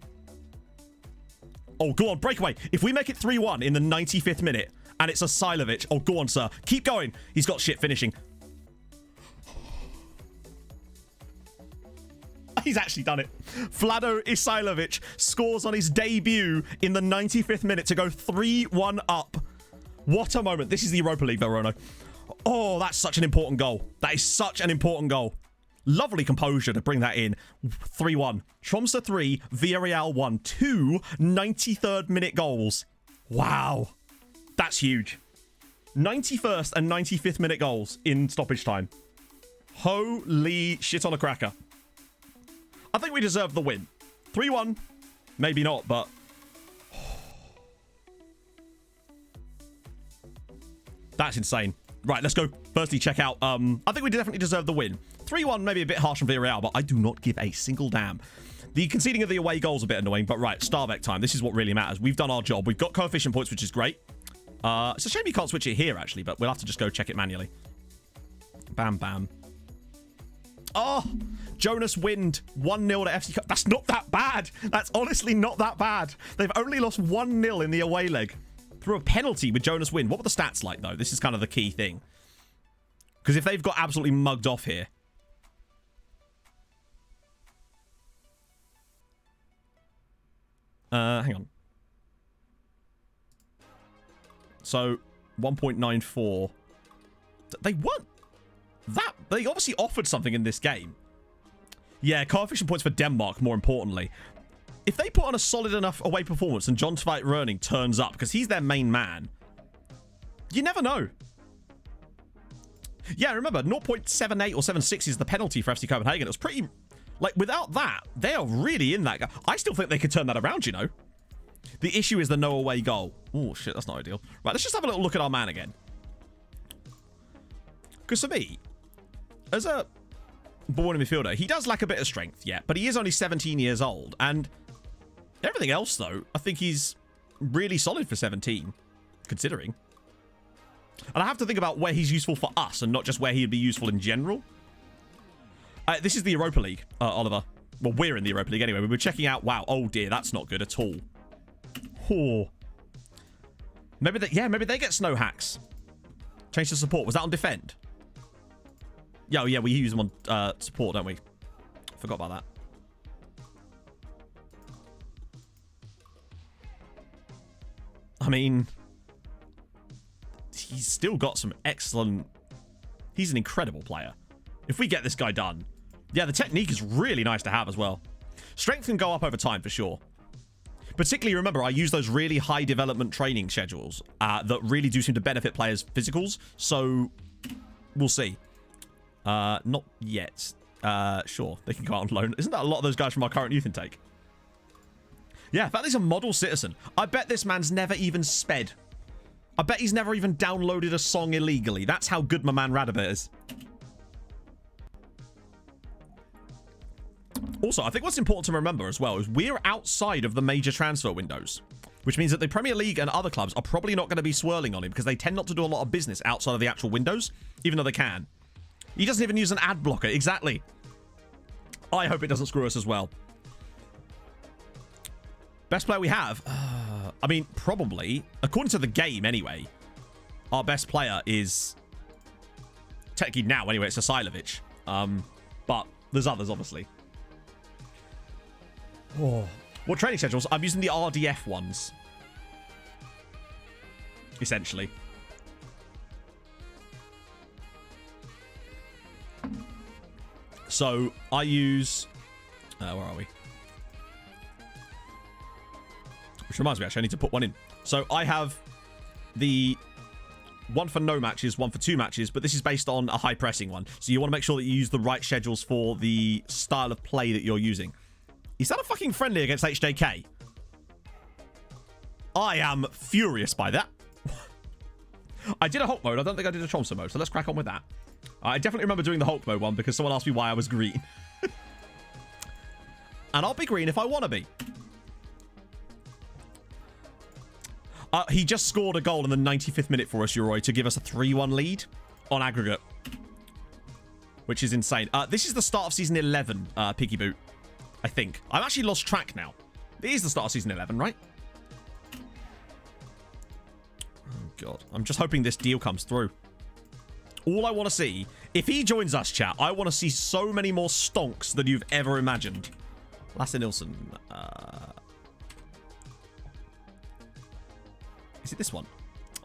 Oh, go on, breakaway. If we make it 3-1 in the 95th minute, and it's a Silovic... Oh, go on, sir. Keep going. He's got shit finishing. He's actually done it. Vlado Isilovic scores on his debut in the 95th minute to go 3-1 up. What a moment. This is the Europa League, Verona. Oh, that's such an important goal. That is such an important goal. Lovely composure to bring that in. 3-1. Tromso 3, Villarreal 1. 2 93rd minute goals. Wow. That's huge. 91st and 95th minute goals in stoppage time. Holy shit on a cracker. I think we deserve the win. 3-1. Maybe not, but... That's insane. Right, let's go firstly check out... I think we definitely deserve the win. 3-1, maybe a bit harsh on Villarreal, but I do not give a single damn. The conceding of the away goal is a bit annoying, but right, Starbeck time. This is what really matters. We've done our job. We've got coefficient points, which is great. It's a shame you can't switch it here, actually, but we'll have to just go check it manually. Bam, bam. Oh, Jonas Wind, 1-0 to FC Cup. That's not that bad. That's honestly not that bad. They've only lost 1-0 in the away leg through a penalty with Jonas Wind. What were the stats like, though? This is kind of the key thing. Because if they've got absolutely mugged off here... hang on. So, 1.94. They weren't that... They obviously offered something in this game. Yeah, coefficient points for Denmark, more importantly. If they put on a solid enough away performance and John Tveit Rønning turns up, because he's their main man, you never know. Yeah, remember, 0.78 or 76 is the penalty for FC Copenhagen. It was pretty... Like, without that, they are really in that... I still think they could turn that around, you know. The issue is the no away goal. Oh, shit, that's not ideal. Right, let's just have a little look at our man again. Because for me, as a born midfielder, he does lack a bit of strength, yeah, but he is only 17 years old, and everything else, though, I think he's really solid for 17, considering. And I have to think about where he's useful for us, and not just where he'd be useful in general. This is the Europa League, Oliver. Well, we're in the Europa League anyway. We were checking out... Wow, oh dear, that's not good at all. Oh. Maybe they get snow hacks. Change to support. Was that on defend? Yeah, oh, yeah, we use them on support, don't we? Forgot about that. I mean, he's still got some excellent... He's an incredible player. If we get this guy done... Yeah, the technique is really nice to have as well. Strength can go up over time, for sure. Particularly, remember, I use those really high development training schedules that really do seem to benefit players' physicals. So, we'll see. Not yet. Sure, they can go out on loan. Isn't that a lot of those guys from our current youth intake? Yeah, in fact, he's a model citizen. I bet this man's never even sped. I bet he's never even downloaded a song illegally. That's how good my man Radabit is. Also, I think what's important to remember as well is we're outside of the major transfer windows, which means that the Premier League and other clubs are probably not going to be swirling on him because they tend not to do a lot of business outside of the actual windows, even though they can. He doesn't even use an ad blocker. Exactly. I hope it doesn't screw us as well. Best player we have? I mean, probably, according to the game anyway, our best player is technically now anyway. It's Asilovic. But there's others obviously. Oh, what training schedules? I'm using the RDF ones. Essentially. So I use. Where are we? Which reminds me, actually, I need to put one in. So I have the one for no matches, one for 2 matches, but this is based on a high pressing one. So you want to make sure that you use the right schedules for the style of play that you're using. Is that a fucking friendly against HJK? I am furious by that. I did a Hulk mode. I don't think I did a Tromso mode, so let's crack on with that. I definitely remember doing the Hulk mode one because someone asked me why I was green. And I'll be green if I want to be. He just scored a goal in the 95th minute for us, Uroi, to give us a 3-1 lead on aggregate. Which is insane. This is the start of Season 11, Piggy Boot. I think. I've actually lost track now. It is the start of Season 11, right? Oh, God. I'm just hoping this deal comes through. All I want to see, if he joins us, chat, I want to see so many more stonks than you've ever imagined. Lasse Nilsson. Is it this one?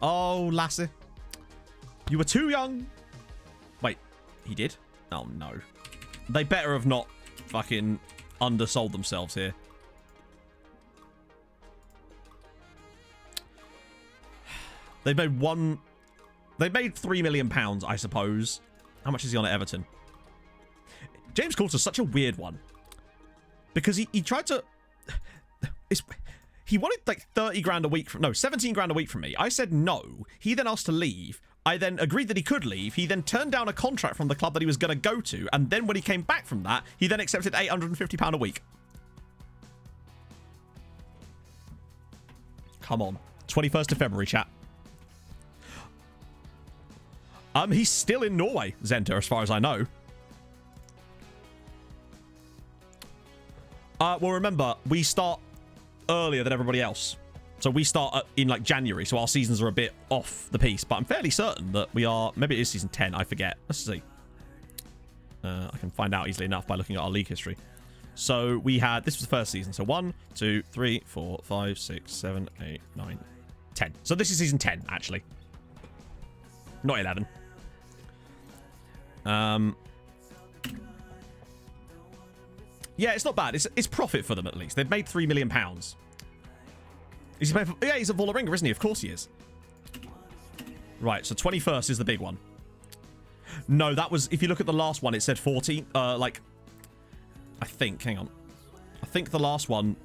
Oh, Lasse. You were too young. Wait, he did? Oh, no. They better have not fucking undersold themselves here. They've made one... They've made £3 million, I suppose. How much is he on at Everton? James Coulter's such a weird one. Because he tried to... He wanted like 30 grand a week from... No, 17 grand a week from me. I said no. He then asked to leave. I then agreed that he could leave. He then turned down a contract from the club that he was going to go to. And then when he came back from that, he then accepted £850 a week. Come on. 21st of February, chat. He's still in Norway, Zenta, as far as I know. Well, remember, we start earlier than everybody else. So we start in like January, so our seasons are a bit off the piece. But I'm fairly certain that we are... Maybe it is season 10, I forget. Let's see. I can find out easily enough by looking at our league history. So we had... This was the first season. So 1, 2, 3, 4, 5, 6, 7, 8, 9, 10. So this is season 10, actually. Not 11. Yeah, it's not bad. It's profit for them, at least. They've made £3 million. Is he playing for... Yeah, he's at Vålerenga, isn't he? Of course he is. Right, so 21st is the big one. No, that was... If you look at the last one, it said 14. Like... I think... Hang on. I think the last one...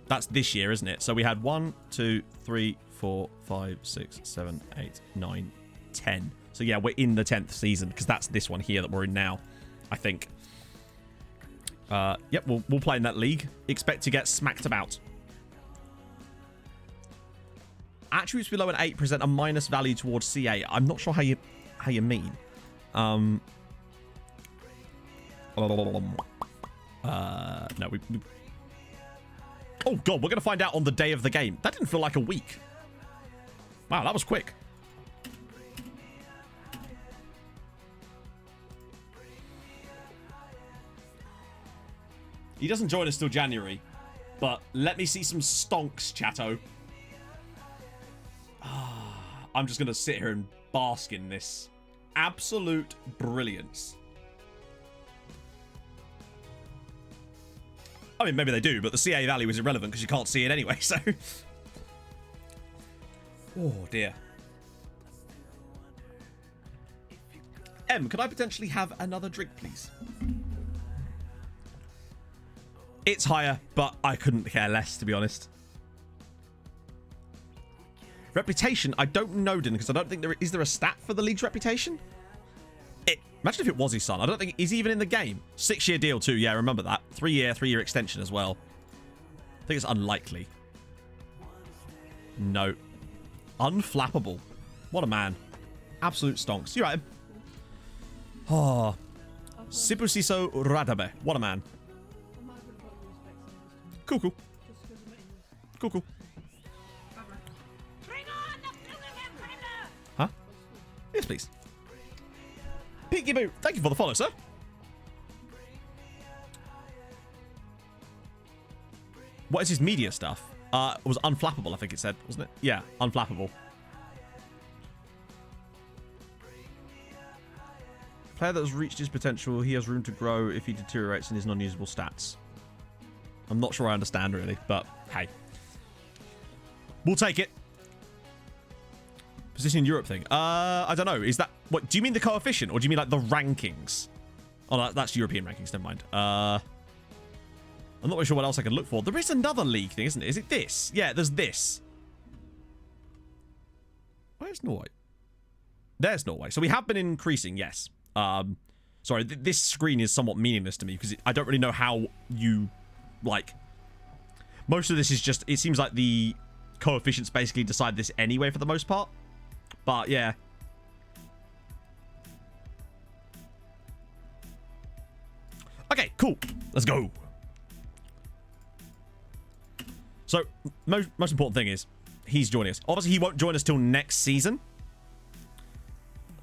That's this year, isn't it? So we had 1, 2, 3, 4, 5, 6, 7, 8, 9, 10. So yeah, we're in the 10th season, because that's this one here that we're in now, I think. Yep, we'll play in that league. Expect to get smacked about. Attributes below an 8 present a minus value towards CA. I'm not sure how you mean. No, we... Oh god, we're gonna find out on the day of the game. That didn't feel like a week. Wow, that was quick. He doesn't join us till January, but let me see some stonks, chatto. I'm just going to sit here and bask in this absolute brilliance. I mean, maybe they do, but the CA value is irrelevant because you can't see it anyway, so... Oh, dear. Could I potentially have another drink, please? It's higher, but I couldn't care less, to be honest. Reputation, I don't know, Din, because I don't think there is there a stat for the league's reputation? Imagine if it was his son. I don't think he's even in the game. 6-year deal too, yeah, remember that. 3-year extension as well. I think it's unlikely. No. Unflappable. What a man. Absolute stonks. You're right. Oh. Sibusiso Radabe. What a man. Cool, cool. Cool, cool. Bring on the Huh? Yes, please. Peaky Boo, thank you for the follow, sir. What is his media stuff? It was unflappable, I think it said, wasn't it? Yeah, unflappable. Player that has reached his potential, he has room to grow if he deteriorates in his non-usable stats. I'm not sure I understand, really, but hey. We'll take it. Position in Europe thing. I don't know. Is that... What, do you mean the coefficient, or do you mean, like, the rankings? Oh, that's European rankings. Never mind. I'm not really sure what else I can look for. There is another league thing, isn't it? Is it this? Yeah, there's this. Where's Norway? There's Norway. So we have been increasing, yes. Sorry, this screen is somewhat meaningless to me because I don't really know how you, like... Most of this is just... It seems like the coefficients basically decide this anyway for the most part. But, yeah. Okay, cool. Let's go. So, most important thing is, he's joining us. Obviously, he won't join us till next season.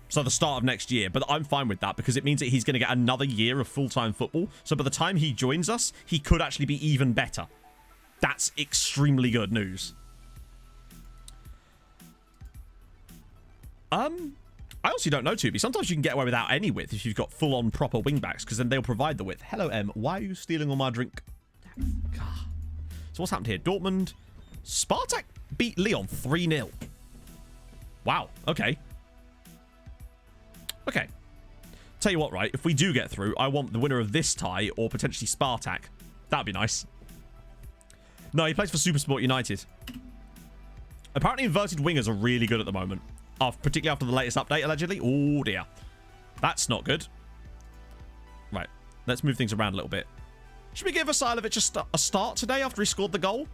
So, the start of next year. But I'm fine with that, because it means that he's going to get another year of full-time football. So, by the time he joins us, he could actually be even better. That's extremely good news. I honestly don't know, Tubi. Sometimes you can get away without any width if you've got full-on proper wingbacks, because then they'll provide the width. Hello, M. Why are you stealing all my drink? God. So what's happened here? Dortmund. Spartak beat Lyon 3-0. Wow. Okay. Okay. Tell you what, right? If we do get through, I want the winner of this tie or potentially Spartak. That'd be nice. No, he plays for Supersport United. Apparently inverted wingers are really good at the moment. Particularly after the latest update, allegedly. Oh, dear. That's not good. Right. Let's move things around a little bit. Should we give Vasilovic a start today after he scored the goal?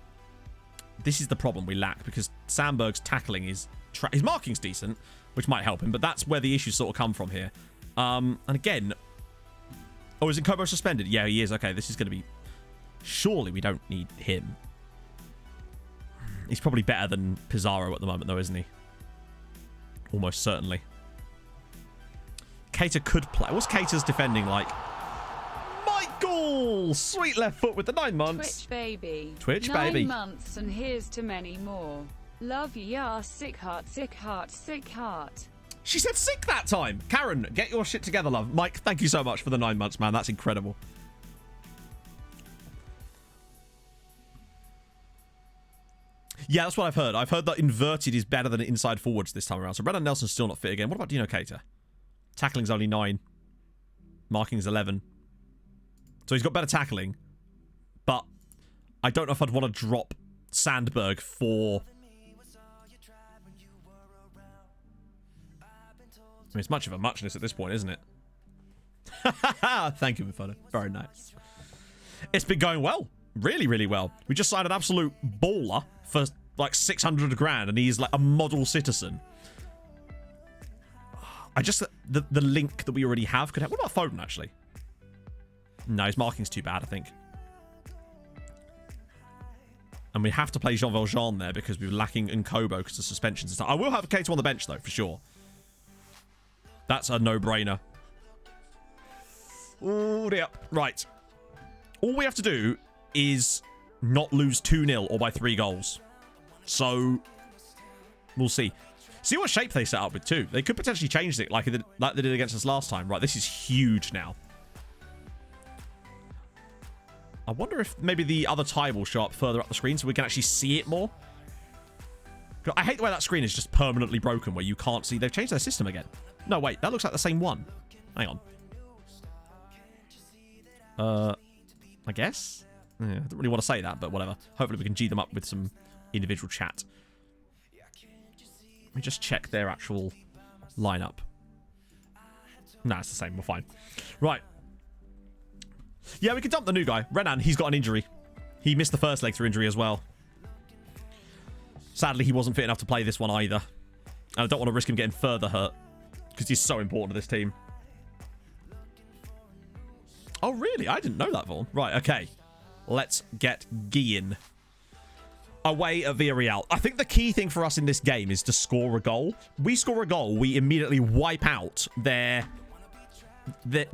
This is the problem we lack, because Sandberg's tackling is... his marking's decent, which might help him, but that's where the issues sort of come from here. And again... Oh, is Nkobo suspended? Yeah, he is. Okay, this is going to be... Surely we don't need him. He's probably better than Pizarro at the moment, though, isn't he? Almost certainly. Cater could play. What's Cater's defending like? Michael! Sweet left foot with the 9 months. Twitch baby. Twitch 9 baby. months and here's to many more. Love ya, sick heart, sick heart, sick heart. She said sick that time. Karen, get your shit together, love. Mike, thank you so much for the 9 months, man. That's incredible. Yeah, that's what I've heard. I've heard that inverted is better than inside forwards this time around. So Brennan Nelson's still not fit again. What about Dino Cater? Tackling's only 9. Marking's 11. So he's got better tackling. But I don't know if I'd want to drop Sandberg for... I mean, it's much of a muchness at this point, isn't it? Thank you, Mufano. Very nice. It's been going well. Really, really well. We just signed an absolute baller for like 600 grand, and he's like a model citizen. I just... The link that we already have could have... What about Foden, actually? No, his marking's too bad, I think. And we have to play Jean Valjean there because we were lacking Nkobo because of suspensions and stuff. I will have Kato on the bench, though, for sure. That's a no-brainer. Oh, dear. Right. All we have to do is not lose 2-0 or by 3 goals. So, we'll see. See what shape they set up with, too. They could potentially change it like they did against us last time. Right, this is huge now. I wonder if maybe the other tie will show up further up the screen so we can actually see it more. I hate the way that screen is just permanently broken where you can't see. They've changed their system again. No, wait. That looks like the same one. Hang on. I guess? Yeah, I don't really want to say that, but whatever. Hopefully we can G them up with some individual chat. Let me just check their actual lineup. Nah, it's the same. We're fine. Right. Yeah, we can dump the new guy. Renan, he's got an injury. He missed the first leg through injury as well. Sadly, he wasn't fit enough to play this one either. And I don't want to risk him getting further hurt. Because he's so important to this team. Oh, really? I didn't know that, Vaughn. Right, okay. Let's get Gian. away at Villarreal. I think the key thing for us in this game is to score a goal. We score a goal, we immediately wipe out the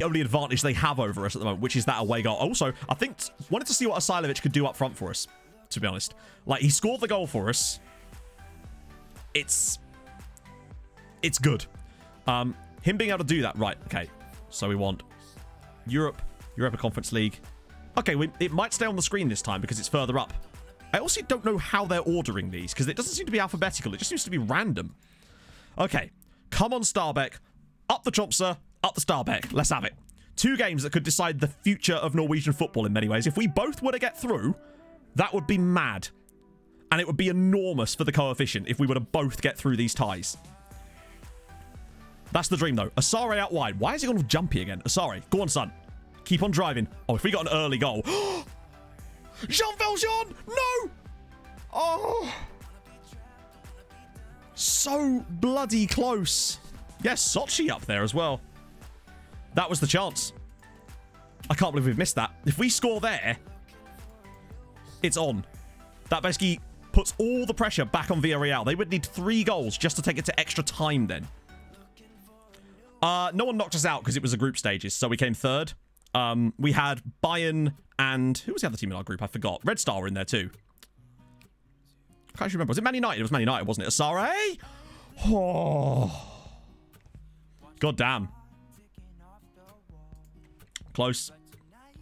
only advantage they have over us at the moment, which is that away goal. Also, I think wanted to see what Asilovic could do up front for us, to be honest. Like, he scored the goal for us. It's good. Him being able to do that. Right, okay. So we want Europa Conference League. Okay, it might stay on the screen this time because it's further up. I also don't know how they're ordering these because it doesn't seem to be alphabetical. It just seems to be random. Okay, come on, Stabæk. Up the Tromsø, up the Stabæk. Let's have it. 2 games that could decide the future of Norwegian football in many ways. If we both were to get through, that would be mad. And it would be enormous for the coefficient if we were to both get through these ties. That's the dream, though. Asare out wide. Why is he going jumpy again? Asare, go on, son. Keep on driving. Oh, if we got an early goal. Jean Valjean! No! Oh. So bloody close. Yes, Sochi up there as well. That was the chance. I can't believe we've missed that. If we score there, it's on. That basically puts all the pressure back on Villarreal. They would need 3 goals just to take it to extra time then. No one knocked us out because it was the group stages, so we came 3rd. We had Bayern and... Who was the other team in our group? I forgot. Red Star were in there too. I can't remember. Was it Man United? It was Man United, wasn't it? Asare? Oh. God damn. Close.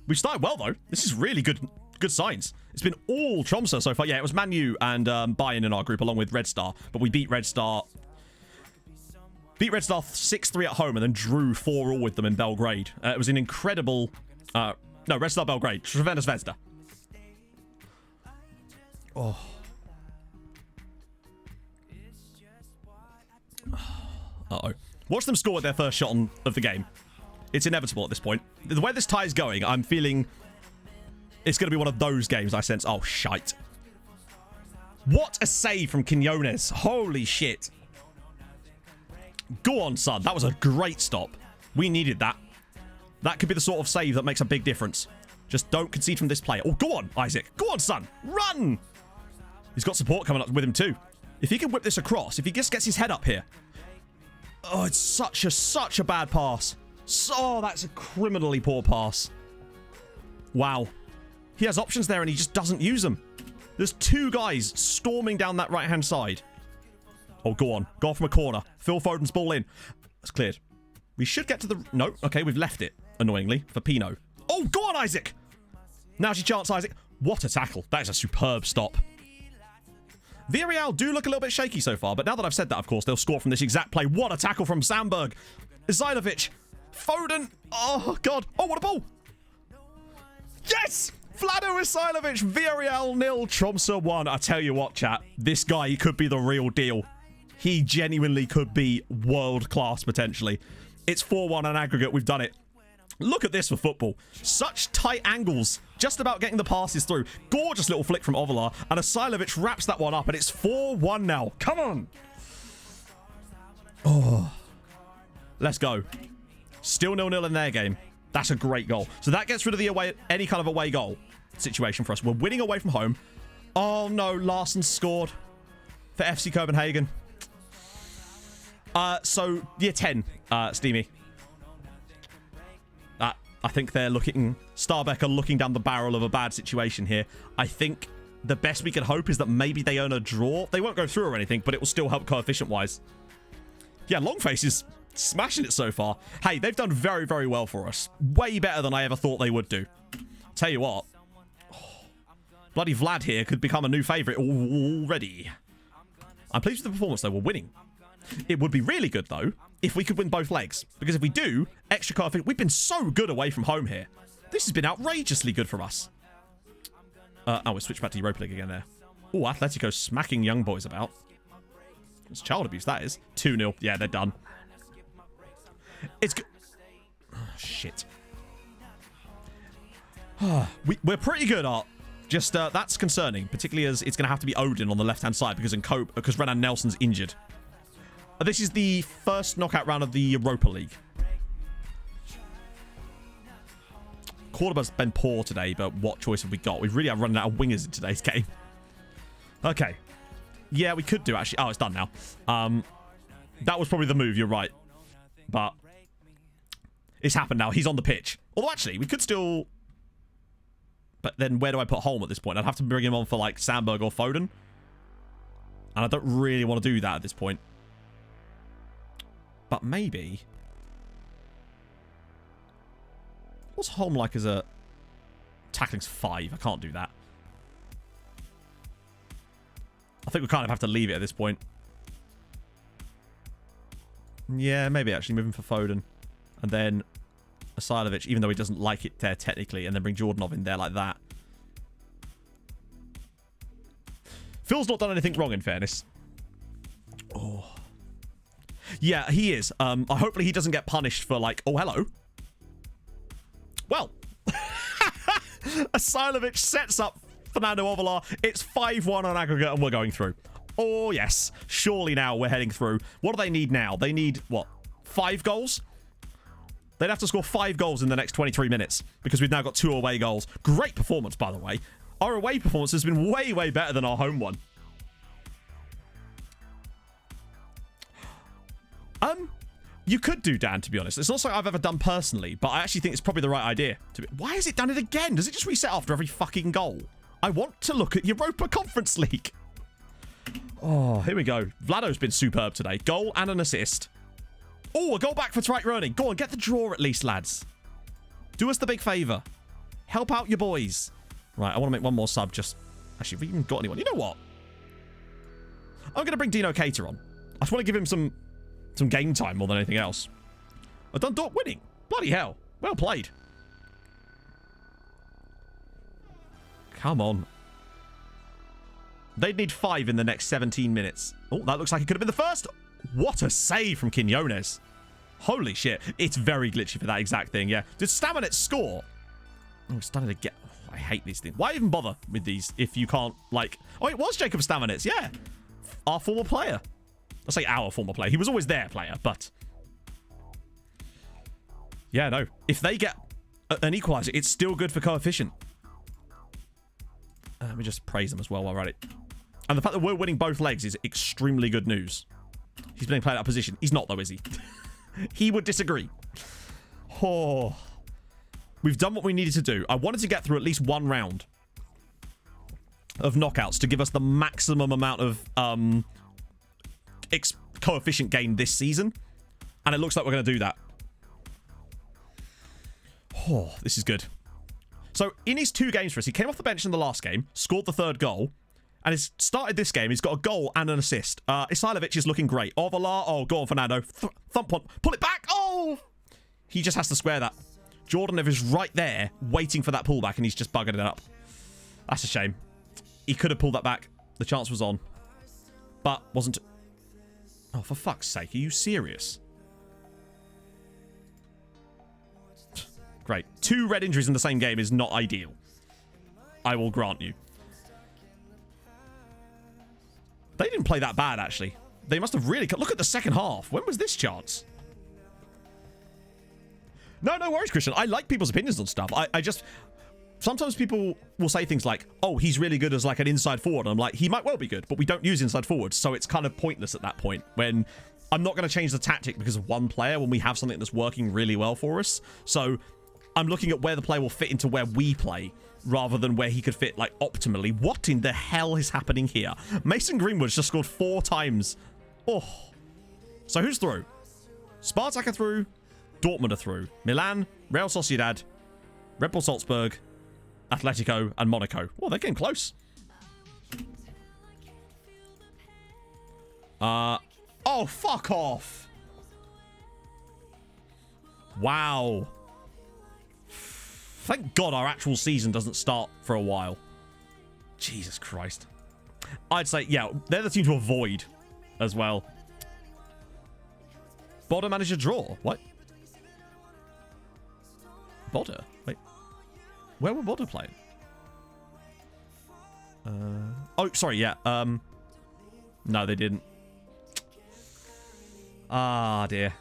We've started well, though. This is really good signs. It's been all Tromso so far. Yeah, it was Man U and Bayern in our group, along with Red Star. But we beat Red Star... Beat Red Star 6-3 at home and then drew 4-4 with them in Belgrade. It was an incredible... no, Red Star Belgrade. Crvena Zvezda. Oh. Uh-oh. Watch them score their first shot of the game. It's inevitable at this point. The way this tie is going, I'm feeling it's going to be one of those games I sense. Oh, shite. What a save from Quinones. Holy shit. Go on, son. That was a great stop. We needed that. That could be the sort of save that makes a big difference. Just don't concede from this player. Oh, go on, Isaac. Go on, son. Run! He's got support coming up with him too. If he can whip this across, if he just gets his head up here. Oh, it's such a bad pass. So, that's a criminally poor pass. Wow. He has options there and he just doesn't use them. There's 2 guys storming down that right-hand side. Oh, go on. Go from a corner. Phil Foden's ball in. That's cleared. We should get to the... No. Okay, we've left it, annoyingly, for Pino. Oh, go on, Isaac! Now's your chance, Isaac. What a tackle. That is a superb stop. Villarreal do look a little bit shaky so far, but now that I've said that, of course, they'll score from this exact play. What a tackle from Sandberg. Zilovic. Foden. Oh, God. Oh, what a ball. Yes! Vlado Isilovic. Villarreal 0, Tromso 1. I tell you what, chat. This guy, he could be the real deal. He genuinely could be world-class, potentially. It's 4-1 on aggregate. We've done it. Look at this for football. Such tight angles. Just about getting the passes through. Gorgeous little flick from Ovalar. And Asilovic wraps that one up. And it's 4-1 now. Come on. Oh. Let's go. Still 0-0 in their game. That's a great goal. So that gets rid of the away, any kind of away goal situation for us. We're winning away from home. Oh, no. Larsen scored for FC Copenhagen. So, year 10, Steamy. I think they're looking... Stabæk are looking down the barrel of a bad situation here. I think the best we can hope is that maybe they earn a draw. They won't go through or anything, but it will still help coefficient-wise. Yeah, Longface is smashing it so far. Hey, they've done very, very well for us. Way better than I ever thought they would do. Tell you what. Oh, bloody Vlad here could become a new favourite already. I'm pleased with the performance, though. We're winning. It would be really good, though, if we could win both legs. Because if we do, extra coefficient... We've been so good away from home here. This has been outrageously good for us. Oh, we switched back to Europa League again there. Oh, Atletico smacking young boys about. It's child abuse, that is. 2-0. Yeah, they're done. It's good. Oh, shit. We're pretty good, Art. Just, that's concerning. Particularly as it's going to have to be Odin on the left-hand side because Renan Nelson's injured. This is the first knockout round of the Europa League. Cordoba's been poor today, but what choice have we got? We really are running out of wingers in today's game. Okay. Yeah, we could do, actually. Oh, it's done now. That was probably the move, you're right. But it's happened now. He's on the pitch. Although, actually, we could still... But then where do I put Holm at this point? I'd have to bring him on for, like, Sandberg or Foden. And I don't really want to do that at this point. But maybe... What's Holm like as a... Tackling's 5. I can't do that. I think we kind of have to leave it at this point. Yeah, maybe actually moving for Foden. And then Asilovic, even though he doesn't like it there technically, and then bring Jordanov in there like that. Phil's not done anything wrong, in fairness. Oh. Yeah, he is. Hopefully he doesn't get punished for, like, oh, hello. Well. Asilovic sets up Fernando Ovalar. It's 5-1 on aggregate, and we're going through. Oh, yes. Surely now we're heading through. What do they need now? They need, what, 5 goals? They'd have to score 5 goals in the next 23 minutes because we've now got 2 away goals. Great performance, by the way. Our away performance has been way, way better than our home one. You could do Dan, to be honest. It's not something I've ever done personally, but I actually think it's probably the right idea. Why has it done it again? Does it just reset after every fucking goal? I want to look at Europa Conference League. Oh, here we go. Vlado's been superb today. Goal and an assist. Oh, a goal back for Trike Rooney. Go on, get the draw at least, lads. Do us the big favour. Help out your boys. Right, I want to make one more sub. Just actually, have we even got anyone? You know what? I'm going to bring Dino Cater on. I just want to give him some game time more than anything else. I've done Dort winning. Bloody hell. Well played. Come on. They'd need 5 in the next 17 minutes. Oh, that looks like it could have been the first. What a save from Quinones. Holy shit. It's very glitchy for that exact thing, yeah. Did Staminit score? Oh, it's starting to get... Oh, I hate these things. Why even bother with these if you can't, like... Oh, it was Jacob Staminits, yeah. Our former player. I'll say our former player. He was always their player, but... Yeah, no. If they get an equaliser, it's still good for coefficient. Let me just praise them as well while we're at it. And the fact that we're winning both legs is extremely good news. He's being played out of position. He's not, though, is he? He would disagree. Oh. We've done what we needed to do. I wanted to get through at least one round of knockouts to give us the maximum amount of coefficient gain this season. And it looks like we're going to do that. Oh, this is good. So, in his 2 games for us, he came off the bench in the last game, scored the 3rd goal, and he's started this game. He's got a goal and an assist. Isilovic is looking great. Ovalar, oh, go on, Fernando. Thump on. Pull it back. Oh! He just has to square that. Jordanov is right there, waiting for that pullback, and he's just buggered it up. That's a shame. He could have pulled that back. The chance was on. But wasn't... Oh, for fuck's sake. Are you serious? Great. 2 red injuries in the same game is not ideal. I will grant you. They didn't play that bad, actually. They must have really... Look at the second half. When was this chance? No worries, Christian. I like people's opinions on stuff. I just... Sometimes people will say things like, oh, he's really good as like an inside forward. And I'm like, he might well be good, but we don't use inside forwards. So it's kind of pointless at that point when I'm not going to change the tactic because of one player when we have something that's working really well for us. So I'm looking at where the player will fit into where we play rather than where he could fit like optimally. What in the hell is happening here? Mason Greenwood's just scored 4 times. Oh. So who's through? Spartak are through. Dortmund are through. Milan, Real Sociedad, Red Bull Salzburg, Atletico, and Monaco. Oh, they're getting close. Oh, fuck off. Wow. Thank God our actual season doesn't start for a while. Jesus Christ. I'd say, yeah, they're the team to avoid as well. Bodder managed a draw. What? Bodder? Wait. Where were Bodder playing? Oh, sorry, yeah. No, they didn't. Ah, dear.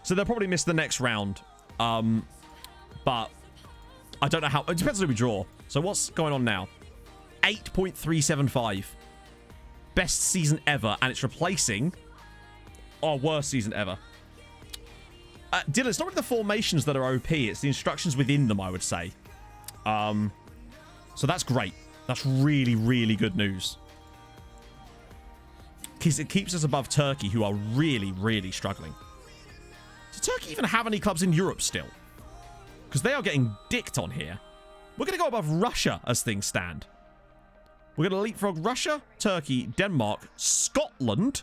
So they'll probably miss the next round. But I don't know how... It depends on who we draw. So what's going on now? 8.375. Best season ever, and it's replacing our worst season ever. Dylan, it's not really the formations that are OP, it's the instructions within them, I would say. So that's great. That's really, really good news. Because it keeps us above Turkey, who are really, really struggling. Does Turkey even have any clubs in Europe still? Because they are getting dicked on here. We're going to go above Russia as things stand. We're going to leapfrog Russia, Turkey, Denmark, Scotland,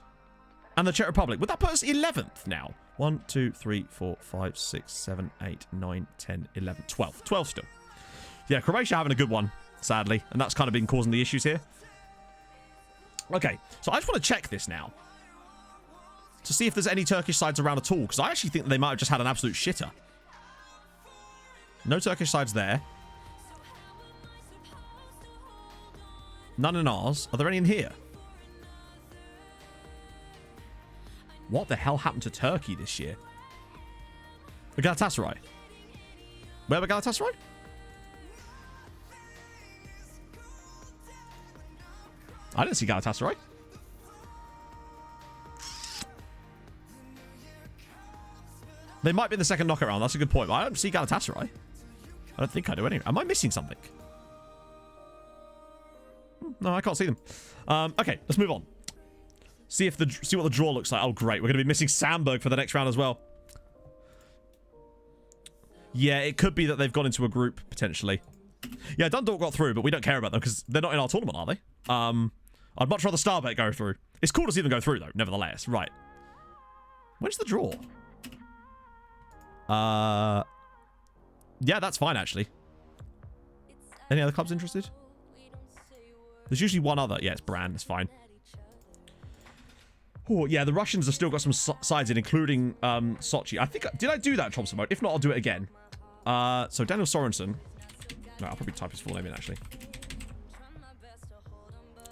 and the Czech Republic. Would that put us 11th now? 1, 2, 3, 4, 5, 6, 7, 8, 9, 10, 11, 12. 12 still. Yeah, Croatia having a good one, sadly. And that's kind of been causing the issues here. Okay, so I just want to check this now. To see if there's any Turkish sides around at all. Because I actually think they might have just had an absolute shitter. No Turkish sides there. None in ours. Are there any in here? What the hell happened to Turkey this year? The Galatasaray. Where were Galatasaray? I didn't see Galatasaray. They might be in the second knockout round. That's a good point. But I don't see Galatasaray. I don't think I do anyway. Am I missing something? No, I can't see them. Okay, let's move on. See what the draw looks like. Oh, great. We're going to be missing Sandberg for the next round as well. Yeah, it could be that they've gone into a group, potentially. Yeah, Dundalk got through, but we don't care about them because they're not in our tournament, are they? I'd much rather Starbet go through. It's cool to see them go through, though, nevertheless. Right. When's the draw? Yeah, that's fine, actually. Any other clubs interested? There's usually one other. Yeah, it's Brand. It's fine. Oh, yeah, the Russians have still got some sides in, including Sochi. I think... Did I do that in Tromso mode? If not, I'll do it again. So, Daniel Sorensen. No, I'll probably type his full name in, actually.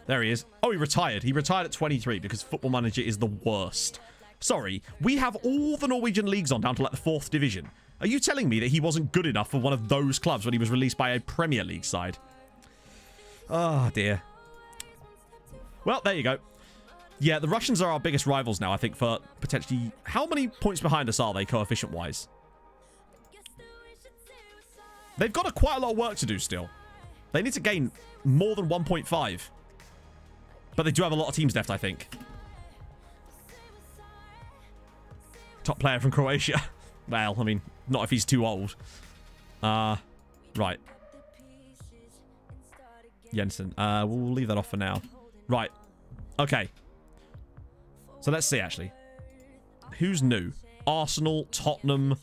There he is. Oh, he retired. He retired at 23 because Football Manager is the worst. Sorry, we have all the Norwegian leagues on down to like the 4th division. Are you telling me that he wasn't good enough for one of those clubs when he was released by a Premier League side? Oh, dear. Well, there you go. Yeah, the Russians are our biggest rivals now, I think, for potentially... How many points behind us are they, coefficient-wise? They've got quite a lot of work to do still. They need to gain more than 1.5. But they do have a lot of teams left, I think. Top player from Croatia. Well, I mean, not if he's too old. Right. Jensen. We'll leave that off for now. Right. Okay. So let's see, actually. Who's new? Arsenal, Tottenham.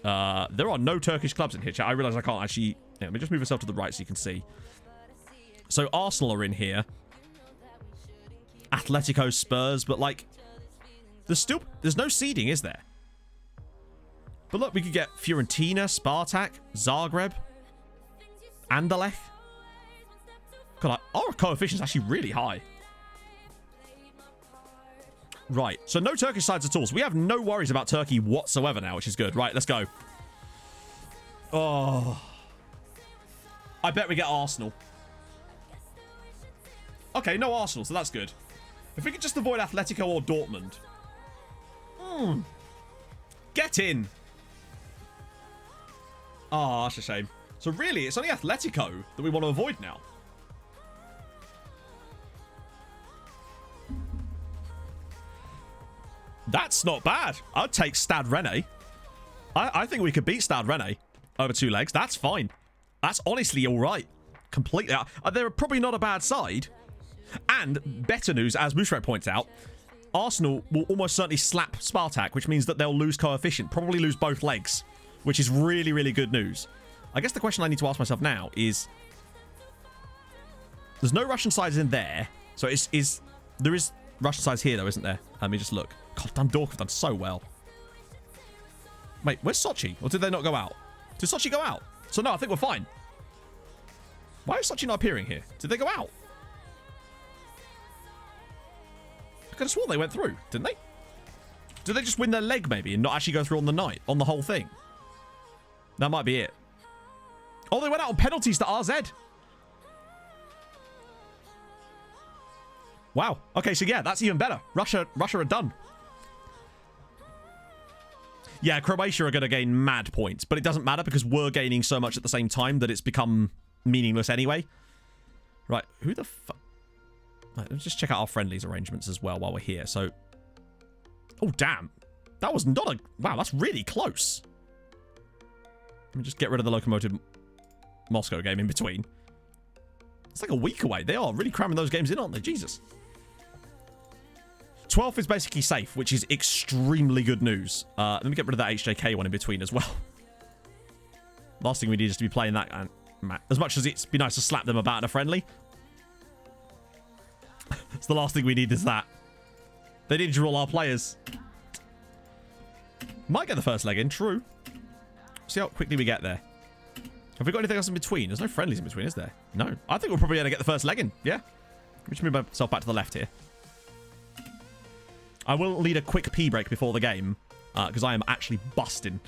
There are no Turkish clubs in here, chat. I realise I can't actually... Yeah, let me just move myself to the right so you can see. So Arsenal are in here. Atletico, Spurs, but like... There's no seeding, is there? But look, we could get Fiorentina, Spartak, Zagreb, Anderlecht. God, our coefficient's actually really high. Right, so no Turkish sides at all. So we have no worries about Turkey whatsoever now, which is good. Right, let's go. Oh. I bet we get Arsenal. Okay, no Arsenal, so that's good. If we could just avoid Atletico or Dortmund. Get in. Oh, that's a shame. So really, it's only Atletico that we want to avoid now. That's not bad. I'd take Stade Rennais. I think we could beat Stade Rennais over 2 legs. That's fine. That's honestly all right. Completely. They're probably not a bad side. And better news, as Mushrek points out, Arsenal will almost certainly slap Spartak, which means that they'll lose coefficient. Probably lose both legs, which is really, really good news. I guess the question I need to ask myself now is... There's no Russian sides in there. So there is Russian sides here, though, isn't there? Let me just look. God, Dundalk have done so well. Wait, where's Sochi? Or did they not go out? Did Sochi go out? So no, I think we're fine. Why is Sochi not appearing here? Did they go out? I could have sworn they went through, didn't they? Did they just win their leg, maybe, and not actually go through on the night, on the whole thing? That might be it. Oh, they went out on penalties to RZ. Wow. Okay, so yeah, that's even better. Russia are done. Yeah, Croatia are going to gain mad points, but it doesn't matter because we're gaining so much at the same time that it's become meaningless anyway. Right, who the fuck? Right, let's just check out our friendlies arrangements as well while we're here. So, oh damn, that was not a wow. That's really close. Let me just get rid of the Lokomotiv Moscow game in between. It's like a week away. They are really cramming those games in, aren't they? Jesus. 12th is basically safe, which is extremely good news. Let me get rid of that HJK one in between as well. Last thing we need is to be playing that. And as much as it's be nice to slap them about in a friendly. It's the last thing we need is that. They did draw our players. Might get the first leg in, true. See how quickly we get there. Have we got anything else in between? There's no friendlies in between, is there? No. I think we're probably going to get the first leg in. Yeah. Let me just move myself back to the left here. I will lead a quick pee break before the game, because I am actually busting.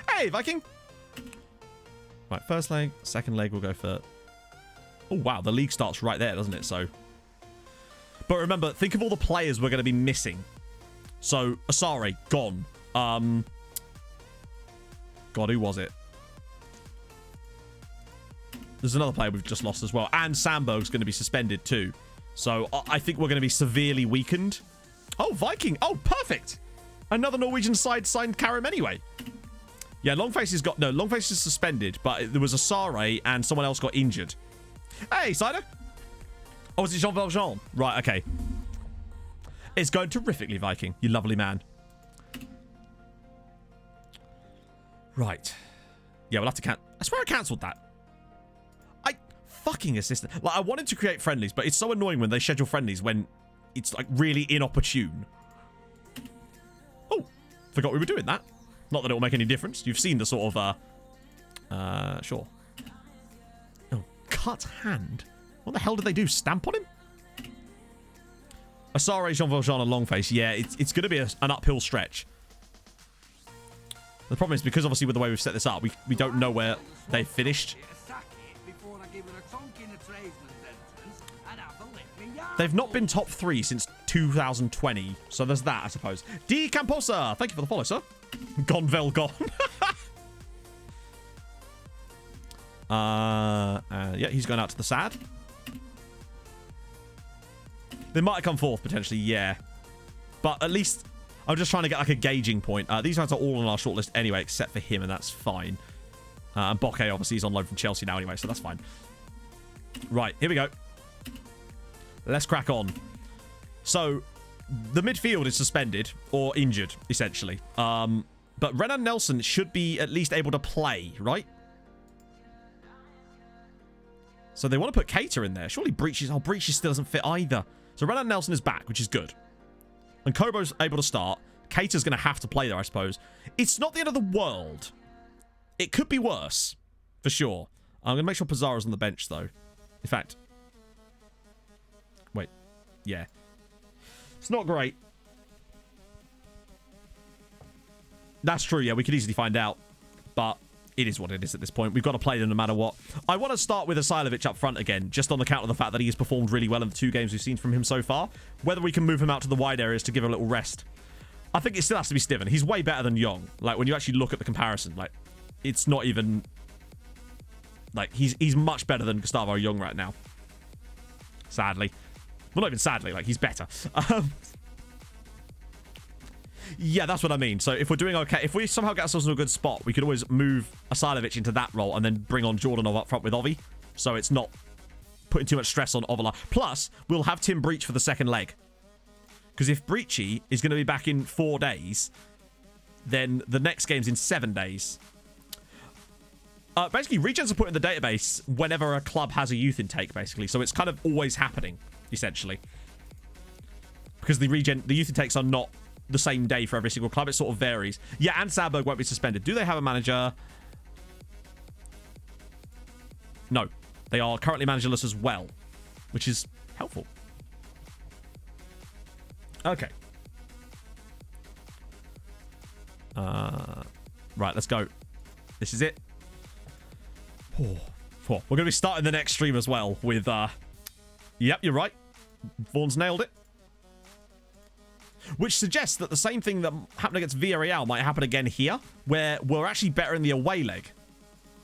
Hey, Viking! Right, first leg, second leg, we'll go for... Oh, wow, the league starts right there, doesn't it? So, but remember, think of all the players we're going to be missing. So, Asare, gone. God, who was it? There's another player we've just lost as well. And Sandberg's going to be suspended too. So, I think we're going to be severely weakened. Oh, Viking. Oh, perfect. Another Norwegian side signed Karim anyway. Yeah, Longface has got... No, Longface is suspended, but there was a Asare and someone else got injured. Hey, Cider. Oh, is it Jean Valjean? Right, okay. It's going terrifically, Viking. You lovely man. Right. Yeah, we'll have to cancel... I swear I cancelled that. Fucking assistant. Like, I wanted to create friendlies, but it's so annoying when they schedule friendlies when... It's, like, really inopportune. Oh, forgot we were doing that. Not that it will make any difference. You've seen the sort of, sure. Oh, cut hand. What the hell did they do? Stamp on him? Asare, Jean Valjean, and Longface. Yeah, it's going to be an uphill stretch. The problem is, because obviously with the way we've set this up, we don't know where they finished. They've not been top 3 since 2020. So there's that, I suppose. D. Camposa, thank you for the follow, sir. Gonvel gone. Yeah, he's going out to the sad. They might have come fourth, potentially, yeah. But at least, I'm just trying to get like a gauging point. These guys are all on our shortlist anyway, except for him, and that's fine. And Bokeh, obviously, is on loan from Chelsea now anyway, so that's fine. Right, here we go. Let's crack on. So, the midfield is suspended or injured, essentially. But Renan Nelson should be at least able to play, right? So they want to put Cater in there. Surely Breaches... Oh, Breaches still doesn't fit either. So Renan Nelson is back, which is good. And Kobo's able to start. Cater's going to have to play there, I suppose. It's not the end of the world. It could be worse, for sure. I'm going to make sure Pizarro's on the bench, though. In fact... Wait. Yeah. It's not great. That's true, yeah. We could easily find out. But it is what it is at this point. We've got to play them no matter what. I want to start with Asilovic up front again, just on account of the fact that he has performed really well in the 2 games we've seen from him so far. Whether we can move him out to the wide areas to give him a little rest. I think it still has to be Stiven. He's way better than Young. Like, when you actually look at the comparison, like, it's not even... Like, he's much better than Gustavo Young right now. Sadly. Well, not even sadly, like, he's better. Yeah, that's what I mean. So if we're doing okay, if we somehow get ourselves in a good spot, we could always move Asilovic into that role and then bring on Jordanov up front with Ovi. So it's not putting too much stress on Ovila. Plus, we'll have Tim Breach for the second leg. Because if Breachy is going to be back in 4 days, then the next game's in 7 days. Basically, regens are put in the database whenever a club has a youth intake, basically. So it's kind of always happening, essentially. Because the youth intakes are not the same day for every single club. It sort of varies. Yeah, and Sandberg won't be suspended. Do they have a manager? No. They are currently managerless as well, which is helpful. Okay. Right, let's go. This is it. We're going to be starting the next stream as well with... Yep, you're right. Vaughan's nailed it. Which suggests that the same thing that happened against Villarreal might happen again here, where we're actually better in the away leg.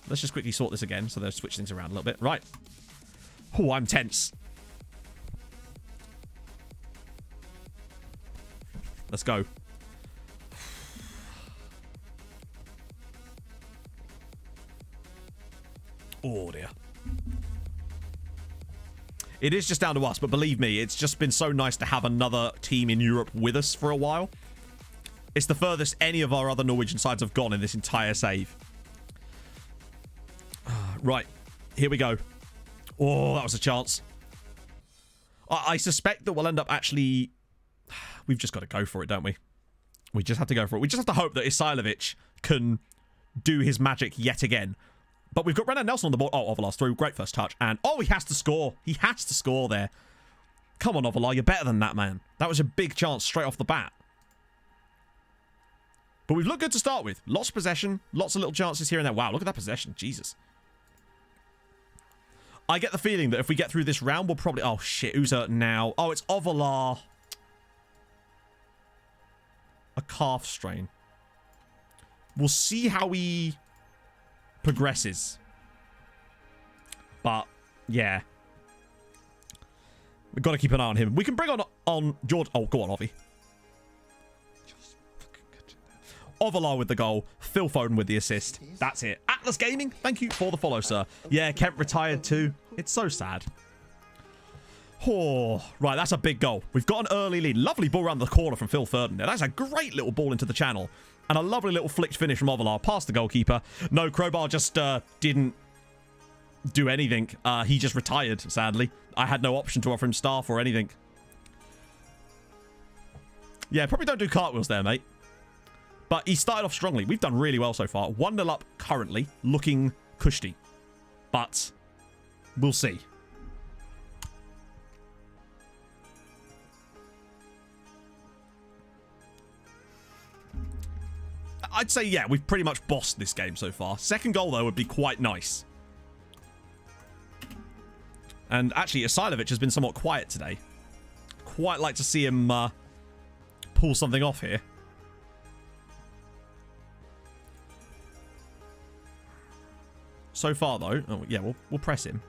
Let's just quickly sort this again, so they'll switch things around a little bit. Right. Oh, I'm tense. Let's go. Oh, dear. It is just down to us, but believe me, it's just been so nice to have another team in Europe with us for a while. It's the furthest any of our other Norwegian sides have gone in this entire save. Right. Here we go. Oh, that was a chance. I suspect that we'll end up actually... We've just got to go for it, don't we? We just have to go for it. We just have to hope that Isailovic can do his magic yet again. But we've got Renan Nelson on the board. Oh, Ovalar's through. Great first touch. And, oh, he has to score. He has to score there. Come on, Ovalar. You're better than that, man. That was a big chance straight off the bat. But we've looked good to start with. Lots of possession. Lots of little chances here and there. Wow, look at that possession. Jesus. I get the feeling that if we get through this round, we'll probably... Oh, shit. Who's hurt now? Oh, it's Ovalar. A calf strain. We'll see how he progresses. But, yeah. We've got to keep an eye on him. We can bring on George... Oh, go on, Ovi. Ovalar with the goal. Phil Foden with the assist. That's it. Atlas Gaming, thank you for the follow, sir. Yeah, Kemp retired too. It's so sad. Oh, right, that's a big goal. We've got an early lead. Lovely ball around the corner from Phil Foden there. That's a great little ball into the channel. And a lovely little flicked finish from Ovalar past the goalkeeper. No, Crowbar just didn't do anything. He just retired, sadly. I had no option to offer him staff or anything. Yeah, probably don't do cartwheels there, mate. But he started off strongly. We've done really well so far. 1-0 up currently, looking cushy. But we'll see. I'd say, yeah, we've pretty much bossed this game so far. Second goal, though, would be quite nice. And actually, Isailovic has been somewhat quiet today. Quite like to see him pull something off here. So far, though... Oh, yeah, we'll press him.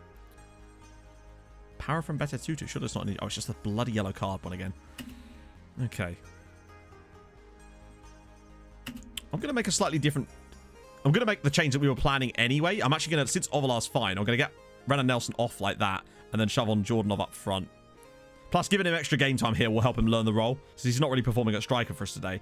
Power from Better Tutu. Sure, it's not... Oh, it's just a bloody yellow card one again. Okay. I'm going to make a slightly different... I'm going to make the change that we were planning anyway. I'm actually going to... Since Ovalar's fine, I'm going to get Renan Nelson off like that and then shove on Jordanov up front. Plus, giving him extra game time here will help him learn the role, since he's not really performing at striker for us today.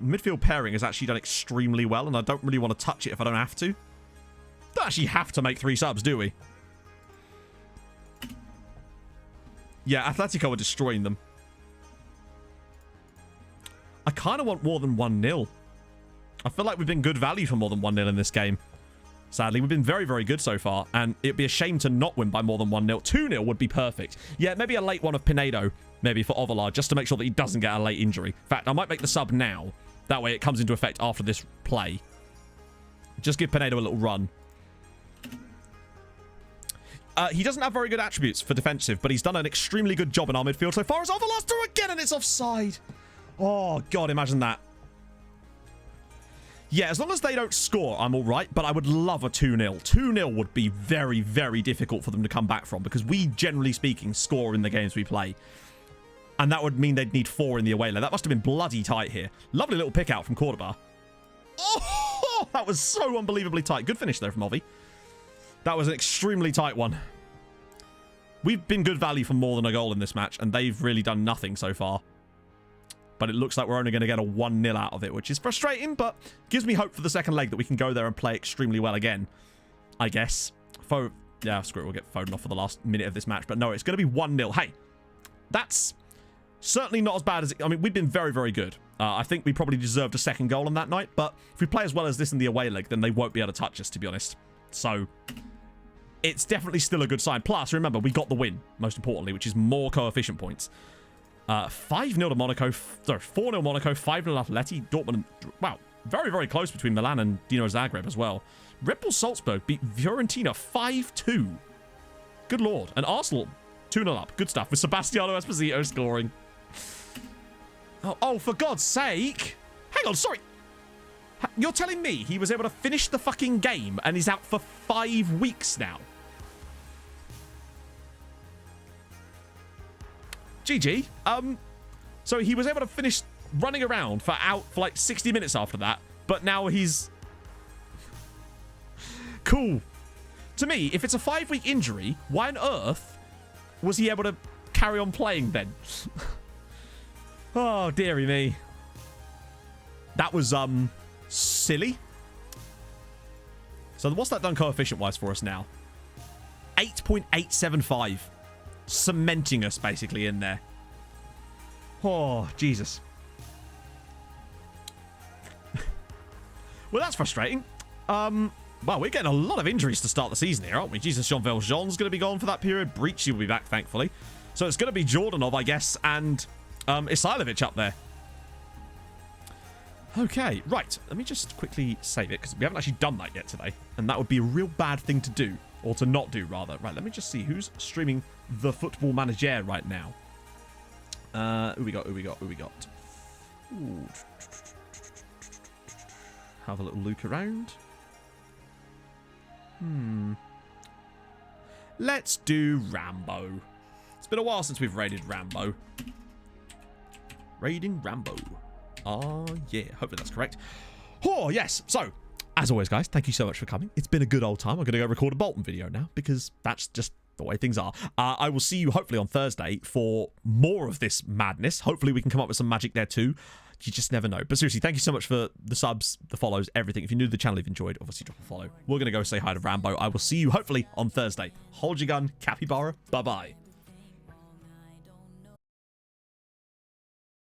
Midfield pairing has actually done extremely well, and I don't really want to touch it if I don't have to. Don't actually have to make 3 subs, do we? Yeah, Atletico are destroying them. I kind of want more than 1-0. I feel like we've been good value for more than 1-0 in this game. Sadly, we've been very, very good so far, and it'd be a shame to not win by more than 1-0. 2-0 would be perfect. Yeah, maybe a late one of Pinedo, maybe for Ovalar, just to make sure that he doesn't get a late injury. In fact, I might make the sub now. That way it comes into effect after this play. Just give Pinedo a little run. He doesn't have very good attributes for defensive, but he's done an extremely good job in our midfield so far as Ovalar's through again, and it's offside. Oh, God, imagine that. Yeah, as long as they don't score, I'm all right, but I would love a 2-0. 2-0 would be very, very difficult for them to come back from, because we, generally speaking, score in the games we play. And that would mean they'd need 4 in the away leg. That must have been bloody tight here. Lovely little pick out from Cordoba. Oh, that was so unbelievably tight. Good finish there from Ovi. That was an extremely tight one. We've been good value for more than a goal in this match, and they've really done nothing so far. But it looks like we're only going to get a 1-0 out of it, which is frustrating, but gives me hope for the second leg that we can go there and play extremely well again, I guess. Yeah, screw it, we'll get Foden off for the last minute of this match. But no, it's going to be 1-0. Hey, that's certainly not as bad as... I mean, we've been very, very good. I think we probably deserved a second goal on that night, but if we play as well as this in the away leg, then they won't be able to touch us, to be honest. So, it's definitely still a good sign. Plus, remember, we got the win, most importantly, which is more coefficient points. 5-0 to Monaco, sorry, 4-0 Monaco, 5-0 Atleti, Dortmund. Wow, very, very close between Milan and Dinamo Zagreb as well. Red Bull Salzburg beat Fiorentina 5-2. Good lord. And Arsenal 2-0 up. Good stuff with Sebastiano Esposito scoring. Oh, for God's sake. Hang on, sorry. You're telling me he was able to finish the fucking game and he's out for 5 weeks now? GG. So he was able to finish running around for like 60 minutes after that, but now he's... Cool. To me, if it's a 5-week injury, why on earth was he able to carry on playing then? Oh, dearie me. That was, silly. So what's that done coefficient-wise for us now? 8.875. Cementing us, basically, in there. Oh, Jesus. Well, that's frustrating. Well, we're getting a lot of injuries to start the season here, aren't we? Jesus, Jean Valjean's going to be gone for that period. Breachy will be back, thankfully. So it's going to be Jordanov, I guess, and Isailovic up there. Okay, right. Let me just quickly save it, because we haven't actually done that yet today. And that would be a real bad thing to do. Or to not do, rather. Right, let me just see who's streaming the Football Manager right now. Who we got? Ooh. Have a little look around. Let's do Rambo. It's been a while since we've raided Rambo. Raiding Rambo. Oh, yeah. Hopefully that's correct. Oh, yes. So, as always, guys, thank you so much for coming. It's been a good old time. I'm going to go record a Bolton video now because that's just the way things are. I will see you hopefully on Thursday for more of this madness. Hopefully we can come up with some magic there too. You just never know. But seriously, thank you so much for the subs, the follows, everything. If you're new to the channel, if you've enjoyed, obviously drop a follow. We're going to go say hi to Rambo. I will see you hopefully on Thursday. Hold your gun, capybara. Bye-bye.